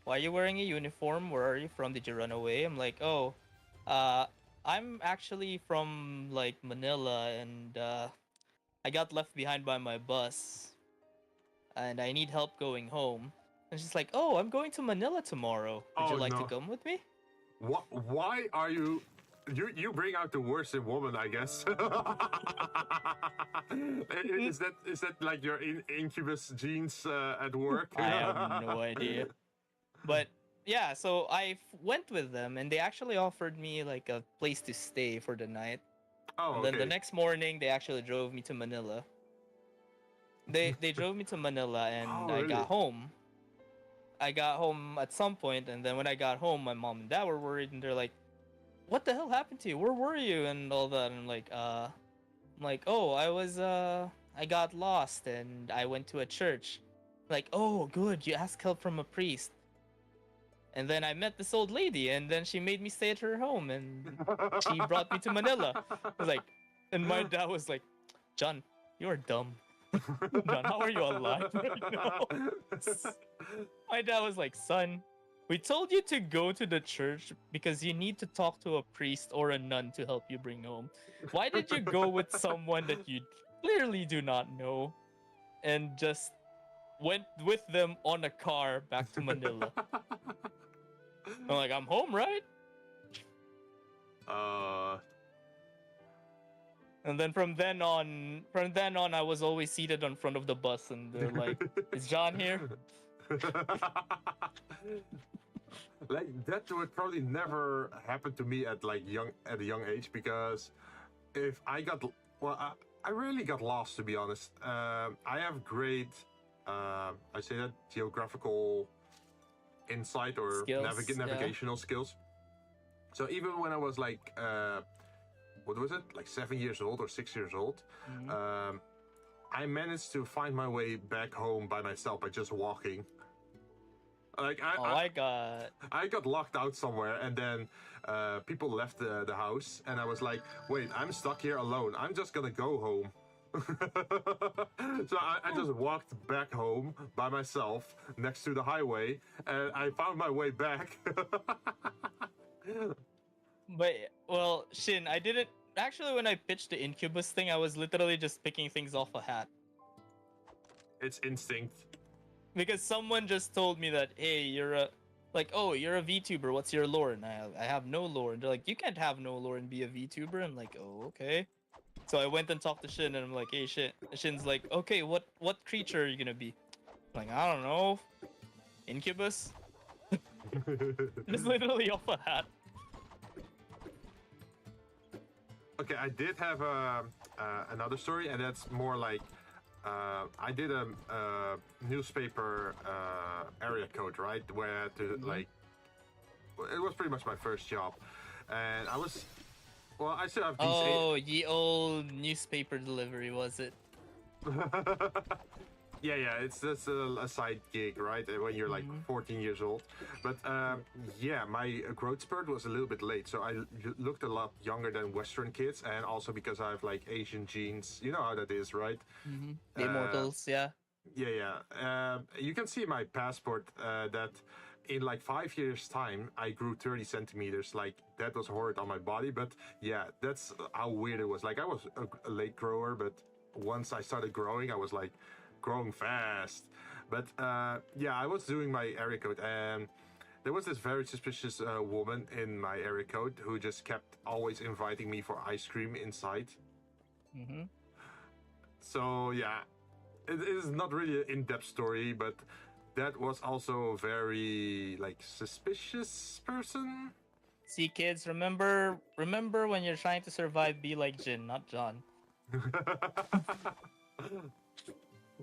Why are you wearing a uniform? Where are you from? Did you run away?" I'm like, "Oh, I'm actually from like Manila, and I got left behind by my bus, and I need help going home." And she's like, "Oh, I'm going to Manila tomorrow. Would you like to come with me?" Why are you... You bring out the worst in woman, I guess. Is that like your incubus genes at work? I have no idea. But yeah, so I went with them, and they actually offered me like a place to stay for the night. Oh, and then the next morning, they actually drove me to Manila. They drove me to Manila, and I got home. I got home at some point, and then when I got home, my mom and dad were worried, and they're like, "What the hell happened to you? Where were you?" And all that. And I'm like, "Oh, I got lost, and I went to a church." Like, "Oh, good, you asked help from a priest." And then I met this old lady, and then she made me stay at her home, and she brought me to Manila. I was like, and my dad was like, "John, you're dumb. John, how are you alive right now?" My dad was like, "Son, we told you to go to the church because you need to talk to a priest or a nun to help you bring home. Why did you go with someone that you clearly do not know and just went with them on a car back to Manila?" I'm like, "I'm home, right?" And then from then on, I was always seated in front of the bus, and they're like, "Is John here?" Like that would probably never happen to me at a young age, because if I got I really got lost, to be honest. I have great I say that geographical insight or navigational skills. So even when I was like what was it, like 7 years old or 6 years old, I managed to find my way back home by myself by just walking. Like I got locked out somewhere, and then people left the house, and I was like, "Wait, I'm stuck here alone. I'm just gonna go home." So I just walked back home by myself next to the highway, and I found my way back. But well, Shin, I didn't actually. When I pitched the incubus thing, I was literally just picking things off a hat. It's instinct. Because someone just told me that, "Hey, you're a VTuber. What's your lore?" And I have no lore. And they're like, "You can't have no lore and be a VTuber." I'm like, "Oh, okay." So I went and talked to Shin, and I'm like, "Hey, Shin." Shin's like, "Okay, what creature are you gonna be?" I'm like, "I don't know. Incubus." Just literally off a hat. Okay, I did have another story, and that's more like I did a newspaper area code, right? Where I had to like, it was pretty much my first job, and I was, well, I still have these. Oh, ye old newspaper delivery, was it? Yeah, it's just a side gig, right? When you're like 14 years old. But yeah, my growth spurt was a little bit late, so I looked a lot younger than Western kids, and also because I have like Asian genes. You know how that is, right? The immortals, yeah. Yeah. You can see my passport that in like 5 years' time, I grew 30 centimeters. Like that was horrid on my body, but yeah, that's how weird it was. Like I was a late grower, but once I started growing, I was like growing fast. But yeah, I was doing my area code, and there was this very suspicious woman in my area code who just kept always inviting me for ice cream inside. So yeah, it is not really an in-depth story, but that was also a very like suspicious person. See, kids, remember when you're trying to survive, be like Jinn, not John.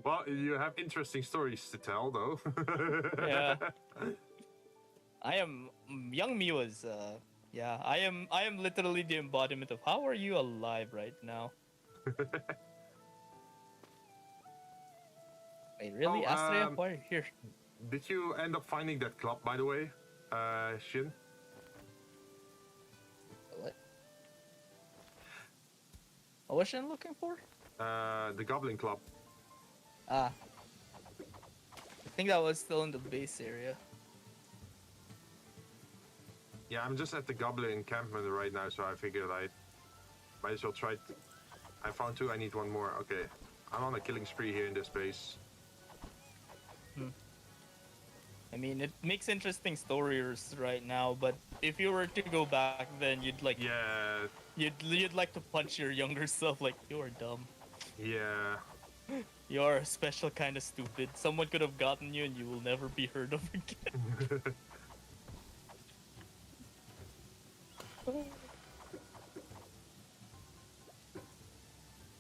Well, you have interesting stories to tell, though. Yeah. Young me was yeah, I am literally the embodiment of how are you alive right now? Wait, really? Astrea, why are you here? Did you end up finding that club, by the way, Shin? What? What was Shin looking for? The Goblin Club. Ah. I think that was still in the base area. Yeah, I'm just at the Goblin encampment right now, so I figured I might as well try. I found 2, I need 1 more. Okay, I'm on a killing spree here in this base. I mean, it makes interesting stories right now, but if you were to go back, then you'd like you'd like to punch your younger self like you're dumb. Yeah. You're a special kind of stupid. Someone could have gotten you and you will never be heard of again.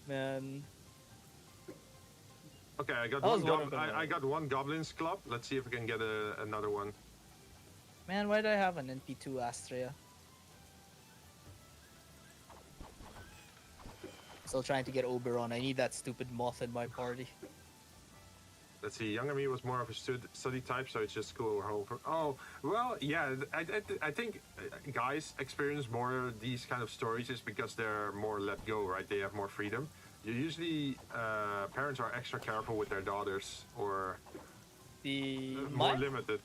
Man. Okay, I got I got 1 Goblins Club. Let's see if we can get another one. Man, why do I have an NP2 Astrea? Still trying to get Oberon. I need that stupid moth in my party. Let's see, younger me was more of a study type, so it's just school or home. Oh, well, yeah, I think guys experience more these kind of stories is because they're more let go, right? They have more freedom. Usually, parents are extra careful with their daughters, or more limited.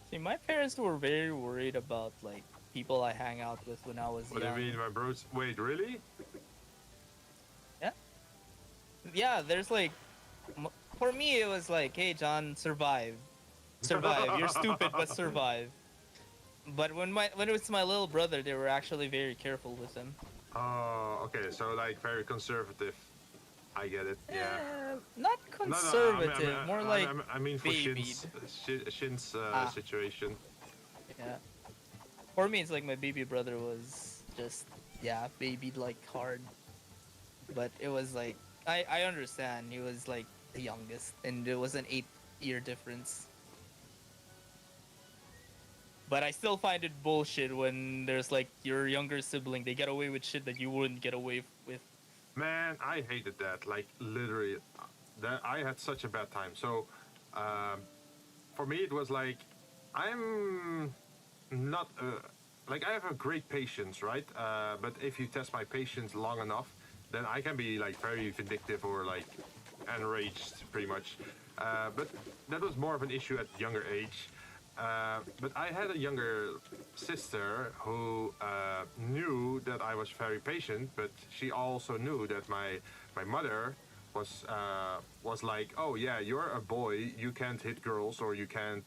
See, my parents were very worried about like people I hang out with when I was young. What do you mean, my bros? Wait, really? Yeah. Yeah, there's like, for me it was like, hey John, survive. You're stupid, but survive. But when it was my little brother, they were actually very careful with him. Oh, okay, so like very conservative. I get it. Yeah. Not conservative, no, more like I mean for babied. Shin's situation. Yeah. For me, it's like my baby brother was just babied like hard. But it was like I understand he was like the youngest, and it was an 8-year difference. But I still find it bullshit when there's like your younger sibling, they get away with shit that you wouldn't get away with. Man, I hated that. Like literally, that I had such a bad time. So, for me, it was like I'm not like I have a great patience, right? But if you test my patience long enough, then I can be like very vindictive or like enraged, pretty much. But that was more of an issue at younger age. But I had a younger sister who knew that I was very patient, but she also knew that my mother was like, oh yeah, you're a boy, you can't hit girls or you can't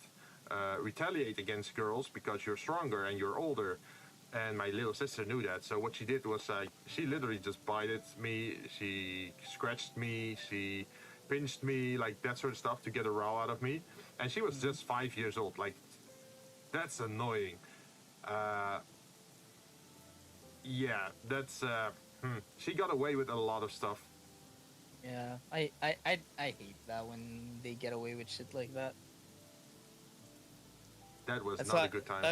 retaliate against girls because you're stronger and you're older. And my little sister knew that, so what she did was like she literally just bited me, she scratched me, she pinched me, like that sort of stuff to get a row out of me. And she was just 5 years old. Like, that's annoying. Yeah, that's she got away with a lot of stuff. Yeah, I hate that when they get away with shit like that. That was not a good time.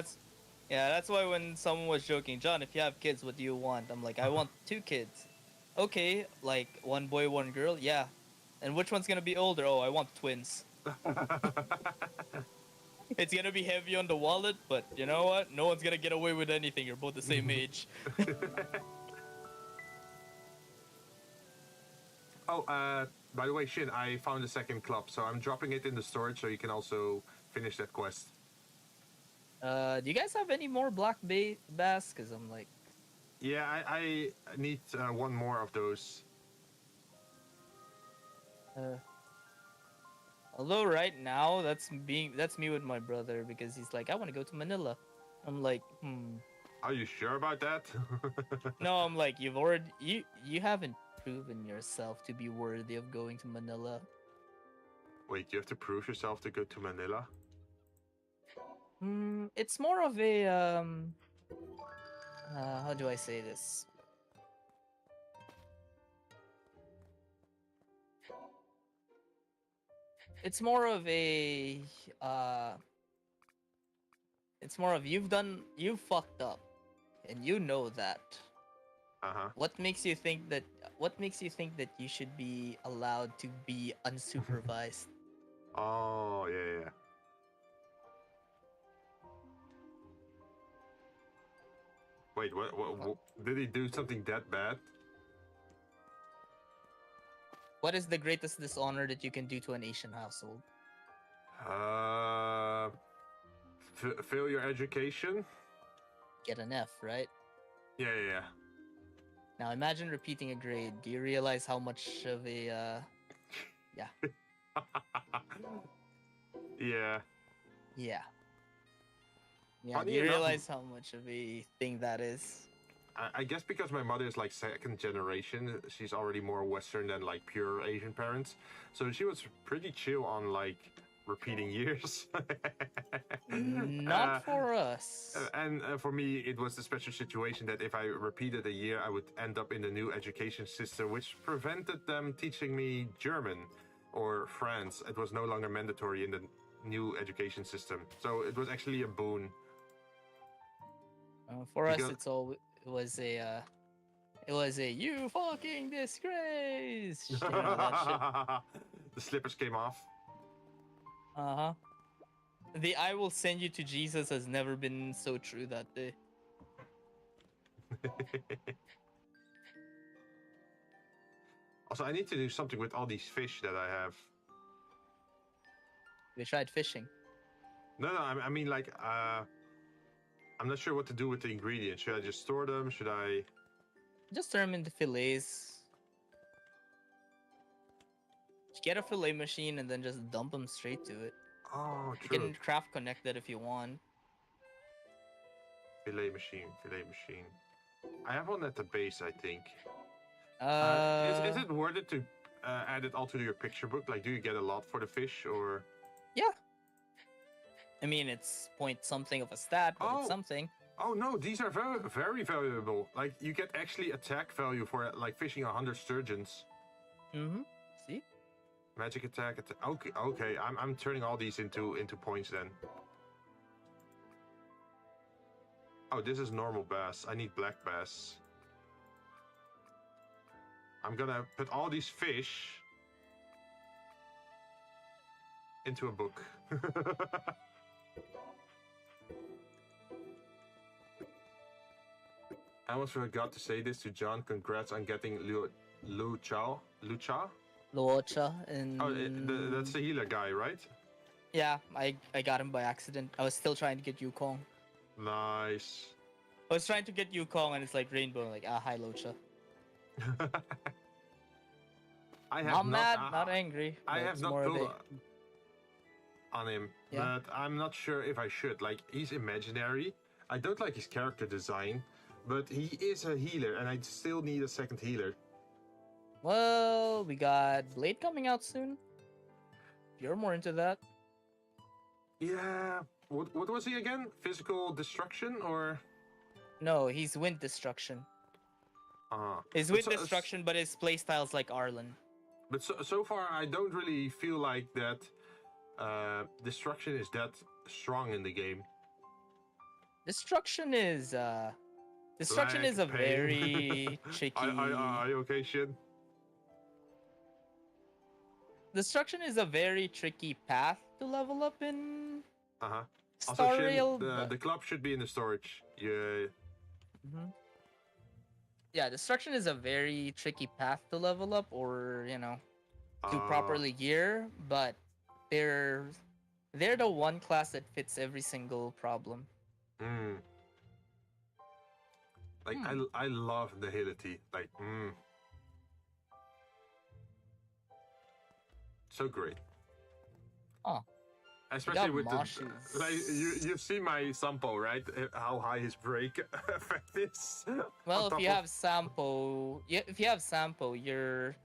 That's why when someone was joking, John, if you have kids, what do you want? I'm like, I want 2 kids. Okay, like 1 boy, 1 girl, yeah. And which one's gonna be older? Oh, I want twins. It's gonna be heavy on the wallet, but you know what? No one's gonna get away with anything. You're both the same age. Oh, by the way, Shin, I found a second club, so I'm dropping it in the storage so you can also finish that quest. Do you guys have any more black bass? Cause I'm like, Yeah, I need one more of those. although right now that's me with my brother because he's like, I want to go to Manila. I'm like, Are you sure about that? No, I'm like, you haven't proven yourself to be worthy of going to Manila. Wait, you have to prove yourself to go to Manila? It's more of a how do I say this? It's more of a it's more of you've fucked up and you know that. Uh-huh. What makes you think that you should be allowed to be unsupervised? Oh, yeah. Wait, what did he do something that bad? What is the greatest dishonor that you can do to an Asian household? Fail your education? Get an F, right? Yeah. Now imagine repeating a grade. Do you realize how much of a yeah. Yeah. Yeah. Funny Do you enough, realize how much of a thing that is? I guess because my mother is like second generation, she's already more Western than like pure Asian parents. So she was pretty chill on like repeating years. Not for us. And for me, it was a special situation that if I repeated a year, I would end up in the new education system, which prevented them teaching me German or France. It was no longer mandatory in the new education system. So it was actually a boon. For us, it was a you fucking disgrace. You know, that shit. The slippers came off. The I will send you to Jesus has never been so true that day. Also, I need to do something with all these fish that I have. We tried fishing. No, I mean like, I'm not sure what to do with the ingredients. Should I just store them? Should I... Just turn them into fillets. Just get a fillet machine and then just dump them straight to it. Oh, You true. can craft connect it if you want. Fillet machine. I have one at the base, I think. Is it worth it to add it all to your picture book? Like, do you get a lot for the fish, or...? Yeah. I mean, it's point something of a stat, but it's something. Oh no, these are very, very valuable. Like, you get actually attack value for like fishing 100 sturgeons. See? Magic attack. Okay. I'm turning all these into points then. Oh, this is normal bass. I need black bass. I'm gonna put all these fish into a book. I almost forgot to say this to John. Congrats on getting Lucha? Luocha and... Oh, that's the healer guy, right? Yeah, I got him by accident. I was still trying to get Yukong. Nice. I was trying to get Yukong and it's like Rainbow, like, hi Luocha. I'm mad, not angry. I have not pulled on him, but I'm not sure if I should. Like, he's imaginary. I don't like his character design, but he is a healer, and I still need a second healer. Well, we got Blade coming out soon. You're more into that. Yeah. What was he again? Physical destruction, or? No, he's wind destruction. His wind destruction, but his playstyle's like Arlen. But so far, I don't really feel like that destruction is that strong in the game. Destruction is a very tricky. Are you okay, Shin? destruction is a very tricky path to level up in Also, Star Rail. the club should be in the storage. Yeah. Yeah, destruction is a very tricky path to level up, or to properly gear. But they're the one class that fits every single problem. Like I love the agility. Like so great. Oh. Especially with the like you see my sample, right? How high his break effect is. Well, if you have Sampo, your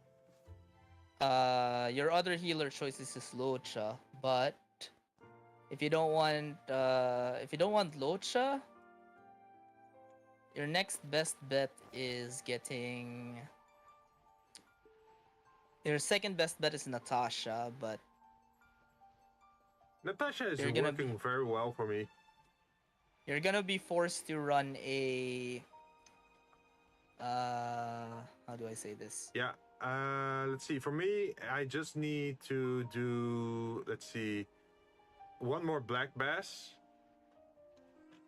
other healer choice is Locha, but if you don't want Locha, your next best bet is getting. Your second best bet is Natasha, but Natasha is working very well for me. You're gonna be forced to run a how do I say this? Yeah. Let's see. For me, I just need to do, let's see, one more black bass.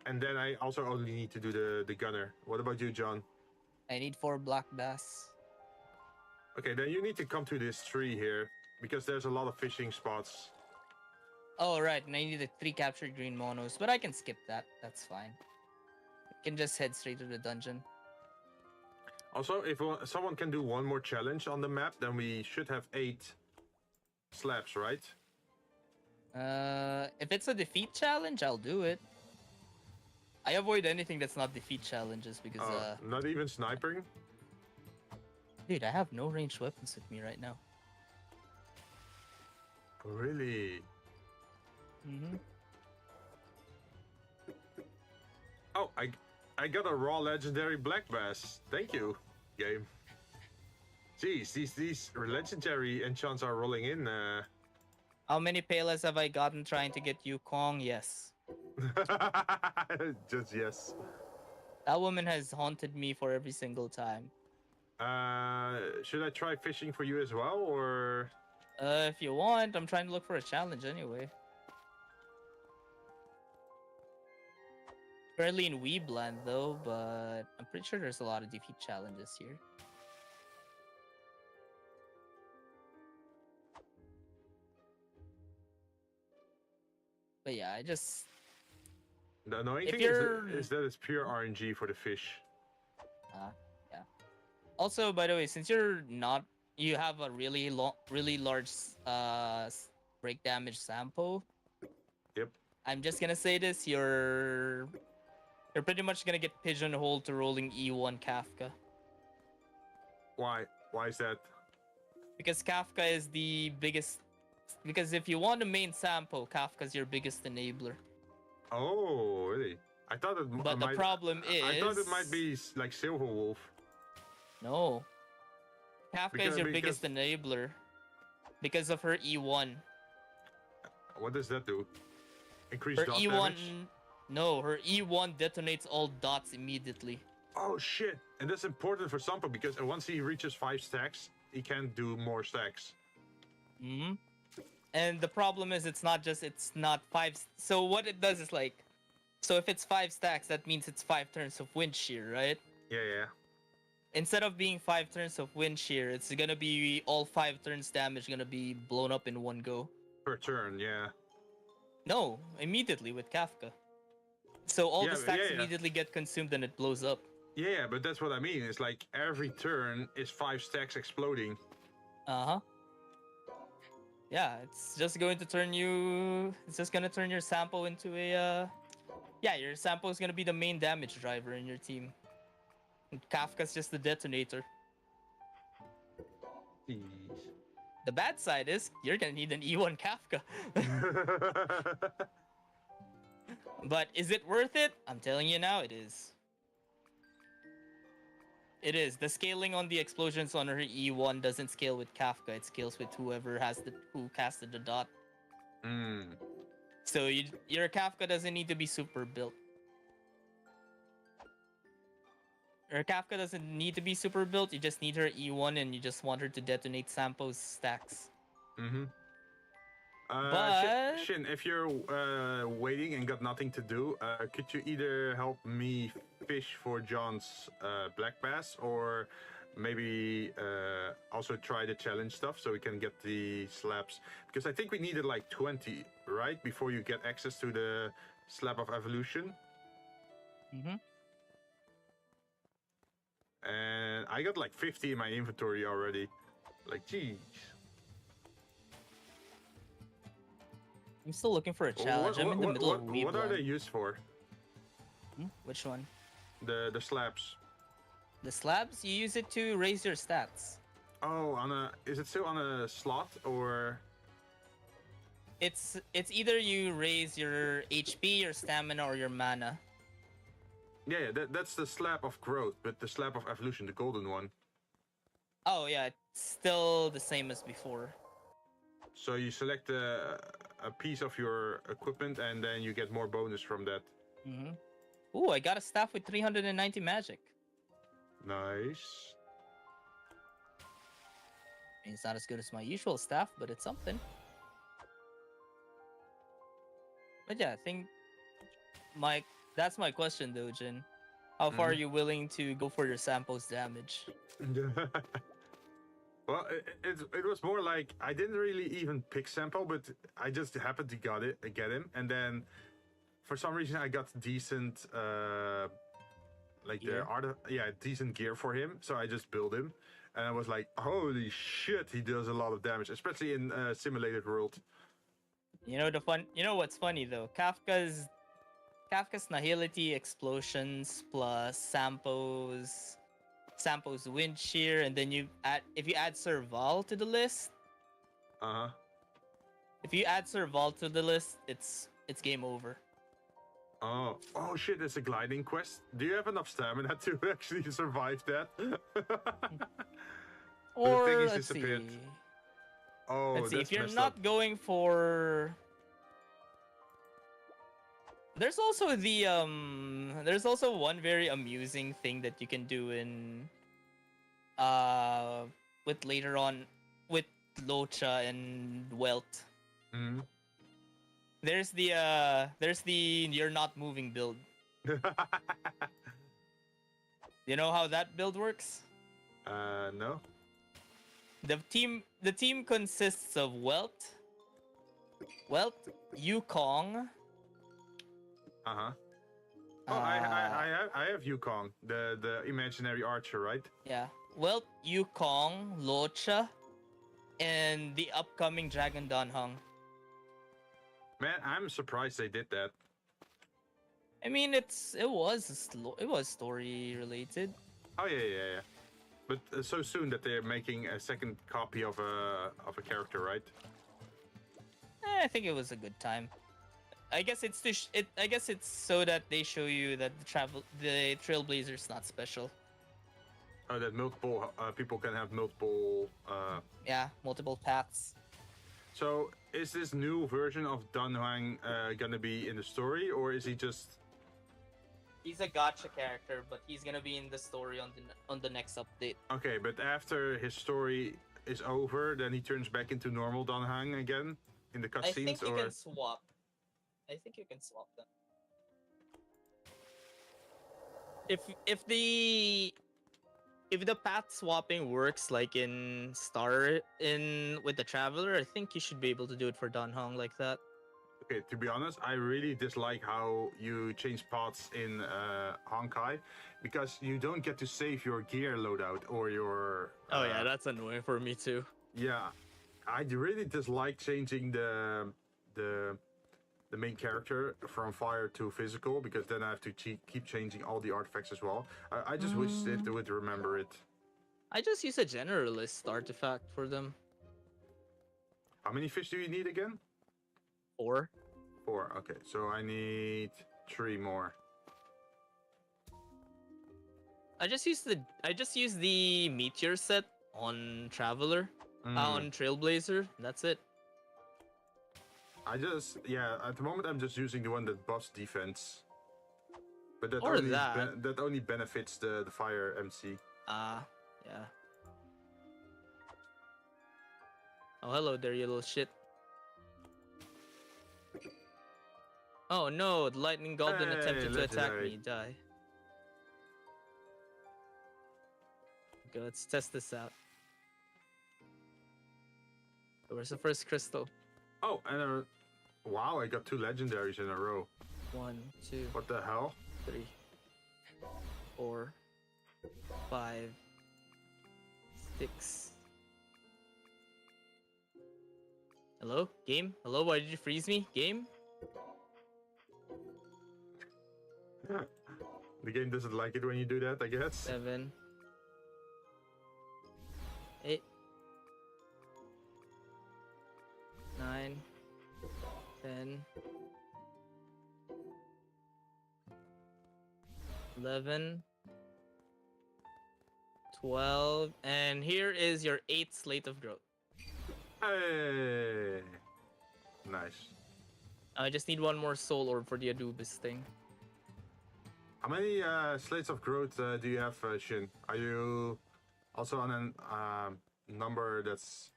And then I also only need to do the gunner. What about you, John? I need 4 black bass. Okay, then you need to come to this tree here because there's a lot of fishing spots. Oh, right. And I need the 3 captured green monos, but I can skip that. That's fine. I can just head straight to the dungeon. Also, if someone can do one more challenge on the map, then we should have 8 slabs, right? If it's a defeat challenge, I'll do it. I avoid anything that's not defeat challenges because not even sniping? Dude, I have no ranged weapons with me right now. Really? Oh, I got a raw legendary black bass. Thank you, game. Jeez, these legendary enchants are rolling in. How many palas have I gotten trying to get you, Kong? Yes. Just yes. That woman has haunted me for every single time. Should I try fishing for you as well, or? If you want, I'm trying to look for a challenge anyway. Currently in Weebland though, but I'm pretty sure there's a lot of defeat challenges here. But yeah, I just... The annoying thing is that it's pure RNG for the fish. Yeah. Also, by the way, since you have a really large break damage sample. Yep. I'm just gonna say this: you're pretty much gonna get pigeonholed to rolling E1 Kafka. Why? Why is that? Because Kafka is the biggest. Because if you want a main sample, Kafka's your biggest enabler. Oh, really? I thought it. But the problem is, I thought it might be like Silver Wolf. No. Kafka is your biggest enabler because of her E1. What does that do? Increase her dot E1 damage? No, her E1 detonates all dots immediately. Oh shit! And that's important for Sampo because once he reaches 5 stacks, he can do more stacks. And the problem is it's not 5. So what it does is like, so if it's 5 stacks, that means it's 5 turns of wind shear, right? Yeah. Instead of being 5 turns of wind shear, it's gonna be all 5 turns damage gonna be blown up in one go. Per turn, yeah. No, immediately with Kafka. So all the stacks immediately get consumed and it blows up. Yeah, but that's what I mean. It's like every turn is 5 stacks exploding. Yeah, it's just going to turn you. It's just gonna turn your sample into a. Yeah, your sample is gonna be the main damage driver in your team. And Kafka's just the detonator. Jeez. The bad side is you're gonna need an E1 Kafka. But is it worth it? I'm telling you now, it is. It is. The scaling on the explosions on her E1 doesn't scale with Kafka. It scales with whoever who casted the dot. So your Kafka doesn't need to be super built. Her Kafka doesn't need to be super built. You just need her E1 and you just want her to detonate Sampo's stacks. Mm-hmm. But Shin, if you're waiting and got nothing to do, could you either help me fish for John's black bass, or maybe also try the challenge stuff so we can get the slabs? Because I think we needed like 20, right, before you get access to the slab of evolution. Mm-hmm. And I got like 50 in my inventory already. Like, geez. I'm still looking for a challenge. I'm in the middle of Weebly. What are they used for? Which one? The slabs. The slabs? You use it to raise your stats. Oh, is it still on a slot or? It's either you raise your HP, your stamina, or your mana. Yeah, that's the slab of growth, but the slab of evolution, the golden one. Oh yeah, it's still the same as before. So you select a piece of your equipment, and then you get more bonus from that. Mm-hmm. Ooh, I got a staff with 390 magic. Nice. It's not as good as my usual staff, but it's something. But yeah, I think that's my question though, Jin. How far are you willing to go for your samples damage? Well, it was more like I didn't really even pick sample, but I just happened to get him, and then for some reason I got decent like gear? decent gear for him, so I just built him, and I was like, holy shit, he does a lot of damage, especially in simulated world. You know what's funny though? Kafka's nihility explosions plus Sampo's wind shear, and then if you add Serval to the list. If you add Serval to the list, it's game over. Oh shit, it's a gliding quest. Do you have enough stamina to actually survive that? Or the thing is let's disappeared. see. Oh, Let's see, that's if you're messed not up. going for... There's also one very amusing thing that you can do in with later on with Locha and Welt. Mm-hmm. There's the you're not moving build. You know how that build works? No. The team consists of Welt, Yukong. Oh, I have Yukong, the imaginary archer, right? Yeah, Welt, Yukong, Locha, and the upcoming Dragon Danhong. Man, I'm surprised they did that. I mean, it was story related. Oh yeah. But so soon that they're making a second copy of a character, right? I think it was a good time. I guess it's I guess it's so that they show you that the Trailblazer's not special. Oh, that multiple people can have multiple. Yeah, multiple paths. So is this new version of Danhuang gonna be in the story, or is he just? He's a gacha character, but he's gonna be in the story on the next update. Okay, but after his story is over, then he turns back into normal Danhuang again in the cutscenes, I think you or? can swap. I think you can swap them. If the path swapping works like in with the Traveler, I think you should be able to do it for Danhong like that. Okay, to be honest, I really dislike how you change paths in Honkai, because you don't get to save your gear loadout or your. Oh yeah, that's annoying for me too. Yeah, I really dislike changing the main character from fire to physical, because then I have to keep changing all the artifacts as well. I just wish they would remember it. I just use a generalist artifact for them. How many fish do you need again? 4. 4. Okay, so I need 3 more. I just use the meteor set on Traveler, on Trailblazer. That's it. At the moment I'm just using the one that buffs defense. But that only benefits the fire MC. Yeah. Oh, hello there, you little shit. Oh no, the lightning goblin attempted to attack me. Die. Okay, let's test this out. Where's the first crystal? Oh, and wow, I got 2 legendaries in a row. 1, 2. What the hell? 3, 4, 5, 6. Hello? Game? Hello? Why did you freeze me? Game? The game doesn't like it when you do that, I guess. 7, 8, 9, 10, 11, 12, and here is your 8th slate of growth. Hey! Nice. I just need 1 more soul orb for the Adubis thing. How many slates of growth do you have, Shin? Are you also on a number that's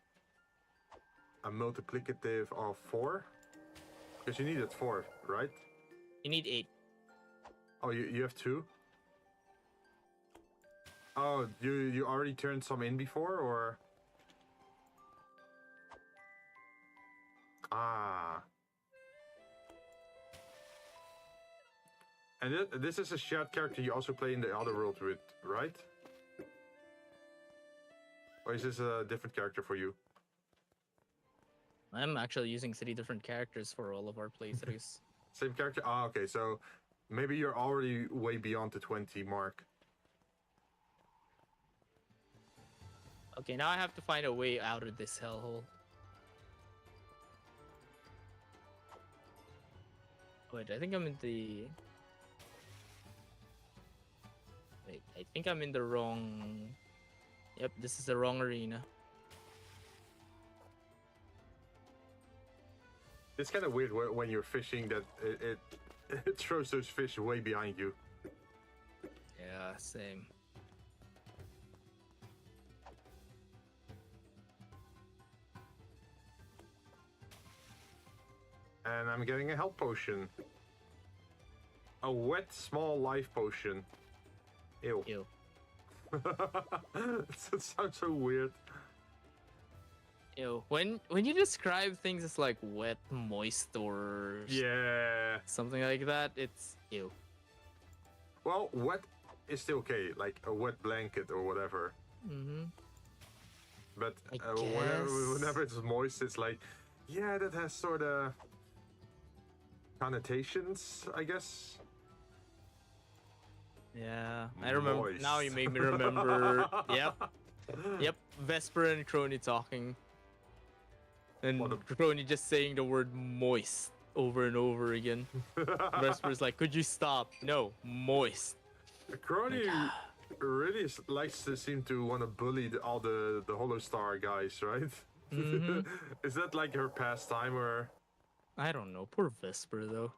a multiplicative of 4? Because you needed 4, right? You need 8. Oh, you have 2? Oh, you already turned some in before, or? Ah. And this is a shared character you also play in the other world with, right? Or is this a different character for you? I'm actually using 3 different characters for all of our playthroughs. Same character? Ah, okay, so maybe you're already way beyond the 20 mark. Okay, now I have to find a way out of this hellhole. Wait, I think I'm in the... Wait, I think I'm in the wrong... Yep, this is the wrong arena. It's kind of weird when you're fishing that it throws those fish way behind you. Yeah, same. And I'm getting a health potion. A wet small life potion. Ew. Ew. That sounds so weird. Ew. When you describe things as like wet, moist, or Yeah. something like that, it's ew. Well, wet is still okay, like a wet blanket or whatever. Mm-hmm. But I whenever guess. it's moist, it's like, yeah, that has sort of connotations, I guess. Yeah, I remember. Moist. Now you make me remember. Yep. Vesper and Crony talking. And Crony just saying the word moist over and over again. Vesper's like, could you stop? No, moist. Crony really likes to seem to want to bully all the Hollow Star guys, right? Mm-hmm. Is that like her pastime, or? I don't know. Poor Vesper, though.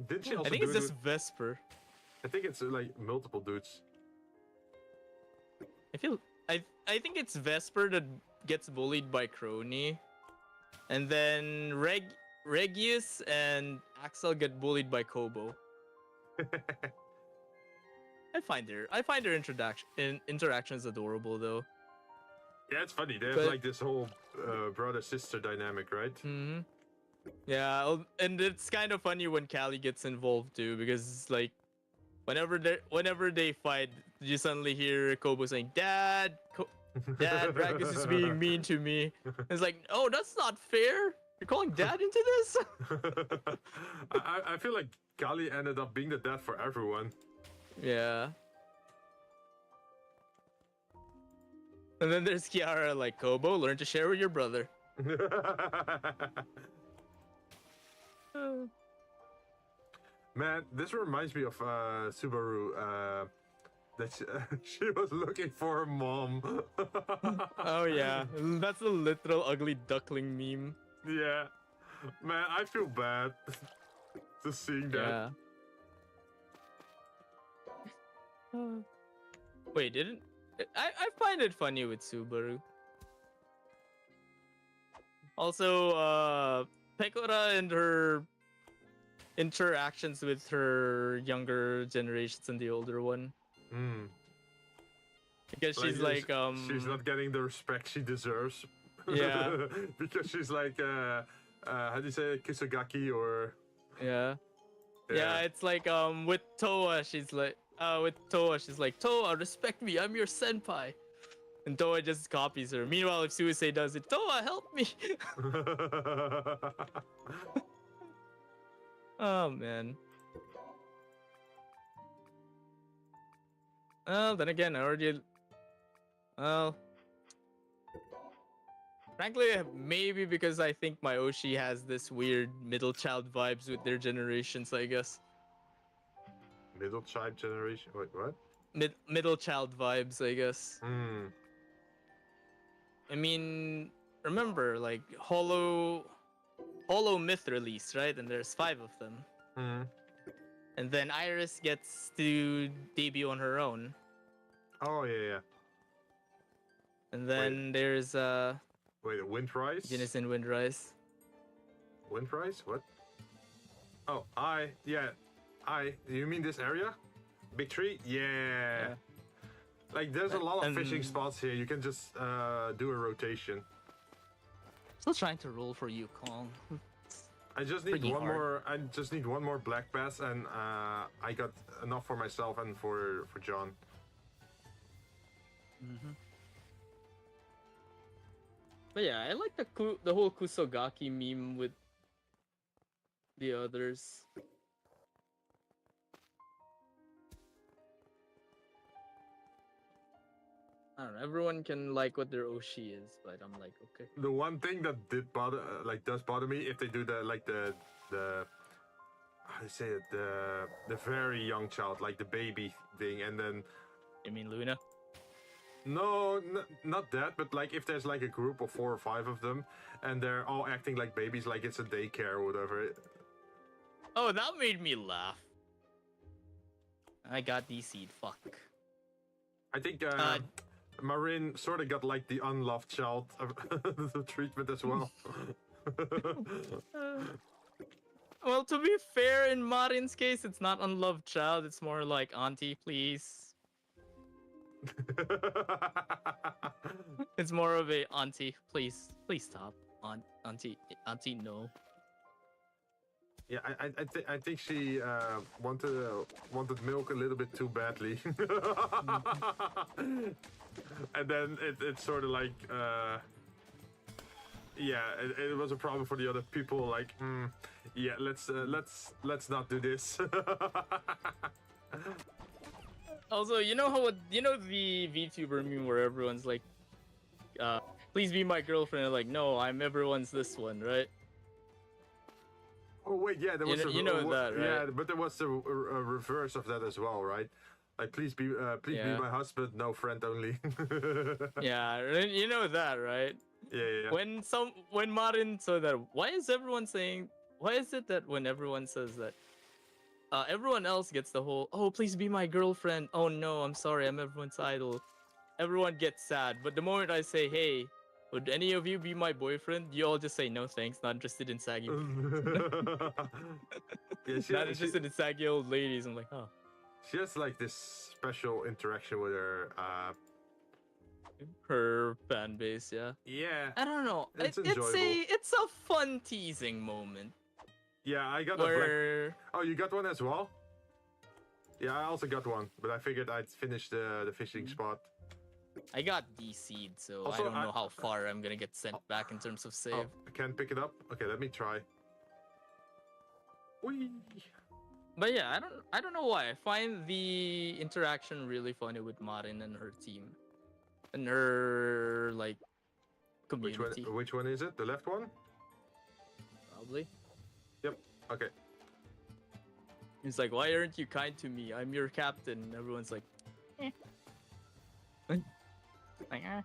Did she also I think it's just Vesper. I think it's like multiple dudes. I think it's Vesper that gets bullied by Crony, and then Regius and Axel get bullied by Kobo. I find their interactions adorable though. Yeah, it's funny. They have like this whole brother-sister dynamic, right? Mm-hmm. Yeah, and it's kind of funny when Callie gets involved too, because like whenever they fight, you suddenly hear Kobo saying, "Dad, Dad, Ragus is being mean to me." It's like, oh, that's not fair. You're calling Dad into this? I feel like Kali ended up being the dad for everyone. Yeah. And then there's Kiara like, Kobo, learn to share with your brother. Man, this reminds me of Subaru. That she was looking for her mom. Oh yeah, that's a literal ugly duckling meme. Yeah, man, I feel bad just seeing that. Yeah. Wait, didn't I find it funny with Subaru. Also, Pekora and her interactions with her younger generations and the older one. Because she's like she's not getting the respect she deserves. Yeah. Because she's like how do you say it? Kisagaki or Yeah, it's like with Toa she's like Toa, respect me, I'm your senpai. And Toa just copies her. Meanwhile, if Suisei does it, Toa, help me. Oh man. Well, then again, I already. Well, frankly, maybe because I think my Oshi has this weird middle child vibes with their generations, I guess. Middle child generation? Wait, what? Middle child vibes, I guess. I mean, remember, like, Hollow Myth released, right? And there's 5 of them. And then Iris gets to debut on her own. Oh, yeah. And then there's Wait, Windrise? Jinn is in Windrise. Windrise? What? Oh, you mean this area? Big tree? Yeah. Like, there's a lot of fishing spots here. You can just do a rotation. Still trying to roll for you, Kong. I just need one more black bass, and I got enough for myself and for John. But yeah, I like the whole Kusogaki meme with the others. I don't know. Everyone can like what their Oshi is, but I'm like, okay. The one thing that does bother me if they do the how do you say it, the very young child, like the baby thing, and then. You mean Luna? No, not that, but like if there's like a group of 4 or 5 of them, and they're all acting like babies, like it's a daycare or whatever. Oh, that made me laugh. I got DC'd. Fuck. I think Marin sort of got like the unloved child treatment as well. Well, to be fair, in Marin's case, it's not unloved child. It's more like auntie, please. It's more of a auntie, please stop. Auntie, no. Yeah, I think she wanted milk a little bit too badly, and then it's sort of like it was a problem for the other people. Like, yeah, let's not do this. Also, you know the VTuber meme where everyone's like, please be my girlfriend, and like, no, I'm everyone's this one, right? Oh wait, yeah, there was that, right? Yeah, but there was a reverse of that as well, right? Like, please be my husband, no friend only. Yeah, you know that, right? Yeah. When Marin saw that, why is it that when everyone says that, everyone else gets the whole, oh, please be my girlfriend. Oh no, I'm sorry, I'm everyone's idol. Everyone gets sad, but the moment I say, hey, would any of you be my boyfriend? You all just say, no thanks, not interested in saggy. Not interested in saggy old ladies. I'm like, oh. She has like this special interaction with her fan base, yeah. Yeah. I don't know. It's a fun teasing moment. Yeah, I got a Oh, you got one as well? Yeah, I also got one, but I figured I'd finish the fishing spot. I got DC'd, so also, I don't know how far I'm gonna get sent back in terms of save. I can't pick it up? Okay, let me try. Whee! But yeah, I don't know why. I find the interaction really funny with Marin and her team. And her, like, community. Which one is it? The left one? Probably. Yep, okay. It's like, why aren't you kind to me? I'm your captain. And everyone's like, eh. Like, eh.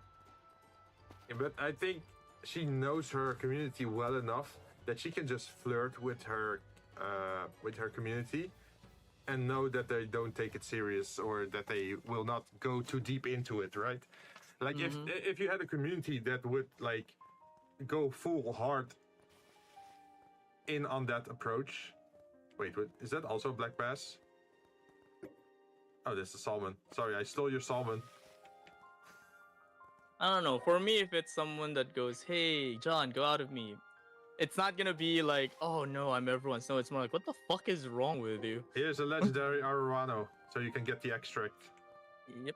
Yeah, but I think she knows her community well enough that she can just flirt with her community and know that they don't take it serious or that they will not go too deep into it, right? Like if you had a community that would like go full hard in on that approach. Wait, is that also a black bass? Oh, this is a salmon. Sorry, I stole your salmon. I don't know. For me, if it's someone that goes, "Hey, John, go out of me," it's not gonna be like, "Oh no, I'm everyone's." No, it's more like, "What the fuck is wrong with you?" Here's a legendary Arowana, so you can get the extract. Yep.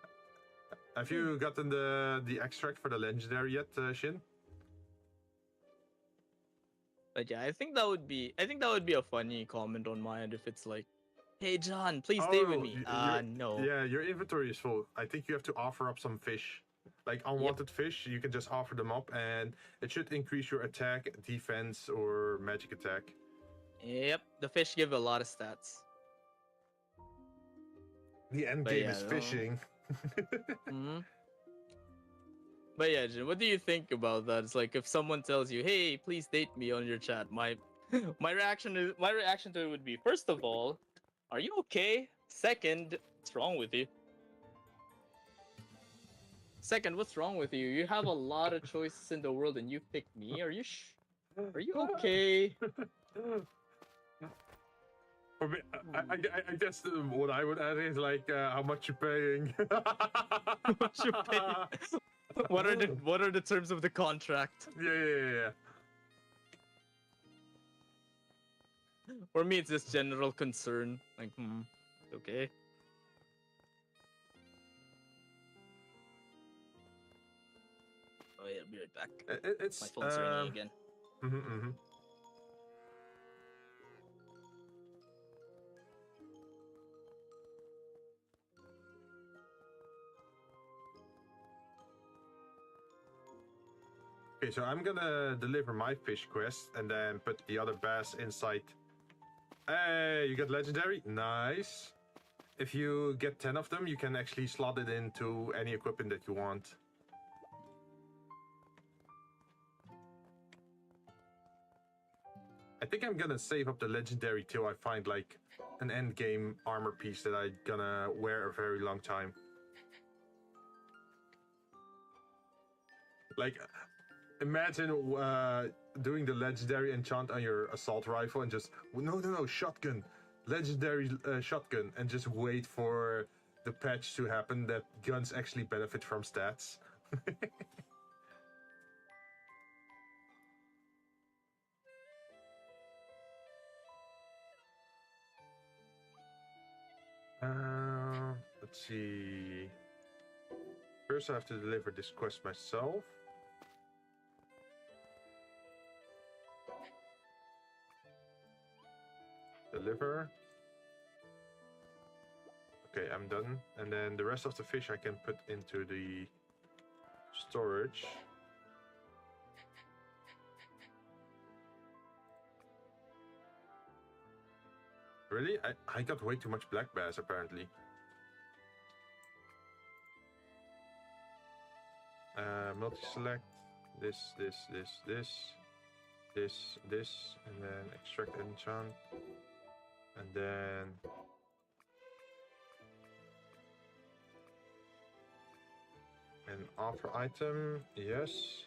Have you gotten the extract for the legendary yet, Shin? But yeah, I think that would be a funny comment on my end if it's like, "Hey, John, please stay with me." No. Yeah, your inventory is full. I think you have to offer up some fish. Like unwanted fish, you can just offer them up, and it should increase your attack, defense, or magic attack. Yep, the fish give a lot of stats. The end game is fishing. Mm-hmm. But yeah, Jin, what do you think about that? It's like if someone tells you, "Hey, please date me" on your chat, my reaction to it would be, first of all, are you okay? Second, what's wrong with you? Second, what's wrong with you? You have a lot of choices in the world and you pick me. Are you okay? For me, I guess what I would add is like how much you're paying. How much you pay? What are the terms of the contract? Yeah. For me, it's just general concern. Like, okay. Oh yeah, I'll be right back. It's my phone's ringing again. Okay, so I'm gonna deliver my fish quest and then put the other bass inside. Hey, you got legendary? Nice. If you get 10 of them, you can actually slot it into any equipment that you want. I think I'm gonna save up the legendary till I find like an end game armor piece that I'm gonna wear a very long time. Like, imagine doing the legendary enchant on your assault rifle and just no shotgun, legendary shotgun, and just wait for the patch to happen that guns actually benefit from stats. Let's see. First, I have to deliver this quest myself. Deliver. Okay, I'm done. And then the rest of the fish I can put into the storage. Really? I got way too much black bass apparently. Multi-select this, and then extract enchant, and then an offer item, yes.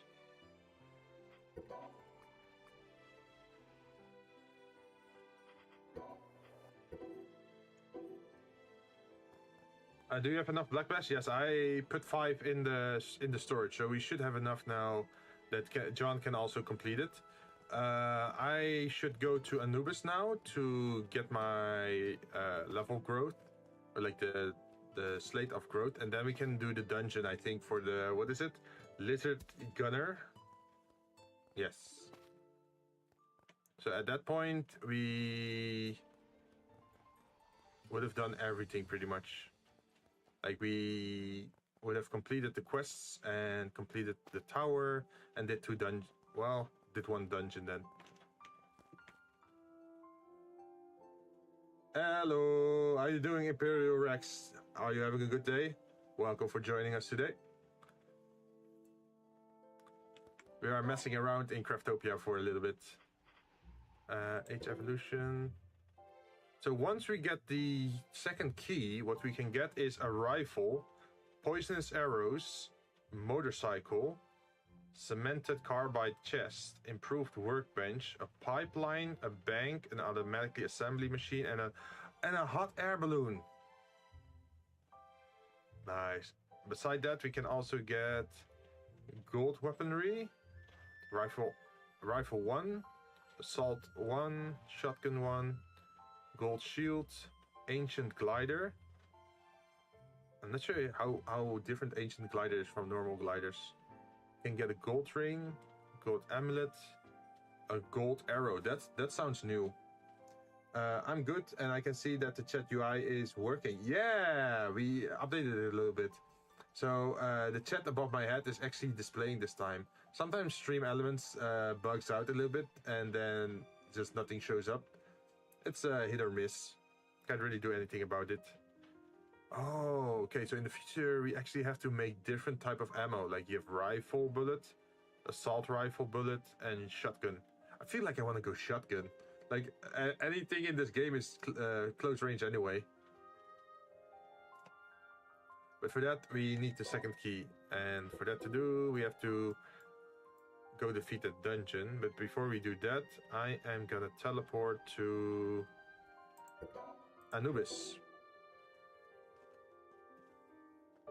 Do you have enough black bass? Yes, I put 5 in the storage, so we should have enough now that John can also complete it. I should go to Anubis now to get my level growth, or like the slate of growth, and then we can do the dungeon. I think for the what is it, lizard gunner? Yes. So at that point we would have done everything pretty much. Like we would have completed the quests and completed the tower and did 2 dungeons. Well, did 1 dungeon then. Hello, how are you doing, Imperial Rex? Are you having a good day? Welcome for joining us today. We are messing around in Craftopia for a little bit. Age evolution. So once we get the second key, what we can get is a rifle, poisonous arrows, motorcycle, cemented carbide chest, improved workbench, a pipeline, a bank, an automatically assembly machine, and a hot air balloon. Nice. Beside that, we can also get gold weaponry, rifle 1, assault 1, shotgun 1, gold shield, ancient glider. I'm not sure how different ancient glider is from normal gliders. You can get a gold ring, gold amulet, a gold arrow. That sounds new. I'm good, and I can see that the chat UI is working. Yeah, we updated it a little bit. So the chat above my head is actually displaying this time. Sometimes Stream Elements bugs out a little bit, and then just nothing shows up. It's a hit or miss. Can't really do anything about it. Oh, okay. So in the future, we actually have to make different type of ammo. Like you have rifle bullet, assault rifle bullet, and shotgun. I feel like I want to go shotgun. Like anything in this game is close range anyway. But for that, we need the second key. And for that to do, we have to go defeat the dungeon. But before we do that, I am gonna teleport to Anubis.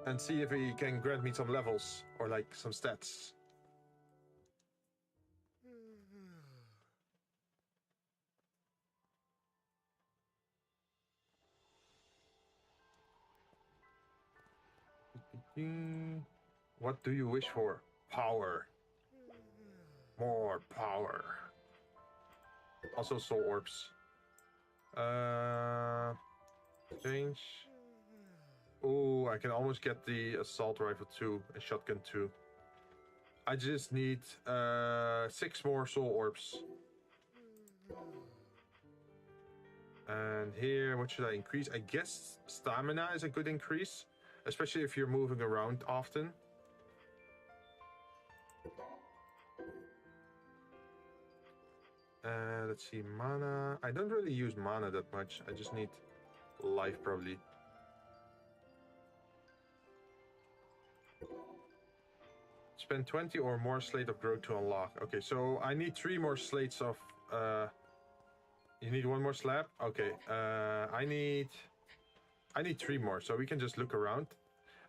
And see if he can grant me some levels or like some stats. What do you wish for? Power. More power. Also soul orbs. Change. Oh, I can almost get the assault rifle too and shotgun too. I just need 6 more soul orbs. And here, what should I increase? I guess stamina is a good increase, especially if you're moving around often. Let's see, mana. I don't really use mana that much. I just need life probably. Spend 20 or more slate of growth to unlock. Okay, so I need 3 more slates of... You need 1 more slab? Okay, I need 3 more, so we can just look around.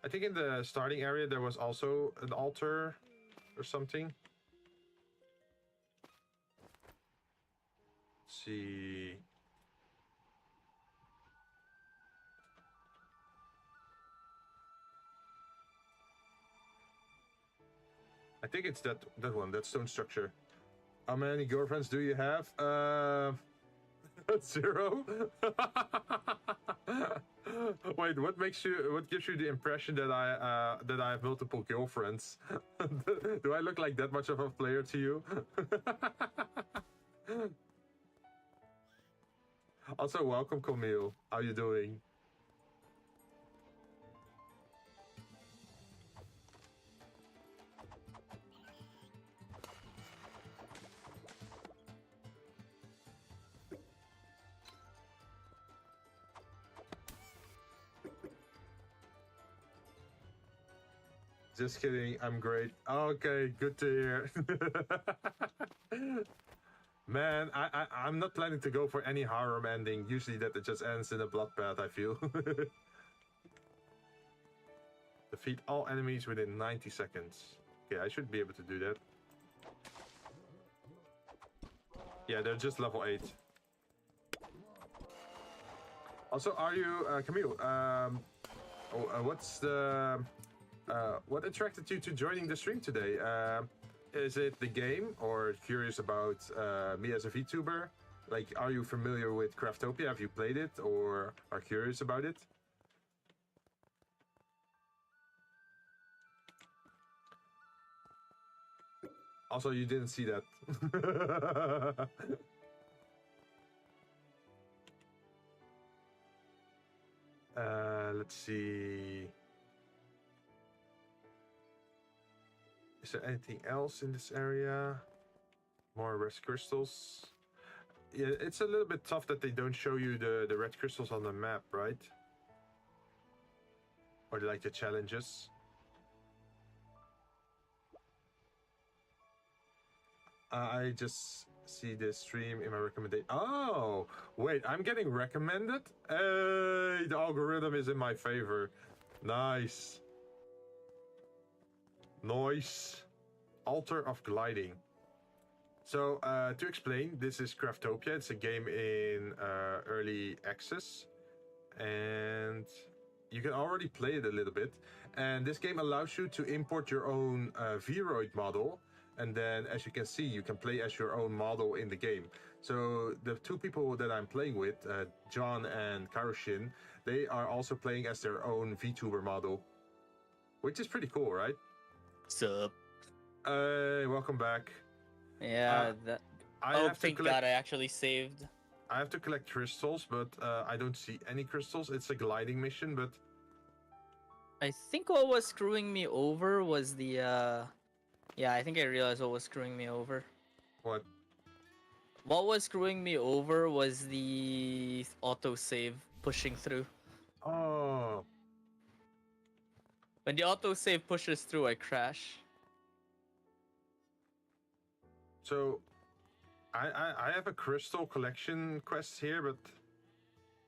I think in the starting area there was also an altar or something. Let's see... I think it's that one, that stone structure. How many girlfriends do you have? 0. Wait, what gives you the impression that I have multiple girlfriends? Do I look like that much of a player to you? Also, welcome, Camille. How you doing? Just kidding, I'm great. Okay, good to hear. Man, I'm not planning to go for any harem ending. Usually that it just ends in a bloodbath, I feel. Defeat all enemies within 90 seconds. Okay, I should be able to do that. Yeah, they're just level 8. Also, are you, Camille, what's the... what attracted you to joining the stream today? Is it the game, or curious about me as a VTuber? Like, are you familiar with Craftopia? Have you played it, or are curious about it? Also, you didn't see that. Let's see... Is there anything else in this area? More red crystals. Yeah, it's a little bit tough that they don't show you the red crystals on the map, right? Or like the challenges. I just see this stream in my recommendation. Oh, wait, I'm getting recommended? Hey, the algorithm is in my favor. Nice. Noise. Altar of Gliding. So, to explain, this is Craftopia. It's a game in early access. And you can already play it a little bit. And this game allows you to import your own V-roid model. And then, as you can see, you can play as your own model in the game. So the two people that I'm playing with, John and Karoshin, they are also playing as their own VTuber model. Which is pretty cool, right? Sup? Hey, welcome back. Yeah, thank God I actually saved. I have to collect crystals, but I don't see any crystals. It's a gliding mission, but... I think what was screwing me over was the, Yeah, I think I realized what was screwing me over. What? What was screwing me over was the autosave pushing through. Oh. When the autosave pushes through, I crash. So, I have a crystal collection quest here, but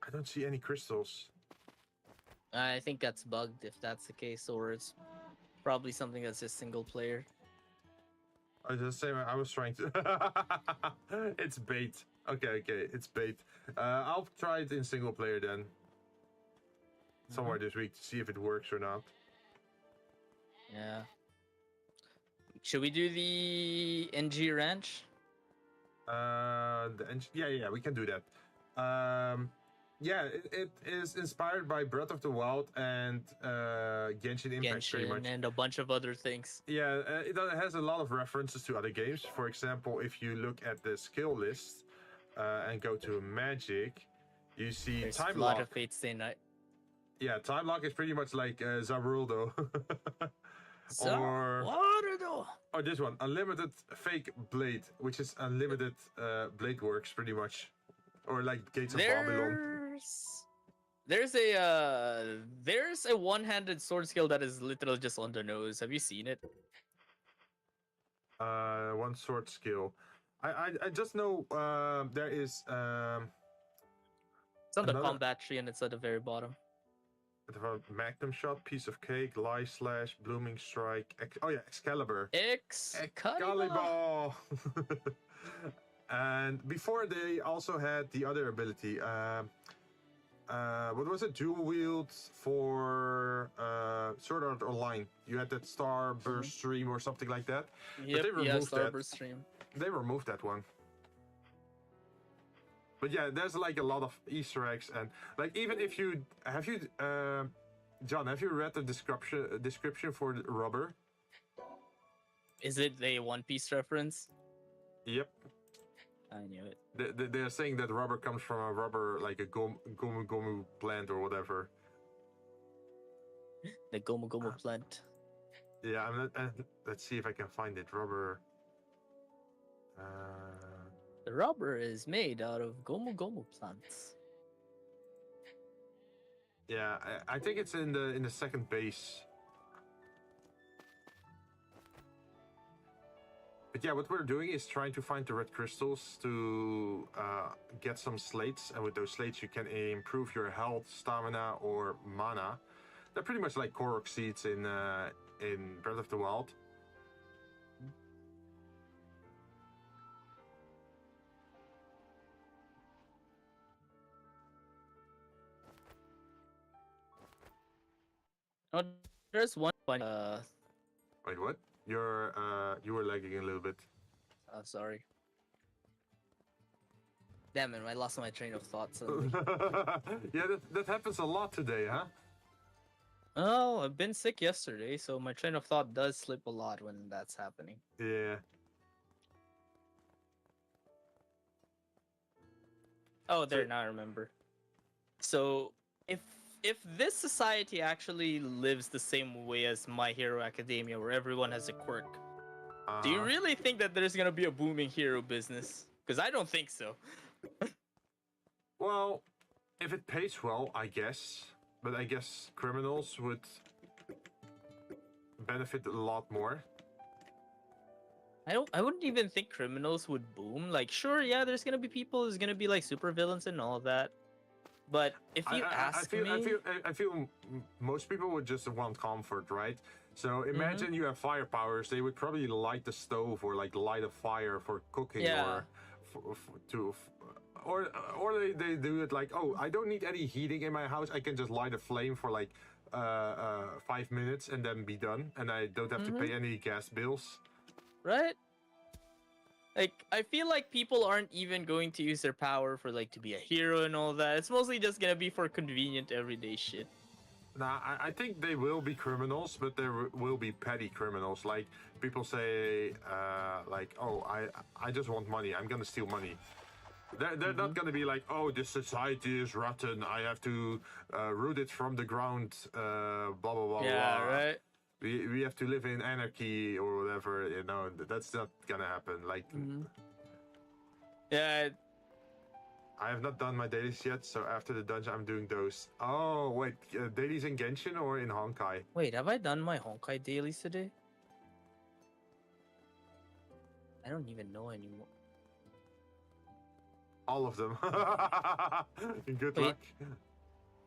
I don't see any crystals. I think that's bugged if that's the case, or it's probably something that's just single player. I just say I was trying to. It's bait. Okay, it's bait. I'll try it in single player then. Somewhere this week to see if it works or not. Yeah. Should we do the NG Ranch? Yeah, we can do that. Yeah, it is inspired by Breath of the Wild and Genshin Impact, pretty much. And a bunch of other things. Yeah, it has a lot of references to other games. For example, if you look at the skill list and go to Magic, you see There's Time a lot Lock. of Fate Stay Night. Yeah, Time Lock is pretty much like Zarudo. Or this one, Unlimited Fake Blade, which is unlimited blade works, pretty much. Or like Gates of Babylon. There's a one-handed sword skill that is literally just on the nose. Have you seen it? One sword skill. I just know there is it's on the combat tree and it's at the very bottom. Magnum Shot, Piece of Cake, Lie Slash, Blooming Strike. Oh yeah, Excalibur. Excalibur. And before they also had the other ability. What was it? Dual wield for Sword Art Online. You had that Starburst stream or something like that. Yep, but they removed Starburst stream. They removed that one. But yeah, there's like a lot of Easter eggs and like even if you John, have you read the description for the rubber? Is it a One Piece reference? Yep. I knew it. They're saying that rubber comes from a rubber, like a gomu gomu plant or whatever. The gomu gomu plant. Yeah, let's see if I can find it. Rubber. The rubber is made out of gomu gomu plants. Yeah, I think it's in the second base. But yeah, what we're doing is trying to find the red crystals to get some slates, and with those slates you can improve your health, stamina, or mana. They're pretty much like Korok seeds in Breath of the Wild. Oh, there's one. Wait, what? You were lagging a little bit. Oh, sorry. Damn it! I lost my train of thought suddenly. Yeah, that happens a lot today, huh? Oh, I've been sick yesterday, so my train of thought does slip a lot when that's happening. Yeah. Oh, there, now I remember. So, if this society actually lives the same way as My Hero Academia, where everyone has a quirk, do you really think that there's gonna be a booming hero business? Because I don't think so. Well, if it pays well, I guess. But I guess criminals would benefit a lot more. I wouldn't even think criminals would boom. Like, sure, yeah, there's gonna be people, there's gonna be like super villains and all that. But if you ask me, I feel most people would just want comfort, right? So imagine you have fire powers. They would probably light the stove or like light a fire for cooking Yeah. or they do it like, oh, I don't need any heating in my house. I can just light a flame for like 5 minutes and then be done, and I don't have to pay any gas bills. right? Like, I feel like people aren't even going to use their power for like to be a hero and all that. It's mostly just gonna be for convenient everyday shit. Nah, I think they will be criminals, but there will be petty criminals. Like people say, like, oh, I just want money. I'm gonna steal money. They're not gonna be like, oh, this society is rotten. I have to root it from the ground. Blah blah blah. Yeah, blah. right. We have to live in anarchy or whatever. You know, that's not gonna happen. Like, Yeah, I have not done my dailies yet, so after the dungeon, I'm doing those. Oh wait, dailies in Genshin or in Honkai? wait, have I done my Honkai dailies today? I don't even know anymore. All of them. Good Wait. luck.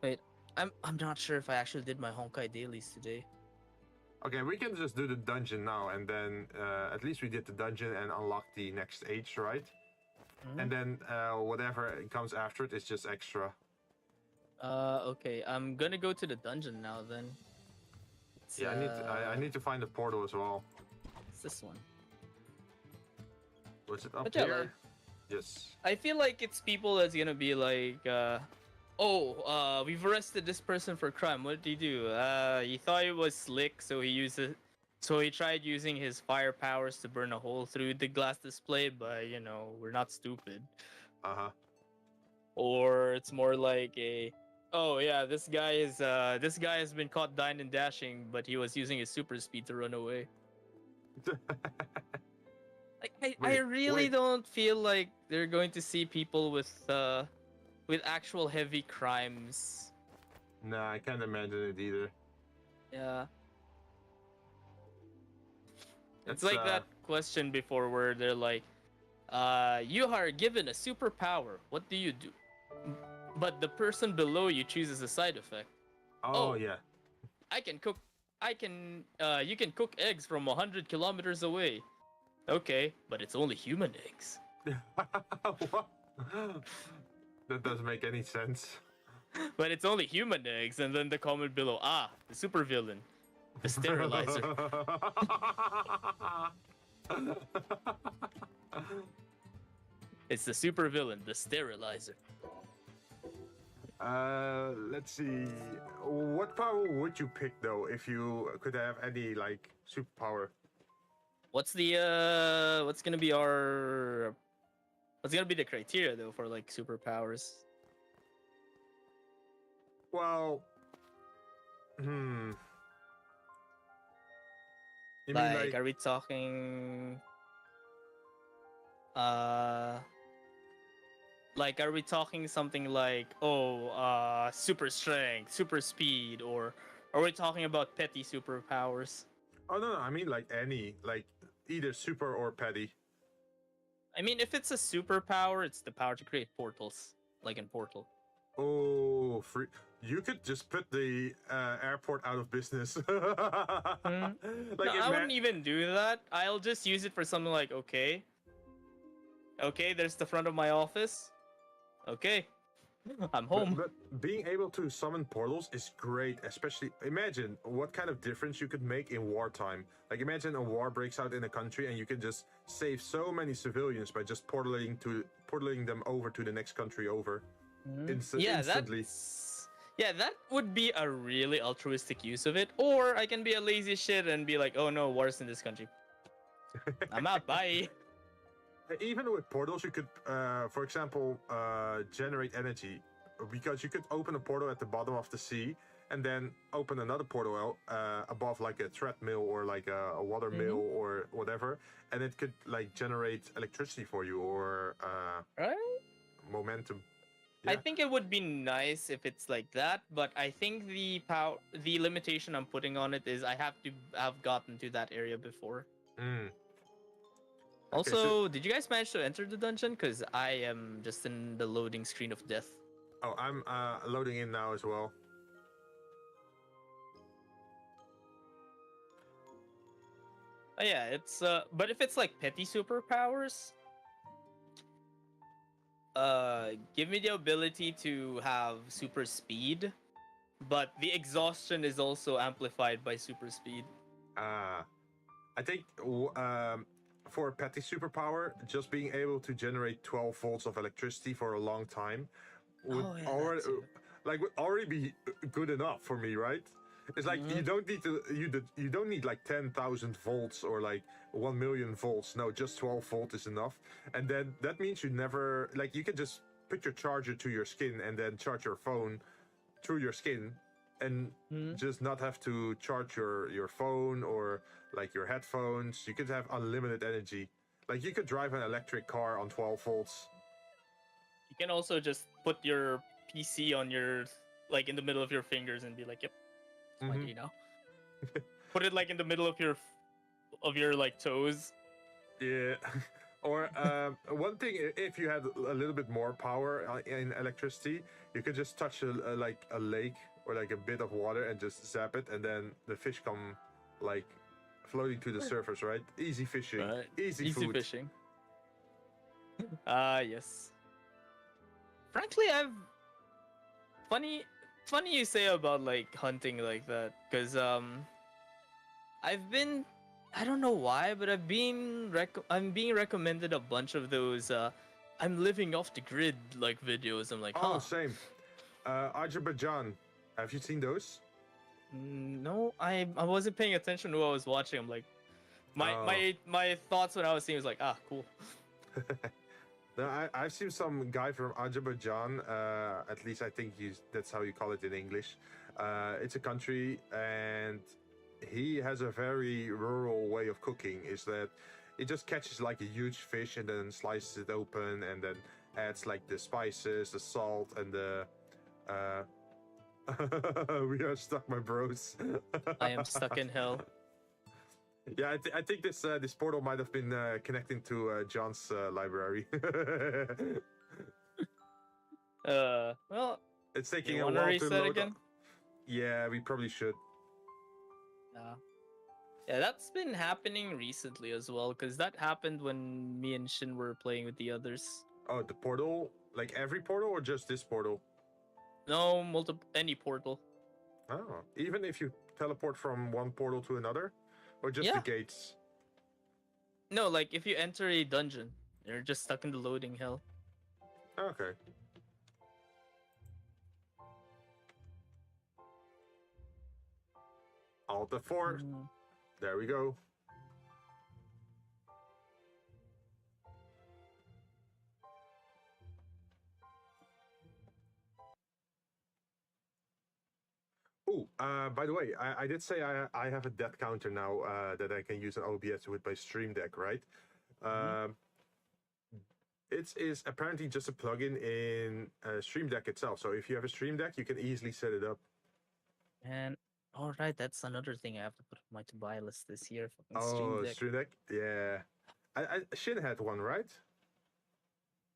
Wait, I'm not sure if I actually did my Honkai dailies today. Okay, we can just do the dungeon now, and then at least we did the dungeon and unlock the next age, right? And then whatever comes after it is just extra. Okay, I'm gonna go to the dungeon now then. It's, Yeah, I need to find the portal as well. It's this one. Was it up But yeah, here? like, Yes. I feel like it's people that's gonna be like, we've arrested this person for crime. What did he do? He thought it was slick, so he tried using his fire powers to burn a hole through the glass display, but you know, we're not stupid. Uh-huh. Or it's more like oh yeah, this guy has been caught dying and dashing, but he was using his super speed to run away. Like I really wait. don't feel like they're going to see people with actual heavy crimes. Nah, I can't imagine it either. Yeah. It's It's, like that question before where they're like, you are given a superpower. What do you do? But the person below you chooses a side effect. Oh yeah. You can cook eggs from 100 kilometers away. Okay, but it's only human eggs. What? That doesn't make any sense. But it's only human eggs, and then the comment below, the supervillain, the sterilizer. It's the supervillain, the sterilizer. Let's see. What power would you pick though if you could have any like superpower? What's gonna be the criteria though for like superpowers? Well, You mean Like, are we talking? Like, are we talking something like, super strength, super speed, or are we talking about petty superpowers? Oh no, I mean like any, like either super or petty. I mean, if it's a superpower, it's the power to create portals, like in Portal. Oh, free! You could just put the airport out of business. Like No, I wouldn't even do that. I'll just use it for something like, okay, there's the front of my office. Okay, I'm home. But being able to summon portals is great, especially imagine what kind of difference you could make in wartime. Like imagine a war breaks out in a country and you can just save so many civilians by just portaling them over to the next country over. Instantly. That would be a really altruistic use of it. Or I can be a lazy shit and be like, oh no, war's in this country. I'm out, bye. Even with portals, you could, for example, generate energy, because you could open a portal at the bottom of the sea and then open another portal above, like a treadmill or like a water mill or whatever, and it could like generate electricity for you or Right? momentum. I Yeah. think it would be nice if it's like that, but I think the limitation I'm putting on it is I have to have gotten to that area before. Okay, Also, did you guys manage to enter the dungeon? Because I am just in the loading screen of death. Oh, I'm loading in now as well. Oh yeah, it's but if it's like petty superpowers, give me the ability to have super speed, but the exhaustion is also amplified by super speed. I think for a petty superpower, just being able to generate 12 volts of electricity for a long time would would already be good enough for me, right? It's like you don't need to you don't need like 10,000 volts or like 1 million volts. No, just 12 volt is enough. And then that means you never like you can just put your charger to your skin and then charge your phone through your skin and just not have to charge your phone or like your headphones. You could have unlimited energy. Like you could drive an electric car on 12 volts. You can also just put your PC on your like in the middle of your fingers and be like, "Yep, it's my day now." Put it like in the middle of your like toes. Yeah. Or one thing, if you had a little bit more power in electricity, you could just touch like a lake or like a bit of water and just zap it, and then the fish come like floating to the surface, right? Easy fishing, easy food. Fishing. Yes. Frankly, funny you say about like hunting like that, because I don't know why, but I'm being recommended a bunch of those I'm living off the grid like videos. I'm like, huh. Oh, same. Azerbaijan. Have you seen those? No, I wasn't paying attention to what I was watching. I'm like, my thoughts when I was seeing was like, cool. No, I've seen some guy from Azerbaijan. At least I think that's how you call it in English. It's a country, and he has a very rural way of cooking. Is that it just catches like a huge fish and then slices it open and then adds like the spices, the salt, and the. We are stuck, my bros. I am stuck in hell. Yeah, I think this portal might have been connecting to John's library. Well, it's taking a while to load again. Yeah, we probably should. Yeah, that's been happening recently as well, because that happened when me and Shin were playing with the others. Oh, the portal? Like every portal or just this portal? No, any portal. Oh, even if you teleport from one portal to another? Or just the gates? No, like if you enter a dungeon, you're just stuck in the loading hell. Okay. Alt F4. There we go. Oh, by the way, I did say I have a death counter now that I can use an OBS with my Stream Deck, right? It is apparently just a plugin in Stream Deck itself. So if you have a Stream Deck, you can easily set it up. And all right, that's another thing I have to put on my to-buy list this year. Stream Deck? Yeah. Shin had one, right?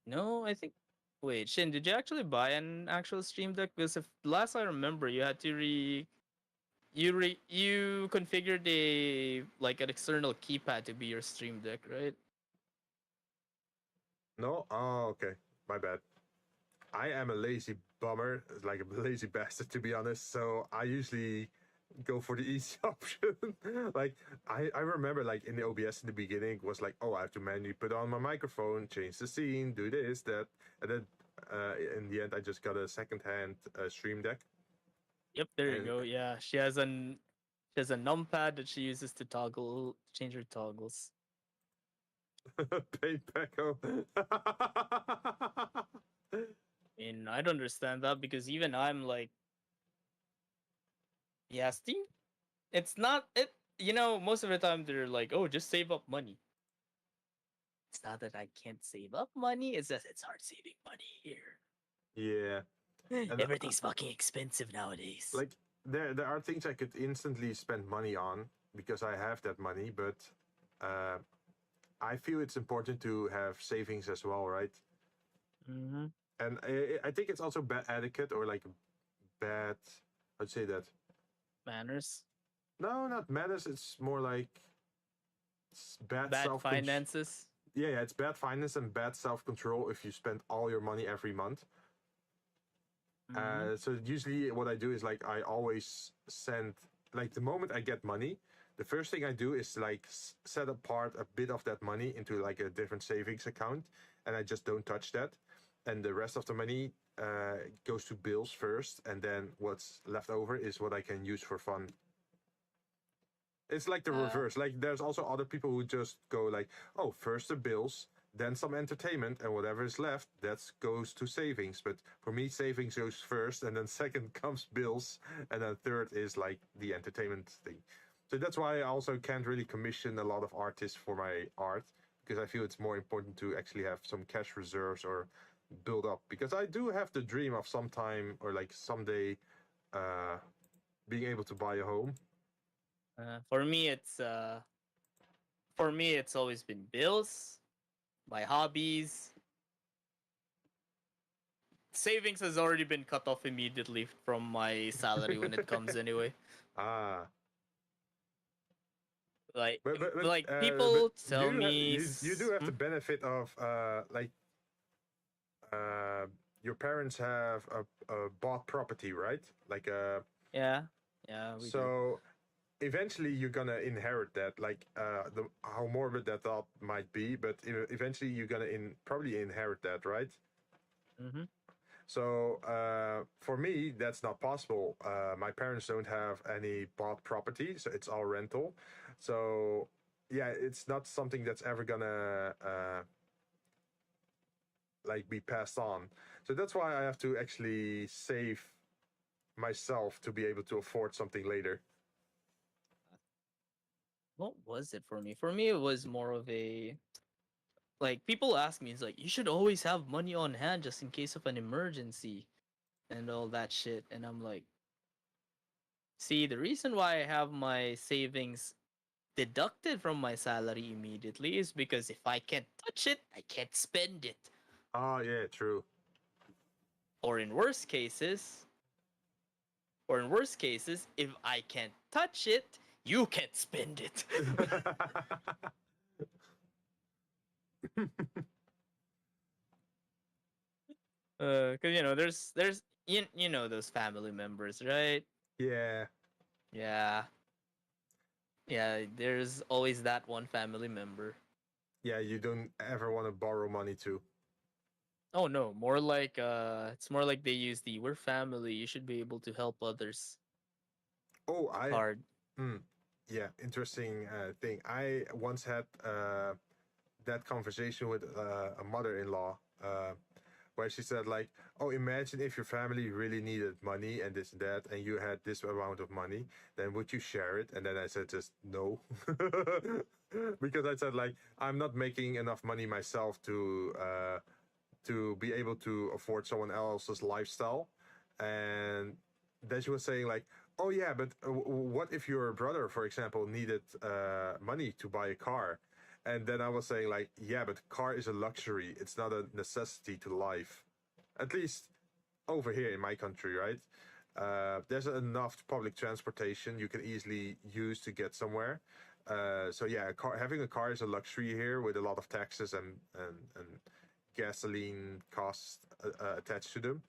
No, I think. Wait, Shin, did you actually buy an actual Stream Deck? Because if last I remember, you had to you configured an external keypad to be your Stream Deck, right? No? Oh, okay. My bad. I am a lazy bummer, like a lazy bastard, to be honest. So I usually go for the easy option. Like I remember, like in the OBS in the beginning, it was like, oh, I have to manually put on my microphone, change the scene, do this, that, and then in the end, I just got a second-hand Stream Deck. Yep, there you go. Yeah, she has a numpad that she uses to change her toggles. Paint Pecco. And I don't understand that, because even I'm like, yeah, Steam. It's not it. Most of the time they're like, oh, just save up money. It's not that I can't save up money. It's just it's hard saving money here. Yeah. And everything's fucking expensive nowadays. Like there are things I could instantly spend money on because I have that money, but I feel it's important to have savings as well, right? Mm-hmm. And I think it's also bad etiquette or like bad. I'd say that. Manners. No, not manners. It's more like it's bad Bad self. finances. Yeah, it's bad finance and bad self control if you spend all your money every month. Mm-hmm. So usually what I do is like I always send like the moment I get money, the first thing I do is like set apart a bit of that money into like a different savings account, and I just don't touch that, and the rest of the money goes to bills first, and then what's left over is what I can use for fun. It's like the reverse. Like there's also other people who just go like, oh, first the bills, then some entertainment, and whatever is left, that goes to savings. But for me, savings goes first, and then second comes bills, and then third is like the entertainment thing. So that's why I also can't really commission a lot of artists for my art, because I feel it's more important to actually have some cash reserves or build up. Because I do have the dream of sometime or like someday being able to buy a home. For me, it's always been bills, my hobbies. Savings has already been cut off immediately from my salary when it comes anyway. Ah. Like, But people tell you me, you do have the benefit of like uh your parents have a bought property, right? Like yeah, we do. so eventually you're gonna inherit that. Like the how morbid that thought might be, but eventually you're gonna probably inherit that, right? Mm-hmm. So for me, that's not possible. My parents don't have any bought property, so it's all rental. So yeah, it's not something that's ever gonna like be passed on. So that's why I have to actually save myself to be able to afford something later. What was it for me? For me, it was more of a like people ask me, it's like you should always have money on hand just in case of an emergency and all that shit. And I'm like, see, the reason why I have my savings deducted from my salary immediately is because if I can't touch it, I can't spend it. Oh yeah, true. Or in worst cases, if I can't touch it, you can't spend it. Cause there's you know those family members, right? Yeah. Yeah. Yeah, there's always that one family member. Yeah, you don't ever want to borrow money too. Oh no, more like it's more like they use the "we're family, you should be able to help others" Oh, card. yeah, interesting thing. I once had that conversation with a mother-in-law where she said like, oh, imagine if your family really needed money and this and that, and you had this amount of money, then would you share it? And then I said just no. Because I said like, I'm not making enough money myself to be able to afford someone else's lifestyle. And then she was saying like, oh yeah, but what if your brother, for example, needed money to buy a car? And then I was saying like, yeah, but car is a luxury. It's not a necessity to life. At least over here in my country, right? There's enough public transportation you can easily use to get somewhere. So yeah, having a car is a luxury here with a lot of taxes and gasoline costs attached to them.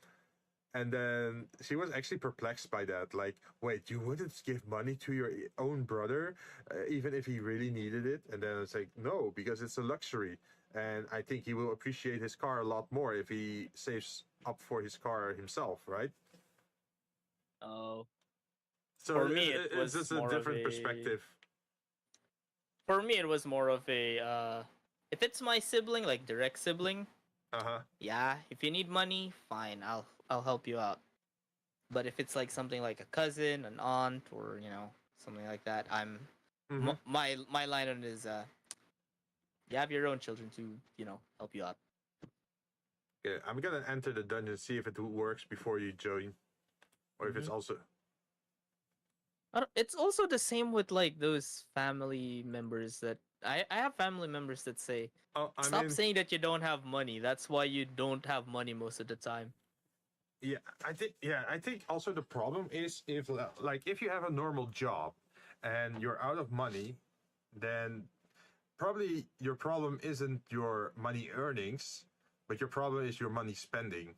And then she was actually perplexed by that. Like, wait, you wouldn't give money to your own brother, even if he really needed it? And then it's like, no, because it's a luxury. And I think he will appreciate his car a lot more if he saves up for his car himself, right? Oh, So for me it's just a different perspective. For me, it was more of a if it's my sibling, like direct sibling, yeah. If you need money, fine, I'll help you out. But if it's like something like a cousin, an aunt, or something like that, my line on is you have your own children to help you out. Yeah, I'm gonna enter the dungeon, see if it works before you join, or if it's also. It's also the same with like those family members that I have family members that say, Oh, I stop mean, saying that you don't have money. That's why you don't have money most of the time. I think also the problem is if like if you have a normal job and you're out of money, then probably your problem isn't your money earnings, but your problem is your money spending.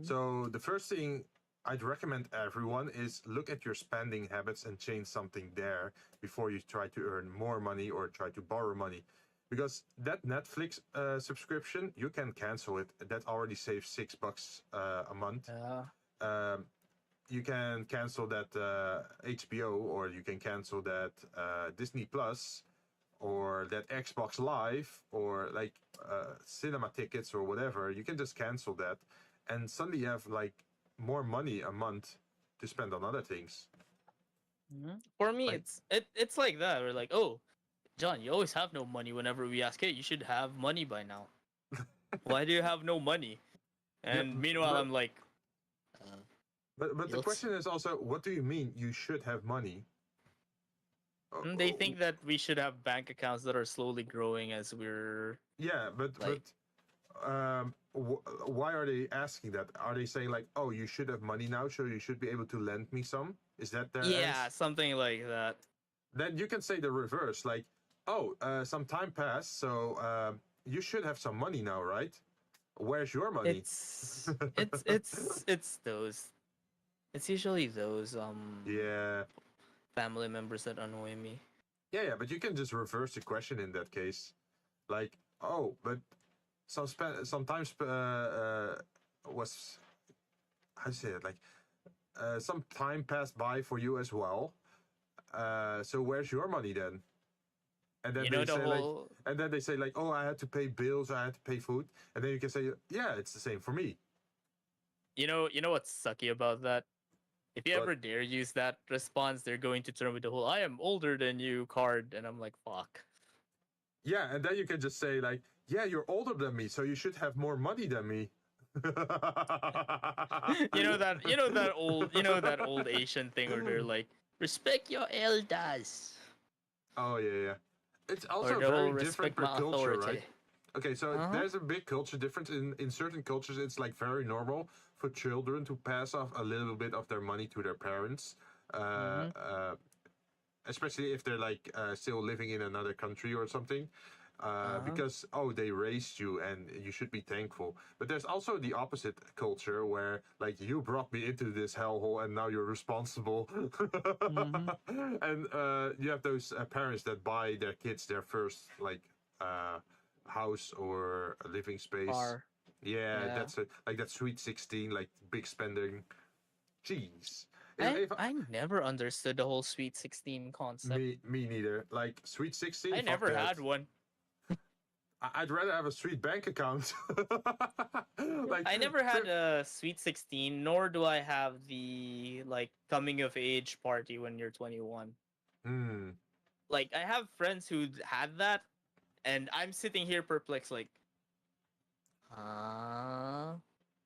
So the first thing I'd recommend everyone is look at your spending habits and change something there before you try to earn more money or try to borrow money. Because that Netflix subscription, you can cancel it. That already saves $6 a month. Yeah. You can cancel that HBO, or you can cancel that Disney Plus, or that Xbox Live, or like cinema tickets or whatever. You can just cancel that, and suddenly you have like more money a month to spend on other things. For me, Like- it's like that. We're like, oh, John, you always have no money. Whenever we ask, hey, you should have money by now. Why do you have no money? And meanwhile, but- I'm like, But the Yields. question is also, what do you mean you should have money? they think that we should have bank accounts that are slowly growing as we're. Yeah, but like- why are they asking that? Are they saying like, oh, you should have money now, so you should be able to lend me some? Is that their Yeah, something like that. Then you can say the reverse, like, oh, some time passed, so you should have some money now, right? Where's your money? It's those. It's usually those Yeah, family members that annoy me. yeah, but you can just reverse the question in that case, like, oh, but sometimes was how to say it, like, some time passed by for you as well. So where's your money then? And then You know they the say whole. like, and then they say like, oh, I had to pay bills, I had to pay food, and then you can say, yeah, it's the same for me. You know what's sucky about that? If you What? ever dare use that response, they're going to turn with the whole "I am older than you" card, and I'm like, fuck. Yeah, and then you can just say like, yeah, you're older than me, so you should have more money than me. that old Asian thing where they're like, respect your elders. Oh yeah. It's Or also the whole very different respect per my culture, authority. right? Okay, so there's a big culture difference. In certain cultures, it's like very normal for children to pass off a little bit of their money to their parents, especially if they're like still living in another country or something. Because they raised you and you should be thankful. But there's also the opposite culture where like you brought me into this hellhole and now you're responsible. And you have those parents that buy their kids their first like house or a living space. Car. Yeah, Yeah. that's like that sweet 16, like big spending. Jeez. I never understood the whole Sweet 16 concept. Me neither. Like sweet 16. I fuck never that. had one. I'd rather have a street bank account. Like I never had a Sweet 16, nor do I have the like coming of age party when you're 21. Hmm. Like I have friends who had that, and I'm sitting here perplexed, like,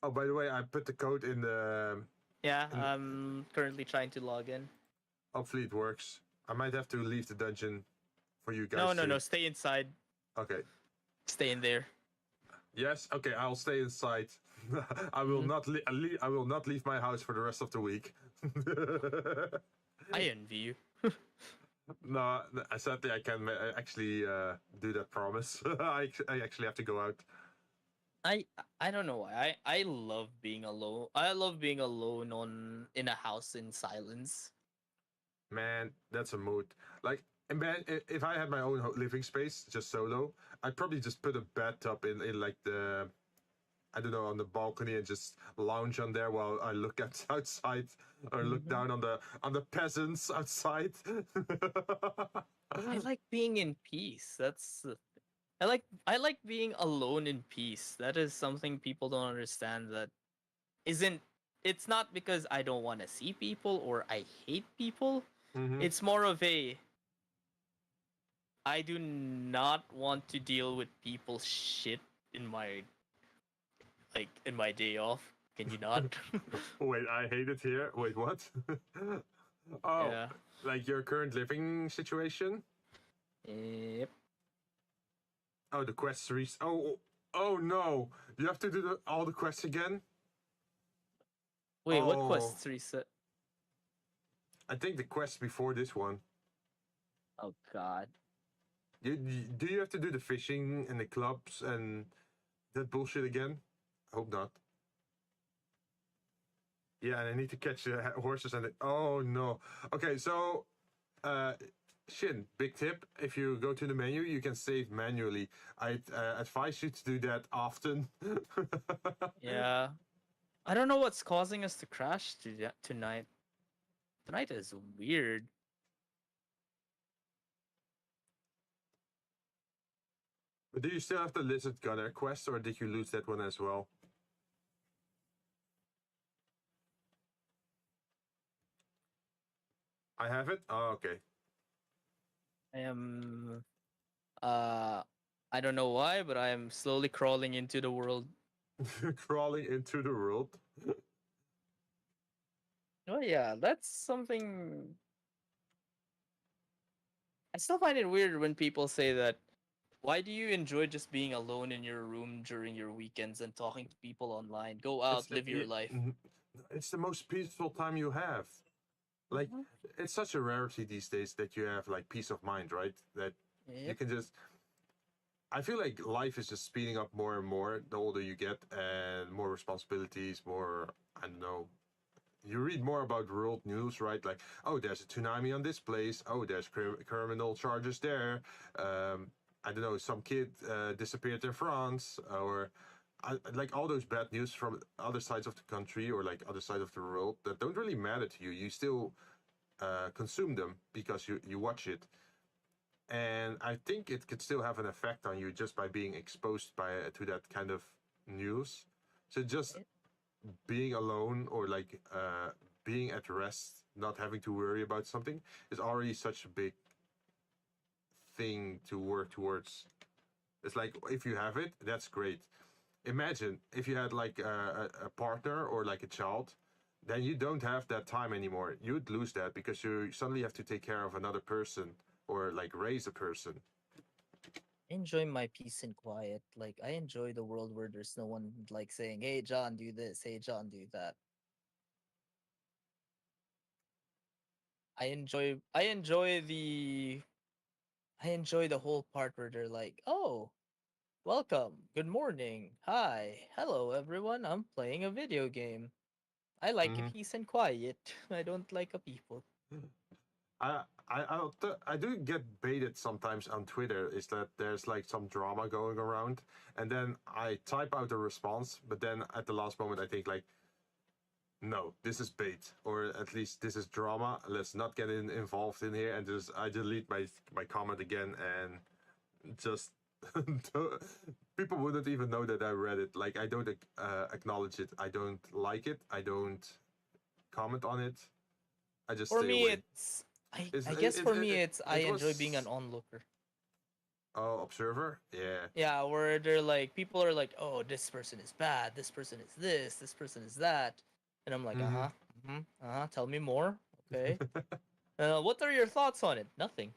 Oh, by the way, I put the code in the. yeah. I'm currently trying to log in. Hopefully it works. I might have to leave the dungeon for you guys. No. Stay inside. Okay. Stay in there. Yes. Okay. I'll stay inside. I will not. I will not leave my house for the rest of the week. I envy you. No, sadly I can actually do that promise. I actually have to go out. I don't know why. I love being alone. I love being alone in a house in silence. Man, that's a mood. Like, and man, if I had my own living space, just solo, I'd probably just put a bathtub in like the, I don't know, on the balcony and just lounge on there while I look at outside or look down on the peasants outside. I like being in peace. I like being alone in peace. That is something people don't understand. That isn't. It's not because I don't want to see people or I hate people. Mhm. It's more of a. I do not want to deal with people's shit in my day off. Can you not? Wait, I hate it here. Wait, what? Oh, Yeah. like your current living situation? Yep. Oh, the quests oh no! You have to do all the quests again? Wait, what Oh, quests reset? I think the quest before this one. Oh God. Do you have to do the fishing and the clubs and that bullshit again? I hope not. Yeah, and I need to catch the horses and oh no. Okay, so Shin, big tip: if you go to the menu, you can save manually. I advise you to do that often. Yeah. I don't know what's causing us to crash tonight. Tonight is weird. But do you still have the lizard gunner quest, or did you lose that one as well? I have it. Oh, okay. I am I don't know why, but I am slowly crawling into the world. Crawling into the world. Oh yeah, that's something I still find it weird when people say that. Why do you enjoy just being alone in your room during your weekends and talking to people online? Go out, live your life. It's the most peaceful time you have. Like, Mhm. it's such a rarity these days that you have like peace of mind, right? That you Yep. can just. I feel like life is just speeding up more and more the older you get, and more responsibilities, more, I don't know. You read more about world news, right? Like, oh, there's a tsunami on this place. Oh, there's criminal charges there. I don't know, some kid disappeared in France, or like all those bad news from other sides of the country or like other side of the world that don't really matter to you. You still consume them because you watch it, and I think it could still have an effect on you just by being exposed to that kind of news. So just being alone or like being at rest, not having to worry about something, is already such a big thing to work towards. It's like if you have it, that's great. Imagine if you had like a partner or like a child, then you don't have that time anymore. You'd lose that because you suddenly have to take care of another person or like raise a person. Enjoy my peace and quiet. Like I enjoy the world where there's no one like saying, "Hey John, do this. Hey John, do that." I enjoy the whole part where they're like, "Oh, welcome. Good morning. Hi. Hello everyone. I'm playing a video game. I like Mm-hmm. peace and quiet. I don't like a people." I do get baited sometimes on Twitter. Is that there's like some drama going around, and then I type out a response, but then at the last moment I think like, no, this is bait, or at least this is drama. Let's not get involved in here, and just I delete my comment again, and just people wouldn't even know that I read it. Like I don't acknowledge it. I don't like it. I don't comment on it. I just For stay me, away. it's I guess for me it's I It enjoy being an was onlooker. observer. Yeah. Yeah, where they're like people are like, "Oh, this person is bad. This person is this person is that," and I'm like, "Uh Mm-hmm. huh, Tell me more." Okay. What are your thoughts on it? Nothing.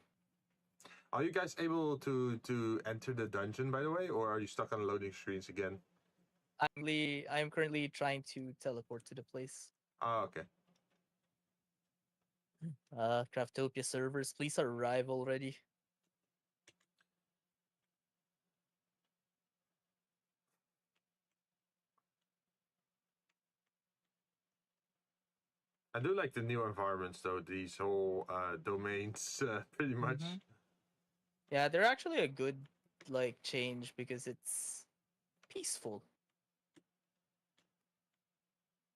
Are you guys able to enter the dungeon, by the way, or are you stuck on loading screens again? I'm currently trying to teleport to the place. Ah, okay. Craftopia servers, please arrive already. I do like the new environments, though. These whole domains, pretty much. Mm-hmm. Yeah, they're actually a good like change because it's peaceful.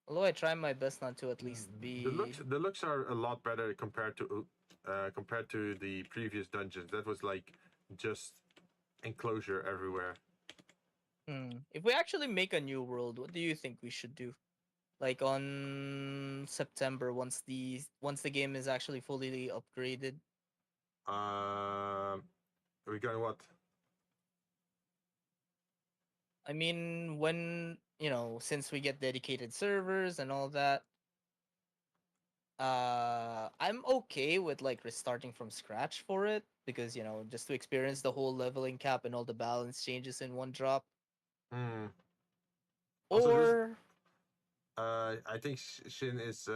Although I try my best not to at least be. The looks are a lot better compared to the previous dungeons. That was like just enclosure everywhere. If we actually make a new world, what do you think we should do? Like on September, once the game is actually fully upgraded. Are we going what? I mean, when since we get dedicated servers and all that. I'm okay with like restarting from scratch for it because just to experience the whole leveling cap and all the balance changes in one drop. Hmm. Also, this Or I think Shin is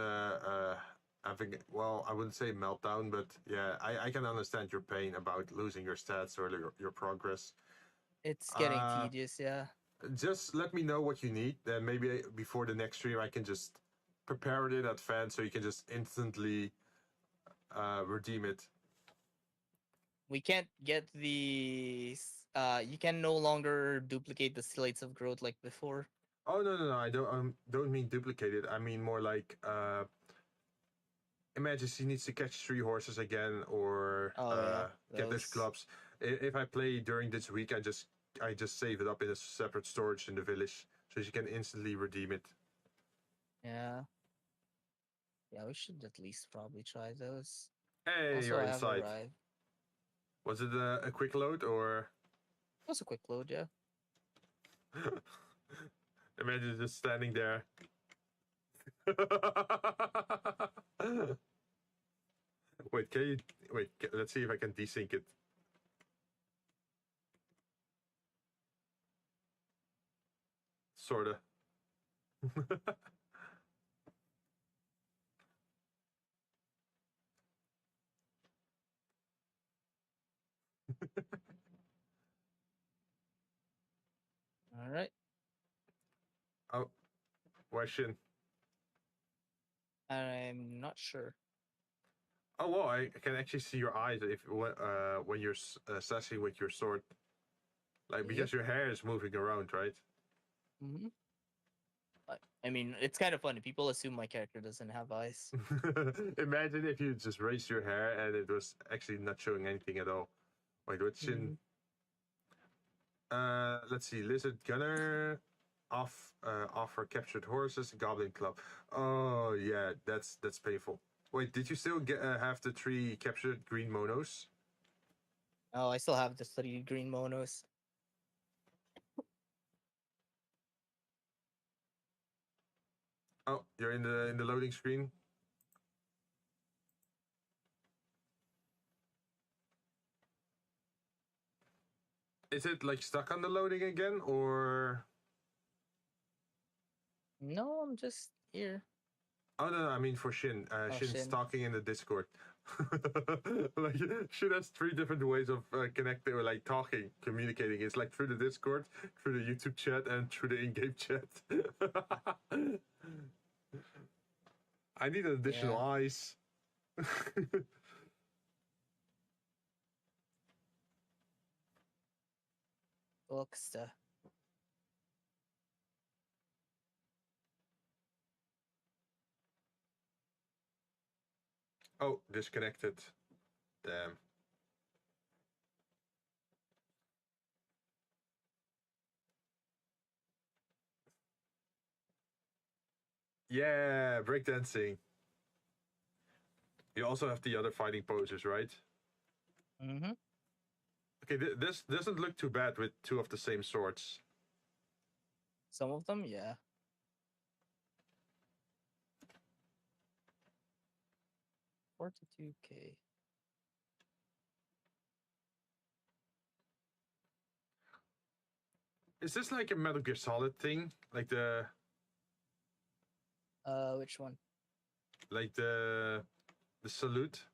having, well, I wouldn't say meltdown, but yeah, I can understand your pain about losing your stats or your progress. it's getting Uh, tedious, yeah. just let me know what you need. Then maybe before the next stream, I can just prepare it in advance so you can just instantly redeem it. We can't get you can no longer duplicate the slates of growth like before. Oh no! I don't mean duplicated. I mean more like imagine she needs to catch 3 horses again or Oh yeah, get those those. clubs. If I play during this week, I just save it up in a separate storage in the village so she can instantly redeem it. Yeah. Yeah, we should at least probably try those. Hey, Also, you're I have inside. arrived. Was it a quick load or? It was a quick load, yeah. Imagine just standing there. Wait, can you wait? Let's see if I can desync it. Sorta. All right. Oh, question. I'm not sure. Oh well, I can actually see your eyes if when you're slashing with your sword, like because your hair is moving around, right? Mm-hmm. I mean, it's kind of funny. People assume my character doesn't have eyes. Imagine if you just raised your hair and it was actually not showing anything at all. Wait, what's in? Let's see. Lizard Gunner, offer captured horses, Goblin Club. Oh yeah, that's painful. Wait, did you still get have the 3 captured green monos? Oh, I still have the 3 green monos. Oh, you're in the loading screen. Is it like stuck on the loading again, or? No, I'm just here. Oh no, I mean for Shin. Shin's Shin. talking in the Discord. Like Shin has 3 different ways of connecting or like talking, communicating. It's like through the Discord, through the YouTube chat, and through the in-game chat. I need an additional eyes. Booksta. Oh, disconnected. Damn. Yeah, breakdancing. You also have the other fighting poses, right? Mm-hmm. Okay, this doesn't look too bad with 2 of the same swords. Some of them, yeah. $42K. Is this like a Metal Gear Solid thing? Like Which one? like the salute?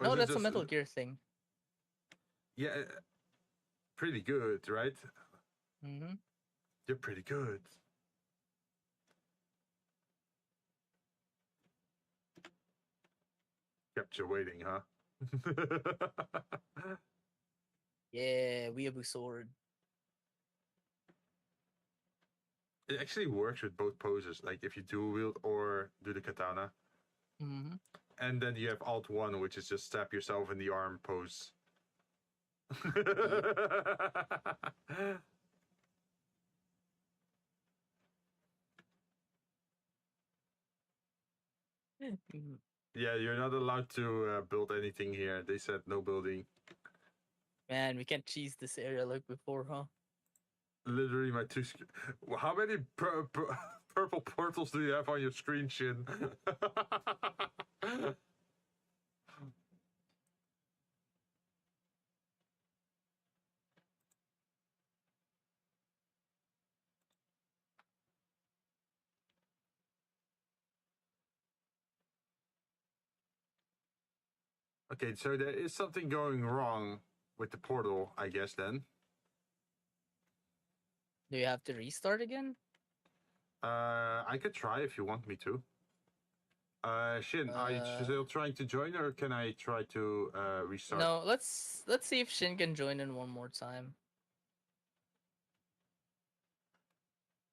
Or No, is it that's a just Metal Gear thing. yeah, pretty good, right? Mm-hmm. You're pretty good. Kept you waiting, huh? Yeah, weeaboo sword. It actually works with both poses, like if you dual wield or do the katana. Mm-hmm. And then you have Alt 1, which is just stab yourself in the arm pose. Yeah, you're not allowed to build anything here. They said no building. Man, we can't cheese this area like before, huh? Literally, my 2. How many purple portals do you have on your screen, Shin? Okay, so there is something going wrong with the portal, I guess, then. Do you have to restart again? I could try if you want me to. Shin, are you still trying to join, or can I try to restart? No, let's see if Shin can join in one more time.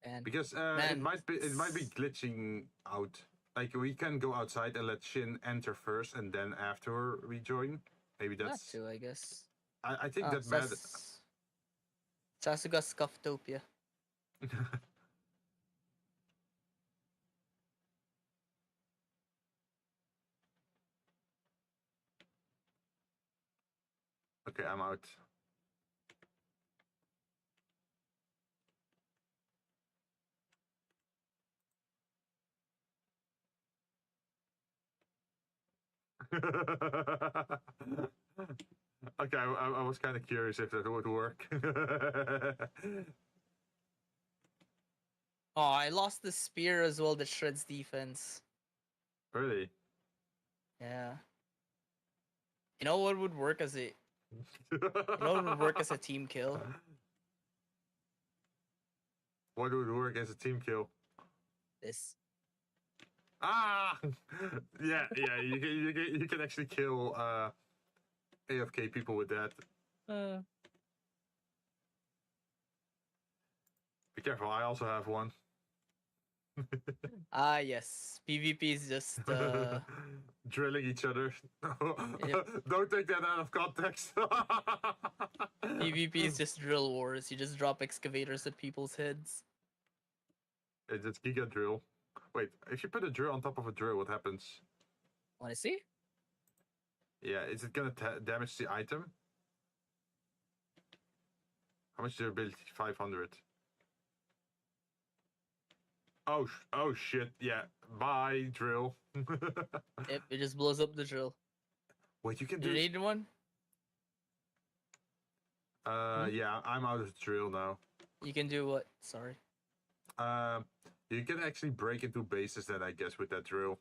And Because it might be glitching out. Like we can go outside and let Shin enter first, and then after rejoin. Maybe that's. Not to, I guess. I think that matters. Sasuga's Craftopia. Okay, I'm out. Okay, I was kind of curious if that would work. Oh, I lost the spear as well that shreds defense. Really? Yeah. You know what would work as a what would work as a team kill? What would work as a team kill? This. Ah! Yeah, you can actually kill AFK people with that. Be careful, I also have one. Yes. PvP is just drilling each other. Yep. Don't take that out of context. PvP is just drill wars. You just drop excavators at people's heads. It's Giga Drill. Wait, if you put a drill on top of a drill, what happens? Wanna see? Yeah, is it gonna damage the item? How much durability? 500. Oh shit, yeah. Bye, drill. Yep, it just blows up the drill. Wait, you can You do... need one? Yeah, I'm out of drill now. You can do what? Sorry. You can actually break into bases then, I guess, with that drill.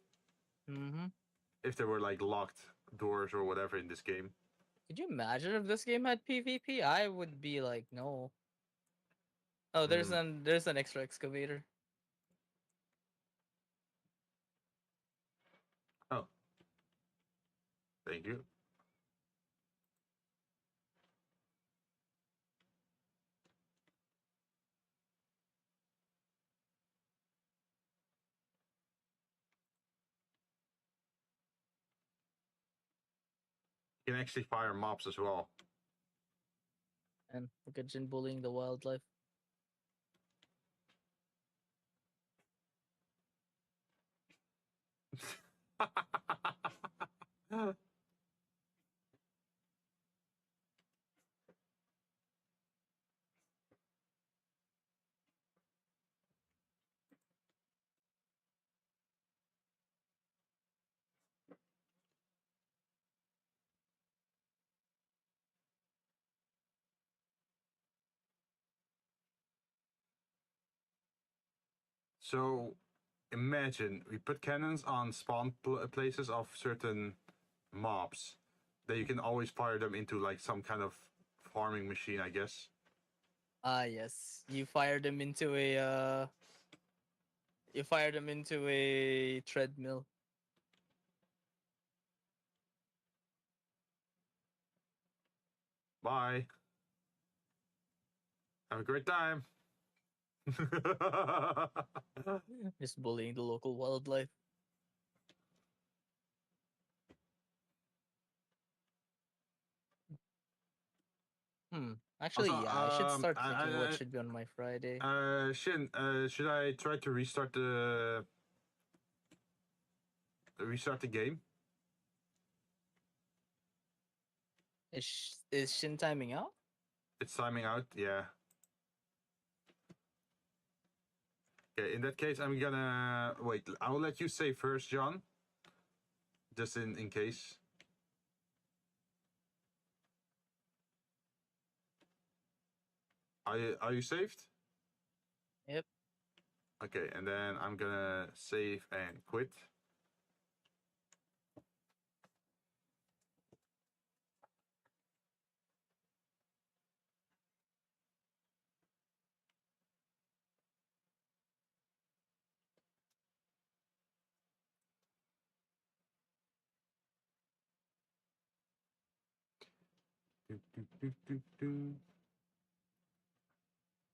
Mm-hmm. If there were, like, locked doors or whatever in this game. Could you imagine if this game had PvP? I would be like, no. Oh, there's an extra excavator. Oh. Thank you. You can actually fire mobs as well. And look at Jinn bullying the wildlife. So, imagine we put cannons on spawn places of certain mobs. That you can always fire them into like some kind of farming machine, I guess. Yes. You fire them into a treadmill. Bye. Have a great time. Just bullying the local wildlife. Actually, Also, yeah, I should start thinking what should be on my Friday. Shin, should I try to restart the game? Is Shin timing out? It's timing out, yeah. Okay, in that case, I'm gonna wait. I'll let you say first, John. Just in case. Are you saved? Yep. Okay, and then I'm gonna save and quit.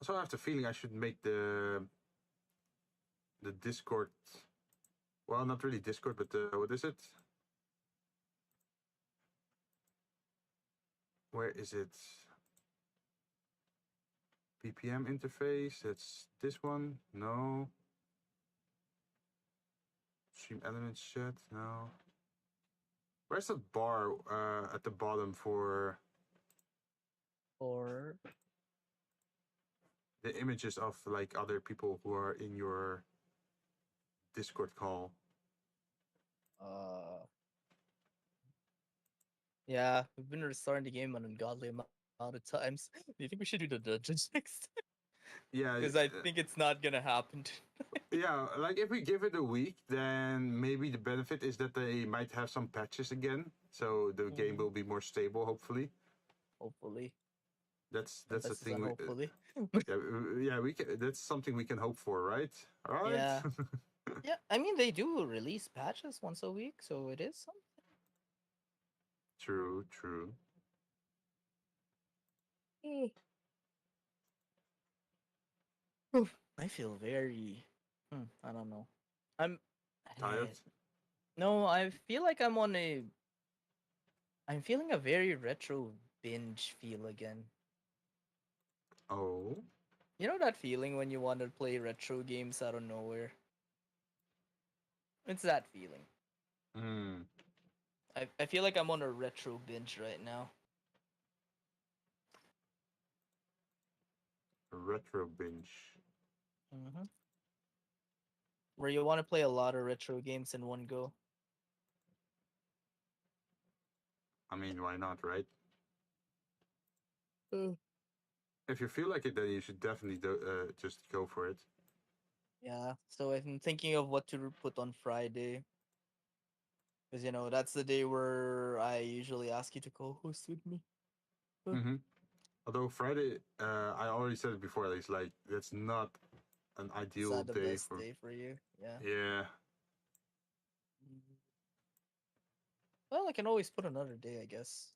Also, I have the feeling I should make the Discord. Well, not really Discord, but what is it? Where is it? PPM interface. That's this one. No. Stream elements chat. No. Where's the bar at the bottom for Or the images of like other people who are in your Discord call? yeah, we've been restarting the game an ungodly amount of times. Do you think we should do the dungeons next? Yeah, Because I think it's not gonna happen. yeah. Like if we give it a week, then maybe the benefit is that they might have some patches again, so the game will be more stable. Hopefully. Hopefully. That's the Emphasis thing. on hopefully. Yeah, we can. That's something we can hope for, right? All right. Yeah. Yeah, I mean they do release patches once a week, so it is something. True. True. Oof, I feel very. I don't know. I'm Tired. No, I feel like I'm on a. I'm feeling a very retro binge feel again. Oh. You know that feeling when you want to play retro games out of nowhere? It's that feeling. Hmm. I feel like I'm on a retro binge right now. Retro binge. Where you want to play a lot of retro games in one go. I mean, why not, right? Mm. If you feel like it, then you should definitely just go for it. Yeah, so I'm thinking of what to put on Friday. Because, you know, that's the day where I usually ask you to co-host with me. Mm-hmm. Although Friday, I already said it before. It's like that's not an It's ideal not the day best for. day for you. Yeah. Yeah. Well, I can always put another day, I guess.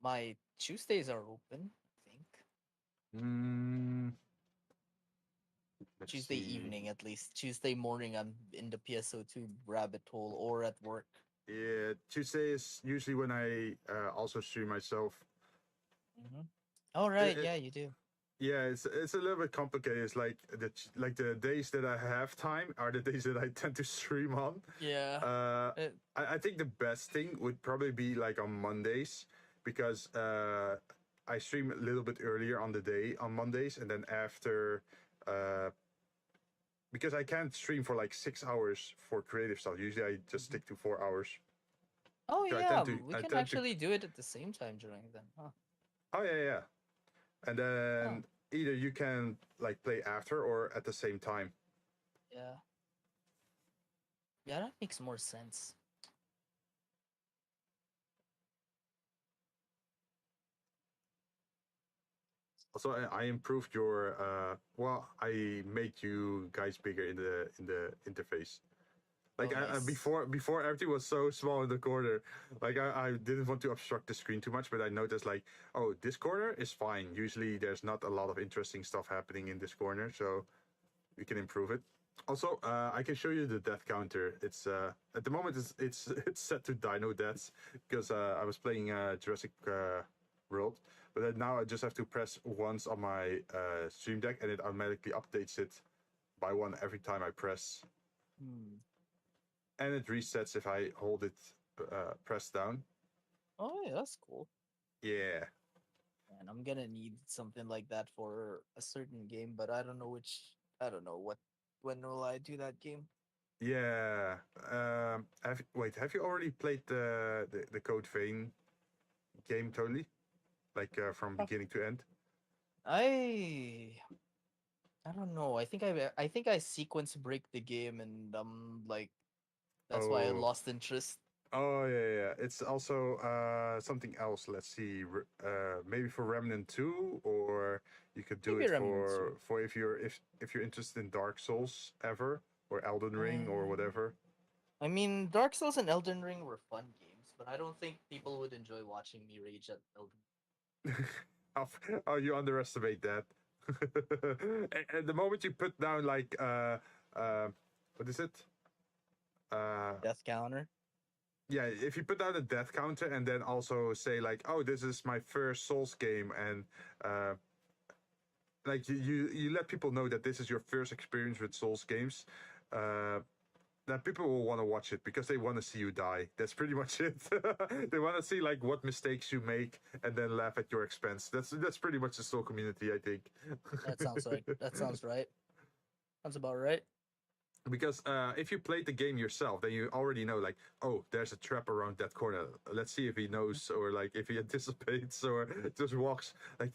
My Tuesdays are open, I think. Mm, let's Tuesday see. evening, at least. Tuesday morning, I'm in the PSO2 rabbit hole or at work. Yeah, Tuesday is usually when I also stream myself. Oh, right. It, Yeah, you do. yeah, it's a little bit complicated. It's like the days that I have time are the days that I tend to stream on. Yeah. I think the best thing would probably be like on Mondays because I stream a little bit earlier on the day on Mondays, and then after because I can't stream for like 6 hours for creative stuff. Usually I just stick to 4 hours. Oh, So yeah. We I can tend to. actually do it at the same time during then. Huh. Oh yeah. And Huh. then either you can like play after or at the same time. Yeah. Yeah, that makes more sense. Also, I improved your well. I made you guys bigger in the interface. Like Oh, nice. before everything was so small in the corner. Like I didn't want to obstruct the screen too much, but I noticed like, oh, this corner is fine. Usually there's not a lot of interesting stuff happening in this corner, so we can improve it. Also, I can show you the death counter. It's at the moment it's it's set to dino deaths because I was playing Jurassic World, but then now I just have to press once on my stream deck and it automatically updates it by one every time I press. And it resets if I hold it pressed down. Oh, yeah, that's cool. Yeah. And I'm gonna need something like that for a certain game, but I don't know which I don't know when will I do that game. Yeah. Have you already played the Code Vein game totally? Like from beginning to end? I don't know. I think I sequence break the game and like that's why I Oh. lost interest. Oh yeah. It's also something else. Let's see. Maybe for Remnant 2, or you could do Maybe it Remnant 2. for if you're interested in Dark Souls ever, or Elden Ring or whatever. I mean, Dark Souls and Elden Ring were fun games, but I don't think people would enjoy watching me rage at Elden. Oh, you underestimate that. And the moment you put down like what is it? Death counter. Yeah, if you put down a death counter and then also say like, oh, this is my first Souls game, and like you let people know that this is your first experience with Souls games, then people will want to watch it because they want to see you die. That's pretty much it. They want to see like what mistakes you make and then laugh at your expense. That's pretty much the Soul community, I think. That sounds right. That sounds right. Sounds about right. Because if you played the game yourself, then you already know like, oh, there's a trap around that corner. Let's see if he knows or like if he anticipates or just walks. Like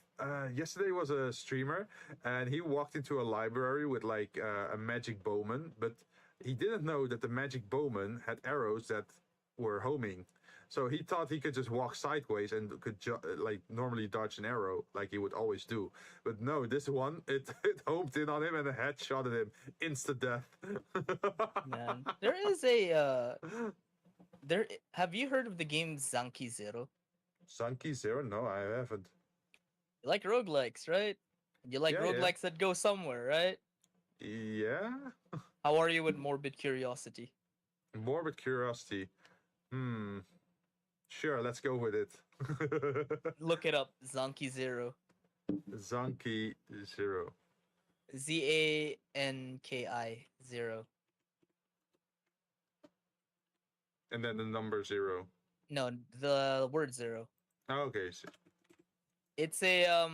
yesterday was a streamer and he walked into a library with like a magic bowman, but he didn't know that the magic bowman had arrows that were homing. So he thought he could just walk sideways and could like normally dodge an arrow like he would always do. But no, this one it homed in on him and a headshot at him, instant death. Man, there is a there. Have you heard of the game Zanki Zero? Zanki Zero? No, I haven't. You like roguelikes, right? You like roguelikes that go somewhere, right? Yeah. How are you with Morbid Curiosity? Morbid Curiosity. Sure, let's go with it. Look it up. Zanki Zero. Zanki Zero. Zanki Zero. And then the number 0. No, the word zero. Oh, okay. So It's a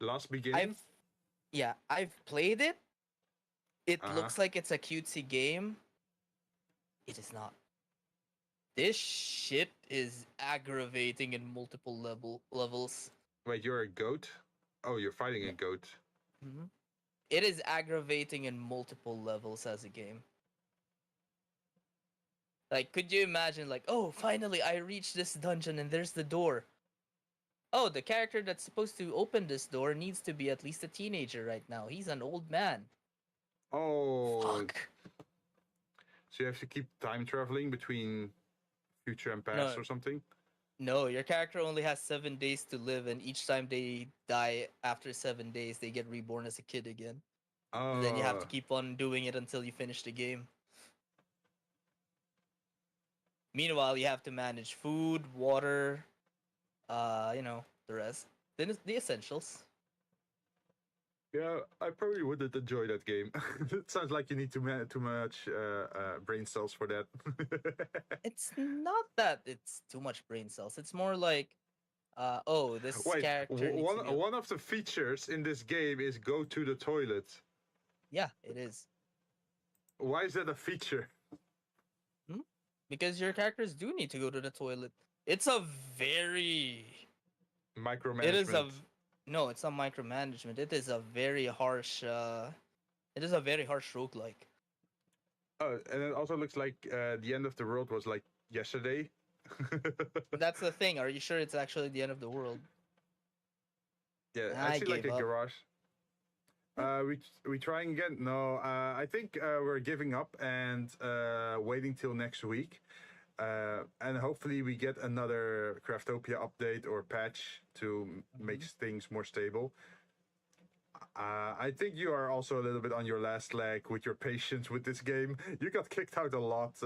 last beginning. I've played it. It looks like it's a cutesy game. It is not. This shit is aggravating in multiple levels. Wait, you're a goat? Oh, you're fighting a goat. Mm-hmm. It is aggravating in multiple levels as a game. Like, could you imagine, like, oh, finally I reached this dungeon and there's the door. Oh, the character that's supposed to open this door needs to be at least a teenager right now. He's an old man. Oh. Fuck. So you have to keep time traveling between future and past or something? No, your character only has 7 days to live, and each time they die after 7 days, they get reborn as a kid again. Oh. And then you have to keep on doing it until you finish the game. Meanwhile, you have to manage food, water, the rest. Then the essentials. Yeah, I probably wouldn't enjoy that game. It sounds like you need too much brain cells for that. It's not that it's too much brain cells. It's more like, this character. One of the features in this game is go to the toilet. Yeah, it is. Why is that a feature? Because your characters do need to go to the toilet. It's a very micromanagement. No, it's not micromanagement. It is a very harsh. It is a very harsh roguelike. Oh, and it also looks like the end of the world was like yesterday. That's the thing. Are you sure it's actually the end of the world? Yeah, I see like a garage. We trying again? No, I think we're giving up and waiting till next week. And hopefully we get another Craftopia update or patch to make things more stable. I think you are also a little bit on your last leg with your patience with this game. You got kicked out a lot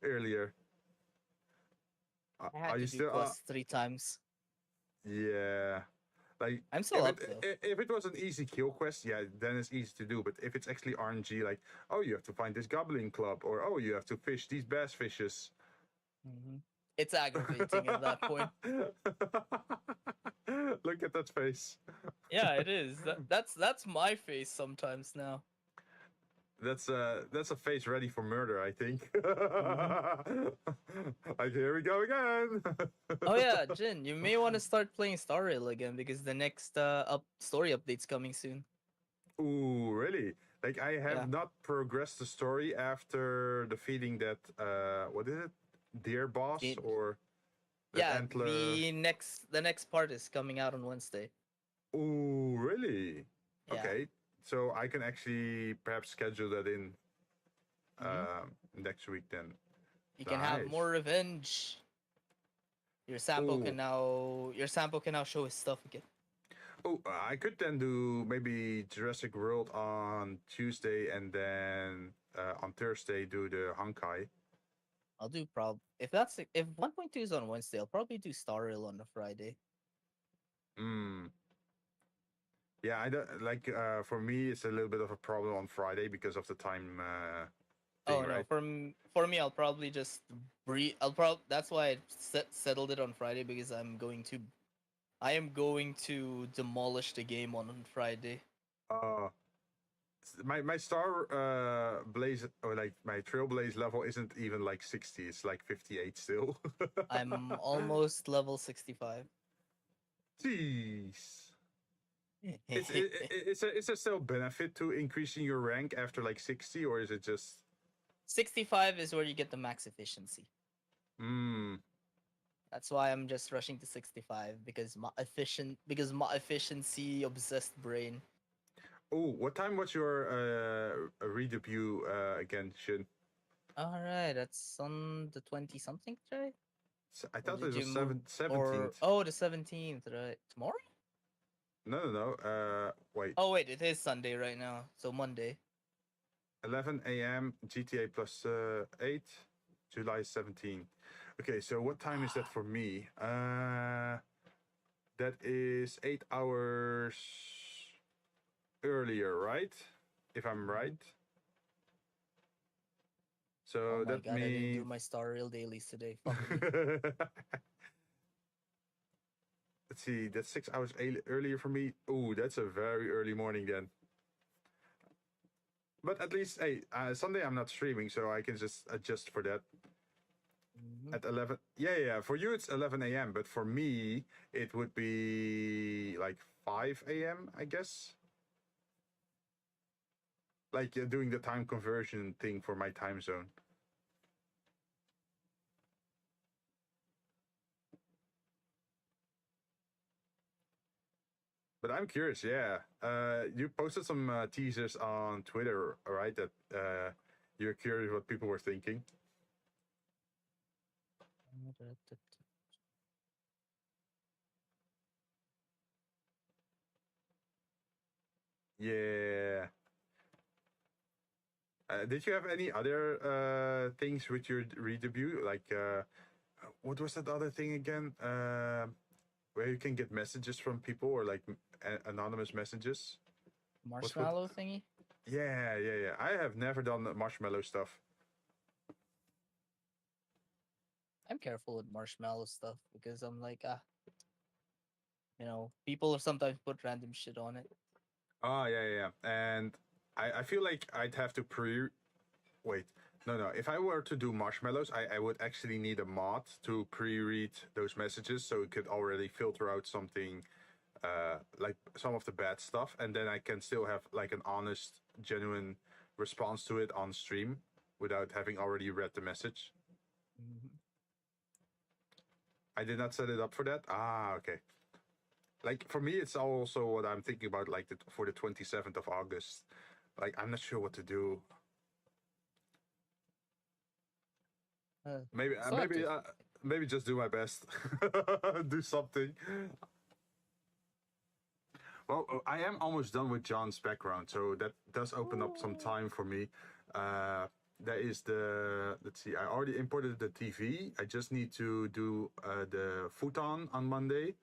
earlier. I had to do quest 3 times. Yeah. Like, I'm still up though. If it was an easy kill quest, yeah, then it's easy to do. But if it's actually RNG, like, oh, you have to find this goblin club, or oh, you have to fish these bass fishes. It's aggravating at that point. Look at that face. Yeah, it is. That's my face sometimes now. That's a face ready for murder, I think. Mhm. Like here we go again. Oh yeah, Jin, you may want to start playing Star Rail again because the next story update's coming soon. Ooh, really? Like I Yeah. have not progressed the story after defeating that what is it? Deer boss The- or that yeah, antler. the next part is coming out on Wednesday. Ooh, really? Yeah. Okay. So I can actually perhaps schedule that in Hmm. next week then. You can have Nice. more revenge. Ooh. Your sample can now show his stuff again. Oh, I could then do maybe Jurassic World on Tuesday and then on Thursday do the Hankai. I'll do if 1.2 is on Wednesday, I'll probably do Star Rail on the Friday. Hmm. Yeah, I don't like. For me, it's a little bit of a problem on Friday because of the time thing, Oh no, right? for me, I'll probably just breathe. That's why I settled it on Friday because I am going to demolish the game on Friday. Uh, my Star Blaze or like my Trailblaze level isn't even like 60. It's like 58 still. I'm almost level 65. Jeez. Is there still benefit to increasing your rank after like 60, or is it just 65 is where you get the max efficiency. hmm? That's why I'm just rushing to 65 because my efficiency obsessed brain. Oh, what time was your redebut again, Shin? All right, that's on the 20 something, right? I Or thought it did was you move 17th. the 17th, right? Tomorrow? No. Wait. Oh wait, it is Sunday right now. So Monday. 11 a.m. GTA plus 8, July 17. Okay, so what time is that for me? That is 8 hours earlier, right? If I'm Mhm. right. Oh So my that god, I didn't do means. my Star Rail dailies today. Fuck me. Let's see, that's 6 hours earlier for me. Ooh, that's a very early morning then. But at least, hey, Sunday I'm not streaming, so I can just adjust for that. Mhm. At 11, yeah. For you it's 11 a.m., but for me it would be like 5 a.m., I guess. Like doing the time conversion thing for my time zone. But I'm curious, yeah. You posted some teasers on Twitter, right? That you're curious what people were thinking. Yeah. Did you have any other things with your re-debut? Like, what was that other thing again? Where you can get messages from people or like anonymous messages. What? Marshmallow thingy? Yeah. I have never done the marshmallow stuff. I'm careful with marshmallow stuff because I'm like, people sometimes put random shit on it. Oh yeah. And I feel like I'd have to wait. No. If I were to do marshmallows, I would actually need a mod to pre-read those messages so it could already filter out something like some of the bad stuff, and then I can still have like an honest, genuine response to it on stream without having already read the message. Mhm. I did not set it up for that. Ah, okay. Like for me, it's also what I'm thinking about. Like for the 27th of August, like I'm not sure what to do. Maybe, Still have to. maybe just do my best. Do something. Well, I am almost done with John's background, so that does open up some time for me. That is let's see, I already imported the TV. I just need to do the futon on Monday.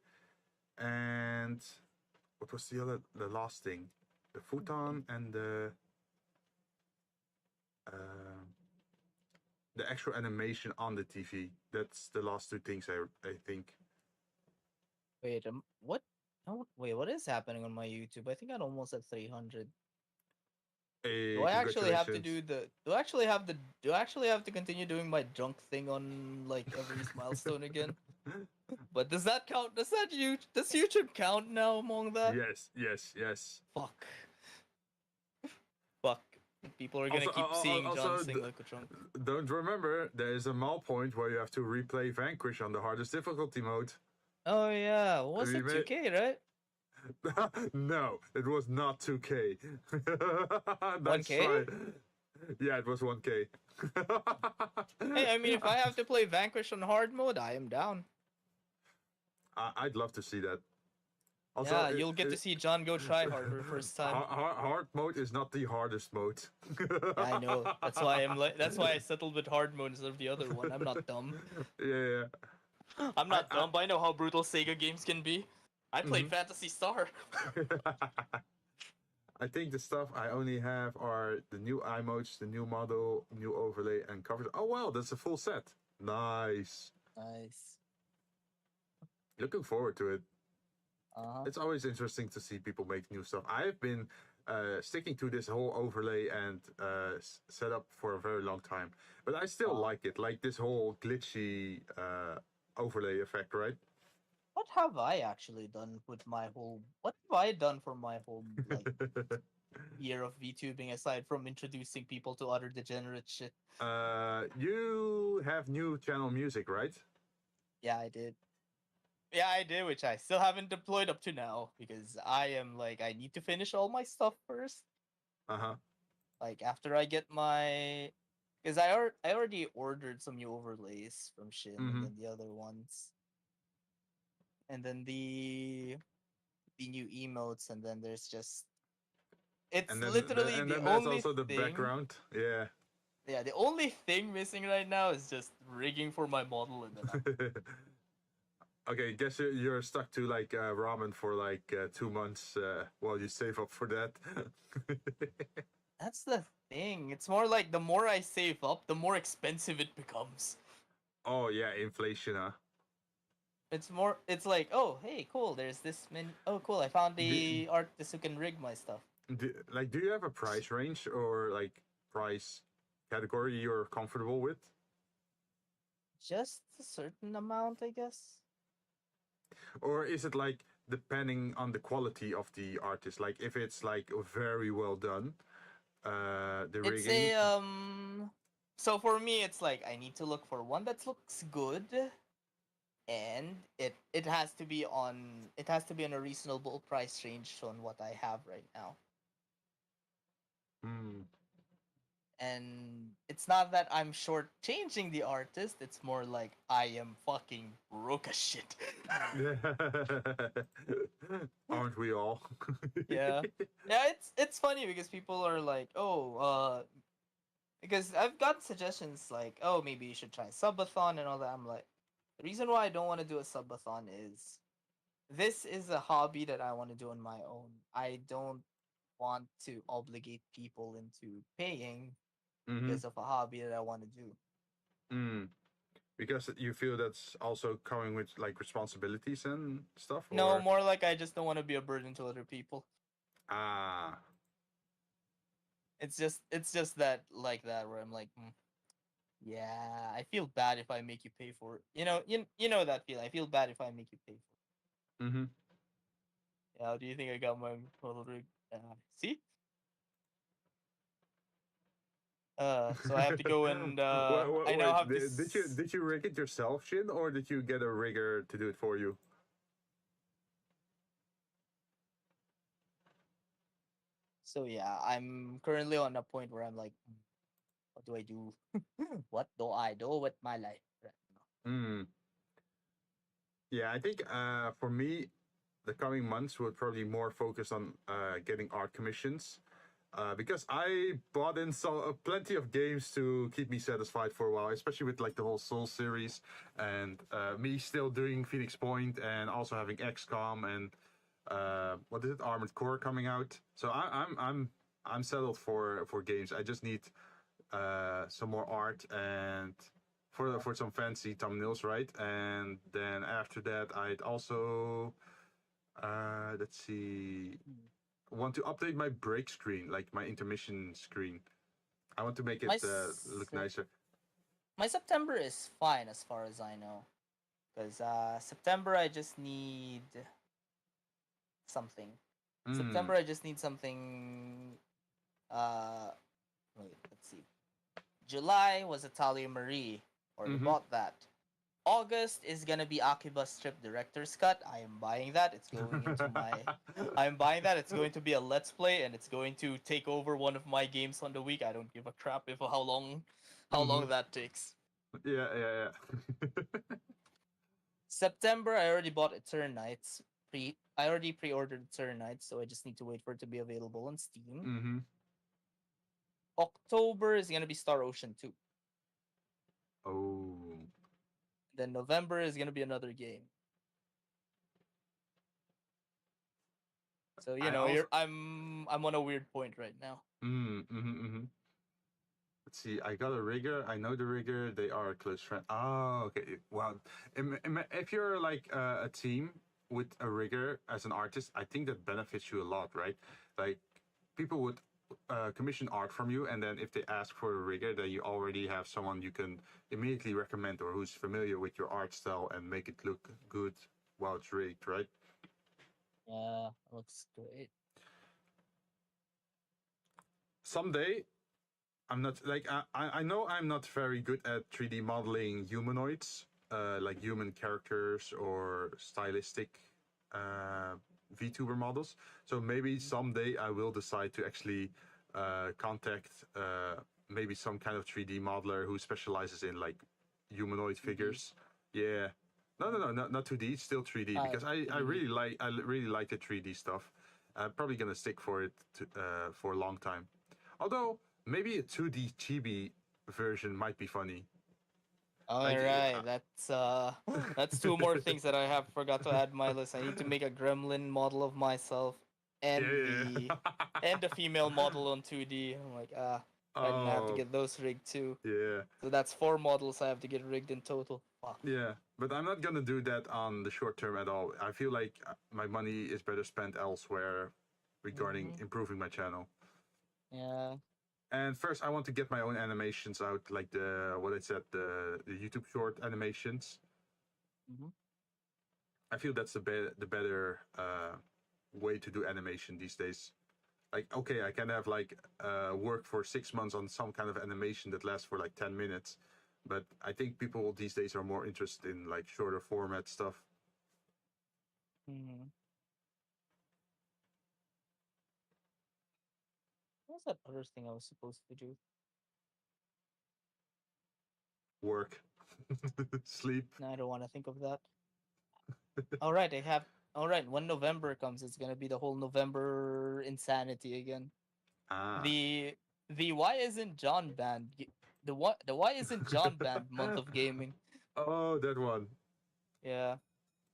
And what was the last thing? The futon and uh, the actual animation on the TV. That's the last two things I think. Wait, what? Oh, wait, what is happening on my YouTube? I think I'm almost at 300. Hey, Do I actually have to congratulations. do the? Do I actually have the? Do I actually have to continue doing my drunk thing on like every milestone again? But does that count? Does YouTube count now among that? Yes, yes, yes. Fuck. Fuck. People are gonna Also, keep seeing John also, sing like a drunk. don't remember there is a null point where you have to replay Vanquish on the hardest difficulty mode. Oh yeah, what was We it? may- 2K, right? No, it was not 2K. Nice 1K? try. Yeah, it was 1K. Hey, I mean, if I have to play Vanquish on hard mode, I am down. I'd love to see that. Also, Yeah, you'll get to see John go try hard for the first time. hard mode is not the hardest mode. I know. That's why I'm like. That's why I settled with hard mode instead of the other one. I'm not dumb. Yeah, I'm not dumb, but I know how brutal Sega games can be. I played Phantasy Star. yeah. I think the stuff I only have are the new emotes, the new model, new overlay, and covers. Oh wow, that's a full set. Nice. Nice. Looking forward to it. Uh-huh. It's always interesting to see people make new stuff. I've been sticking to this whole overlay and setup for a very long time, but I still like it. Like this whole glitchy overlay effect, right? What have I actually done with my whole? What have I done for my whole like year of VTubing aside from introducing people to other degenerate shit? You have new channel music, right? Yeah, I did. Yeah, I did, which I still haven't deployed up to now because I am like I need to finish all my stuff first. Uh-huh. Like after I get my, because I already ordered some new overlays from Shin and then the other ones, and then the new emotes, and then there's just it's literally And the then there's only also the thing. background. Yeah. Yeah, the only thing missing right now is just rigging for my model, and then Okay, guess you're stuck to like ramen for like 2 months while you save up for that. that's the thing. It's more like the more I save up, the more expensive it becomes. Oh yeah, inflation, huh? It's more. It's like, oh, hey, cool. There's this many. Oh, cool. I found the artist who can rig my stuff. Do you have a price range or like price category you're comfortable with? Just a certain amount, I guess. Or is it like depending on the quality of the artist? Like if it's like very well done, the It's rigging. a. So for me, it's like I need to look for one that looks good, and it has to be on a reasonable price range on what I have right now. Hmm. And it's not that I'm shortchanging the artist. It's more like I am fucking broke as shit. Aren't we all? Yeah. Yeah, it's funny because people are like, oh, because I've gotten suggestions like, oh, maybe you should try subathon and all that. I'm like, the reason why I don't want to do a subathon is this is a hobby that I want to do on my own. I don't want to obligate people into paying because of a hobby that I want to do. Because you feel that's also coming with like responsibilities and stuff? Or? No, more like I just don't want to be a burden to other people. Ah. It's just that like that where I'm like, yeah, I feel bad if I make you pay for it. You know that feeling. I feel bad if I make you pay for it. Yeah, how do you think I got my model rig? See? So I have to go and I now have this. Did you rig it yourself, Jinn, or did you get a rigger to do it for you? So yeah, I'm currently on a point where I'm like, what do I do? What do I do with my life right now? Yeah, I think for me, the coming months would probably more focus on getting art commissions. Because I bought in plenty of games to keep me satisfied for a while, especially with like the whole Soul series, and me still doing Phoenix Point and also having XCOM and what is it, Armored Core coming out. So I'm settled for games. I just need some more art and for some fancy thumbnails, right? And then after that, I'd also Let's see. Want to update my break screen, like my intermission screen. I want to make it look nicer. My September is fine as far as I know. Because September I just need something. September I just need something. Wait, let's see. July was Italia Marie. Already bought that. August is gonna be Akiba Strip Director's Cut. I am buying that. It's going into my. I'm buying that. It's going to be a Let's Play, and it's going to take over one of my games on the week. I don't give a crap if how long that takes. Yeah. September, I already bought Eternites. I already pre-ordered Eternites, so I just need to wait for it to be available on Steam. October is gonna be Star Ocean 2. Oh. Then November is gonna be another game. So I'm on a weird point right now. Let's see. I got a rigger. I know the rigger. They are a close friend. Oh, okay. Well, if you're like a team with a rigger as an artist, I think that benefits you a lot, right? Like people would commission art from you, and then if they ask for a rigger, then you already have someone you can immediately recommend or who's familiar with your art style and make it look good while it's rigged, right? Yeah, looks great. Someday, I'm not like I know I'm not very good at 3D modeling humanoids, like human characters or stylistic VTuber models. So maybe someday I will decide to actually contact maybe some kind of 3D modeler who specializes in like humanoid figures. Yeah. No, not 2D, still 3D because I really like the 3D stuff. I'm probably gonna stick for it for a long time. Although maybe a 2D chibi version might be funny. All right, that's two more things that I have forgot to add to my list. I need to make a gremlin model of myself and the female model on 2D. I'm like, I'm gonna have to get those rigged too. Yeah. So that's 4 models I have to get rigged in total. Fuck. Yeah, but I'm not gonna do that on the short term at all. I feel like my money is better spent elsewhere regarding improving my channel. Yeah. And first, I want to get my own animations out, like the YouTube short animations. I feel that's the better way to do animation these days. Like, okay, I can have like work for 6 months on some kind of animation that lasts for like 10 minutes, but I think people these days are more interested in like shorter format stuff. What's that other thing I was supposed to do? Work. Sleep. No, I don't want to think of that. All right, when November comes, it's gonna be the whole November insanity again. The why isn't John banned? The why isn't John banned month of gaming? Oh, that one. Yeah,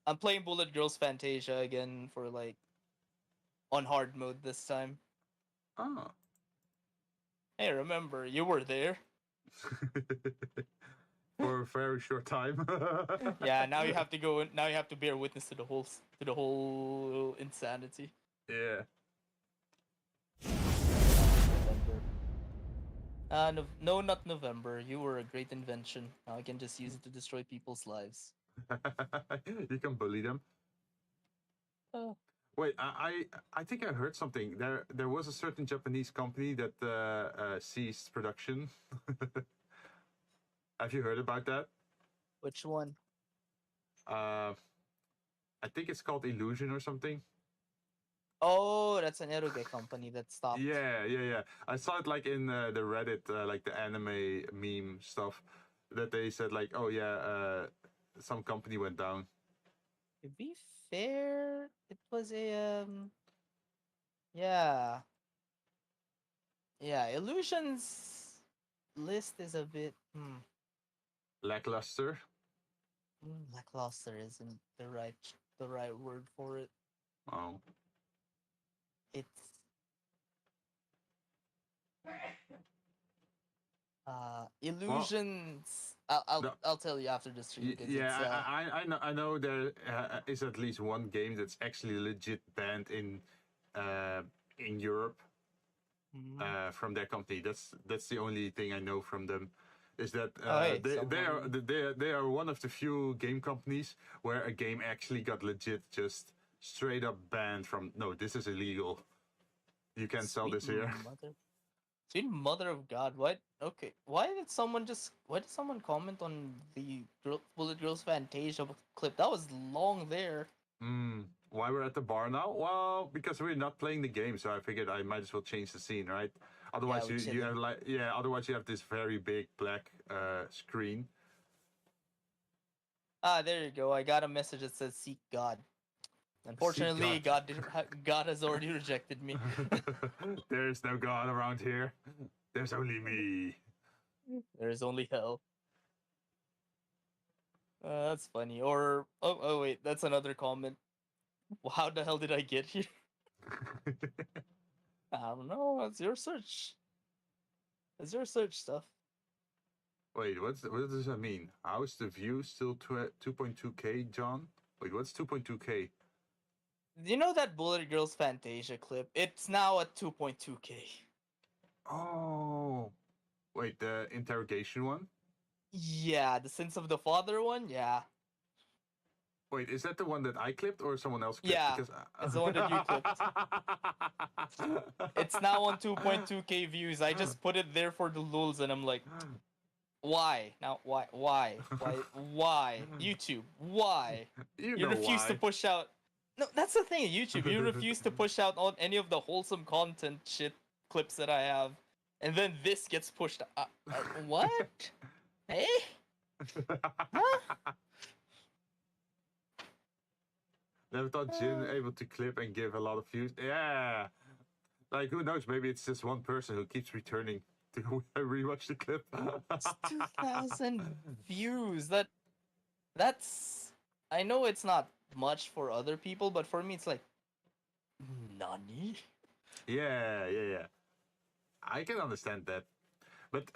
I'm playing Bullet Girls Fantasia again for like on hard mode this time. Oh. Hey, remember you were there. For a very short time. Yeah, now you have to go. Now you have to bear witness to the whole insanity. Yeah. No, not November. You were a great invention. Now I can just use it to destroy people's lives. You can bully them. Oh. Wait, I think I heard something. There was a certain Japanese company that ceased production. Have you heard about that? Which one? I think it's called Illusion or something. Oh, that's an eroge company that stopped. Yeah. I saw it like in the Reddit, like the anime meme stuff, that they said like, oh yeah, some company went down. To be fair, it was a yeah. Illusion's list is a bit Lackluster. Lackluster isn't the right word for it. Oh. It's Illusion's I'll tell you after the stream because Yeah, it's I know there is at least one game that's actually legit banned in Europe from their company. That's the only thing I know from them. Is that hey, they are one of the few game companies where a game actually got legit just straight up banned from. No, this is illegal. You can't sell this here. Sweet mother of God! What? Okay, why did someone comment on the Bullet Girls Fantasia clip? That was long there. Why we're at the bar now? Well, because we're not playing the game, so I figured I might as well change the scene, right? Otherwise, you have otherwise you have this very big black screen. Ah, there you go. I got a message that says "Seek God." Unfortunately, God has already rejected me. There's no God around here. There's only me. There's only hell. That's funny. Or oh wait, that's another comment. Well, how the hell did I get here? I don't know. It's your search. It's your search stuff. Wait, what does that mean? How is the view still 2.2K, John? Wait, what's 2.2K? You know that Bullet Girls Fantasia clip? It's now at 2.2K. Oh. Wait, the interrogation one? Yeah, the Sins of the Father one? Yeah. Wait, is that the one that I clipped or someone else clipped? Yeah, it's the one that you clipped. It's now on 2.2K views. I just put it there for the lulz and I'm like, why? Now, why? YouTube, why? You refuse to push out... No, that's the thing, YouTube. You refuse to push out on any of the wholesome content shit clips that I have. And then this gets pushed out. What? Hey? Huh? Never thought Jinn able to clip and give a lot of views. Yeah. Like, who knows? Maybe it's just one person who keeps returning to rewatch the clip. It's 2,000 views. That's... I know it's not much for other people, but for me it's like... Nani? Yeah. I can understand that. But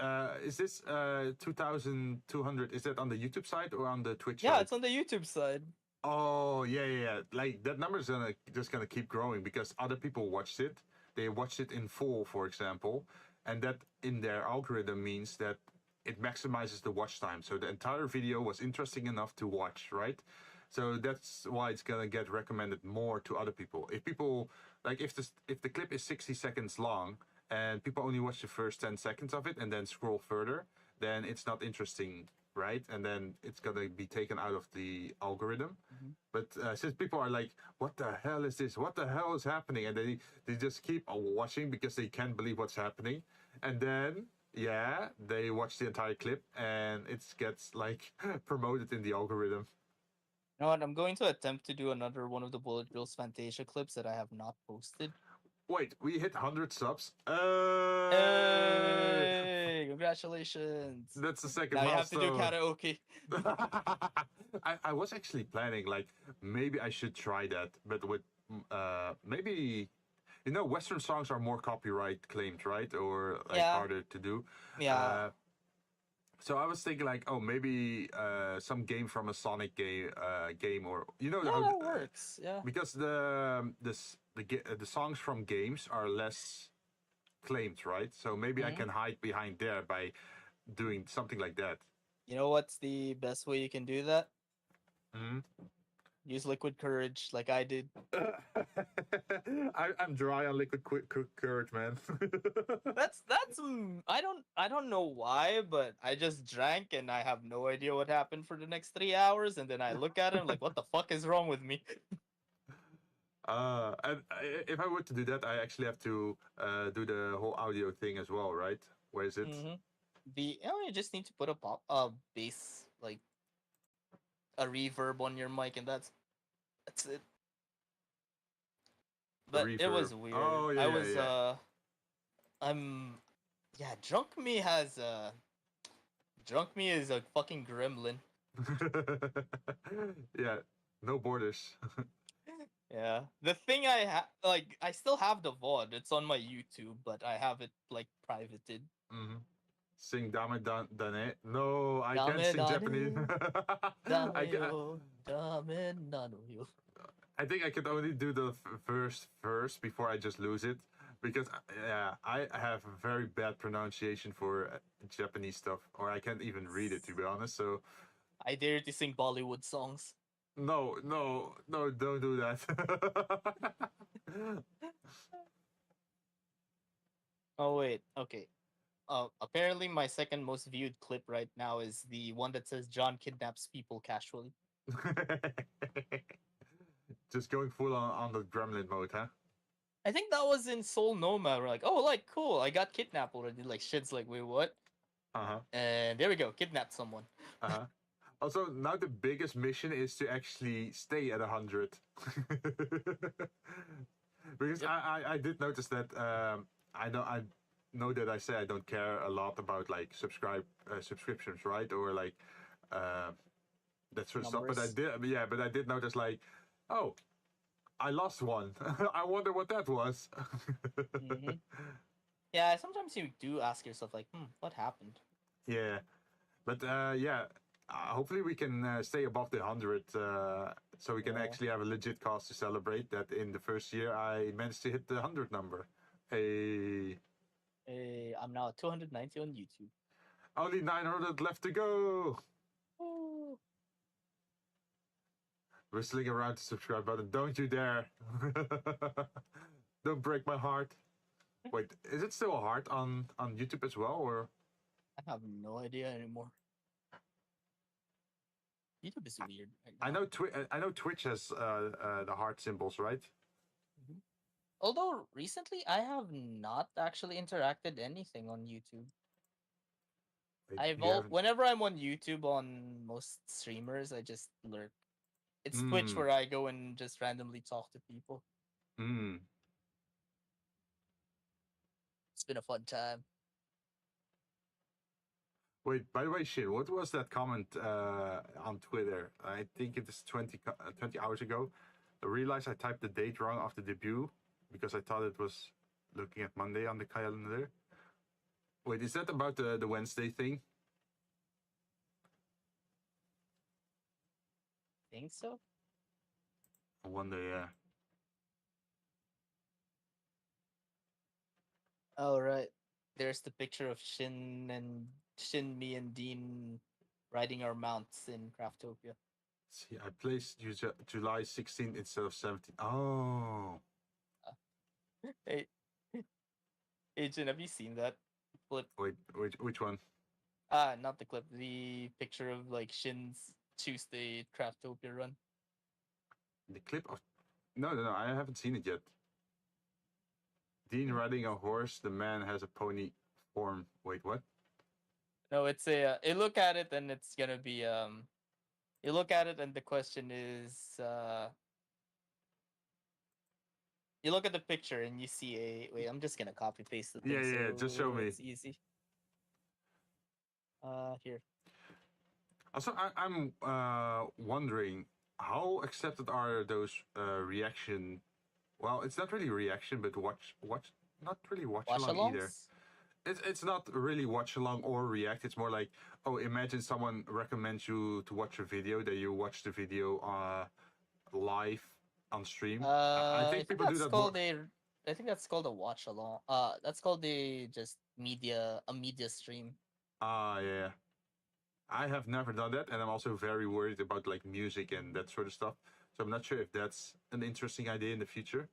is this 2,200, is that on the YouTube side or on the Twitch side? Yeah, it's on the YouTube side. Oh, yeah. Like, that number is just gonna keep growing because other people watched it. They watched it in full, for example. And that in their algorithm means that it maximizes the watch time. So the entire video was interesting enough to watch, right? So that's why it's gonna get recommended more to other people. If people, like if the clip is 60 seconds long and people only watch the first 10 seconds of it and then scroll further, then it's not interesting, right? And then it's gonna be taken out of the algorithm. But since people are like, what the hell is this? What the hell is happening? And they just keep watching because they can't believe what's happening. And then, yeah, they watch the entire clip and it gets like promoted in the algorithm. You know what? I'm going to attempt to do another one of the Bullet Girls Fantasia clips that I have not posted. Wait, we hit 100 subs. Hey, congratulations. That's the second now milestone. You have to do karaoke. I was actually planning, like, maybe I should try that, but with, maybe, you know, Western songs are more copyright claimed, right? Or, like, harder to do. Yeah. So I was thinking, like, oh, maybe some game from a Sonic game, or, you know, how that works, yeah. Because the songs from games are less claimed, right? So maybe I can hide behind there by doing something like that. You know what's the best way you can do that? Use liquid courage like I did. I'm dry on liquid courage, man. that's I don't know why, but I just drank and I have no idea what happened for the next 3 hours, and then I look at it and I'm like, what the fuck is wrong with me? And if I were to do that, I actually have to do the whole audio thing as well, right? Where is it? You just need to put a bass, like a reverb on your mic, and that's it. But it was weird. Oh, yeah, I was drunk me is a fucking gremlin. Yeah, no borders. Yeah, the thing I still have the VOD. It's on my YouTube, but I have it like privated. Sing Dame Dane. No, I can't Dame sing Dane, Japanese. I, ca- Dame Nano. I think I could only do the first verse before I just lose it. Because yeah, I have a very bad pronunciation for Japanese stuff, or I can't even read it to be honest. So I dare to sing Bollywood songs. no, don't do that. Oh wait, okay. Apparently my second most viewed clip right now is the one that says John kidnaps people casually. Just going full on the gremlin mode, huh? I think that was in Soul Noma. We're like, oh, like cool, I got kidnapped already. Like shit's like, wait, what? Uh-huh. And there we go, kidnapped someone. Uh-huh. Also, now the biggest mission is to actually stay at 100. Because Yep. I did notice that I know that I say I don't care a lot about like subscriptions, right? Or like that sort of stuff. But I did notice like, oh, I lost one. I wonder what that was. Mm-hmm. Yeah, sometimes you do ask yourself like, what happened? Yeah, but yeah, hopefully we can stay above the 100, so we can actually have a legit cause to celebrate that. In the first year, I managed to hit the 100 number. Hey, I'm now at 290 on YouTube. only 900 left to go. Ooh. Whistling around the subscribe button. Don't you dare! Don't break my heart. Wait, is it still a heart on YouTube as well, or? I have no idea anymore. YouTube is weird. Right I now. know Twitch has the heart symbols, right? Mm-hmm. Although recently I have not actually interacted anything on YouTube. Wait, Whenever I'm on YouTube on most streamers, I just lurk. It's Twitch where I go and just randomly talk to people. It's been a fun time. Wait, by the way, shit, what was that comment on Twitter? I think it is 20 hours ago. I realized I typed the date wrong of the debut because I thought it was looking at Monday on the calendar. Wait, is that about the Wednesday thing? Think so? I wonder, yeah. Oh, right. There's the picture of Shin, me, and Dean riding our mounts in Craftopia. See, I placed July 16th instead of 17th. Oh. Hey, hey, Jin, have you seen that clip? Wait, which one? Not the clip. The picture of like Shin's Tuesday Craftopia run. The clip of... No, I haven't seen it yet. Dean riding a horse, the man has a pony form. Wait, what? No, it's a. You look at it and it's gonna be You look at it and the question is You look at the picture and you see a. Wait, I'm just gonna copy paste the thing. Yeah, so just show me. It's easy. Here. Also, I'm wondering how accepted are those reaction? Well, it's not really reaction, but not really watch along either. It's not really watch along or react. It's more like, oh, imagine someone recommends you to watch a video, that you watch the video live on stream. I think people do that more. I think that's called a watch along. That's called a media stream. Yeah. I have never done that, and I'm also very worried about like music and that sort of stuff. So I'm not sure if that's an interesting idea in the future.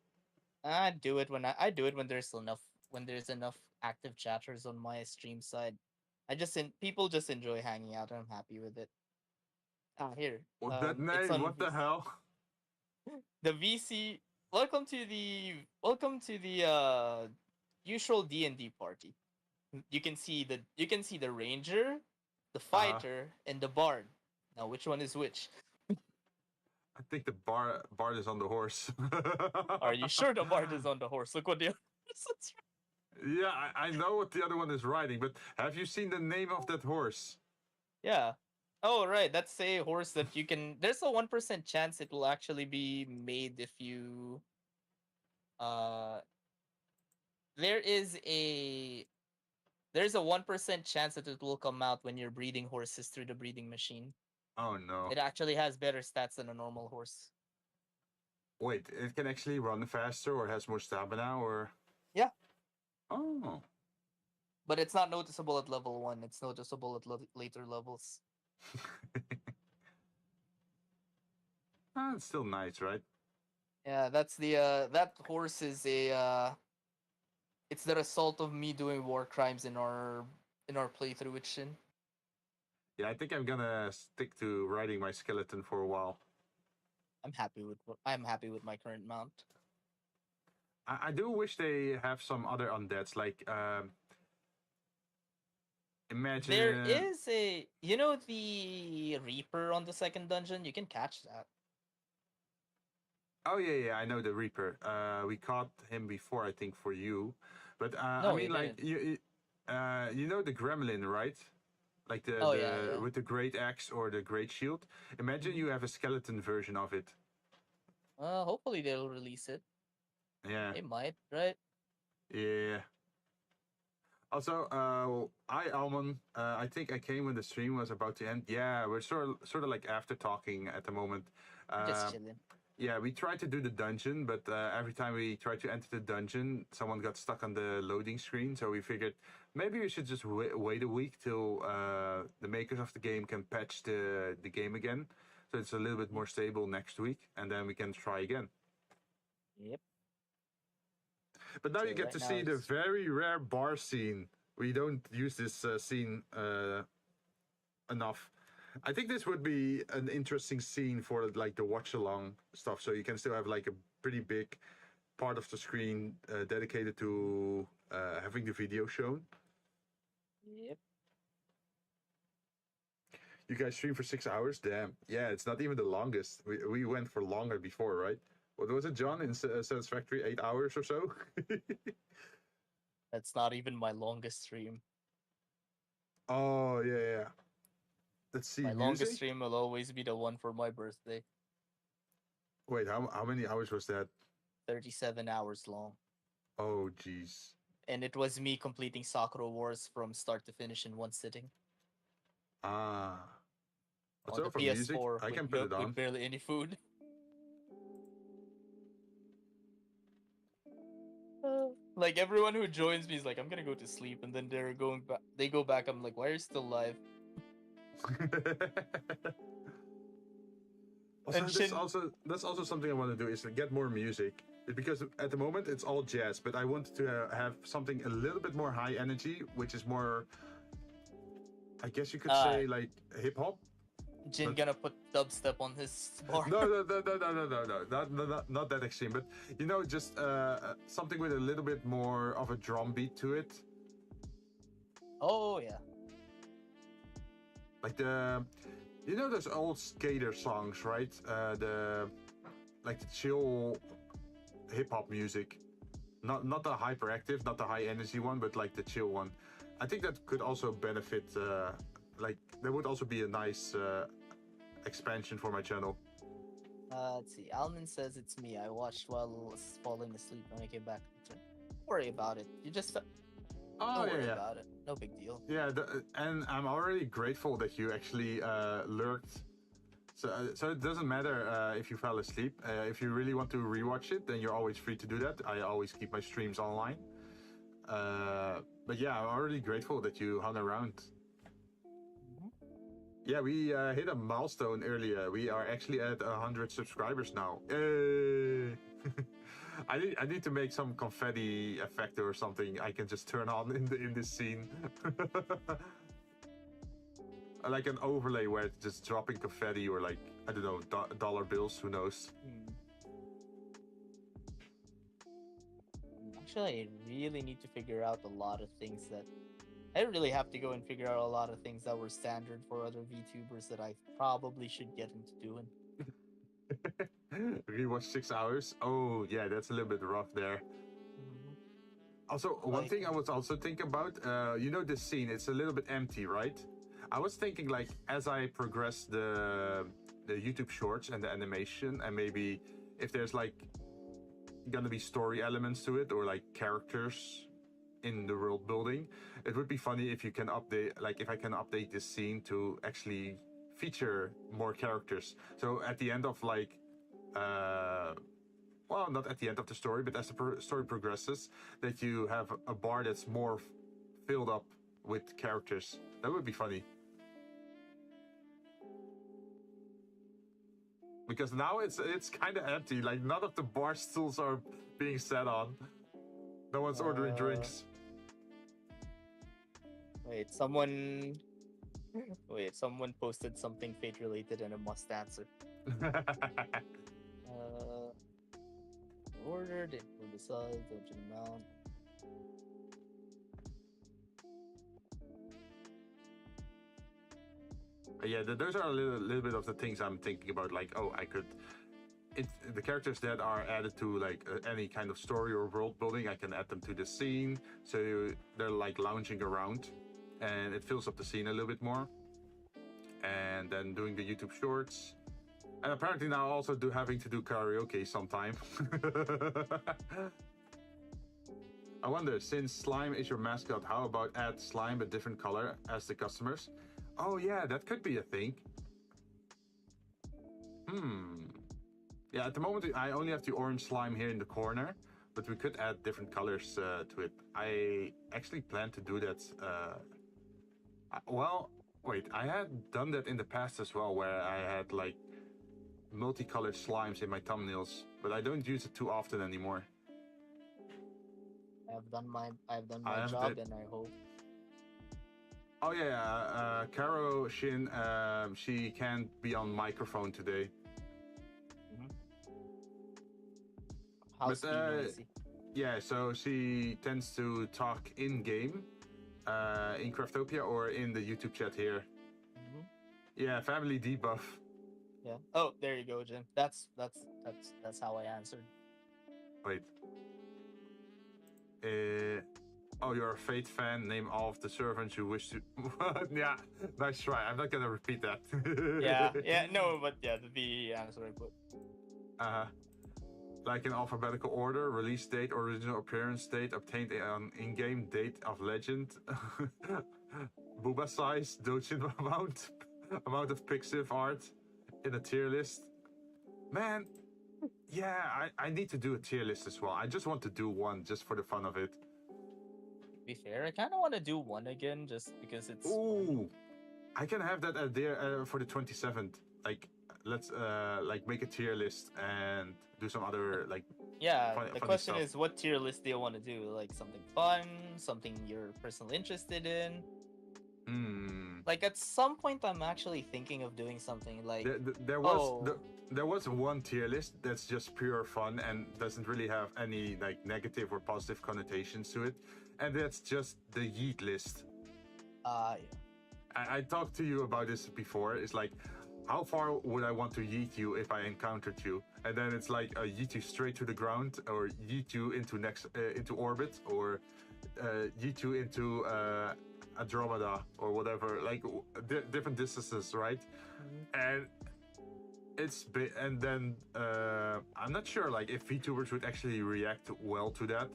I do it when there's enough active chatters on my stream side. People just enjoy hanging out, and I'm happy with it. Here. That name? What the hell? The VC. Welcome to the usual D&D party. You can see the ranger, the fighter, and the bard. Now, which one is which? I think the bard is on the horse. Are you sure the bard is on the horse? Look what the other is. Yeah, I know what the other one is riding, but have you seen the name of that horse? Yeah. Oh, right. That's a horse that you can. There's a 1% chance it will actually be made if you. There is a There's a 1% chance that it will come out when you're breeding horses through the breeding machine. Oh no. It actually has better stats than a normal horse. Wait, it can actually run faster or has more stamina or? Yeah. Oh. But it's not noticeable at level 1. It's noticeable at later levels. It's still nice, right? Yeah, that's the that horse is a it's the result of me doing war crimes in our playthrough with Shin. Yeah, I think I'm gonna stick to riding my skeleton for a while. I'm happy with my current mount. I do wish they have some other undeads, like imagine There is a the Reaper on the second dungeon. You can catch that. Oh yeah, I know the Reaper. We caught him before, I think, for you. But No, I mean, you like didn't. you know the Gremlin, right? Like yeah. with the great axe or the great shield. Imagine you have a skeleton version of it. Hopefully they'll release it. Yeah. They might, right? Yeah. Also, Almond, I think I came when the stream was about to end. Yeah, we're sort of like after talking at the moment. Just chilling. Yeah, we tried to do the dungeon, but every time we tried to enter the dungeon, someone got stuck on the loading screen. So we figured maybe we should just wait a week till the makers of the game can patch the game again, so it's a little bit more stable next week, and then we can try again. Yep. But now you get to see the very rare bar scene. We don't use this scene enough. I think this would be an interesting scene for like the watch along stuff. So you can still have like a pretty big part of the screen dedicated to having the video shown. Yep. You guys stream for 6 hours? Damn. Yeah, it's not even the longest. We went for longer before, right? What was it, John? In Satisfactory, 8 hours or so? That's not even my longest stream. Oh, yeah. Let's see. My longest stream will always be the one for my birthday. Wait, how many hours was that? 37 hours long. Oh, jeez. And it was me completing Sakura Wars from start to finish in one sitting. Ah. What's on up the for PS4 music? I can put it on. with barely any food. Like everyone who joins me is like, I'm gonna go to sleep, and then they're going back. They go back. I'm like, why are you still live? That's also something I want to do is to get more music, because at the moment it's all jazz, but I want to have something a little bit more high energy, which is more, I guess you could say, like hip hop. Jinn gonna put dubstep on his bar. No, not that extreme, but you know, just something with a little bit more of a drum beat to it. Oh yeah. Like you know those old skater songs, right? The chill hip hop music, not the hyperactive, not the high energy one, but like the chill one. I think that could also benefit. Like there would also be a nice expansion for my channel. Let's see. Alman says it's me. I watched while falling asleep when I came back. Don't worry about it. You just don't worry about it. No big deal. Yeah, and I'm already grateful that you actually lurked. So it doesn't matter if you fell asleep. If you really want to rewatch it, then you're always free to do that. I always keep my streams online. But yeah, I'm already grateful that you hung around. Yeah, we hit a milestone earlier. We are actually at 100 subscribers now. Yay! I need to make some confetti effect or something I can just turn on in this scene. Like an overlay where it's just dropping confetti or like, I don't know, dollar bills, who knows. Actually, I really need to figure out a lot of things that I really have to go and figure out a lot of things that were standard for other VTubers that I probably should get into doing. Rewatch 6 hours? Oh, yeah, that's a little bit rough there. Also, one thing I was also thinking about, you know this scene, it's a little bit empty, right? I was thinking like, as I progress the YouTube shorts and the animation, and maybe if there's like gonna be story elements to it, or like characters, in the world building. It would be funny if you can update, like if I can update this scene to actually feature more characters. So at the end of like, well, not at the end of the story, but as the story progresses, that you have a bar that's more filled up with characters. That would be funny. Because now it's kind of empty. Like none of the bar stools are being sat on. No one's ordering drinks. Wait, someone posted something fate related and I must answer. Ordered it for the size, the amount. Yeah, those are a little bit of the things I'm thinking about. Like, oh, I could. The characters that are added to like any kind of story or world building, I can add them to the scene, so they're like lounging around, and it fills up the scene a little bit more. And then doing the YouTube shorts, and apparently now also having to do karaoke sometime. I wonder, since slime is your mascot, how about add slime a different color as the customers? Oh yeah, that could be a thing. Yeah, at the moment I only have the orange slime here in the corner, but we could add different colors to it. I actually plan to do that. Well, wait, I had done that in the past as well, where I had like multicolored slimes in my thumbnails, but I don't use it too often anymore. I've done my job, and I hope. Oh yeah, Karoshin, she can't be on microphone today. How's yeah, so she tends to talk in game, in Craftopia or in the YouTube chat here. Yeah, family debuff. Yeah. Oh, there you go, Jinn. That's how I answered. Wait. Oh, you're a Fate fan. Name all of the servants you wish to. Yeah, nice try. I'm not gonna repeat that. yeah, no, but yeah, the answer I put. Like in alphabetical order: release date, original appearance date, obtained on in-game date of legend, booba size, dojin amount of Pixiv art in a tier list. Man, yeah, I need to do a tier list as well. I just want to do one just for the fun of it. To be fair, I kind of want to do one again just because it's. Ooh, I can have that there for the 27th. Like, let's like make a tier list and do some other like. Yeah, the question stuff. is, what tier list do you want to do? Like something fun, something you're personally interested in. Like at some point, I'm actually thinking of doing something like. There was one tier list that's just pure fun and doesn't really have any like negative or positive connotations to it, and that's just the yeet list. Yeah. I talked to you about this before. It's like, how far would I want to yeet you if I encountered you? And then it's like yeet you straight to the ground, or yeet you into orbit, or yeet you into Andromeda or whatever, like different distances, right? And and then I'm not sure like if VTubers would actually react well to that.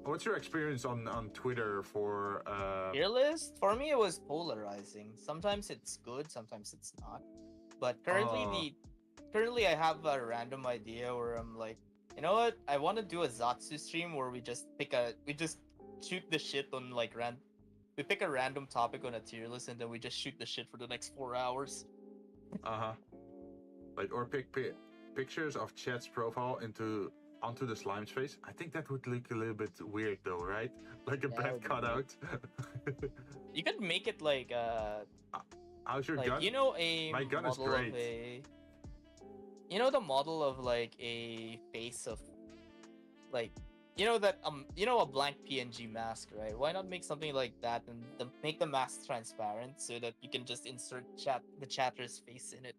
What's your experience on Twitter for tier list? For me, it was polarizing. Sometimes it's good, sometimes it's not. But currently I have a random idea where I'm like, you know what? I want to do a Zatsu stream where we just shoot the shit on like we pick a random topic on a tier list and then we just shoot the shit for the next 4 hours. Like, or pick pictures of Chat's profile onto the slime's face. I think that would look a little bit weird though, right? Like a bad cutout. You could make it like how's your like, gun? you know, my gun is great. You know the model of like a face of like a blank PNG mask, right? Why not make something like that and make the mask transparent so that you can just insert the chatter's face in it?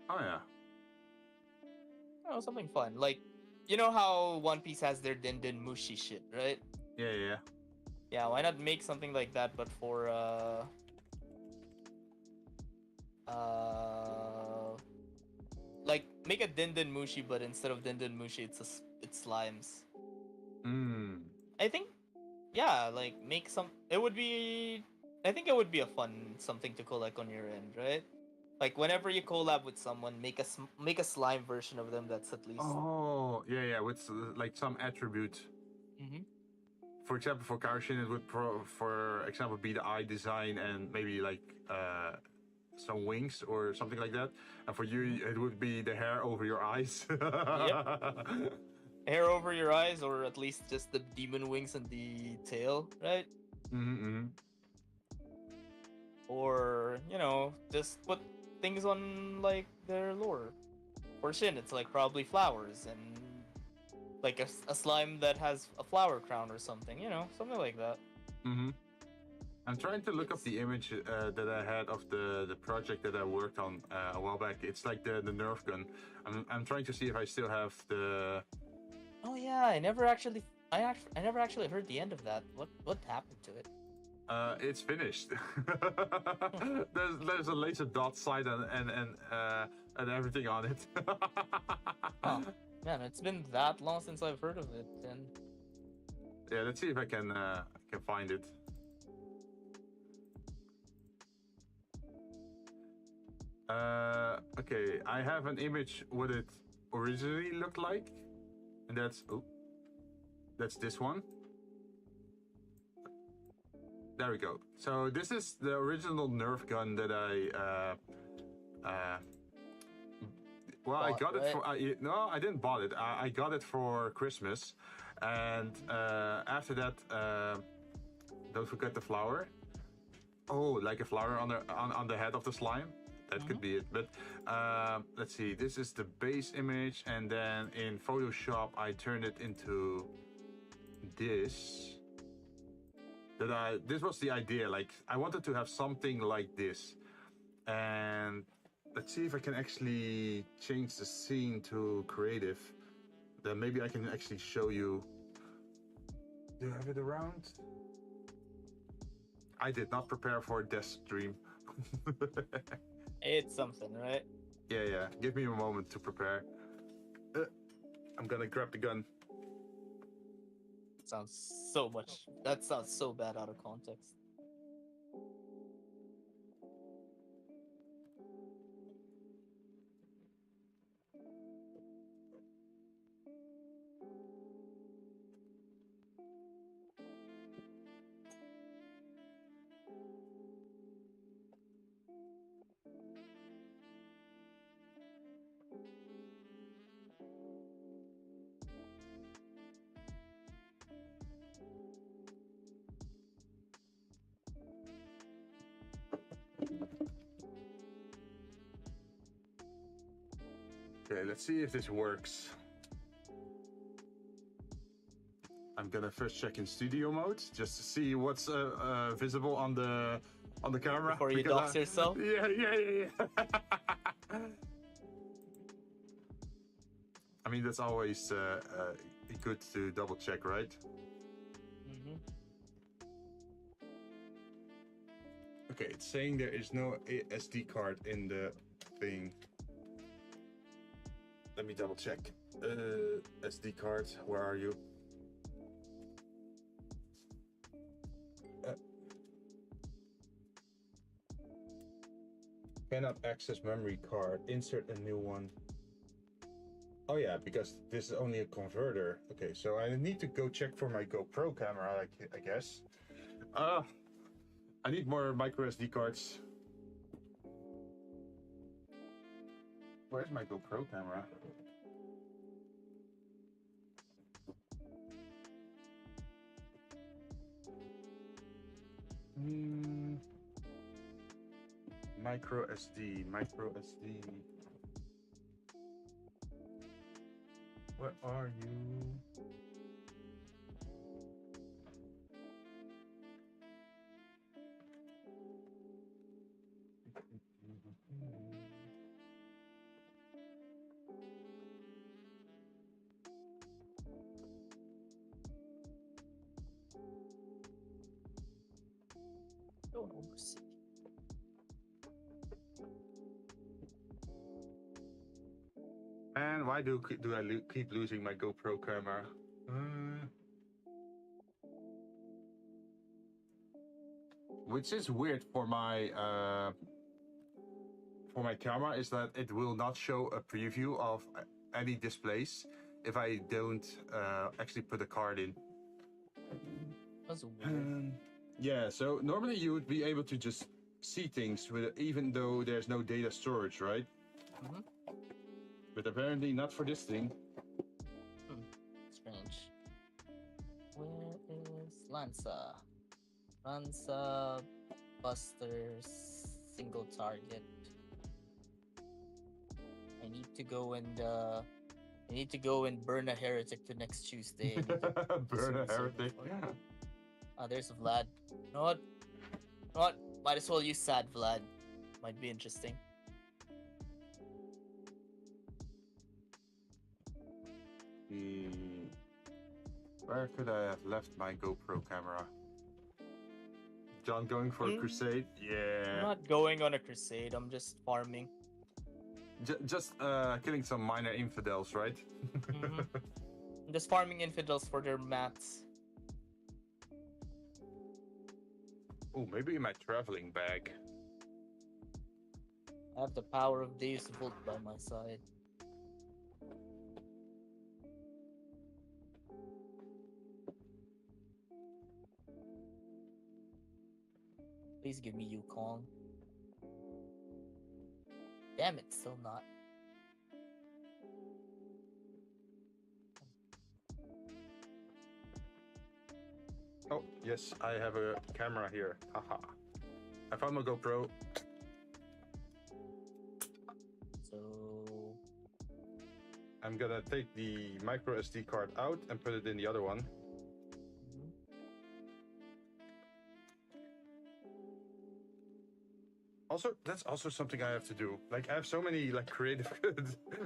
Oh yeah. Oh, something fun. Like, you know how One Piece has their Din Din Mushi shit, right? Yeah. Yeah, why not make something like that but for like make a Din Din Mushi, but instead of Din Din Mushi, it's slimes. Mm. I think, yeah, like make some. It would be. I think it would be a fun something to collect on your end, right? Like whenever you collab with someone, make a slime version of them that's at least. Oh, yeah, yeah, with like some attribute. Mm-hmm. For example, for Karoshin, it would, for example, be the eye design and maybe like some wings or something like that. And for you, it would be the hair over your eyes. Yep. Hair over your eyes, or at least just the demon wings and the tail, right? Mm-hmm. Or just put things on like their lore. For Shin, it's like probably flowers and like a slime that has a flower crown or something, something like that. Mm-hmm. I'm trying to look up It's- the image that I had of the project that I worked on a while back. It's like the Nerf gun. I'm trying to see if I still have the. Oh yeah, I never actually heard the end of that. What happened to it? It's finished. there's a laser dot sight and everything on it. Huh. Man, it's been that long since I've heard of it. And Yeah, let's see if I can find it. Okay, I have an image what it originally looked like, and that's this one. There we go. So this is the original Nerf gun that I got it for. No, I didn't bought it. I got it for Christmas, and after that, don't forget the flower. Oh, like a flower on the head of the slime. That could be it. But let's see. This is the base image, and then in Photoshop, I turned it into this. This was the idea. Like I wanted to have something like this, and let's see if I can actually change the scene to creative. Then maybe I can actually show you. Do you have it around? I did not prepare for a death stream. it's something, right? Yeah. Give me a moment to prepare. I'm gonna grab the gun. That sounds so bad out of context. Okay, let's see if this works. I'm gonna first check in studio mode just to see what's visible on the camera. Before you dox yourself? Yeah. I mean, that's always good to double check, right? Mm-hmm. Okay, it's saying there is no SD card in the thing. Let me double check. SD card, where are you? Cannot access memory card. Insert a new one. Oh yeah, because this is only a converter. Okay, so I need to go check for my GoPro camera, I guess. I need more micro SD cards. Where's my GoPro camera? Micro SD. Where are you? Don't oversee. And why do I keep losing my GoPro camera? which is weird for my camera, is that it will not show a preview of any displays if I don't actually put a card in. That's weird. Yeah, so normally you would be able to just see things with, even though there's no data storage, right? Mm-hmm. But apparently not for this thing. Strange. Where is Lanza? Lanza, Busters, single target. I need to go and burn a heretic to next Tuesday. Burn a heretic. There's Vlad. You know what? Might as well use Sad Vlad. Might be interesting. Where could I have left my GoPro camera? John going for a crusade? Yeah. I'm not going on a crusade. I'm just farming. Just killing some minor infidels, right? Mm-hmm. I'm just farming infidels for their mats. Oh, maybe in my traveling bag. I have the power of Deus Vult by my side. Please give me Yukong. Damn it, still not. Oh, yes, I have a camera here. Haha. I found my GoPro. So I'm gonna take the micro SD card out and put it in the other one. Also, that's also something I have to do. Like, I have so many like creative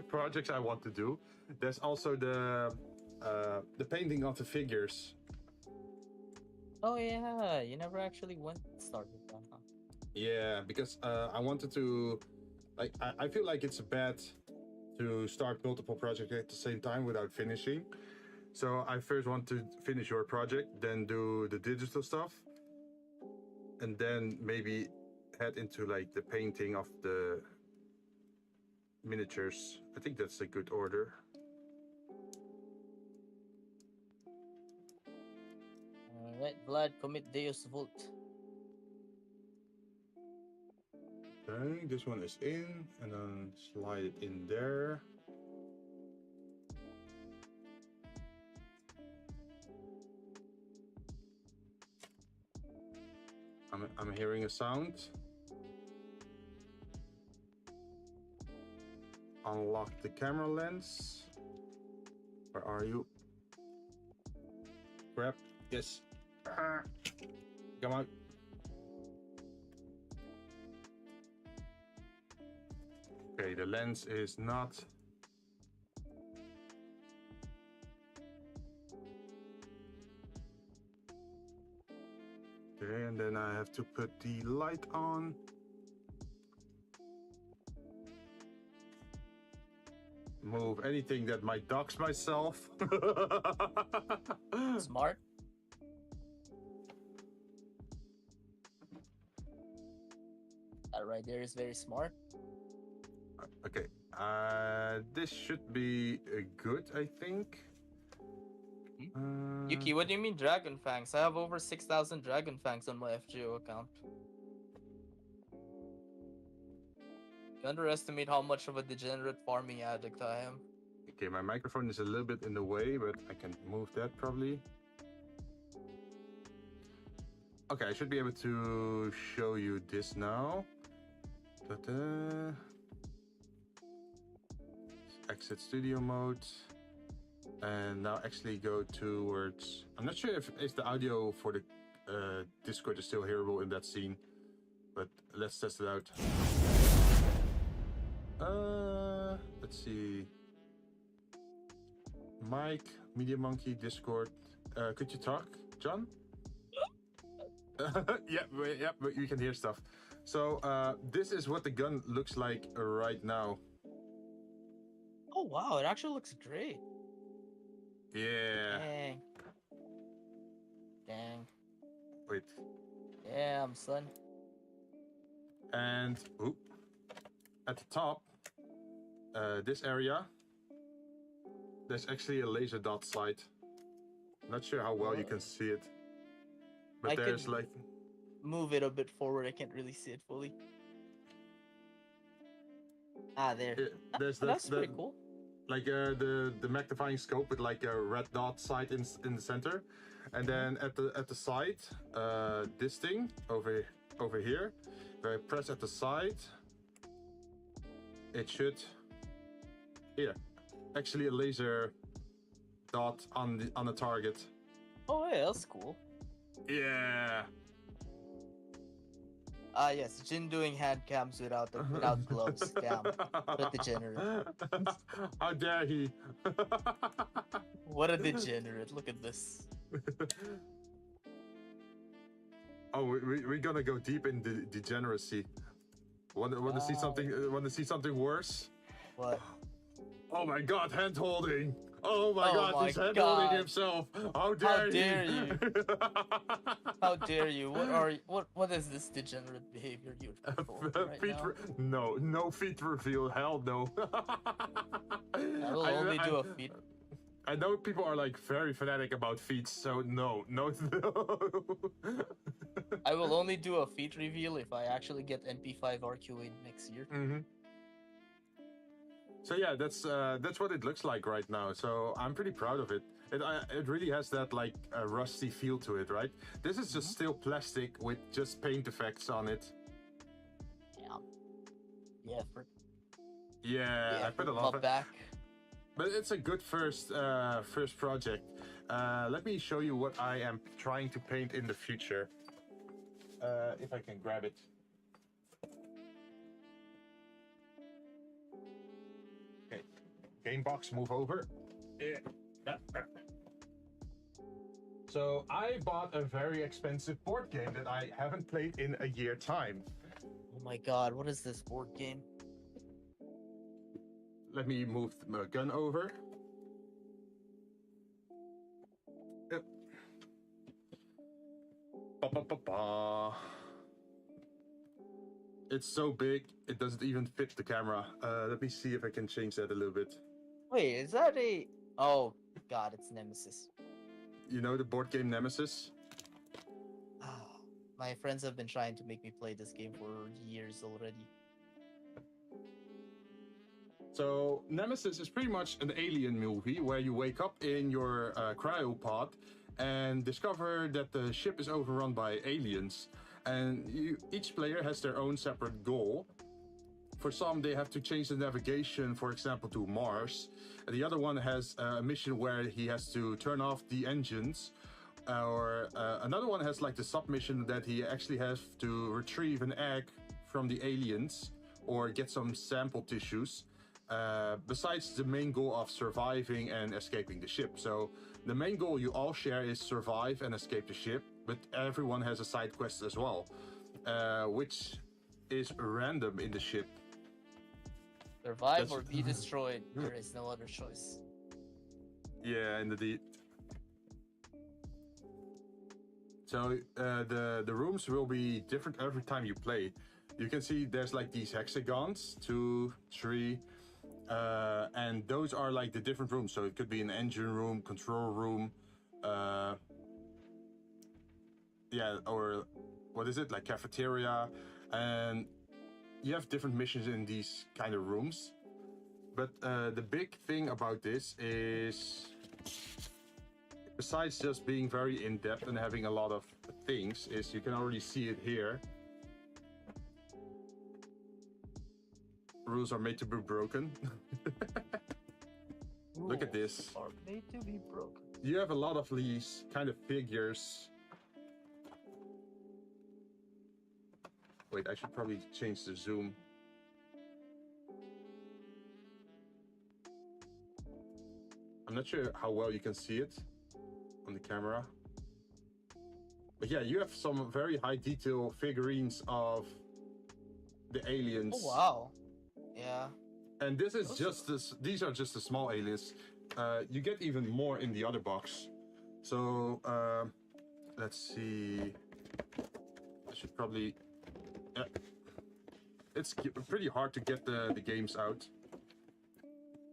projects I want to do. There's also the painting of the figures. oh yeah, you never actually started that, huh? Yeah, because I wanted to, like, I feel like it's bad to start multiple projects at the same time without finishing. So I first want to finish your project, then do the digital stuff, and then maybe head into like the painting of the miniatures. I think that's a good order. Alright, Vlad, commit Deus Vult. Okay, this one is in, and then slide it in there. I'm hearing a sound. Unlock the camera lens. Where are you? Grab. Yes. Come on. Okay, the lens is not. Okay, and then I have to put the light on. Move anything that might dox myself. Smart. That right there is very smart. Okay, this should be good, I think. Yuki, what do you mean Dragon Fangs? I have over 6,000 Dragon Fangs on my FGO account. You underestimate how much of a degenerate farming addict I am. Okay, my microphone is a little bit in the way, but I can move that probably. Okay, I should be able to show you this now. Ta-da. Exit studio mode. And now actually go towards... I'm not sure if the audio for the Discord is still hearable in that scene, but let's test it out. Let's see. Mic, Media Monkey, Discord. Could you talk, John? Yeah, but you can hear stuff. So this is what the gun looks like right now. Oh wow, it actually looks great. Yeah. Dang. Wait. Damn, son. And at the top, this area, there's actually a laser dot sight. Not sure how well you can see it, but I there's could like move it a bit forward. I can't really see it fully. Ah, there. there's That's pretty cool. Like the magnifying scope with like a red dot sight in the center, and then at the side, this thing over here, if I press at the side, it should actually a laser dot on the target. Oh yeah, that's cool. Yeah. Ah yes, Jinn doing hand cams without gloves. Damn, what a degenerate. How dare he? What a degenerate. Look at this. Oh, we're gonna go deep in the degeneracy. Want to see something? Want to see something worse? What? Oh my God, hand holding! Oh my Oh God, my he's hand God. holding himself! How dare you? How dare you? What is this degenerate behavior you're performing right now? No feet reveal. Hell no. I will only do a feet. I know people are like very fanatic about feet, so no. I will only do a feet reveal if I actually get NP5 RQ8 next year. Mm-hmm. So yeah, that's what it looks like right now. So I'm pretty proud of it. It really has that like rusty feel to it, right? This is just still plastic with just paint effects on it. Yeah. Yeah. Yeah, I put a lot of back. But it's a good first project. Let me show you what I am trying to paint in the future. If I can grab it. Okay, game box, move over. Yeah. So I bought a very expensive board game that I haven't played in a year time. Oh my God, what is this board game? Let me move the gun over. Yep. It's so big, it doesn't even fit the camera. Let me see if I can change that a little bit. Wait, is that a... Oh, God, it's Nemesis. You know the board game Nemesis? My friends have been trying to make me play this game for years already. So, Nemesis is pretty much an alien movie where you wake up in your cryopod and discover that the ship is overrun by aliens. And each player has their own separate goal. For some, they have to change the navigation, for example, to Mars. And the other one has a mission where he has to turn off the engines. Or another one has like the submission that he actually has to retrieve an egg from the aliens or get some sample tissues. Besides the main goal of surviving and escaping the ship. So the main goal you all share is survive and escape the ship, but everyone has a side quest as well, which is random in the ship. Survive or be destroyed. There is no other choice. Yeah, indeed. So the rooms will be different every time you play. You can see there's like these hexagons, 2, 3, and those are like the different rooms. So it could be an engine room, control room, yeah, or what is it, like cafeteria, and you have different missions in these kind of rooms. But the big thing about this is, besides just being very in-depth and having a lot of things, is you can already see it here. Rules are made to be broken. Look at this. Are made to be broken. You have a lot of these kind of figures. Wait, I should probably change the zoom. I'm not sure how well you can see it on the camera. But yeah, you have some very high detail figurines of the aliens. Oh wow. Yeah. And this is just this. These are just the small aliens. You get even more in the other box. So let's see. should probably. It's pretty hard to get the games out,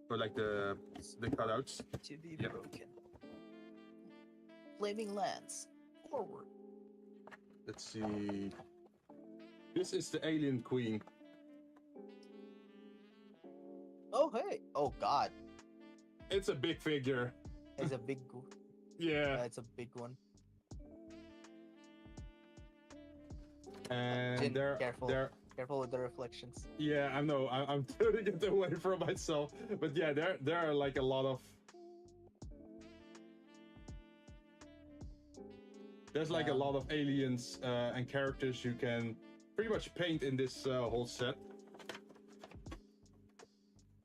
or like the cutouts. To be broken. Flaming lands forward. Let's see. This is the alien queen. Oh hey! Oh god! It's a big figure. It's a big. Yeah. It's a big one. And Jinn, they're careful with the reflections. Yeah, I know. I'm turning it away from myself, but yeah, there are like a lot of. There's like a lot of aliens and characters you can pretty much paint in this whole set,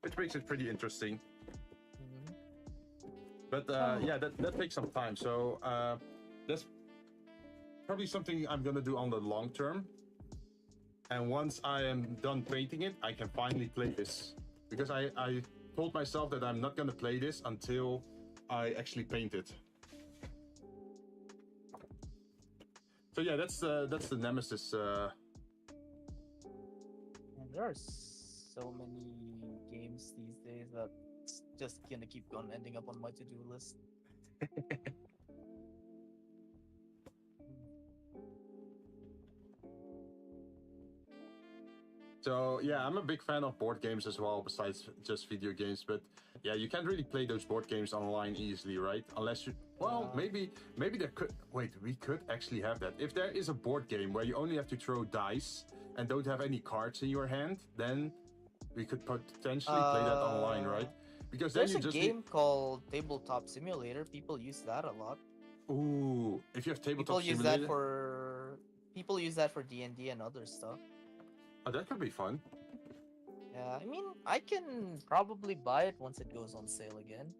which makes it pretty interesting. But yeah, that takes some time. So that's probably something I'm gonna do on the long term. And once I am done painting it, I can finally play this. Because I told myself that I'm not gonna play this until I actually paint it. So yeah, that's the Nemesis. And there are so many games these days that just gonna keep on ending up on my to-do list. So yeah, I'm a big fan of board games as well, besides just video games. But yeah, you can't really play those board games online easily, right? Unless you, well, maybe there could. Wait, we could actually have that. If there is a board game where you only have to throw dice and don't have any cards in your hand, then we could potentially play that online, right? Because then there's you a game called Tabletop Simulator. People use that a lot. Ooh, if you have tabletop People use simulator, that for D&D and other stuff. oh, that could be fun. Yeah, I mean, I can probably buy it once it goes on sale again.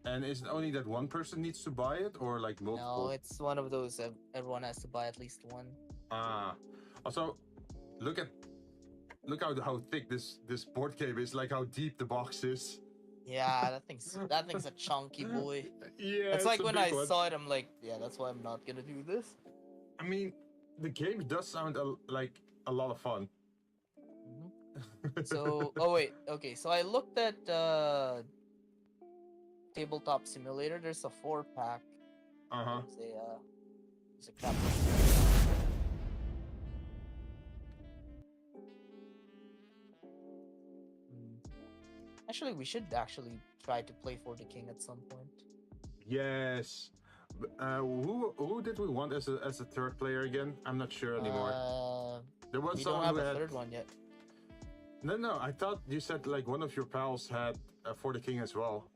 And is it only that one person needs to buy it, or like multiple? No, it's one of those everyone has to buy at least one. Ah, also, look how thick this board game is. Like how deep the box is. Yeah, that thing's a chunky boy. Yeah, it's like when I one. saw it, I'm like, yeah, that's why I'm not gonna do this. I mean, the game does sound like a lot of fun. So, oh wait, okay. So I looked at Tabletop Simulator. There's a 4-pack. There's a captain. Actually, we should actually try to play for the king at some point. Yes. Who did we want as a third player again? I'm not sure anymore. There was we someone don't have who a had... third one yet. No. I thought you said like one of your pals had For the King as well.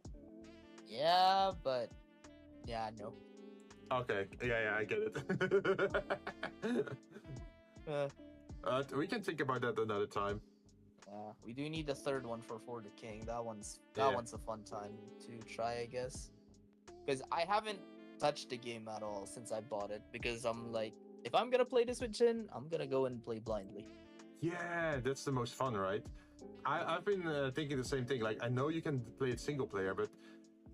Yeah, but yeah, no. Okay. Yeah, I get it. We can think about that another time. Yeah, we do need a third one for the king. That one's a fun time to try, I guess. Because I haven't touched the game at all since I bought it. Because I'm like, if I'm gonna play this with Jinn, I'm gonna go and play blindly. Yeah, that's the most fun, right? I've been thinking the same thing. Like, I know you can play it single player, but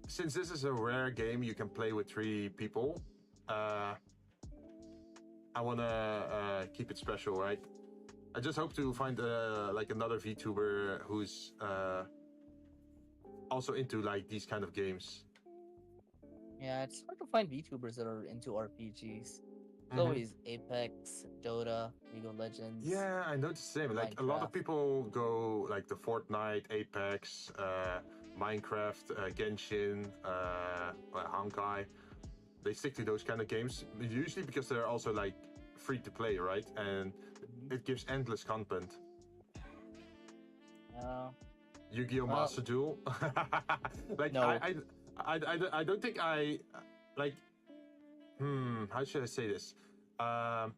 since this is a rare game you can play with 3 people, I wanna keep it special, right? I just hope to find like another VTuber who's also into like these kind of games. Yeah, it's hard to find VTubers that are into RPGs. It's always Apex, Dota, League of Legends. Yeah, I noticed the same. Like, a lot of people go like the Fortnite, Apex, Minecraft, Genshin, Honkai. They stick to those kind of games, usually because they're also like free to play, right? And it gives endless content. Yu-Gi-Oh! Master Duel. Like, no. I don't think I like. How should I say this? I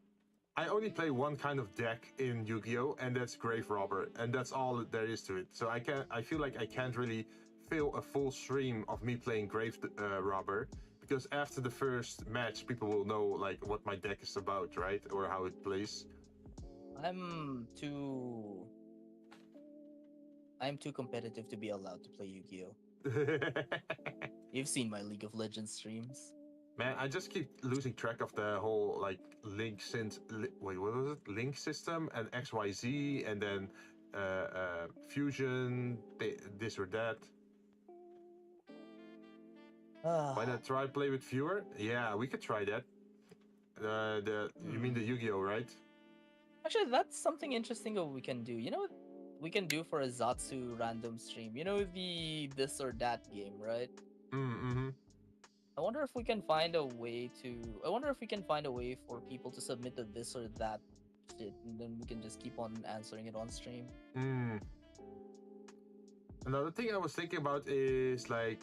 only play one kind of deck in Yu-Gi-Oh, and that's Grave Robber, and that's all there is to it. So I feel like I can't really fill a full stream of me playing Grave Robber, because after the first match, people will know like what my deck is about, right, or how it plays. I'm too competitive to be allowed to play Yu-Gi-Oh. You've seen my League of Legends streams. Man, I just keep losing track of the whole like wait, what was it? Link system and XYZ and then fusion, this or that. Why not try play with viewer? Yeah, we could try that. You mean the Yu-Gi-Oh, right? Actually, that's something interesting that we can do. You know what we can do for a Zatsu random stream? You know the this or that game, right? Mm-hmm. I wonder if we can find a way to. I wonder if we can find a way for people to submit the this or that shit, and then we can just keep on answering it on stream. Another thing I was thinking about is like,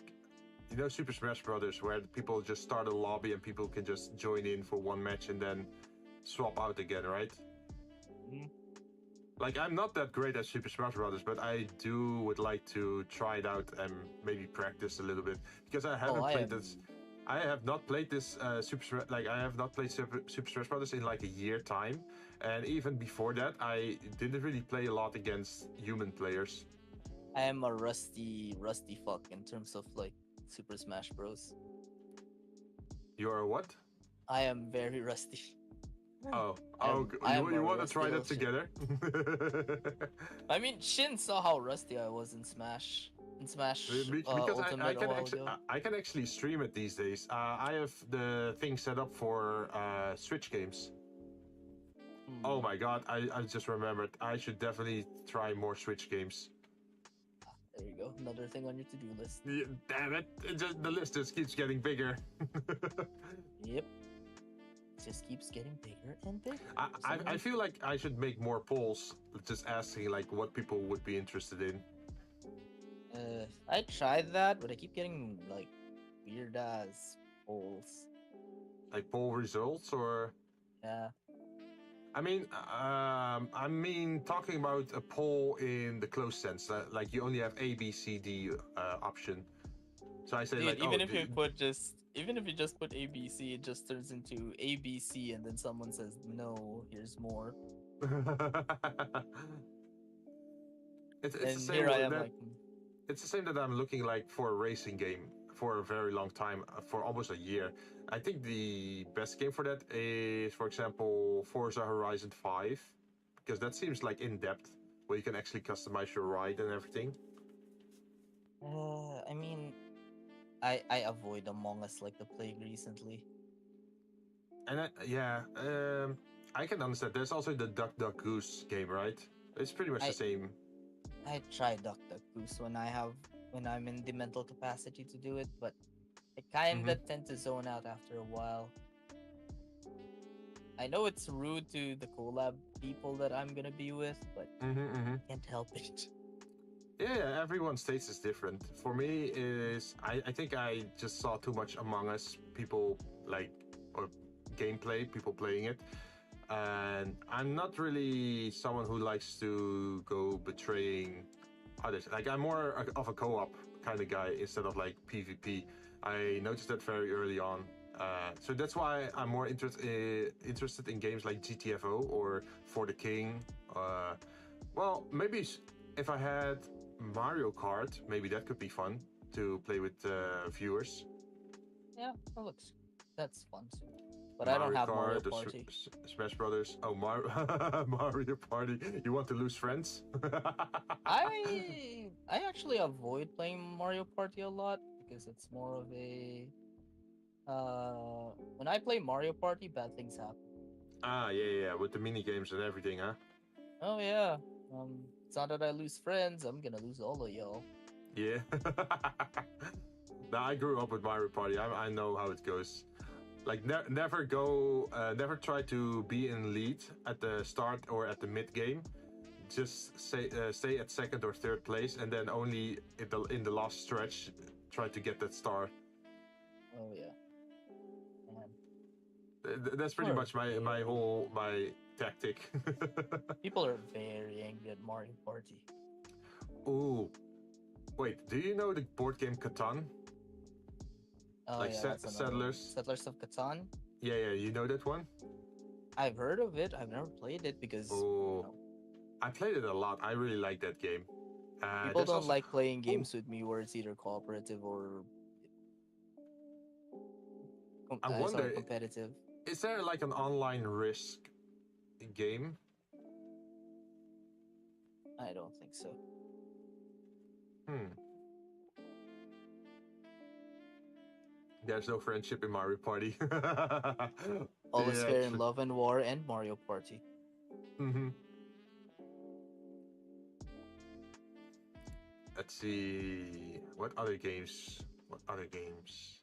you know, Super Smash Brothers, where people just start a lobby and people can just join in for one match and then swap out again, right? Mm-hmm. Like, I'm not that great at Super Smash Brothers, but I would like to try it out and maybe practice a little bit because I haven't played this. I have not played this I have not played Super Smash Brothers in like a year time, and even before that, I didn't really play a lot against human players. I am a rusty fuck in terms of like Super Smash Bros. You are what? I am very rusty. You want to try that together? I mean, Shin saw how rusty I was in Smash. Because Ultimate I can actually stream it these days. I have the thing set up for Switch games. Oh my god, I just remembered. I should definitely try more Switch games. There you go, another thing on your to-do list. Yeah, damn it, the list just keeps getting bigger. Yep. Just keeps getting bigger and bigger. I feel like I should make more polls, just asking like what people would be interested in. I tried that, but I keep getting like weird ass polls. Like poll results, or? Yeah. I mean, talking about a poll in the close sense, like you only have A, B, C, D option. So I say, dude, like, even if you just put ABC, it just turns into ABC, and then someone says no. Here's more. It's the same. It's the same that I'm looking like for a racing game for a very long time, for almost a year. I think the best game for that is, for example, Forza Horizon 5, because that seems like in depth, where you can actually customize your ride and everything. I mean, I avoid Among Us like the plague recently. And I can understand. There's also the Duck Duck Goose game, right? It's pretty much the same. I try Duck Duck Goose when I'm in the mental capacity to do it, but I kinda tend to zone out after a while. I know it's rude to the collab people that I'm gonna be with, but can't help it. Yeah, everyone's taste is different. For me, I think I just saw too much Among Us people or gameplay, people playing it, and I'm not really someone who likes to go betraying others. Like, I'm more of a co-op kind of guy instead of like PvP. I noticed that very early on. So that's why I'm more interested in games like GTFO or For the King. Well, maybe if I had Mario Kart, maybe that could be fun to play with viewers. Yeah, that's fun too. But Mario I don't have Kart, Mario Party. Smash Brothers. Oh, Mario Party. You want to lose friends? I actually avoid playing Mario Party a lot because it's more of a when I play Mario Party, bad things happen. Ah, yeah, with the mini games and everything, huh? Oh yeah. It's not that I lose friends. I'm gonna lose all of y'all. Yeah. Now, I grew up with Mario Party. I know how it goes. Like, never try to be in lead at the start or at the mid game. Just stay at second or third place, and then only in the last stretch try to get that star. Oh yeah. That's pretty much my tactic. People are very angry at Mario Party. Ooh, wait, do you know the board game Catan? Oh, like yeah, Settlers of Catan? Yeah, you know that one? I've heard of it. I've never played it because I played it a lot. I really like that game. People don't like playing games with me where it's either cooperative or I sorry, wonder, competitive. is there like an online Risk game? I don't think so. There's no friendship in Mario Party. All is fair in Love and War and Mario Party. Let's see. What other games? What other games?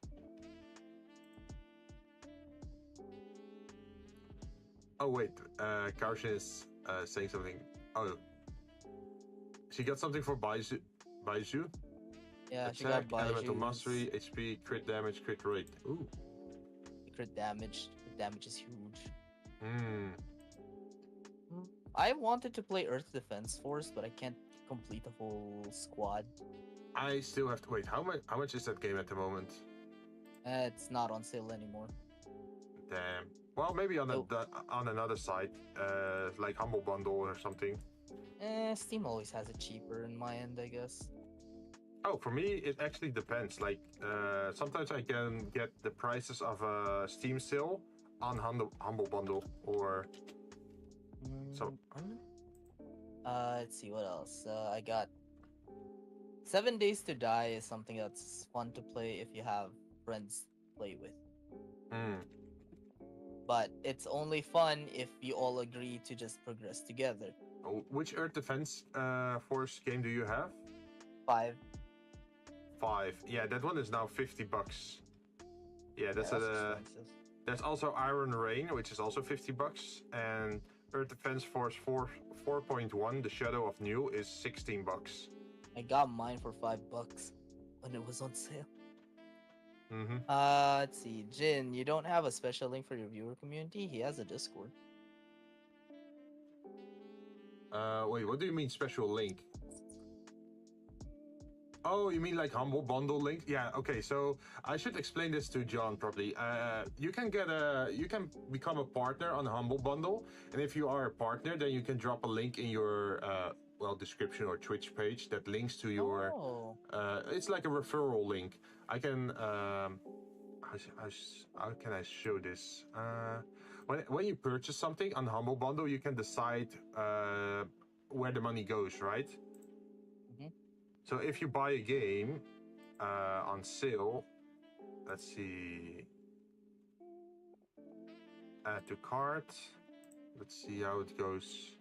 Oh wait, Karoshin is saying something. Oh, she got something for Baizu. Yeah, Attack, she got Baiju's. elemental mastery, HP, crit damage, crit rate. Ooh. The crit damage. The damage is huge. Hmm. I wanted to play Earth Defense Force, but I can't complete a whole squad. I still have to wait. How much is that game at the moment? It's not on sale anymore. Damn. Well, maybe on on another site, like Humble Bundle or something. Steam always has it cheaper in my end, I guess. Oh, for me, it actually depends. Like, sometimes I can get the prices of a Steam sale on Humble Bundle or so. Let's see what else. I got 7 Days to Die is something that's fun to play if you have friends to play with. But it's only fun if you all agree to just progress together. Oh, which Earth Defense Force game do you have? 5. Yeah, that one is now $50. Yeah, that's expensive. There's also Iron Rain, which is also $50, and Earth Defense Force 4.1, The Shadow of New, is $16. I got mine for $5 when it was on sale. Mm-hmm. Let's see, Jinn, you don't have a special link for your viewer community? He has a Discord. Wait, what do you mean special link? Oh, you mean like Humble Bundle link? Yeah, okay, so I should explain this to John properly. You can become a partner on Humble Bundle, and if you are a partner, then you can drop a link in your description or Twitch page that links to your it's like a referral link. I can how can I show this? When you purchase something on Humble Bundle, you can decide where the money goes, right? So if you buy a game on sale, let's see, add to cart. Let's see how it goes.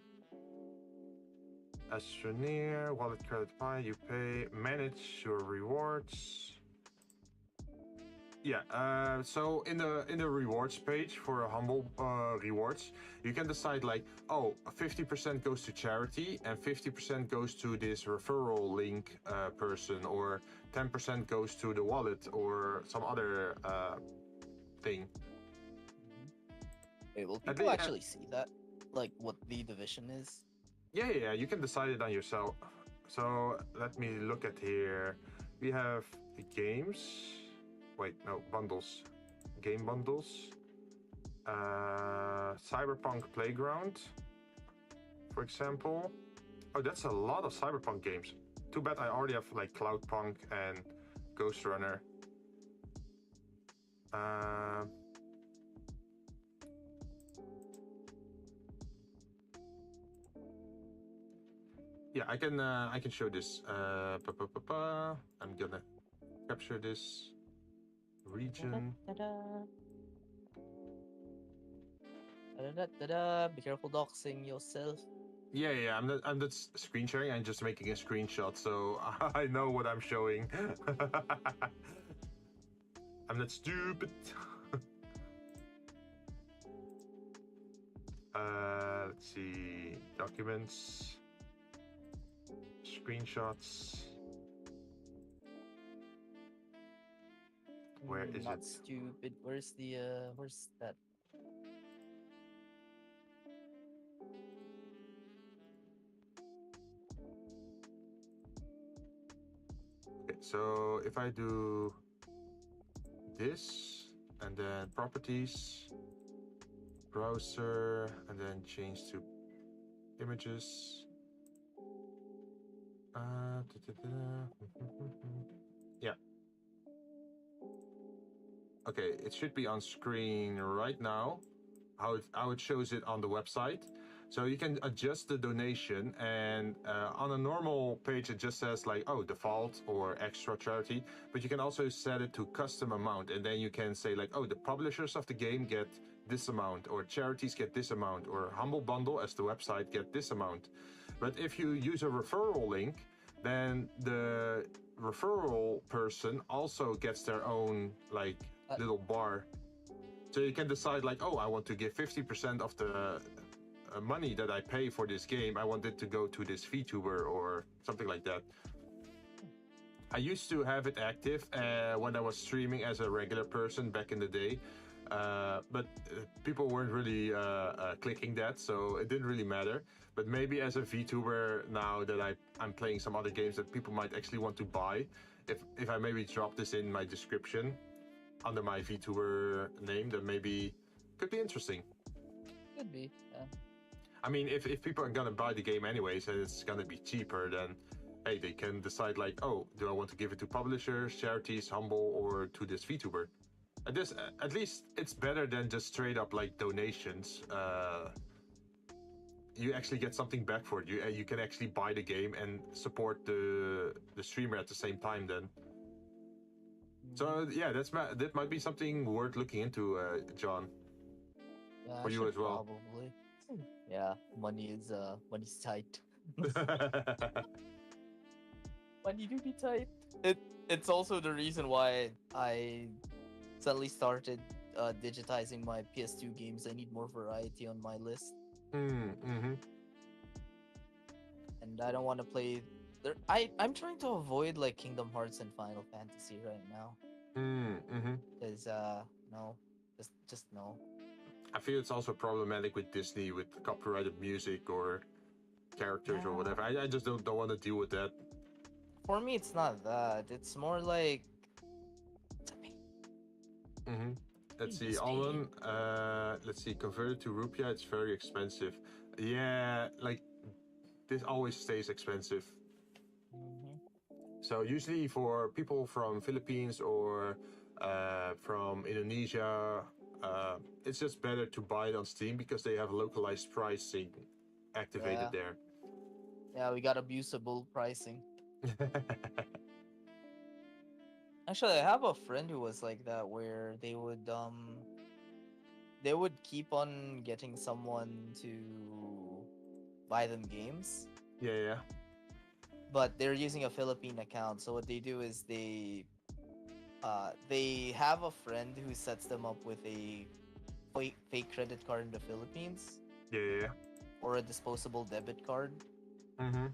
As souvenir, wallet credit buy, you pay, manage your rewards. Yeah, so in the rewards page for a Humble rewards, you can decide like, oh, 50% goes to charity and 50% goes to this referral link person, or 10% goes to the wallet or some other thing. Wait, will people actually see that? Like what the division is? Yeah, you can decide it on yourself. So let me look at here. We have the games. Wait, no, bundles. Game bundles. Cyberpunk Playground, for example. Oh, that's a lot of Cyberpunk games. Too bad I already have like Cloudpunk and Ghost Runner. Yeah, I can show this. I'm gonna capture this region. Be careful doxing yourself. Yeah, I'm not screen sharing. I'm just making a screenshot, so I know what I'm showing. I'm not stupid. Let's see, documents, screenshots. Where is not it? Stupid. Where's that? Okay, so if I do this and then properties, browser, and then change to images. Yeah. Okay, it should be on screen right now. How it shows it on the website. So you can adjust the donation, and on a normal page it just says like, oh, default or extra charity, but you can also set it to custom amount, and then you can say like, oh, the publishers of the game get this amount, or charities get this amount, or Humble Bundle as the website get this amount. But if you use a referral link, then the referral person also gets their own like little bar. So you can decide like, oh, I want to give 50% of the money that I pay for this game, I want it to go to this VTuber or something like that. I used to have it active when I was streaming as a regular person back in the day, but people weren't really clicking that, so it didn't really matter. But maybe as a VTuber now that I'm playing some other games that people might actually want to buy, if I maybe drop this in my description under my VTuber name, then maybe could be interesting. Could be, yeah. I mean, if people are gonna buy the game anyways and it's gonna be cheaper, then hey, they can decide like, oh, do I want to give it to publishers, charities, Humble, or to this VTuber? At least it's better than just straight up like donations. You actually get something back for it. You can actually buy the game and support the streamer at the same time then. So yeah, that might be something worth looking into, John. Yeah, for you as well. Probably. Yeah, money's tight. Money do be tight. It's also the reason why I suddenly started digitizing my PS2 games. I need more variety on my list. Mm-hmm. And I don't want to play. I'm trying to avoid like Kingdom Hearts and Final Fantasy right now. Mm-hmm. Because no, just no. I feel it's also problematic with Disney with copyrighted music or characters or whatever. I just don't want to deal with that. For me, it's not that. It's more like. Mm-hmm. Let's see, Allen. Let's see, converted to rupiah, it's very expensive. Yeah, like this always stays expensive. Mm-hmm. So usually for people from Philippines or from Indonesia, it's just better to buy it on Steam because they have localized pricing activated there. Yeah, we got abusable pricing. Actually, I have a friend who was like that, where they would keep on getting someone to buy them games. Yeah. But they're using a Philippine account, so what they do is they have a friend who sets them up with a fake credit card in the Philippines. Yeah. Or a disposable debit card. Mm-hmm.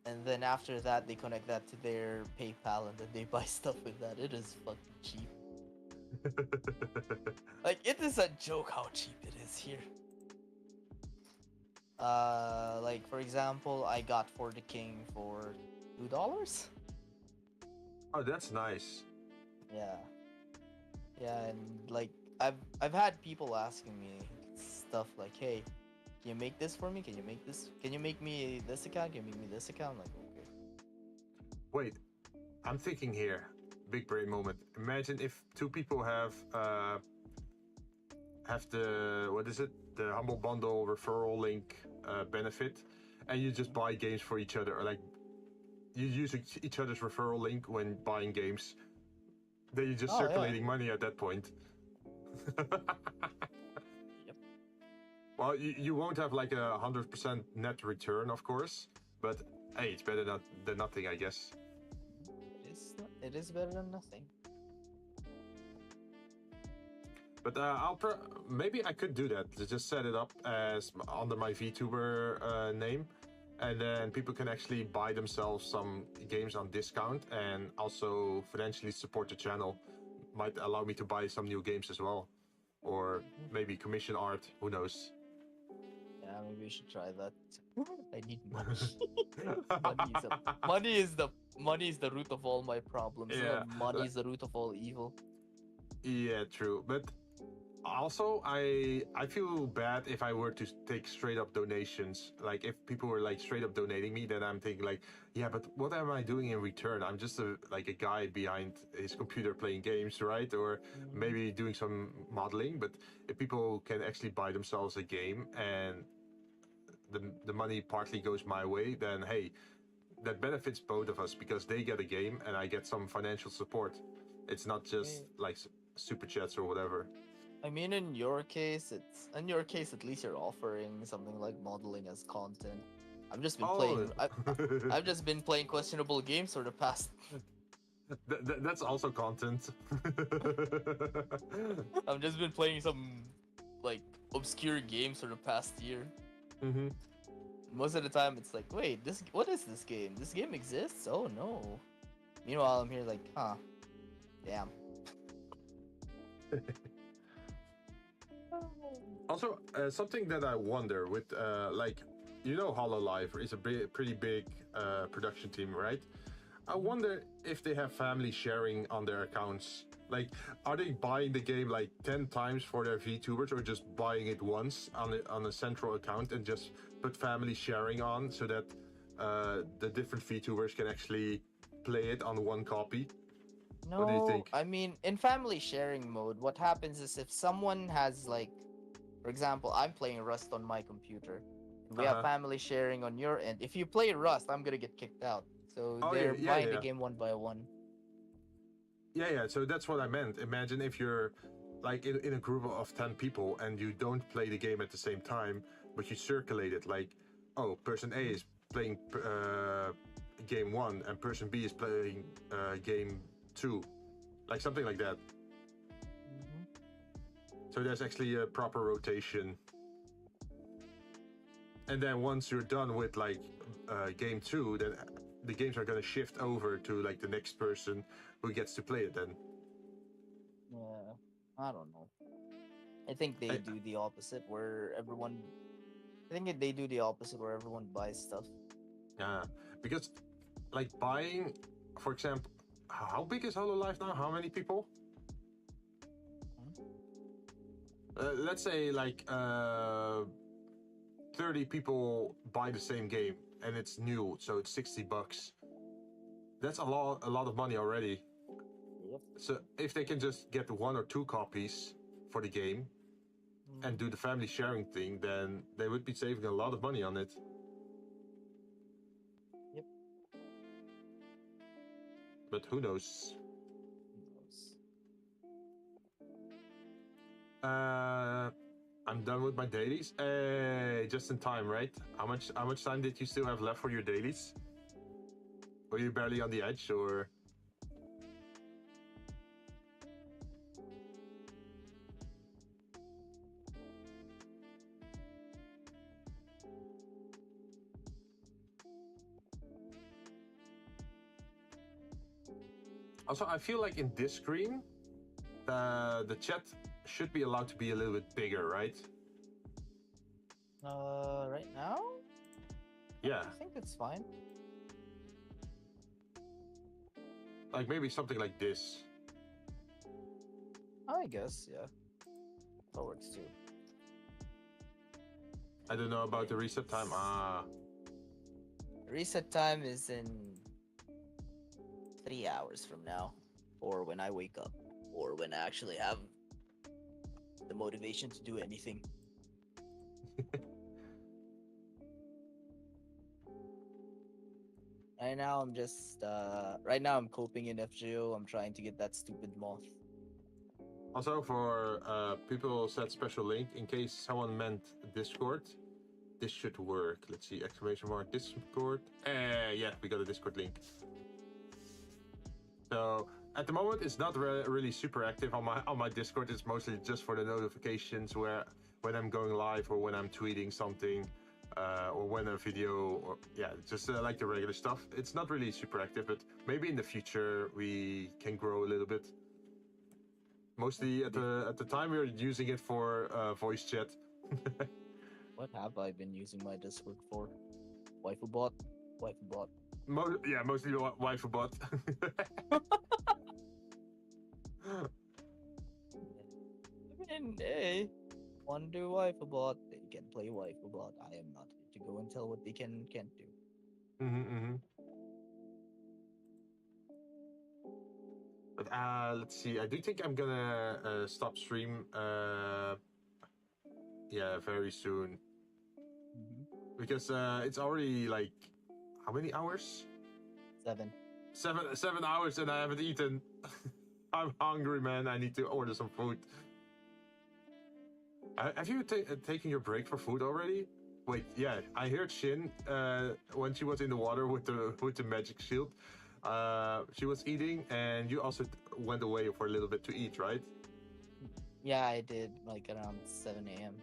And then after that, they connect that to their PayPal, and then they buy stuff with that. It is fucking cheap. Like, it is a joke how cheap it is here. Like for example, I got For the King for $2. Oh, that's nice. Yeah, and like I've had people asking me stuff like, hey, can you make this for me? Can you make this? Can you make me this account? Can you make me this account? I'm like, okay. Wait, I'm thinking here. Big brain moment. Imagine if two people have the, what is it? The Humble Bundle referral link benefit, and you just buy games for each other, or like you use each other's referral link when buying games. Then you're just circulating money at that point. Yep. Well, you won't have like 100% net return, of course, but hey, it's better than nothing, I guess. It is better than nothing. But maybe I could do that. Just set it up as under my VTuber name, and then people can actually buy themselves some games on discount, and also financially support the channel. Might allow me to buy some new games as well, or maybe commission art. Who knows? Yeah, maybe we should try that. I need money. Money is the root of all my problems. Yeah. Money is the root of all evil. Yeah, true. But Also, I feel bad if I were to take straight up donations. Like if people were like straight up donating me, then I'm thinking like, yeah, but what am I doing in return? I'm just a guy behind his computer playing games, right? Or maybe doing some modeling. But if people can actually buy themselves a game and the money partly goes my way, then hey, that benefits both of us because they get a game and I get some financial support. It's not just like super chats or whatever. I mean, in your case, at least you're offering something like modeling as content. I've just been playing. I've just been playing questionable games for the past. That's also content. I've just been playing some like obscure games for the past year. Mm-hmm. Most of the time, it's like, wait, what is this game? This game exists? Oh no. Meanwhile, I'm here like, huh, damn. Also, something that I wonder with, like, Hololive is a pretty big production team, right? I wonder if they have family sharing on their accounts. Like, are they buying the game like 10 times for their VTubers, or just buying it once on a central account and just put family sharing on so that the different VTubers can actually play it on one copy? No, what do you think? I mean, in family sharing mode, what happens is if someone has like, for example, I'm playing Rust on my computer. We have family sharing on your end. If you play Rust, I'm gonna get kicked out. So they're buying the game one by one. Yeah. So that's what I meant. Imagine if you're like in a group of 10 people and you don't play the game at the same time, but you circulate it. Like, oh, person A is playing game 1 and person B is playing game 2. Like something like that. So there's actually a proper rotation. And then once you're done with like game 2, then the games are gonna shift over to like the next person who gets to play it then. Yeah, I don't know. I think they do the opposite where everyone. I think they do the opposite where everyone buys stuff. Yeah, because like buying, for example, how big is Hololive now? How many people? Let's say like 30 people buy the same game and it's new, so it's $60. That's a lot of money already. Yep. So if they can just get 1 or 2 copies for the game and do the family sharing thing, then they would be saving a lot of money on it. Yep. But who knows? I'm done with my dailies. Just in time, right? How much time did you still have left for your dailies? Were you barely on the edge, or? Also, I feel like in this screen, the chat should be allowed to be a little bit bigger, right? Right now? Yeah. I think it's fine. Like maybe something like this. I guess, yeah. That works too. I don't know about the reset time. Reset time is in 3 hours from now. Or when I wake up. Or when I actually have the motivation to do anything. Right now I'm coping in FGO. I'm trying to get that stupid moth. Also, for people set special link in case someone meant Discord. This should work. Let's see, exclamation mark Discord. Yeah, we got a Discord link. So at the moment, it's not really super active on my Discord. It's mostly just for the notifications when I'm going live or when I'm tweeting something. Or when a video, or just like the regular stuff. It's not really super active, but maybe in the future we can grow a little bit. Mostly at the time we're using it for voice chat. What have I been using my Discord for? Waifu bot. Mostly waifu bot. Hey, want to do Waifu They can play Waifu I am not here to go and tell what they can and can't do. But let's see. I do think I'm gonna stop stream. Yeah, very soon. Because it's already like how many hours? 7. 7 hours and I haven't eaten. I'm hungry, man. I need to order some food. Have you taken your break for food already? Wait, yeah, I heard Jinn when she was in the water with the magic shield. She was eating, and you also went away for a little bit to eat, right? Yeah, I did like around 7 a.m.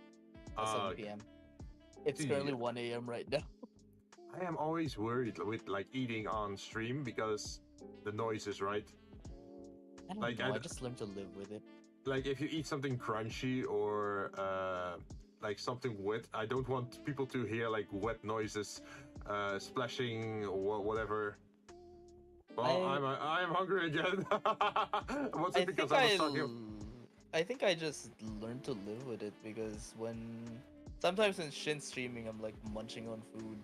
7 p.m. It's Dude, currently 1 a.m. right now. I am always worried with like eating on stream because the noises, right? I don't know. I just learned to live with it. Like if you eat something crunchy or like something wet, I don't want people to hear like wet noises, splashing or whatever. Well, I'm hungry again. Was it because I was talking? I think I just learned to live with it because sometimes when Shin's streaming, I'm like munching on food,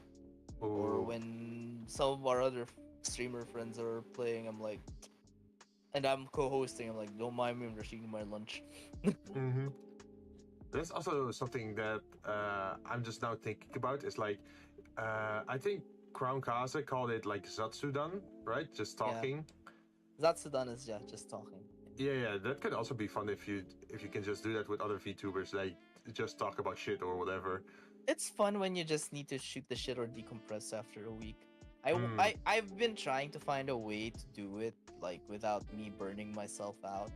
or when some of our other streamer friends are playing, I'm like, and I'm co-hosting, I'm like, don't mind me, I'm just eating my lunch. There's also something that I'm just now thinking about. Is like, I think Crown Kaze called it like Zatsudan, right? Just talking. Yeah. Zatsudan is just talking. Yeah, that could also be fun if you can just do that with other VTubers, like just talk about shit or whatever. It's fun when you just need to shoot the shit or decompress after a week. I've been trying to find a way to do it like without me burning myself out,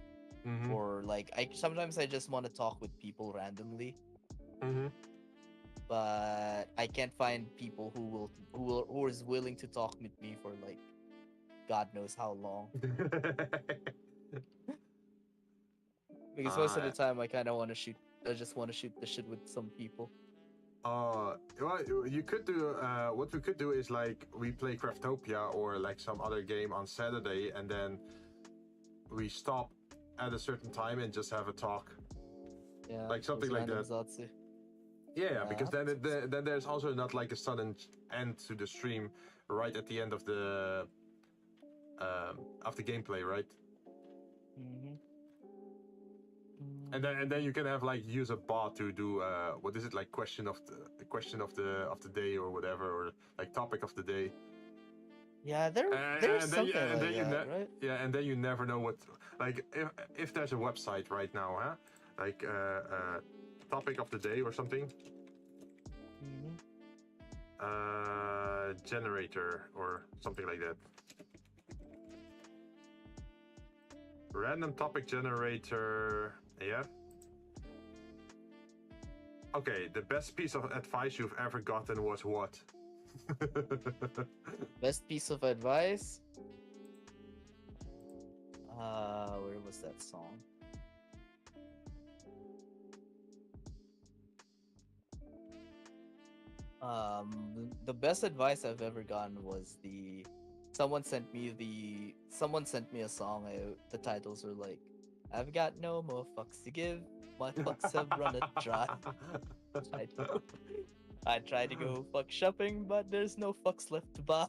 or like sometimes I just want to talk with people randomly. But I can't find people who is willing to talk with me for like God knows how long. Because most of the time I kind of want to shoot. I just want to shoot the shit with some people. Well, you could do. What we could do is like we play Craftopia or like some other game on Saturday, and then we stop at a certain time and just have a talk. Yeah, like something like that. Zatsu. Yeah, because then there's also not like a sudden end to the stream right at the end of the gameplay, right? And then you can have like use a bot to do what is it, like question of the day or whatever, or like topic of the day. Yeah, there's something like that, right? Yeah, and then you never know what, like if there's a website right now, huh? Like topic of the day or something. Generator or something like that. Random topic generator. Yeah. Okay, the best piece of advice you've ever gotten was what? Best piece of advice? Where was that song? The best advice I've ever gotten was someone sent me a song. The titles were like, I've got no more fucks to give. My fucks have run it dry. I tried to go fuck shopping, but there's no fucks left to buy.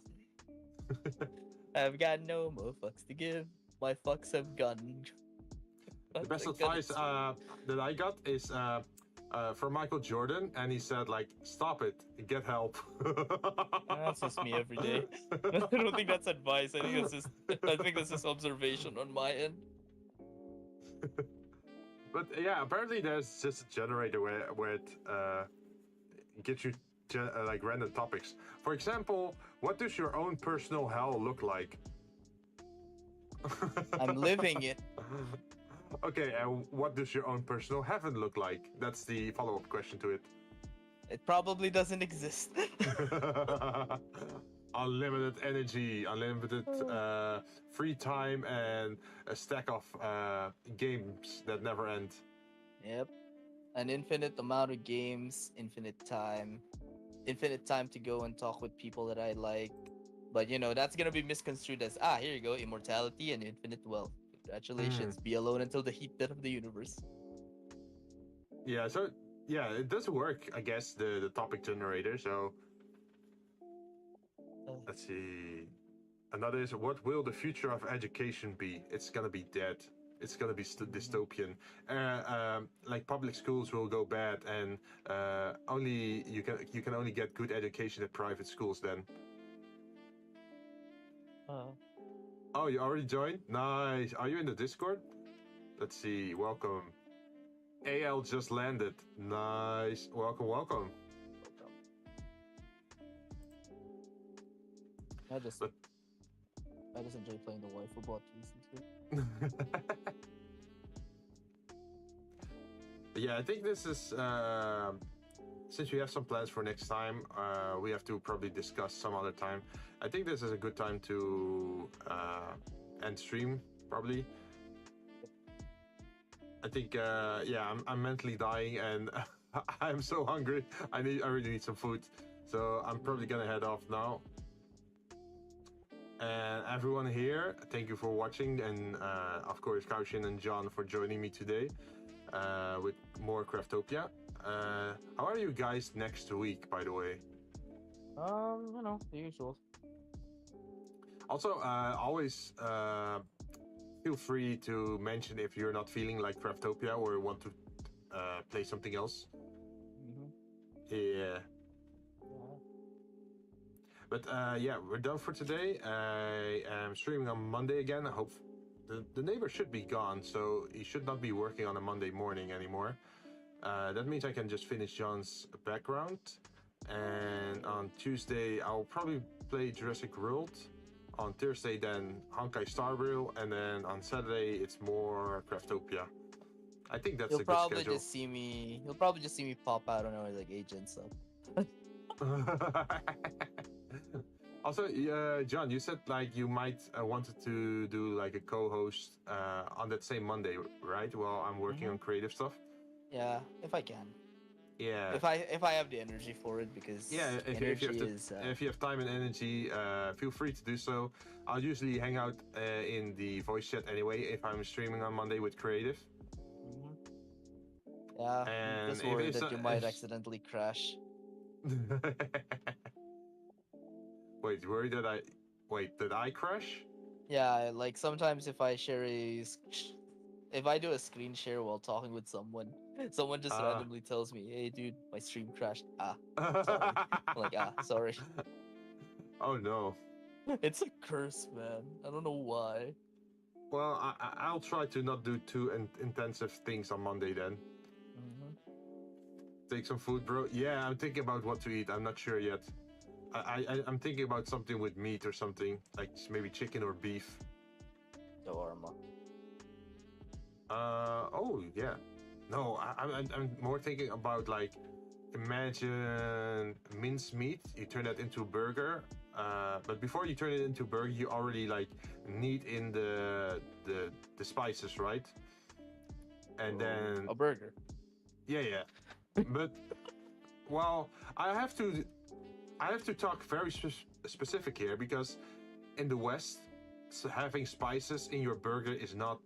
I've got no more fucks to give. My fucks have gone. The best advice that I got is from Michael Jordan, and he said like, "Stop it, get help." That's just me every day. I don't think that's advice. I think that's just observation on my end. But yeah, apparently there's just a generator where it gives you like random topics. For example, what does your own personal hell look like? I'm living it. Okay, and what does your own personal heaven look like? That's the follow-up question to it. It probably doesn't exist. Unlimited energy, unlimited free time, and a stack of games that never end. Yep. An infinite amount of games, infinite time to go and talk with people that I like. But that's gonna be misconstrued as, here you go, immortality and infinite wealth. Congratulations, be alone until the heat death of the universe. Yeah, so yeah, it does work, I guess, the topic generator. So let's see. Another is, what will the future of education be? It's gonna be dead. It's gonna be dystopian. Like public schools will go bad, and only you can only get good education at private schools then. Oh, you already joined? Nice. Are you in the Discord? Let's see. Welcome. AL just landed. Nice. Welcome, welcome. I just enjoy playing the waifu bot recently. Yeah, I think this is since we have some plans for next time, we have to probably discuss some other time. I think this is a good time to end stream, probably. I think yeah, I'm mentally dying and I'm so hungry. I really need some food, so I'm probably gonna head off now. And everyone here, thank you for watching, and of course Karoshin and John for joining me today with more Craftopia. How are you guys next week, by the way? You know, the usual. Also, always feel free to mention if you're not feeling like Craftopia or want to play something else. Yeah. But yeah, we're done for today. I am streaming on Monday again. I hope the neighbor should be gone, so he should not be working on a Monday morning anymore. That means I can just finish John's background. And on Tuesday, I'll probably play Jurassic World. On Thursday, then Honkai Star Rail, and then on Saturday, it's more Craftopia. I think that's a good schedule. You'll probably just see me pop out on our like agent stuff. Also, John, you said like you might wanted to do like a co-host on that same Monday, right? While I'm working on creative stuff. Yeah, if I can. Yeah. If I have the energy for it, because yeah, if you have time and energy, feel free to do so. I'll usually hang out in the voice chat anyway if I'm streaming on Monday with creative. Yeah, and just worried that you might accidentally crash. Wait, worried that did I crash? Yeah, like sometimes if I do a screen share while talking with someone just randomly tells me, "Hey, dude, my stream crashed." Sorry. I'm like, sorry. Oh no. It's a curse, man. I don't know why. Well, I'll try to not do too intensive things on Monday then. Take some food, bro. Yeah, I'm thinking about what to eat. I'm not sure yet. I'm thinking about something with meat or something, like maybe chicken or beef. Shawarma. Oh yeah. No, I'm more thinking about like, imagine mincemeat. You turn that into a burger. But before you turn it into a burger, you already like knead in the spices, right? And then a burger. Yeah. But well, I have to talk very specific here, because in the West, having spices in your burger is not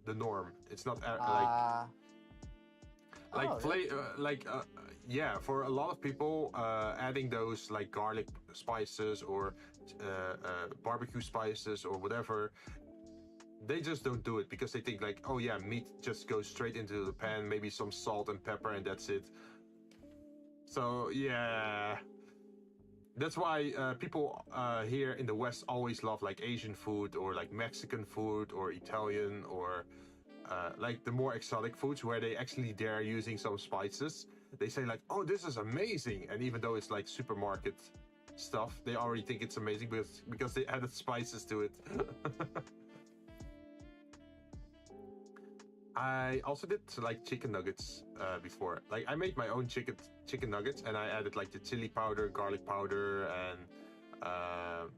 the norm. It's not yeah, for a lot of people, adding those like garlic spices or barbecue spices or whatever, they just don't do it because they think like, oh yeah, meat just goes straight into the pan, maybe some salt and pepper, and that's it. So yeah, that's why people here in the West always love like Asian food or like Mexican food or Italian or like the more exotic foods where they actually dare using some spices. They say like, oh, this is amazing, and even though it's like supermarket stuff, they already think it's amazing because they added spices to it. I also did like chicken nuggets before. Like I made my own chicken nuggets, and I added like the chili powder, garlic powder, and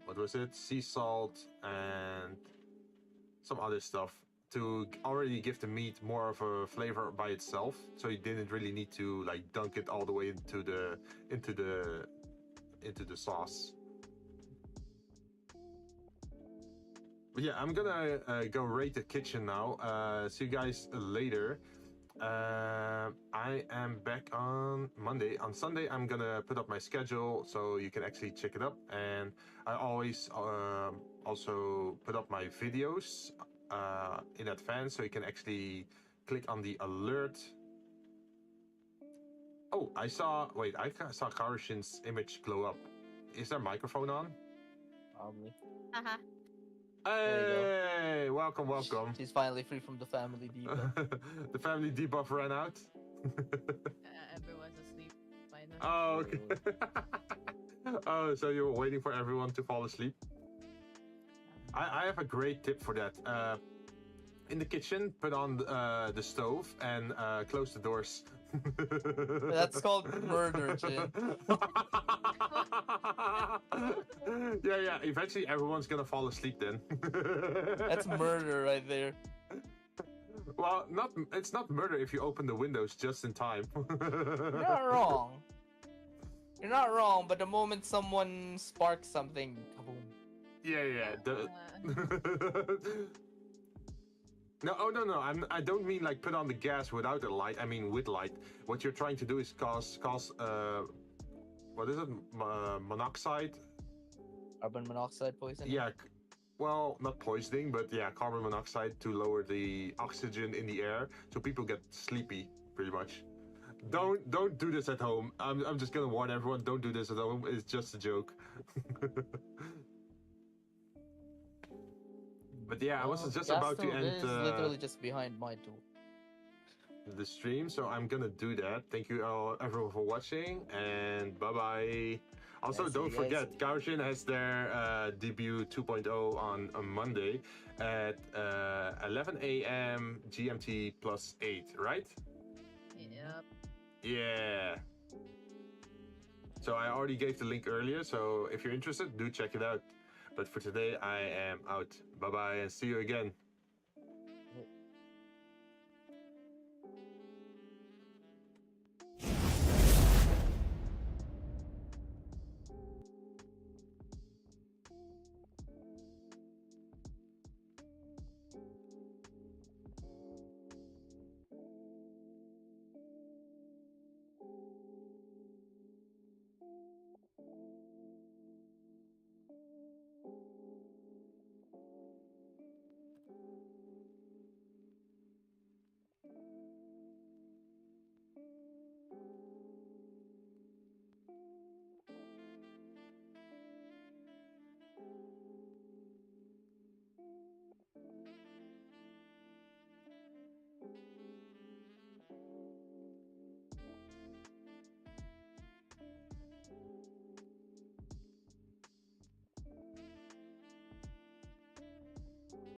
what was it? Sea salt and some other stuff to already give the meat more of a flavor by itself. So you didn't really need to like dunk it all the way into the sauce. But yeah, I'm gonna go raid the kitchen now. See you guys later. I am back on Monday. On Sunday, I'm gonna put up my schedule so you can actually check it up. And I always also put up my videos in advance so you can actually click on the alert. Oh, I saw Karoshin's image glow up. Is their microphone on? Probably. Uh-huh. Hey, welcome. She's finally free from the family debuff. The family debuff ran out. Everyone's asleep by now. Oh, okay. Oh, so you were waiting for everyone to fall asleep? I have a great tip for that. In the kitchen, put on the stove and close the doors. That's called murder, Jinn. Yeah. Eventually, everyone's gonna fall asleep then. That's murder right there. Well, it's not murder if you open the windows just in time. You're not wrong. You're not wrong, but the moment someone sparks something, kaboom. Yeah. No, I don't mean like put on the gas without a light. I mean with light. What you're trying to do is cause what is it? Monoxide. Carbon monoxide poisoning? Yeah. Well, not poisoning, but yeah, carbon monoxide to lower the oxygen in the air, so people get sleepy, pretty much. Don't do this at home. I'm just gonna warn everyone. Don't do this at home. It's just a joke. But yeah, I was just about to end literally just behind my tool. The stream, so I'm gonna do that. Thank you all, everyone for watching, and bye bye. Also, don't forget, Karoshin has their debut 2.0 on Monday at 11 a.m. GMT plus 8, right? Yep. Yeah. So I already gave the link earlier, so if you're interested, do check it out. But for today, I am out. Bye bye, and see you again.